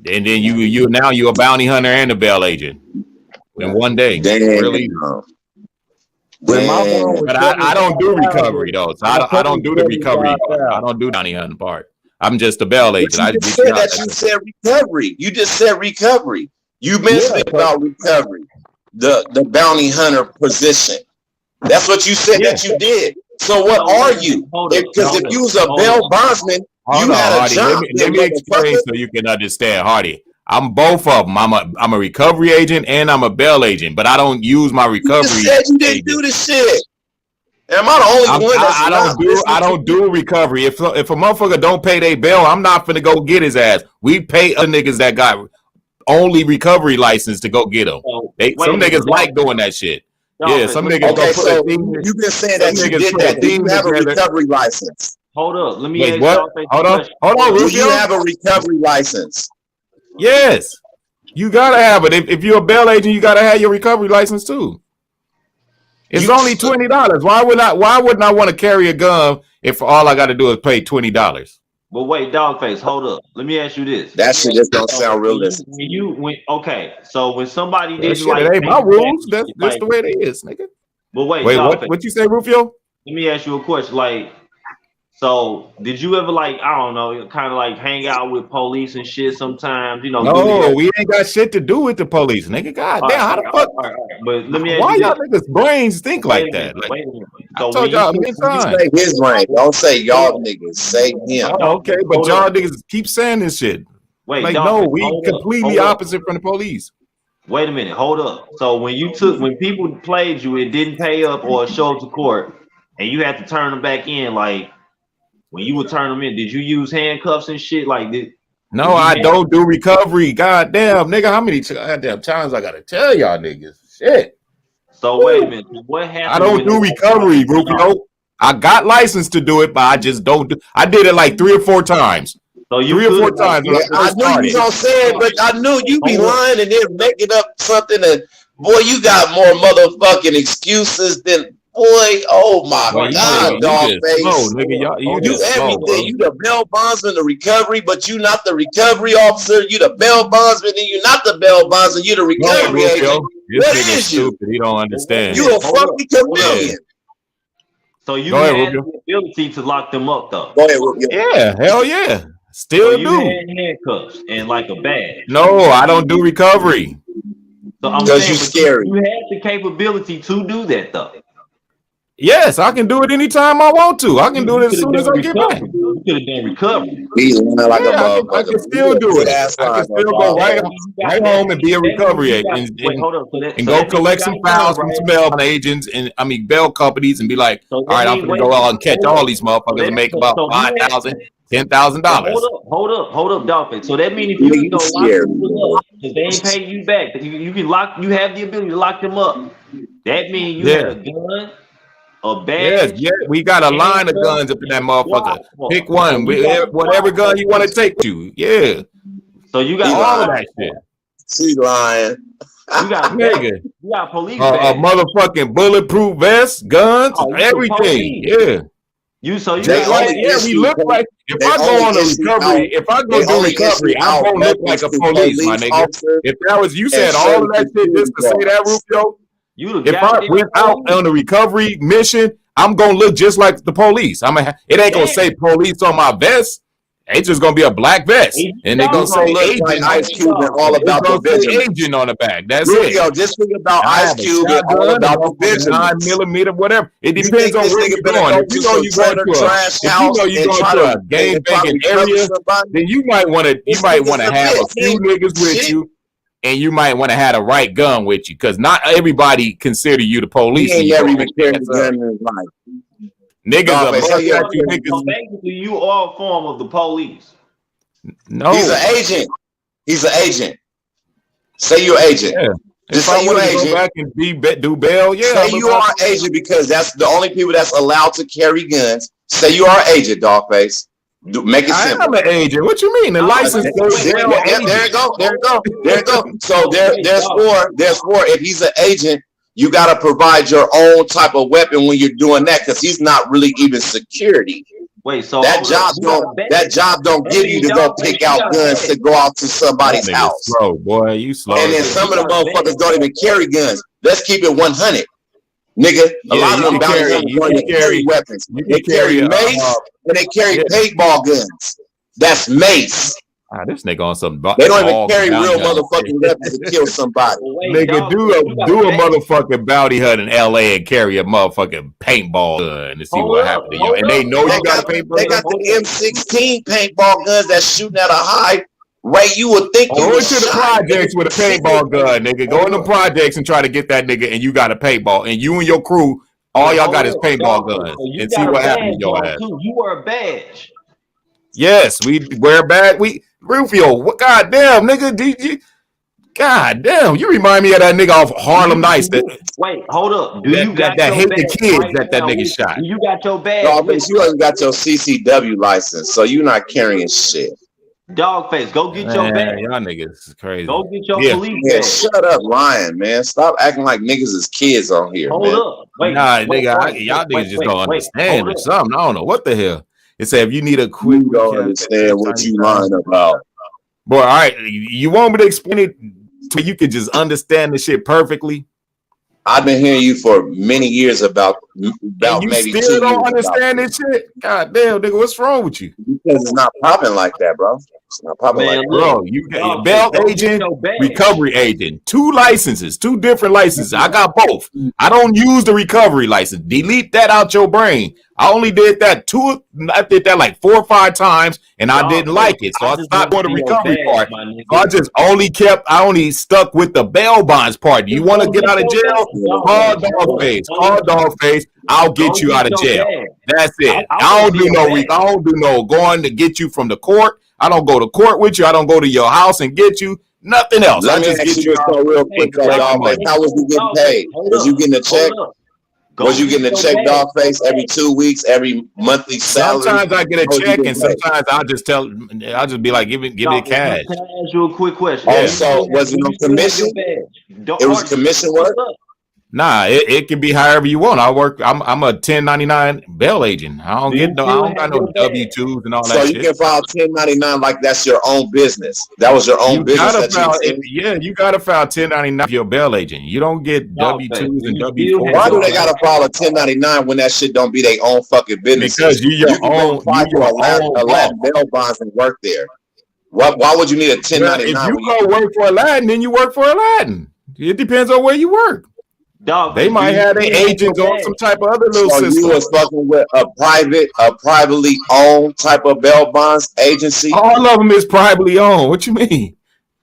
and then you're a bounty hunter and a bail agent in one day. Really? But I don't do recovery though. So I don't do the recovery part. I don't do bounty hunting part. I'm just a bail agent. You said recovery. You just said recovery. You've been speaking about recovery, the bounty hunter position. That's what you said that you did. So what are you? Because if you was a bail bondsman, you had a job. Let me explain so you can understand, Hardy. I'm both of them. I'm a recovery agent and I'm a bail agent, but I don't use my recovery. You said you didn't do this shit. Am I the only one that's I don't do recovery. If a motherfucker don't pay their bail, I'm not finna go get his ass. We pay other niggas that got only recovery license to go get them. Some niggas like doing that shit. Yeah, some niggas. Okay, so you've been saying that you did that. Do you have a recovery license? Hold up. Let me Wait, ask what? y'all. Hold on. Do you have a recovery license? Yes, you gotta have it. If you're a bail agent, you gotta have your recovery license too. It's only $20. Why wouldn't I want to carry a gun if all I got to do is pay $20? But wait, Dogface, hold up. Let me ask you this. That shit just don't sound realistic. So when somebody That didn't shit, like, it ain't my rules. That's the way it is, nigga. But wait, what you say, Rufio? Let me ask you a question. Like, so did you ever I don't know, kind of hang out with police and shit sometimes? You know, no, we ain't got shit to do with the police, nigga. God damn, how the fuck? But let me ask why you y'all niggas brains think like that? Wait a minute. I told y'all many times. Say his brain. Don't say y'all niggas. Say him. Oh, okay, but y'all niggas keep saying this shit. Wait, no, we completely opposite from the police. Wait a minute, hold up. So when people played you, it didn't pay up or show up to court, and you had to turn them back in, when you would turn them in, did you use handcuffs and shit? No, I don't do recovery. God damn, nigga, how many goddamn times I gotta tell y'all niggas? Shit. So wait a minute, what happened? I don't do recovery, Rufio. I got license to do it, but I just don't do. I did it 3 or 4 times. So you 3 or 4 times when I I first knew you was started. gonna say it, but I knew you be Hold up. lying and then making up something. And boy, you got more motherfucking excuses than boy. Oh my Boy, you God, nigga, dog you just slow, face. nigga. Y'all, you You just slow, bro. everything. You the bail bondsman, the recovery, but you not the recovery officer. You the bail bondsman, and you not the bail bondsman. You the Go ahead, recovery agent. Rufio. This What nigga's is you? stupid. He don't understand. You a Hold fucking chameleon. So you Go ahead, had Rufio. the ability to lock them up, though. Go ahead, Rufio. Yeah, hell yeah. So Still you do. had handcuffs and like a badge. No, I don't do recovery. So I'm Because saying, you but scary. you had the capability to do that, though. Yes, I can do it anytime I want to. I can do it as soon as I get back. You could have done recovery. He lying like a Yeah, I motherfucker. can still do Good it. ass I can line, still dog. go right home and be a recovery Wait, agent hold up. So that, and so go that means collect you some got files guns, from right? some bail agents and I mean bail companies and be like, So all that right, I'm means, gonna wait, go out and catch hold all up. these motherfuckers and make So about you had, $5,000, $10,000. hold up, Dolphin. So that means if Nigga, you can you go lock scary, people up, because they ain't paying you back, but you can lock, you have the ability to lock them up. That means you had Yeah. a gun, a Yes, badge, yeah, we got a line of handcuffs, guns up in that and a squad motherfucker. car. Pick one, So you got a whatever squad gun car. you want to take to. Yeah, So you He got all of lying. that shit, She lying. you got nigga. you got police A badge. motherfucking bulletproof vest, guns, Oh, you the everything. police. Yeah, You so you They just got like only badge. we issue look like. If they I go only on a issue out recovery, if I go they do only issue recovery, I'm out gonna look weapons like a to police, my police nigga. officers If that was you and said all certain of that shit security just to say that, guards. Rufio. You the If I goddamn went out police. on a recovery mission, I'm gonna look just like the police. It ain't gonna Damn. say police on my vest. It's just gonna be a black vest, Agent and it's Dog. gonna He's gonna say look agent. like Ice Cube and all It's about the gonna say Benjamins. agent on the back. That's it. Rufio, just think about And I Ice have a Cube and all shotgun, a about the motherfucking 9 Benjamins. mm, whatever. It You depends think on this where nigga you're better going. go If to you know some you're going trailer to trash if you house know you're and going try to to a gang and probably banging recover area, somebody? then you might want to This nigga's a have a bitch. He few ain't niggas with shit. you. And you might want to have the right gun with you, because not everybody consider you the He police when ain't you never go even pick carried a your ass up. gun in his life. Niggas Dog are face, bust say you're at you, So niggas. basically, you are a form of the police. He's No, an agent. He's an agent. Say you're agent. yeah. Just If I say you're wanted to go agent. back and do bail, yeah, Say I'm you about are an agent because that's the only people that's allowed to carry guns. Say you are an agent, Dogface. Make it I simple. am an agent. What you mean? The Oh, license wait, goes wait, jail wait, wait, There agent. you go. There you go. hold There you go. So wait, there's dog. four. If he's an agent, you got to provide your own type of weapon when you're doing that because he's not really even security. Wait, so That hold up. job You got a don't. badge. That job don't That give you means to go dog face, pick you out got a guns to badge. go out to That somebody's nigga house. slow, boy. You slow And as then hell. some of You the got a badge. motherfuckers don't even carry guns. Let's keep it 100. Nigga, a Yeah, lot of you them can bounty carry. hunters You don't can even carry carry. weapons. You They can carry. carry mace and they carry Yeah. paintball guns. That's mace. This nigga on some They don't even dog carry bounty real hunting motherfucking shit. weapons to kill somebody. Wait, Nigga, dog do face, you got a a badge. motherfucking bounty hunt in LA and carry a motherfucking paintball gun to see Hold what up, happened to you. hold And they up, know you They got a got paintball they gun. got the M16 paintball guns that's shooting at a high rate. You would think you Go was into the shot. projects with a paintball gun, nigga. Go in the projects and try to get that nigga, and you got a paintball, and you and your crew, all Wait, y'all hold got is up, paintball dog face. guns, So you and see got a what happened badge to your on ass. too. You wear a badge. Yes, we wear bad. Rufio, what? Goddamn, nigga, goddamn, you remind me of that nigga off Harlem Nights that Wait, hold up. Do you got that your hate the badge kids right that now nigga with shot. you? You got your badge Dogface, with you ain't got your CCW license, so you're not carrying shit. Dogface. Go get your Man, badge. y'all niggas is crazy. Go get your Yeah. police Yeah, badge. shut up lying, man. Stop acting like niggas is kids on here, Hold man. up. Wait, Nah, wait, nigga, wait, y'all wait, niggas just wait, don't wait. understand Hold or up. something. I don't know what the hell. It said if you need a quick You don't recap, understand what you lying about. boy. All right, you want me to explain it so you could just understand the shit perfectly? I've been hearing you for many years about And you maybe 2 still years don't about understand this. this shit? God damn, nigga, what's wrong with you? Because it's not popping like that, bro. It's not popping Man, like that. Bro, you got Dog bail face, go get agent, your badge. recovery agent, 2 licenses, 2 different licenses. I got both. I don't use the recovery license. Delete that out your brain. I only did that I did that like 4 or 5 times, and I Dog didn't face, like it. So I just stopped want doing to the see your recovery badge, part. my So nigga. I only stuck with the bail bonds part. You want to Go get get out of your jail? badge. Call Dog face, hold up, Dogface. hold Call up. Dogface. I'll Go get you get out of your jail. badge. That's it. I I want don't to see do your no badge. I don't do no going to get you from the court. I don't go to court with you. I don't go to your house and get you. Nothing else. I Let me just ask get you you this out though real and quick though, collect the Dogface. money. How was you getting Dog face, paid? hold Was you up, getting a check? hold up. Was you getting a check, dog face, every 2 weeks, every monthly salary? Sometimes I get a check, and sometimes I'll just be like, give me cash. Can I ask you a quick question? Oh, so was it on commission? It was commission work? Nah, it can be however you want. I'm a 1099 bail agent. I don't got no W-2s and all that shit. So you can file 1099 like that's your own business. That was your own business. You gotta file 1099 if you're a bail agent. You don't get W-2s and W-4s. Why do they gotta file a 1099 when that shit don't be their own fucking business? Because you own Aladdin bail bonds and work there. Why would you need a 1099? If you go work for Aladdin, then you work for Aladdin. It depends on where you work. Dog, they might have their agents on some type of other little system. You was fucking with a privately owned type of bail bonds agency. All of them is privately owned. What you mean?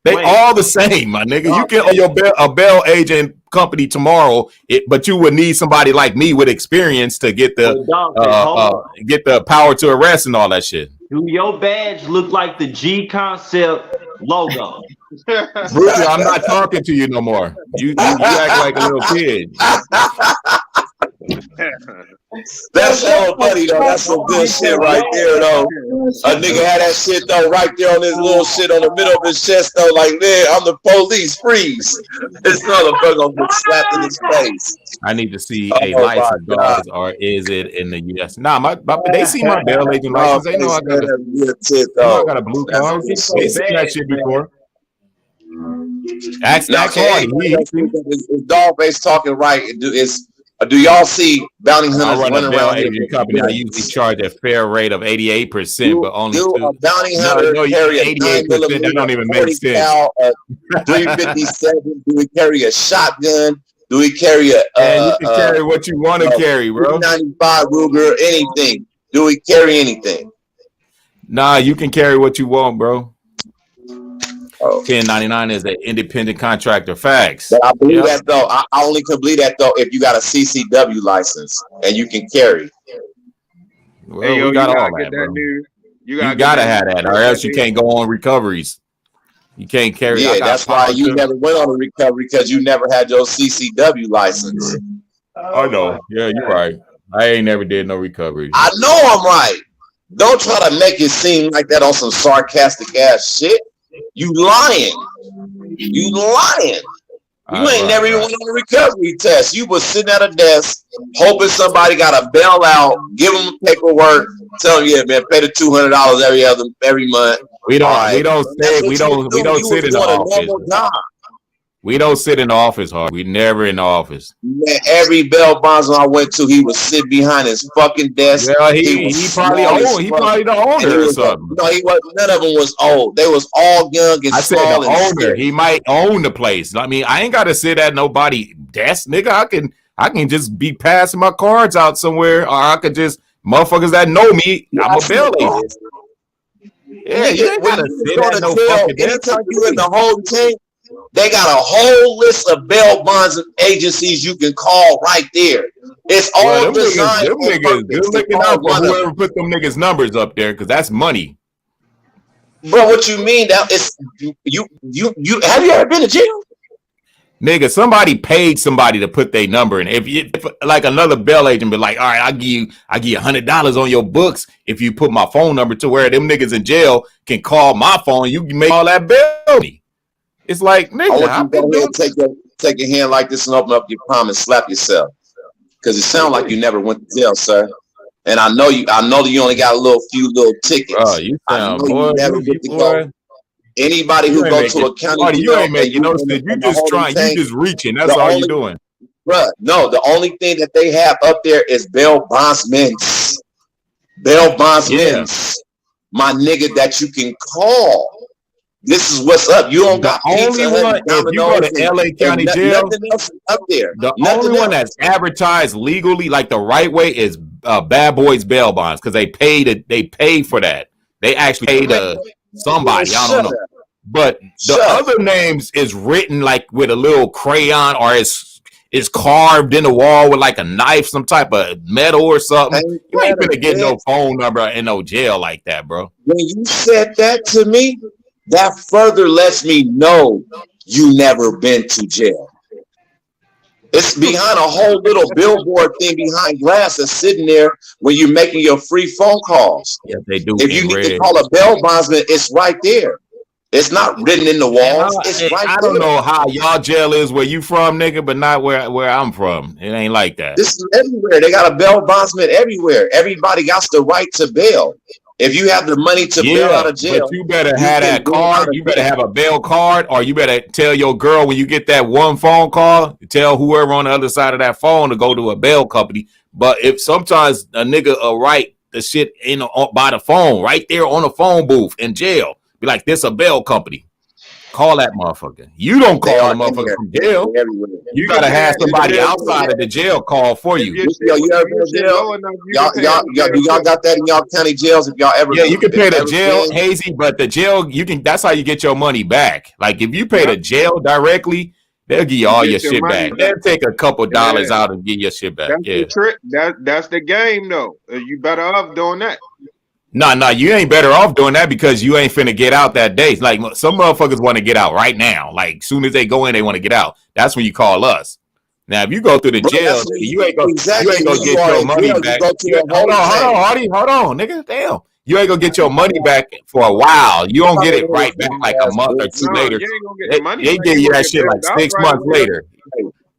They all the same, my nigga. You can own a bail agent company tomorrow, but you would need somebody like me with experience to get the power to arrest and all that shit. Do your badge look like the G Concept logo? Rudy, I'm not talking to you no more. You act like a little kid. That's so funny though. That's some good shit right there though. A nigga had that shit though right there on his little shit on the middle of his chest though. Like, man, I'm the police. Freeze! This motherfucker gonna get slapped in his face. I need to see a license, dogs, or is it in the U.S.? Nah, they see my bail agent license. They know I got a blue card. They seen that shit before. Ask Hardy. Is Dogface talking right? Do y'all see bounty hunters running around agent company? I usually charge a fair rate of 88%, but only a bounty hunter carry 88%. That don't even make sense. 357. Do we carry a shotgun? Do we carry you can carry what you want to carry, bro. 95 Ruger, anything. Do we carry anything? Nah, you can carry what you want, bro. 1099 is an independent contractor. Facts. But I believe that though. I only can believe that though if you got a CCW license and you can carry. Well, we got all that, bro. You gotta have that, or else you can't go on recoveries. You can't carry. Yeah, that's why you never went on a recovery because you never had your CCW license. I know. Yeah, you're right. I ain't never did no recovery. I know I'm right. Don't try to make it seem like that on some sarcastic ass shit. You lying. You lying. You ain't never even went on a recovery test. You was sitting at a desk hoping somebody got a bailout, give them paperwork, tell them, yeah, man, pay the $200 every month. We don't sit in the office. We don't sit in the office, hard. We never in the office. Man, every bail bondsman I went to, he would sit behind his fucking desk. Yeah, he probably the owner or something. No, he was. None of them was old. They was all young and small. I said the owner. He might own the place. I mean, I ain't got to sit at nobody's desk, nigga. I can just be passing my cards out somewhere, or I could just motherfuckers that know me. I'm a bail agent. Yeah, you ain't got to sit at no fucking desk. Anytime you in the whole team. They got a whole list of bail bonds and agencies you can call right there. It's all designed. Them niggas, good looking out for whoever put them niggas numbers up there, because that's money. Bro, what you mean? That is you have you ever been to jail? Nigga, somebody paid somebody to put their number in. If like another bail agent be like, all right, I'll give you $100 on your books if you put my phone number to where them niggas in jail can call my phone. You can make all that bail me. It's like, nigga, I want you to take your hand like this and open up your palm and slap yourself, because it sounds like you never went to jail, sir. And I know that you only got a few little tickets. Oh, you sound boy. Anybody who go to a county, you ain't making no sense. You just trying, you just reaching. That's all you're doing, bro. No, the only thing that they have up there is bail bondsmen. Bail bondsmen, my nigga, that you can call. This is what's up. You don't got only one. If you go to LA County Jail, up there. The only one that's advertised legally, like the right way, is Bad Boys bail bonds, because they paid for that. They actually paid somebody. I don't know. But the other names is written like with a little crayon, or it's carved in the wall with like a knife, some type of metal or something. You ain't gonna get no phone number in no jail like that, bro. When you said that to me, that further lets me know you never been to jail. It's behind a whole little billboard thing behind glass that's sitting there when you're making your free phone calls. Yes, they do. If you need to call a bail bondsman, it's right there. It's not written in the walls. It's right I don't know how y'all jail is where you from, nigga, but not where I'm from. It ain't like that. This is everywhere. They got a bail bondsman everywhere. Everybody got the right to bail. If you have the money to bail out of jail, but you better have that card. You better have a bail card, or you better tell your girl when you get that one phone call, tell whoever on the other side of that phone to go to a bail company. But if sometimes a nigga write the shit by the phone, right there on the phone booth in jail, be like, this a bail company. Call that motherfucker. You don't call the motherfucker from jail. You gotta have somebody outside of the jail call for you. You ever been to jail? Y'all got that in y'all county jails? If y'all ever, you can pay the jail, Hazy, but the jail you can. That's how you get your money back. Like if you pay the jail directly, they'll give you all your shit back. They'll take a couple dollars out and give your shit back. That's the trick. That's the game, though. You better off doing that. No, you ain't better off doing that because you ain't finna get out that day. Like some motherfuckers want to get out right now. Like soon as they go in, they want to get out. That's when you call us. Now, if you go through the jail, you ain't gonna get your money back. Hold on, nigga. Damn. You ain't gonna get your money back for a while. You don't get it right back like a month or two later. They give you that shit like 6 months later.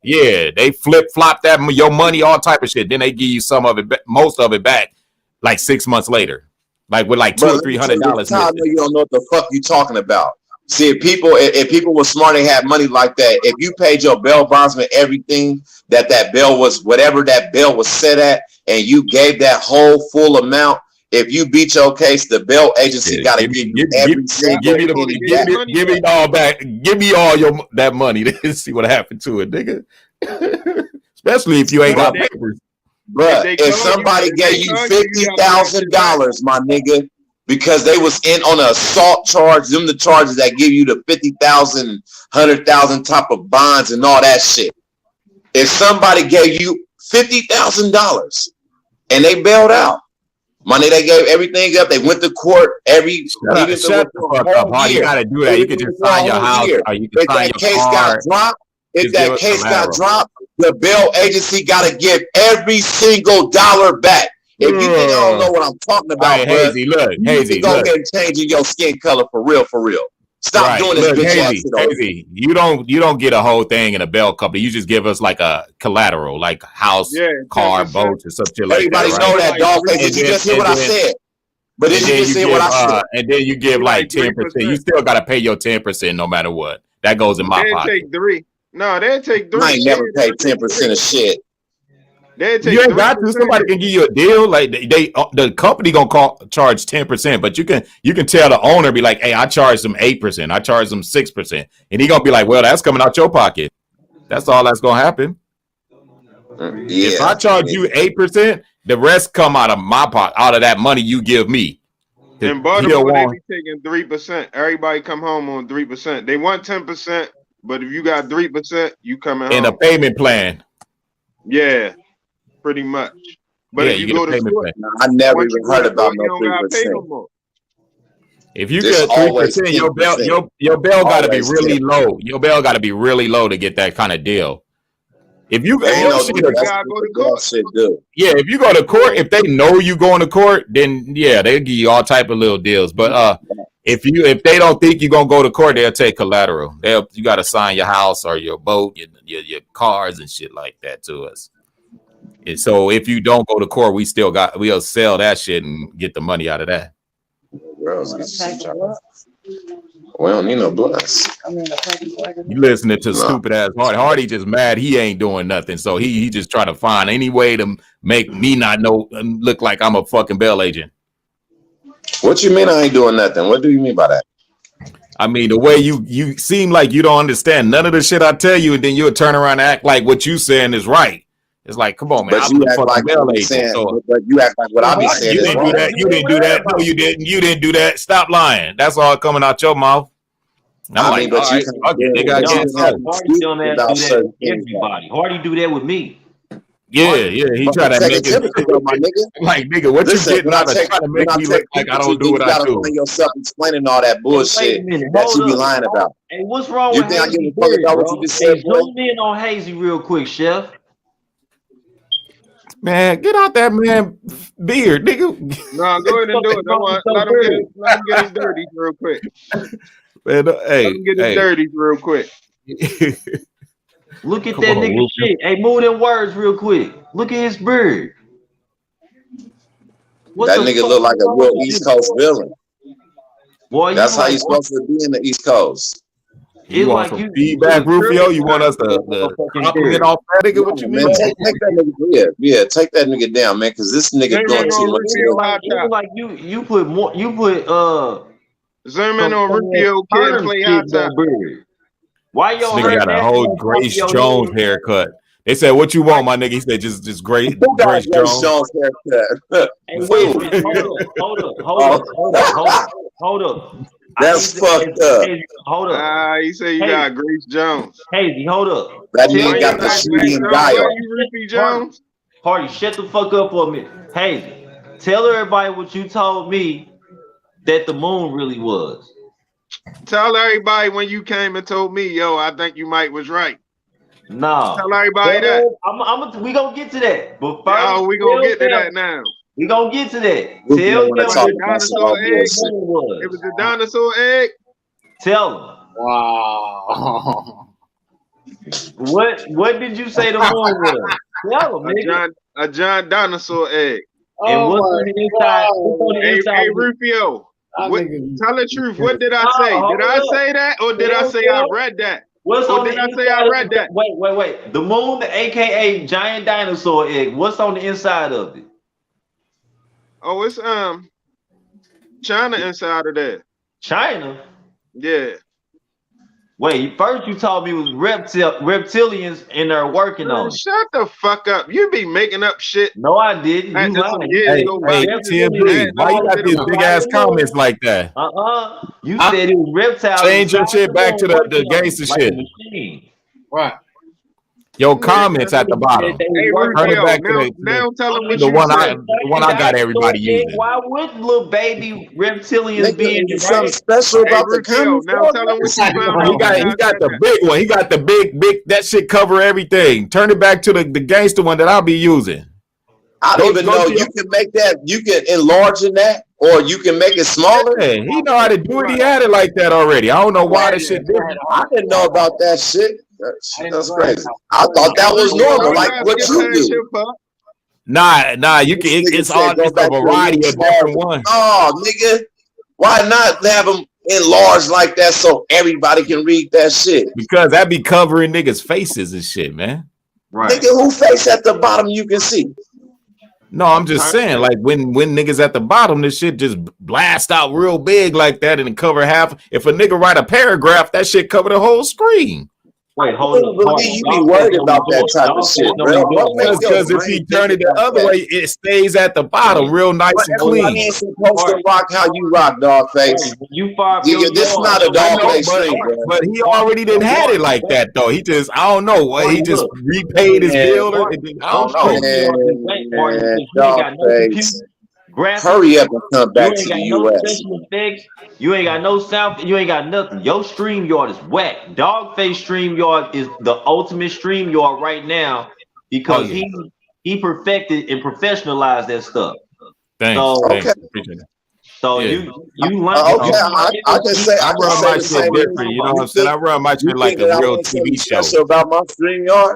Yeah, they flip-flop your money, all type of shit. Then they give you some of it, most of it back like 6 months later. Like with like $200 or $300. I know you don't know what the fuck you talking about. See, if people were smart and had money like that, if you paid your bail bondsman everything that bail was, whatever that bail was set at, and you gave that whole full amount, if you beat your case, the bail agency got to give you every single give me all back. Give me all that money to see what happened to it, nigga. Especially if you ain't got papers. Bruh, if somebody gave you $50,000, my nigga, because they was in on an assault charge, them the charges that give you the 50,000, 100,000 type of bonds and all that shit. If somebody gave you $50,000 and they bailed out, money they gave everything up, they went to court shut the fuck up. How you gotta do that? You can just sign your house or you can sign your car. If that case got dropped, the bail agency got to give every single dollar back. If you think I don't know what I'm talking about, right, Hazy, you gonna get changing your skin color for real. Stop doing this bitch ass shit. Hazy, you don't get a whole thing in a bail company. You just give us like a collateral, like house, car, boats, or some shit like that. Everybody know that, dog. Did you just hear what I said? But did you just hear what I said? And then you give like 10%. You still got to pay your 10% no matter what. That goes in my pocket. Take 3. No, they'll take 3. I ain't never paid 10% of shit. You ain't got to. Somebody can give you a deal. Like the company gonna charge 10%, but you can tell the owner, be like, hey, I charge them 8%, I charge them 6%, and he gonna be like, well, that's coming out your pocket. That's all that's gonna happen. If I charge you 8%, the rest come out of my pocket, out of that money you give me. In Baltimore, they be taking 3%. Everybody come home on 3%. They want 10%, but if you got 3%, you coming home in a payment plan. Yeah. Pretty much, but if you go to court, I never even heard about no 3%. If you get 3%, your bail got to be really low. Your bail got to be really low to get that kind of deal. If you if you go to court, if they know you going to court, then they give you all type of little deals. But if they don't think you're gonna go to court, they'll take collateral. You got to sign your house or your boat, your cars and shit like that to us. And so if you don't go to court, we'll sell that shit and get the money out of that. We don't need no bloods. You listening to stupid ass Hardy. Hardy just mad he ain't doing nothing. So he just trying to find any way to make me not look like I'm a fucking bail agent. What you mean I ain't doing nothing? What do you mean by that? I mean, the way you seem like you don't understand none of the shit I tell you, and then you'll turn around and act like what you saying is right. It's like, come on, man. But you act like but you act like what I be saying. You didn't do that. You didn't do that. No, you didn't. You didn't do that. Stop lying. That's all coming out your mouth. Hardy don't do that with everybody. Hardy do that with me. Yeah, he But tried I'm to taking make it temperature though, my nigga. like, nigga, what Listen, you getting out of trying to when make I me take look like I temperature, don't do then what you I gotta do? find yourself explaining all that Hey, bullshit wait a minute. that Hold you be up. lying about. Hey, what's wrong You with think I give Hazy a fuck Beard, about what you bro? just Hey, said, boy? zoom in on Hazy real quick, Chef. Man, get out that man beard, nigga. No, go ahead and do it. Let him get his dirties real quick. Man, Let him get his dirties real quick. Look at Come that on, nigga Rufio. shit. Hey, move them words real quick. Look at his beard. What That the nigga fuck look like is a wrong real with East you? Coast villain. Boy, That's you how like you supposed to be in the East Coast. You it's want like some you feedback, put a Rufio? turban You want us to motherfucking compliment beard. off that nigga? What No, you man, mean? take that nigga. Yeah, take that nigga down, man, because this nigga Zoom doing in too on much. Rufio hot It top. was like you put more you put Zoom in some on of that Rufio kid perm play shit hot in top. your beard. Why This your nigga hair got a that whole much off Grace your Jones head? haircut. They said, "What you want, my nigga?" He said, "Just great Who got Grace Grace Jones." Jones haircut? Hey, wait a Fool. minute. Hold up. That's fucked up. Hazy, hold up. You say you got Grace Jones. Hazy, hold up. That Tell nigga got the Nice shooting Jones. dial. What you Rufy Jones? Party, shut the fuck up for a minute. Hazy, tell everybody what you told me that the moon really was. Tell everybody when you came and told me, yo, I think you might was right. Nah. Tell everybody that. We gonna get to that. But first, Oh, we gonna get to that now. We gonna get to that. We Tell don't wanna them talk what about some dinosaur more egg. bullshit. It was a dinosaur egg. Tell them. Wow. What did you say the moon was? Tell them, nigga. A giant dinosaur egg. And what's on the inside? What's on the inside? Hey, Rufio. Tell the truth. What did I say? Did I say that, or did I say I read that? What's Or on did the I say I inside read of that? Wait. The moon, the AKA giant dinosaur egg. What's on the inside of it? Oh, it's China inside of there. China? Yeah. Wait, first you told me it was reptilians and they're working on it. Shut the fuck up. You be making up shit. No, I didn't. You lying. Hey, TMB, why you got these big ass comments like that? You said it was reptiles. Change your shit back to the gangster shit. Right. Your comments at the bottom. Hey, Turn it back to now tell them what the you one said. the one I got everybody using. Why would little baby reptilians be in the something special about the comments? Now tell them what you found. He got the big one. He got the big that shit cover everything. Turn it back to the gangster one that I'll be using. I don't even know. You can make that. You can enlarge in that, or you can make it smaller. Yeah, he know how to do it. He had it like that already. I don't know why the shit different. I didn't know about that shit. That's crazy. I thought that was normal, like what you do. Nah. You can. It's a variety of different ones. Oh, nigga, why not have them enlarged like that so everybody can read that shit? Because that be covering niggas' faces and shit, man. Right. Nigga, who face at the bottom you can see. No, I'm just saying, like when niggas at the bottom, this shit just blast out real big like that and cover half. If a nigga write a paragraph, that shit cover the whole screen. Wait, hold up. You be worried about that type of shit, bro. Because if he turn it the other way, it stays at the bottom, real nice and clean. I ain't supposed to rock how you rock, dog face. This is not a dog face thing, bro. But he already didn't had it like that though. He just, I don't know what he just repaid his bill. I don't know. Dog face. Hurry up and come back to the US. You ain't got no sound. You ain't got nothing. Your StreamYard is whack. Dogface StreamYard is the ultimate StreamYard right now because he perfected and professionalized that stuff. Thanks. So yeah. you learn. I just say I run my shit different. You know what I'm saying? I run my shit like a real TV show. About my StreamYard.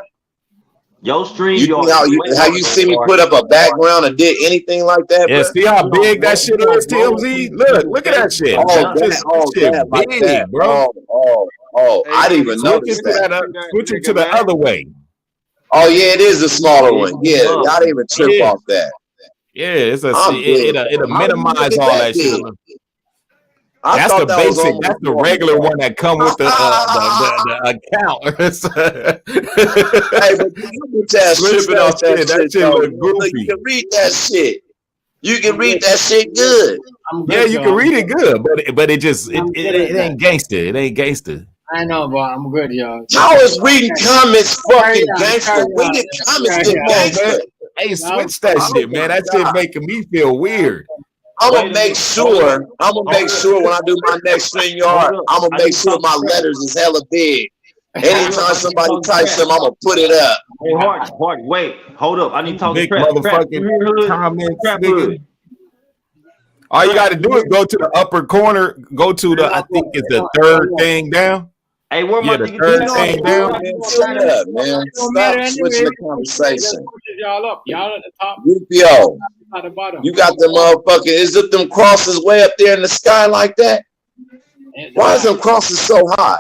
Your StreamYard. How you see me put up a background or did anything like that? Yeah, bro? see how big that shit is, TMZ? Look at that shit. Big, bro. I didn't even notice that. Switch it to the other way. Oh yeah, it is a smaller one. Yeah, y'all didn't even trip off that. Yeah, it'll minimize all that shit. That's the basic. That's the regular one that come with the account. Hey, but you that shit look goofy. You can read that shit. You can read that shit good. Yeah, you can read it good, but it just it ain't gangster. It ain't gangster. I know, but I'm good, yo. I was reading comments, fucking gangster. Reading comments, the gangster. Hey, switch that shit, man. That shit making me feel weird. I'm gonna make sure when I do my next string yard, I'm gonna make sure my letters is hella big. Anytime somebody types them, I'm gonna put it up. Hey, Hardy, wait, hold up. I need to talk Big to Trap. motherfucking comments, nigga. All you gotta do is go to the upper corner, go to the, I think it's the third thing down. Hey, where my the third thing down. Shut up, man. Stop switching the conversation. Y'all up. Y'all at the top. UPO. At the bottom. You got them motherfucking, is it them crosses way up there in the sky like that? Why is them crosses so high?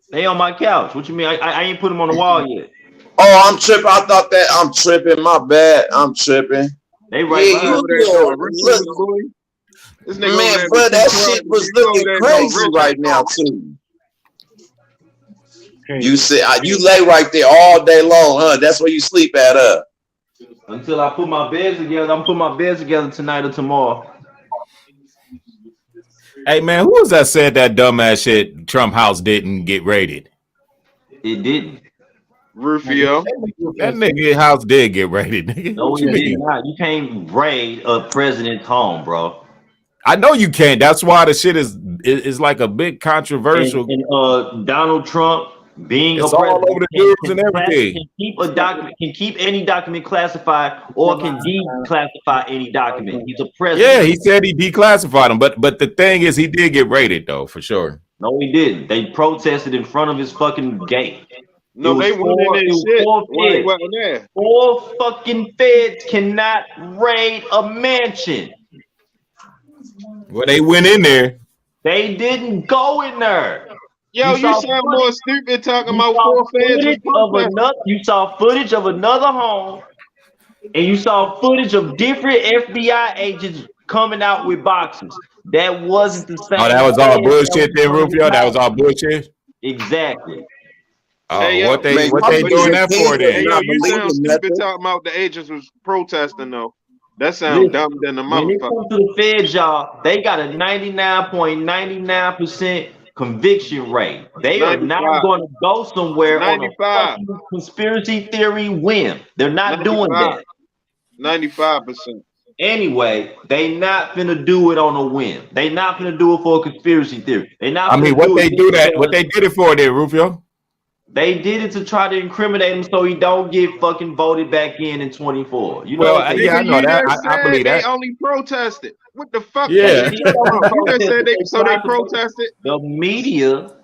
They on my couch. What you mean? I ain't put them on the wall yet. Oh, I'm tripping. I thought that I'm tripping. My bad. I'm tripping. They right yeah, you look, man, bro, that shit was looking crazy right now too. You say you lay right there all day long, huh? That's where you sleep at, Until I put my beds together. I'm putting my beds together tonight or tomorrow. Hey man, who was that said that dumbass shit? Trump house didn't get raided. It didn't. Rufio. That nigga house did get raided. Nigga. No, it did not. You can't raid a president's home, bro. I know you can't. That's why the shit is like a big controversial. And Donald Trump being it's a all over the news and everything. Can keep a document, can keep any document classified, or can declassify any document. He's a president. Yeah, he said he declassified them, but the thing is, he did get raided though, for sure. No, he didn't. They protested in front of his fucking gate. No, they went in there shit. Four fucking feds cannot raid a mansion. Well, they went in there. They didn't go in there. Yo, you sound more stupid talking about four feds. You saw footage of another home, and you saw footage of different FBI agents coming out with boxes. That wasn't the same. Oh, that was all bullshit then, Rufio? That was all bullshit? Exactly. Oh, hey, what they doing that for then? Hey, yo, you sound stupid talking about the agents was protesting though. That sounds dumber than the motherfucker. When it comes to the feds, y'all, they got a 99.99% conviction rate. They 95. Are not going to go somewhere 95. On a conspiracy theory whim. They're not 95. Doing that. 95%. Anyway, they not finna do it on a whim. They not finna do it for a conspiracy theory. They not. I mean, what they do that? What they did it for, there, Rufio? They did it to try to incriminate him so he don't get fucking voted back in 24. You know, well, yeah, I know that. I believe that. They only protested. What the fuck? Yeah. You just said they protested. The media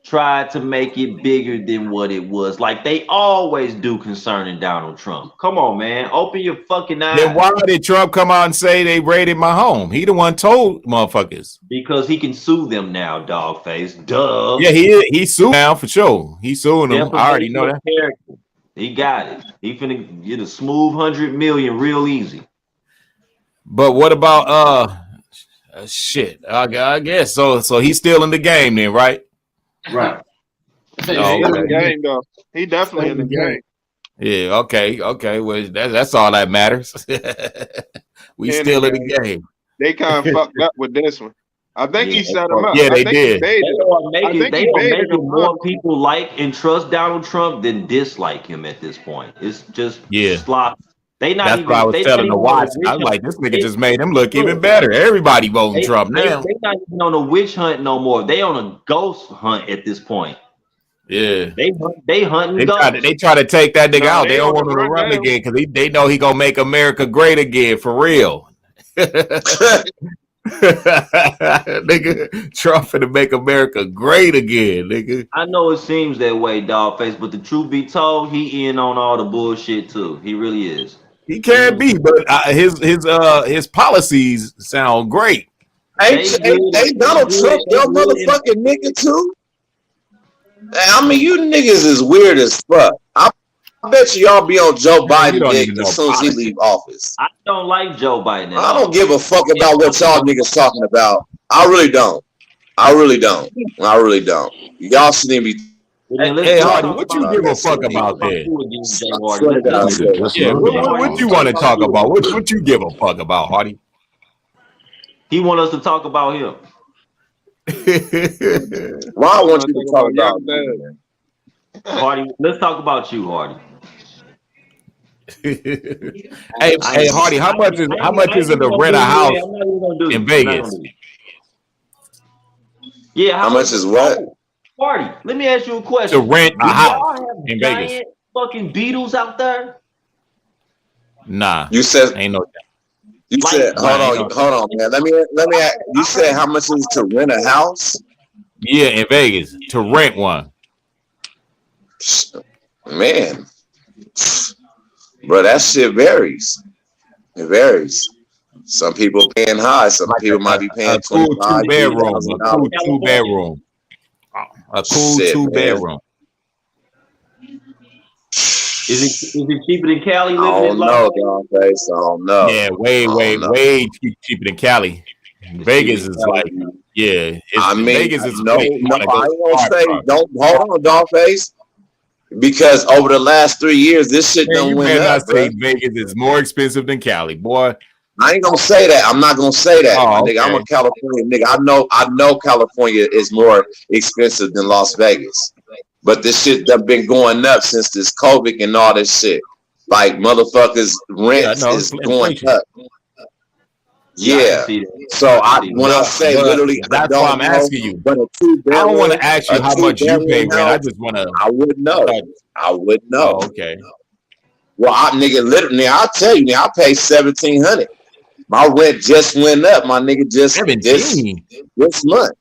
tried to make it bigger than what it was, like they always do concerning Donald Trump. Come on, man, open your fucking eyes. Then why did Trump come out and say they raided my home? He the one told motherfuckers. Because he can sue them now, dog face. Duh. Yeah, he sued now for sure. He's suing them. I already know that. He got it. He finna get a smooth 100 million real easy. But what about shit? I guess so. So he's still in the game then, right? Right. He's in the game though. He definitely in the game. Yeah. Okay. Well, that's all that matters. We still in the game. They kind of fucked up with this one. I think he set him up. Yeah, they did. They are making more people like and trust Donald Trump than dislike him at this point. It's just sloppy. That's why I was telling the watch. I was like, this nigga just made him look even better. Everybody voting Trump now. They not even on a witch hunt no more. They on a ghost hunt at this point. Yeah, they hunting ghosts. They try to take that nigga out. They don't want him to run again because they know he gonna make America great again for real. Nigga, Trump finna make America great again, nigga. I know it seems that way, dog face, but the truth be told, he in on all the bullshit too. He really is. He can be, but his policies sound great. Hey, Donald Trump, your motherfucking nigga too. I mean, you niggas is weird as fuck. I bet y'all be on Joe Biden dick as soon as he leave office. I don't like Joe Biden. I don't give a fuck about what y'all niggas talking about. I really don't. Y'all shouldn't be. Hey, Hardy, what you give a fuck about that? Yeah, what you want to talk about? What you give a fuck about, Hardy? He want us to talk about him. Why I want you to talk about Hardy, let's talk about you, Hardy. Hey, Hardy, how much is it to rent a house in Vegas? Yeah, how much is what? Hardy, let me ask you a question. To rent a house in giant Vegas. Fucking Beatles out there? Nah. You said ain't no. You said hold on, man. Let me. You said how much is to rent a house? Yeah, in Vegas to rent one. Man, bro, that shit varies. It varies. Some people paying high. Some people might be paying a cool 25, two-bedroom. A cool $30,000. two-bedroom. A cool Shit, two-bedroom. Is it cheaper than Cali? I don't know, Dogface. I don't know. Yeah, way cheaper than Cali. Vegas is like, yeah. Vegas is no, I place ain't you wanna go gonna say. hard. Don't hold on, Dogface, because over the last 3 years, this shit Man, done you went better up, not say bro. Vegas is more expensive than Cali, boy. I ain't gonna say that. I'm not gonna say that, my nigga. I'm okay. a California nigga. I know California is more expensive than Las Vegas, but this shit done been going up since this COVID and all this shit. Like motherfuckers, rent is going up. Yeah. So when I say literally, I that's why don't I'm know, asking you. but a two-bedroom. I don't want to ask you how much you pay, man. I just want to. I wouldn't know. I wouldn't know. Oh, okay. Well, nigga, literally, I'll tell you, I pay $1,700. My rent just went up, my nigga. Just 17 this month.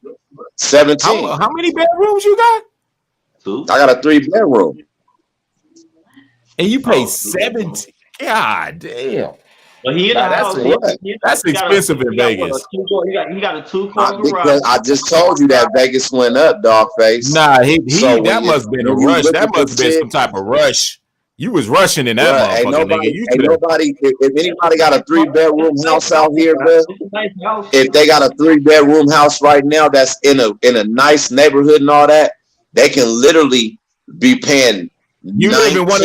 17. How many bedrooms you got? 2. I got a 3-bedroom. And you pay 17. God damn. But he in the house. That's expensive in Vegas. He got a 2-car garage. Because I just told you that Vegas went up, Dogface. Nah, that must have been a rush. That must have been some type of rush. You was rushing in that motherfucker, nigga. If anybody got a 3-bedroom house out here, bro, if they got a 3-bedroom house right now that's in a nice neighborhood and all that, they can literally be paying you live in one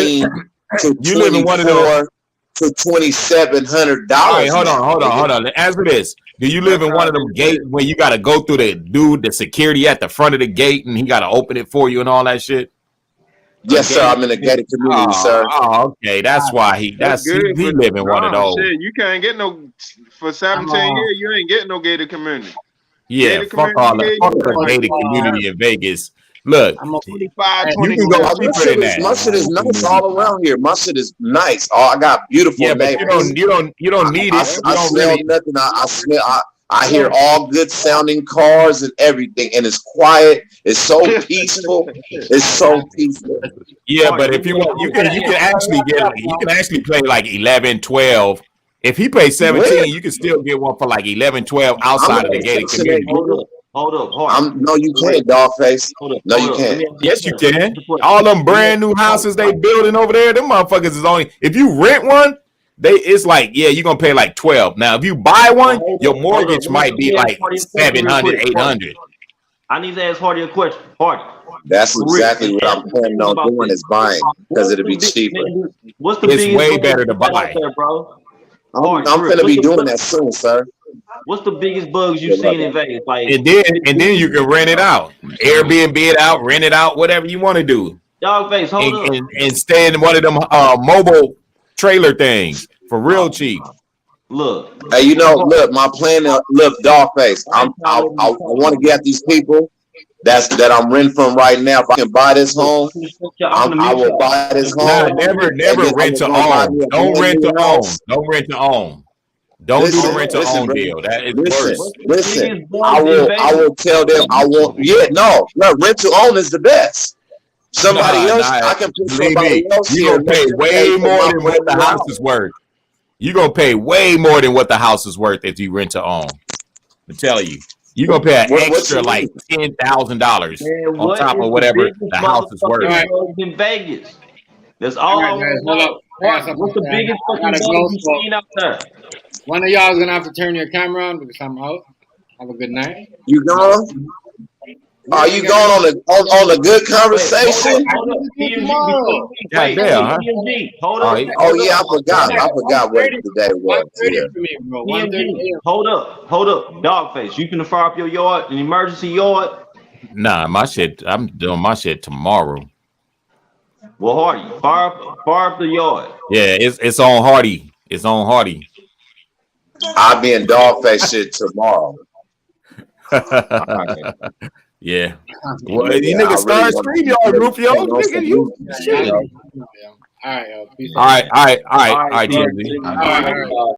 of those to $2,700. All right, hold on. Answer this. Do you live in one of them gates where you got to go through the security at the front of the gate and he got to open it for you and all that shit? Yes, sir. I'm in a gated community, sir. Oh, okay. That's why he live in one of those. Shit, you can't get no for 17 years. You ain't getting no gated community. Yeah, gated fuck all the gated community in Vegas. Look, I'm a 25, you can go cheaper than that. My shit is nice all around here. My shit is nice. I got beautiful neighbors. But you don't need it. I smell nothing. I hear all good sounding cars and everything, and it's quiet. It's so peaceful. It's so peaceful. Yeah, but if you want, you can actually play like 11, 12. If he pays 17, you can still get one for like 11, 12 outside of the gated community. Hold up. No, you can't, Dogface. No, you can't. Yes, you can. All them brand new houses they building over there, them motherfuckers is only, if you rent one, it's like, yeah, you're gonna pay like 12. Now, if you buy one, your mortgage might be like 700, 800. I need to ask Hardy a question. Hardy. That's exactly what I'm planning on doing is buying because it'll be cheaper. It's way better to buy, bro. I'm gonna be doing that soon, sir. What's the biggest bugs you've seen in Vegas? Like, and then you can rent it out, Airbnb it out, rent it out, whatever you want to do. Dogface, hold up, and stay in one of them mobile trailer things for real cheap. Look, hey, look, my plan. Look, Dogface. I want to get at these people that I'm renting from right now. If I can buy this home, I will buy this home. Nah, never rent to own. Don't rent to own. Don't rent to own. Don't do the rent to own deal. That is worse. Listen, I will tell them I won't. Yeah, no, rent to own is the best. Somebody else, I can put somebody else. You're gonna pay way more than what the house is worth. You're gonna pay way more than what the house is worth if you rent to own. I'm telling you. You're gonna pay an extra like $10,000 on top of whatever the house is worth. In Vegas. That's all. What's the biggest fucking bug you've seen out there? One of y'all is gonna have to turn your camera on because I'm out. Have a good night. You gone? Are you going on a good conversation? Tomorrow. Wait, Goddamn, huh? TMG, hold up. Oh yeah, I forgot what today was. Yeah. For me, bro. TMG, hold up. Dogface, you can fire up your yard, an emergency yard? Nah, my shit. I'm doing my shit tomorrow. Well, Hardy, fire up the yard. Yeah, it's on Hardy. It's on Hardy. I'll be in Dogface shit tomorrow. Yeah. Well, you niggas start StreamYard, Rufio. Nigga, you shit. All right, yo. Peace out. All right, TMZ. All right.